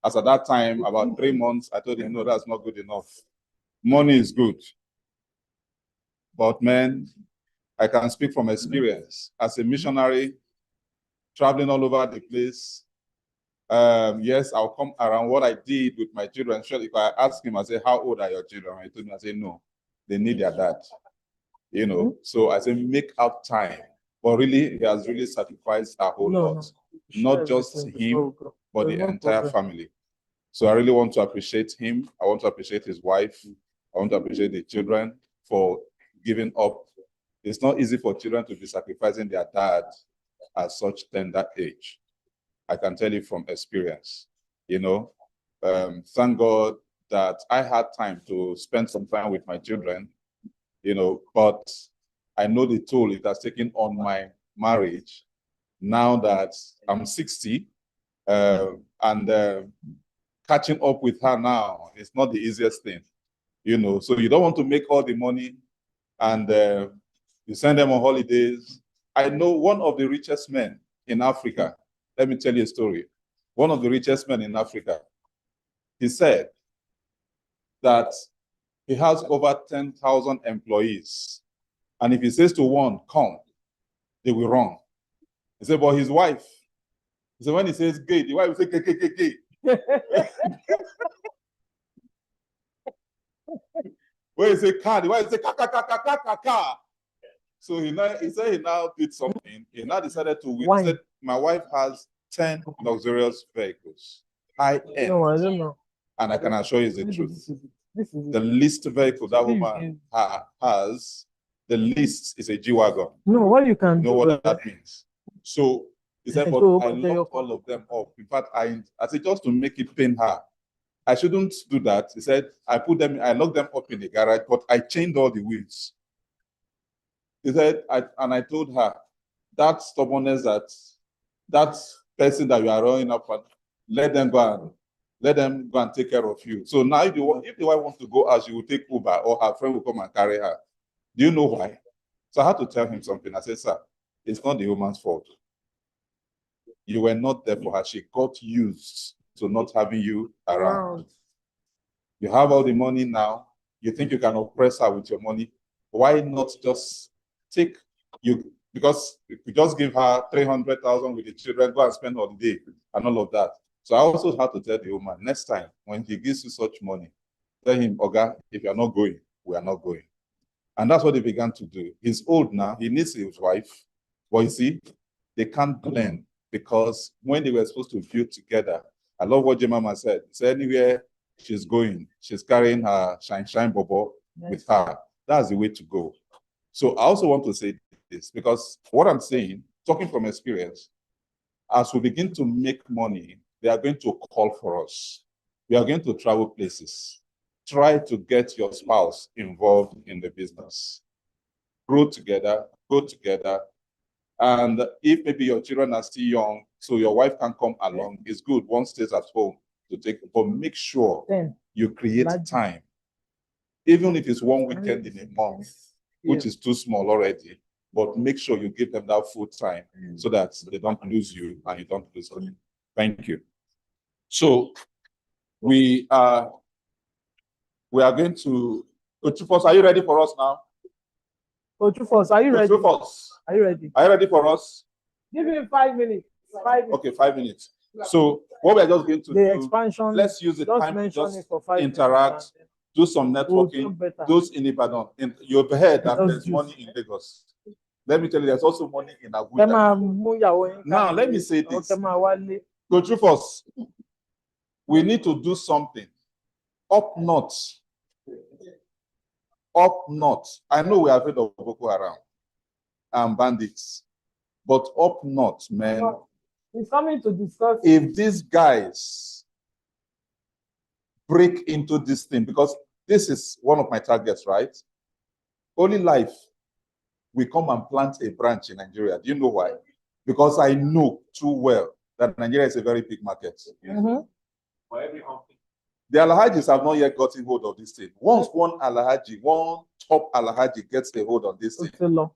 as at that time, about 3 months. I told him, no, that's not good enough. Money is good. But man, I can speak from experience. As a missionary, traveling all over the place, yes, I'll come around what I did with my children. Sure, if I ask him, I say, how old are your children? He told me, I say, no, they need their dad. You know, so I say, make up time. But really, he has really sacrificed a whole lot. Not just him, but the entire family. So I really want to appreciate him. I want to appreciate his wife. I want to appreciate the children for giving up. It's not easy for children to be sacrificing their dad at such tender age. I can tell you from experience, you know. Thank God that I had time to spend some time with my children, you know, but I know the toll it has taken on my marriage now that I'm 60, and catching up with her now is not the easiest thing, you know. So you don't want to make all the money and you send them on holidays. I know one of the richest men in Africa. Let me tell you a story. One of the richest men in Africa, he said that he has over 10,000 employees. And if he says to one, come, they will run. He said, but his wife, he said, when he says gay, the wife will say, gay. When he say car, the wife will say, ka. So he said he now did something. He now decided to, he said, my wife has 10 luxurious vehicles, high-end. No, I don't know. And I can assure you the truth. The least vehicle that woman has, the least is a G-Wagon. No, what you can know what that means. So he said, but I locked all of them up. In fact, I said, just to make it pain her, I shouldn't do that. He said, I locked them up in the garage, but I chained all the wheels. He said, and I told her, that stubbornness, that person that you are running up on, let them go and take care of you. So now if the wife wants to go out, she will take Uber, or her friend will come and carry her. Do you know why? So I had to tell him something. I said, sir, it's not the woman's fault. You were not there for her. She got used to not having you around. You have all the money now. You think you can oppress her with your money. Why not just take you? Because if you just give her 300,000 with the children, go and spend holiday and all of that. So I also had to tell the woman, next time when he gives you such money, tell him, Oga, if you're not going, we are not going. And that's what they began to do. He's old now. He needs his wife. But you see, they can't blend because when they were supposed to build together, I love what Jemama said. He said, anywhere she's going, she's carrying her shine bobo with her. That's the way to go. So I also want to say this because what I'm saying, talking from experience, As we begin to make money, they are going to call for us. We are going to travel places. Try to get your spouse involved in the business. Grow together, go together. And if maybe your children are still young, so your wife can come along, it's good. One stays at home to take, but make sure you create time. Even if it's one weekend in a month, which is too small already, but make sure you give them that full time so that they don't lose you and you don't lose them. Thank you. So we are going to, Rufus, are you ready for us now? Rufus, are you ready? Rufus, are you ready? Are you ready for us? Give me 5 minutes. 5 minutes. Okay, 5 minutes. So what we're just going to The do, expansion, let's use the time to just interact, do some networking. Those in Ibadan, you've heard that there's money in Lagos. Let me tell you, there's also money in Abuja. Now, let me say this. Coach Rufus, we need to do something. Up north. Up north. I know we are afraid of Boko Haram and bandits, but up north, man. It's coming to discuss. If these guys break into this thing, because this is one of my targets, right? Olylife, we come and plant a branch in Nigeria. Do you know why? Because I know too well that Nigeria is a very big market. For every company. The Alhajis have not yet gotten hold of this thing. Once one Alhaji, one top Alhaji gets a hold on this thing,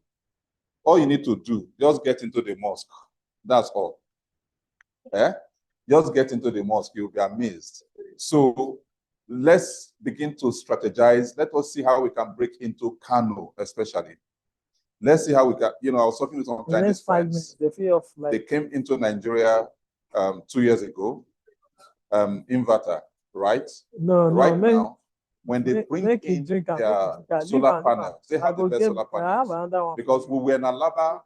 all you need to do, just get into the mosque. That's all. Just get into the mosque, you'll be amazed. So let's begin to strategize. Let us see how we can break into Kano, especially. Let's see how we can, I was talking with some Chinese friends. They came into Nigeria 2 years ago, inverter, right? Now, when they bring in their solar panels, they have the best solar panels. Because we were in Alaba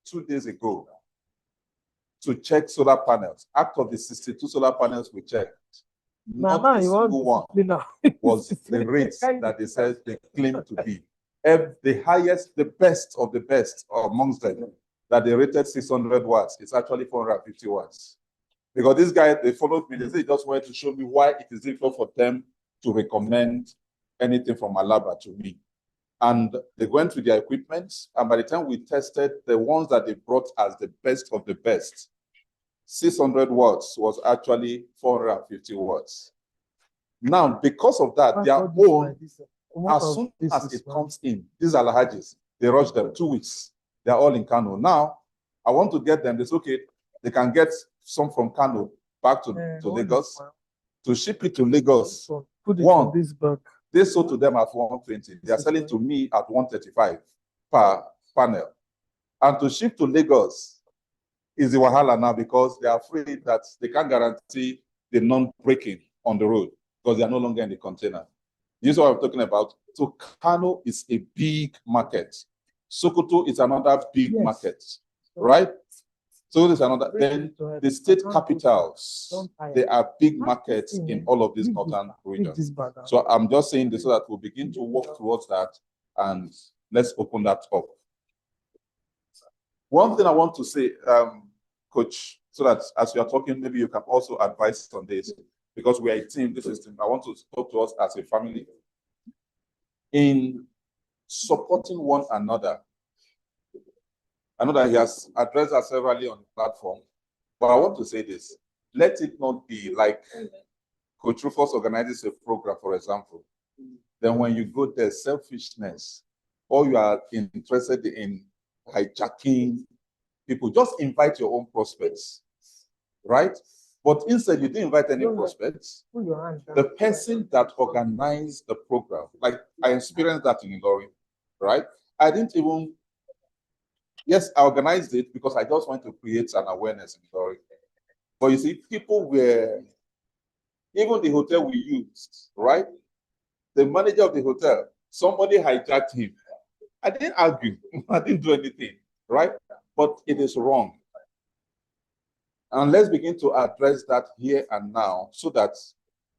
2 days ago to check solar panels. Out of the 62 solar panels we checked, not a single one was the rates that they said they claim to be. The highest, the best of the best amongst them, that they rated 600 watts, it's actually 450 watts. Because these guys, they followed me, they just wanted to show me why it is difficult for them to recommend anything from Alaba to me. And they went with their equipment, and by the time we tested, the ones that they brought as the best of the best, 600 watts was actually 450 watts. Now, because of that, their own, as soon as it comes in, these Alhajis, they rush them 2 weeks. They're all in Kano. Now, I want to get them, it's okay, they can get some from Kano back to Lagos. To ship it to Lagos, they sold to them at 120. They are selling to me at 135 per panel. And to ship to Lagos is the wahala now because they are afraid that they can't guarantee the non-breaking on the road because they are no longer in the container. This is what I'm talking about. So Kano is a big market. Sokoto is another big market, right? So there's another. Then the state capitals, they are big markets in all of these northern regions. So I'm just saying this so that we'll begin to work towards that, and let's open that up. One thing I want to say, Coach, so that as we are talking, maybe you can also advise on this, because we are a team, this is team. I want to talk to us as a family in supporting one another. I know that he has addressed us severally on the platform, but I want to say this. Let it not be like Coach Rufus organizes a program, for example. Then when you go there, selfishness, or you are interested in hijacking people, just invite your own prospects, right? But instead, you didn't invite any prospects. The person that organized the program, like I experienced that in Ilorin, right? I didn't even, yes, I organized it because I just want to create an awareness in Ilorin. But you see, people were, even the hotel we used, right? The manager of the hotel, somebody hijacked him. I didn't argue. I didn't do anything, right? But it is wrong. And let's begin to address that here and now so that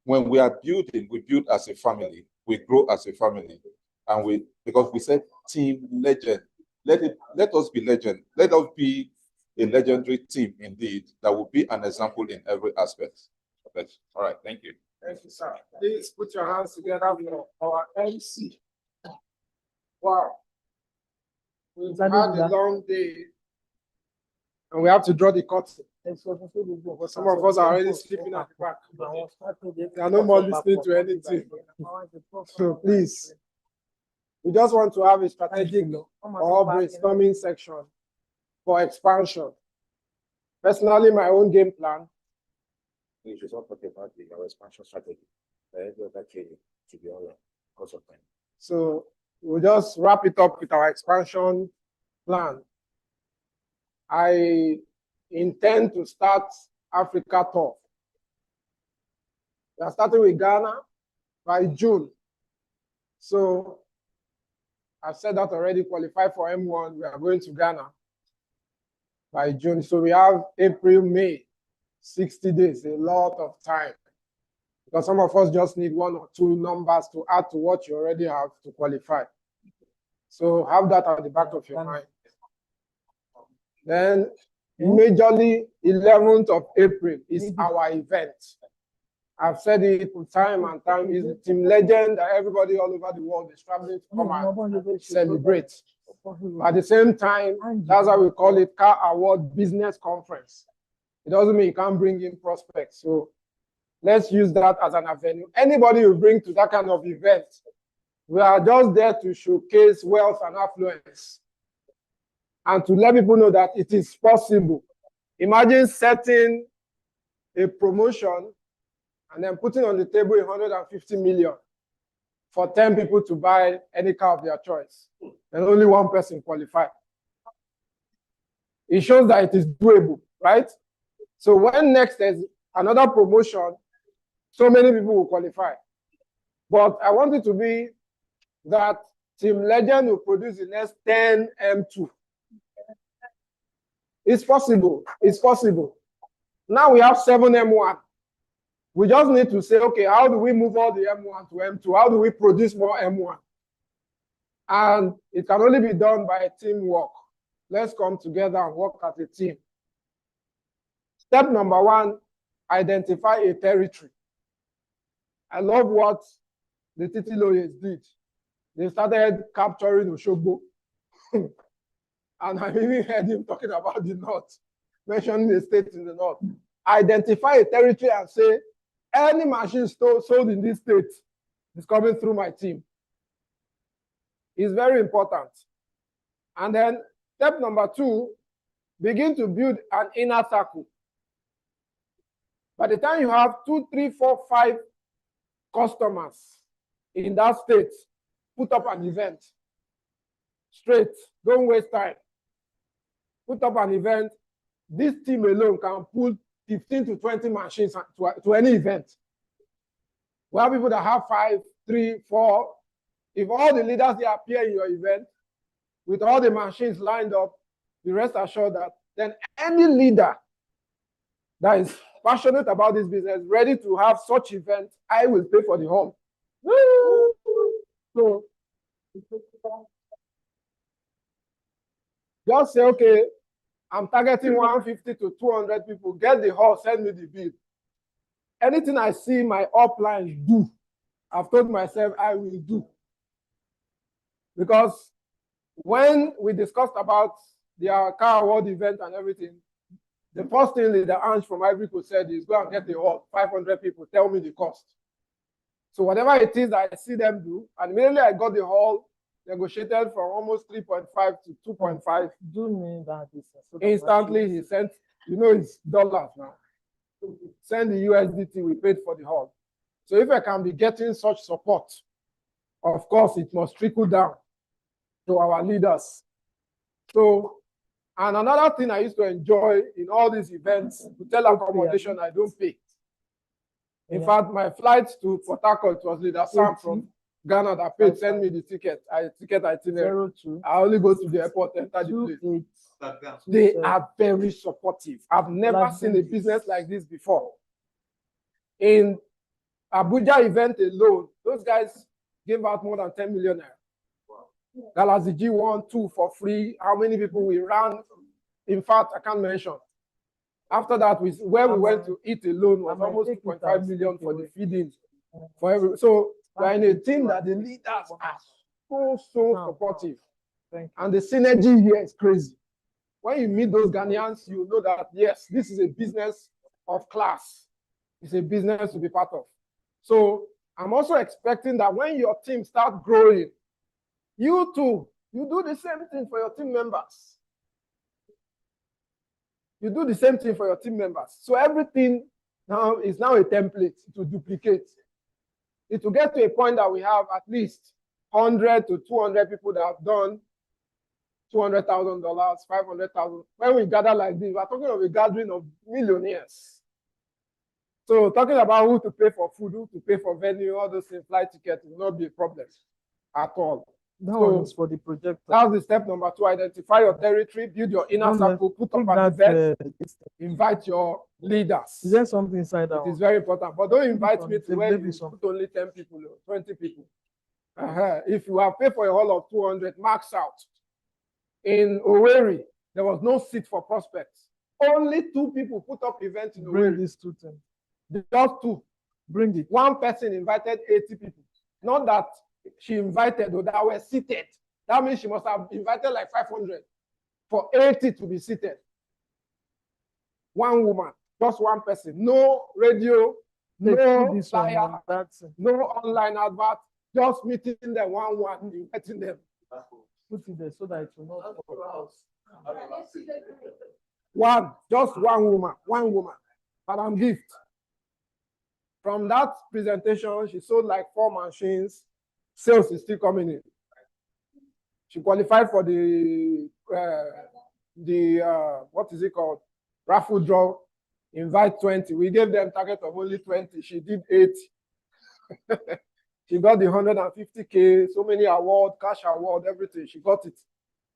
when we are building, we build as a family, we grow as a family. And because we said team legend, let us be legend. Let us be a legendary team indeed that will be an example in every aspect of it. All right, thank you. Thank you, sir. Please put your hands together for our MC. Wow. We've had a long day and we have to draw the curtain. But some of us are already sleeping at the back. They are no more listening to anything. So please, we just want to have a strategic or brainstorming section for expansion. Personally, my own game plan. We should not talk about our expansion strategy. To be honest, because of time. So we'll just wrap it up with our expansion plan. I intend to start Africa tour. We are starting with Ghana by June. So I've said that already, qualify for M1. We are going to Ghana by June. So we have April, May, 60 days, a lot of time. Because some of us just need 1 or 2 numbers to add to what you already have to qualify. So have that at the back of your mind. Then majorly 11th of April is our event. I've said it time and time, is the team legend that everybody all over the world is traveling to come and celebrate. At the same time, that's how we call it Car Award Business Conference. It doesn't mean you can't bring in prospects. So let's use that as an avenue. Anybody you bring to that kind of event, we are just there to showcase wealth and affluence and to let people know that it is possible. Imagine setting a promotion and then putting on the table 150 million for 10 people to buy any car of their choice, and only 1 person qualified. It shows that it is doable, right? So when next there's another promotion, so many people will qualify. But I want it to be that Team Legend will produce the next 10 M2. It's possible. It's possible. Now we have 7 M1. We just need to say, okay, how do we move all the M1 to M2? How do we produce more M1? And it can only be done by teamwork. Let's come together and work as a team. Step number 1, identify a territory. I love what the Titi lawyers did. They started capturing Oshogbo. And I even heard him talking about the north, mentioning the states in the north. Identify a territory and say, any machine sold in this state is coming through my team. It's very important. And then step number 2, begin to build an inner circle. By the time you have 2, 3, 4, 5 customers in that state, put up an event. Straight, don't waste time. Put up an event. This team alone can pull 15 to 20 machines to any event. We have people that have 5, 3, 4. If all the leaders they appear in your event with all the machines lined up, be rest assured that then any leader that is passionate about this business, ready to have such events, I will pay for the hall. So just say, okay, I'm targeting 150 to 200 people. Get the hall, send me the bill. Anything I see my upline do, I've told myself I will do. Because when we discussed about the car award event and everything, the first thing that Ange from Ivory Coast said is go and get the hall, 500 people, tell me the cost. So whatever it is that I see them do, and immediately I got the hall, negotiated from almost 3.5 to 2.5. Do mean that instantly he sent, you know, it's dollars now. Send the USDT, we paid for the hall. So if I can be getting such support, of course, it must trickle down to our leaders. So, and another thing I used to enjoy in all these events, hotel accommodation, I don't pay. In fact, my flight to Port Harcourt was Leader Sam from Ghana that paid, send me the ticket. Ticket itinerary. I only go to the airport, enter the place. They are very supportive. I've never seen a business like this before. In Abuja event alone, those guys gave out more than 10 million naira. Galaxy G1, 2 for free. How many people we ran? In fact, I can't mention. After that, where we went to eat alone was almost 2.5 million for the feeding. So we're in a team that the leaders are so supportive. And the synergy here is crazy. When you meet those Ghanaians, you know that, yes, this is a business of class. It's a business to be part of. So I'm also expecting that when your team starts growing, you too, you do the same thing for your team members. You do the same thing for your team members. So everything now is now a template to duplicate. It will get to a point that we have at least 100 to 200 people that have done $200,000, 500,000. When we gather like this, we're talking of a gathering of millionaires. So talking about who to pay for food, who to pay for venue, all those things, flight tickets will not be a problem at all. That one is for the project. That's the step number 2. Identify your territory, build your inner circle, put up an event, invite your leaders. Is there something inside that? It is very important. But don't invite me to where you put only 10 people, 20 people. If you have paid for a hall of 200, max out. In Owerri, there was no seat for prospects. Only 2 people put up events in Owerri. Bring these 2 things. Just 2. Bring it. One person invited 80 people. Not that she invited or that were seated. That means she must have invited like 500 for 80 to be seated. One woman, just one person. No radio, no flyer, no online advert. Just meeting them one, inviting them. Put it there so that it will not. Just one woman. Madam Gift. From that presentation, she sold like 4 machines. Sales is still coming in. She qualified for the what is it called? Raffle draw. Invite 20. We gave them target of only 20. She did 80. She got the 150K, so many awards, cash award, everything. She got it.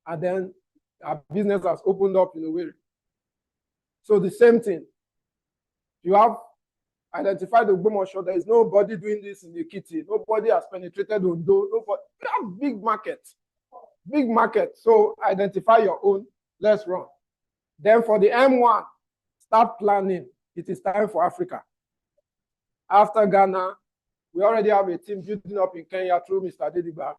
And then our business has opened up in a way. So the same thing. You have identified the Ogbomoso. There is nobody doing this in the kitty. Nobody has penetrated Ondo. Nobody. We have big market. Big market. So identify your own. Let's run. Then for the M1, start planning. It is time for Africa. After Ghana, we already have a team building up in Kenya through Mr. Dediba.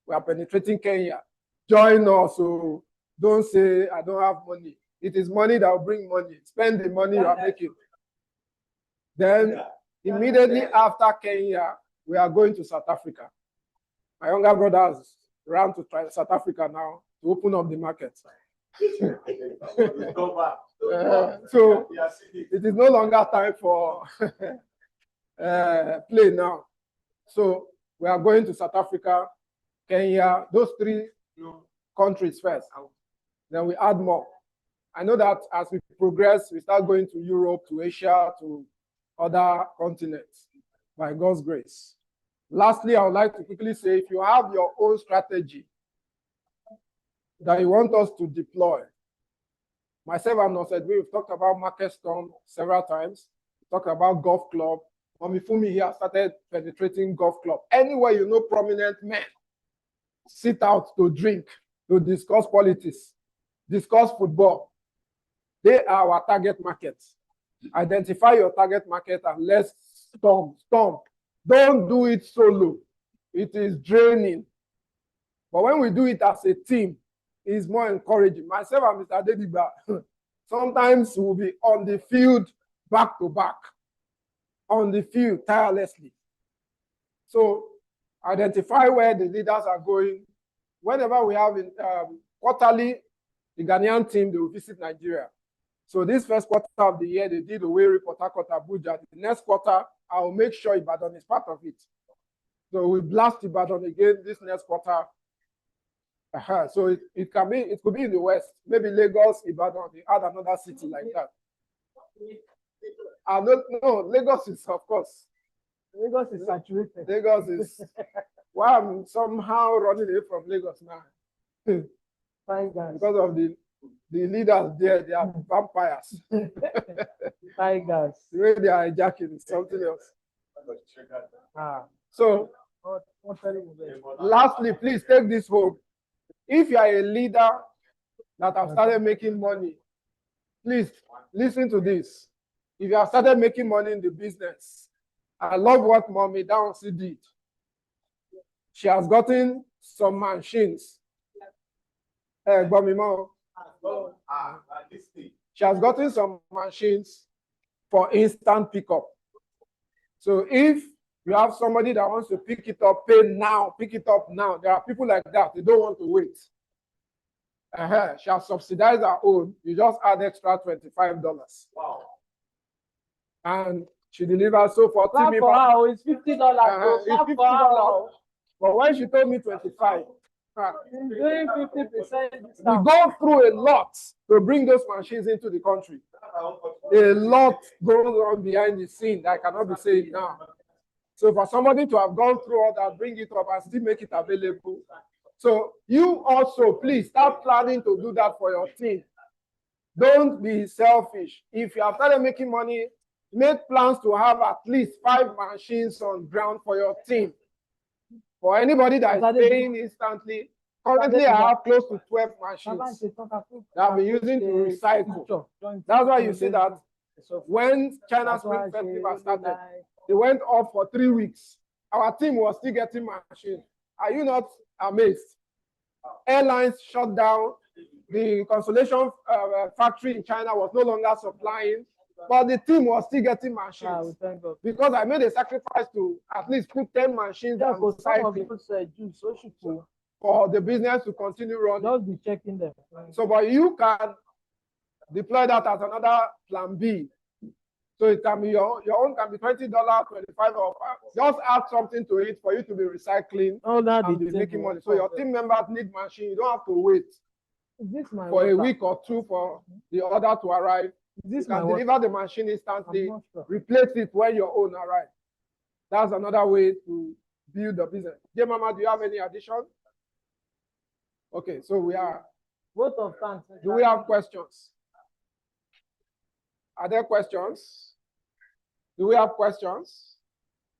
We are penetrating Kenya. Join us. So don't say, I don't have money. It is money that will bring money. Spend the money you are making. Then, immediately after Kenya, we are going to South Africa. My younger brother has run to try South Africa now to open up the market. So it is no longer time for play now. So we are going to South Africa, Kenya, those 3 countries first. Then we add more. I know that as we progress, we start going to Europe, to Asia, to other continents, by God's grace. Lastly, I would like to quickly say, if you have your own strategy that you want us to deploy, myself and Nosedwe, we've talked about Market Storm several times. We talked about golf club. Momifumi here started penetrating golf club. Anywhere you know prominent men sit out to drink, to discuss politics, discuss football. They are our target market. Identify your target market and let's stomp. Don't do it solo. It is draining. But when we do it as a team, it's more encouraging. Myself and Mr. Dediba, sometimes we'll be on the field back to back, on the field tirelessly. So identify where the leaders are going. Whenever we have quarterly, the Ghanaian team, they will visit Nigeria. So this first quarter of the year, they did Owerri, Port Harcourt, Abuja. The next quarter, I will make sure Ibadan is part of it. So we blast Ibadan again this next quarter. So it could be in the west, maybe Lagos, Ibadan. They add another city like that. No, Lagos is, of course. Lagos is saturated. Lagos is. Why I'm somehow running away from Lagos now. Because of the leaders there, they are vampires. Tigers. The way they are hijacking is something else. So, lastly, please take this home. If you are a leader that have started making money. Please listen to this. If you have started making money in the business, I love what Mommy Downsy did. She has gotten some machines. She has gotten some machines for instant pickup. So if you have somebody that wants to pick it up, pay now, pick it up now. There are people like that. They don't want to wait. She has subsidized her own. You just add extra $25. Wow. And she delivers so for Clap for her, it's $50. It's $50. But when she told me 25, doing 50%. we go through a lot to bring those machines into the country. A lot goes on behind the scene that I cannot be saying now. So for somebody to have gone through all that, bring it up and still make it available. So you also, please start planning to do that for your team. Don't be selfish. If you have started making money, make plans to have at least 5 machines on ground for your team. For anybody that is paying instantly, currently I have close to 12 machines that I've been using to recycle. That's why you see that when China Spring Festival started, they went off for 3 weeks. Our team was still getting machines. Are you not amazed? Airlines shut down. The consolation factory in China was no longer supplying, but the team was still getting machines. Because I made a sacrifice to at least put 10 machines on for the business to continue running. Just be checking them. So, but you can deploy that as another plan B. So it can be your own can be $20, 25, or just add something to it for you to be recycling and be making money. So your team members need machine. You don't have to wait for a week or two for the order to arrive. You can deliver the machine instantly, replace it when your own arrives. That's another way to build the business. J Mama, do you have any addition? Okay, so we are. Vote of thanks. Do we have questions? Are there questions? Do we have questions?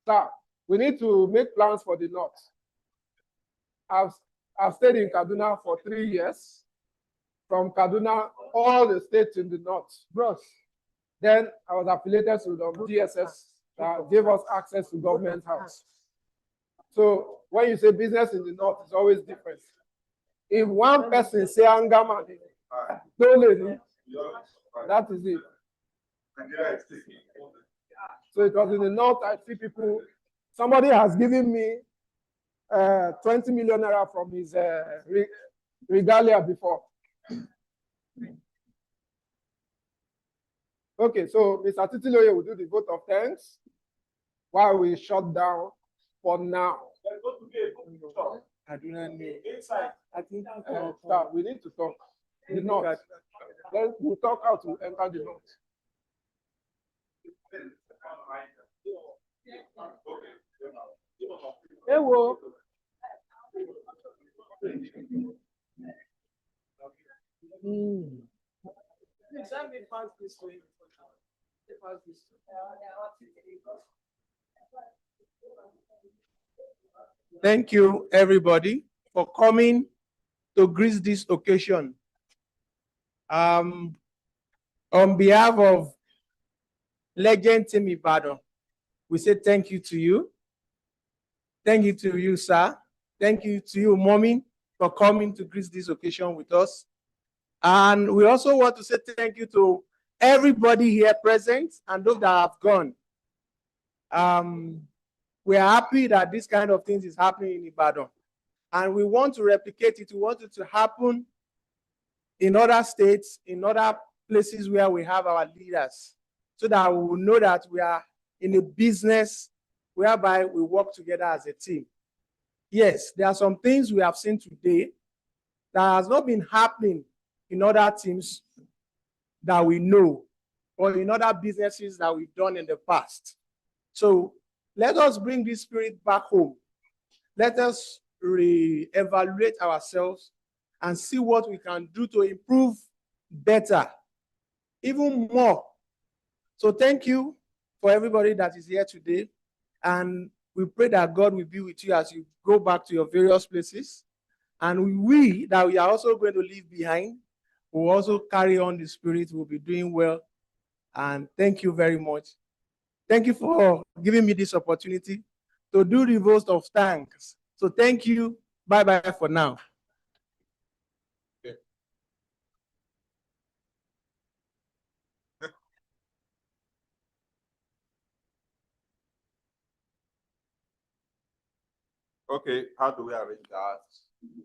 Sir, we need to make plans for the north. I've stayed in Kaduna for 3 years. From Kaduna, all the states in the north. Bros. Then I was affiliated to the DSS that gave us access to government house. So when you say business in the north, it's always different. If one person say anger money, don't lady, that is it. So it was in the north, I see people, somebody has given me 20 million naira from his regalia before. Okay, so Mr. Titiloye will do the vote of thanks while we shut down for now. I do not know. I think we need to talk. The north. Then we'll talk how to enter the north. Hey, whoa. Let me pass this way. Thank you, everybody, for coming to grace this occasion. On behalf of Legend Team Ibadan, we say thank you to you. Thank you to you, sir. Thank you to you, Mommy, for coming to grace this occasion with us. And we also want to say thank you to everybody here present and those that have gone. We are happy that this kind of things is happening in Ibadan. And we want to replicate it. We want it to happen in other states, in other places where we have our leaders, so that we will know that we are in a business whereby we work together as a team. Yes, there are some things we have seen today that has not been happening in other teams that we know, or in other businesses that we've done in the past. So let us bring this spirit back home. Let us re-evaluate ourselves and see what we can do to improve better, even more. So thank you for everybody that is here today. And we pray that God will be with you as you go back to your various places. And we that we are also going to leave behind we'll also carry on the spirit. We'll be doing well. And thank you very much. Thank you for giving me this opportunity to do the vote of thanks. So thank you. Bye-bye for now. Okay, how do we arrange that?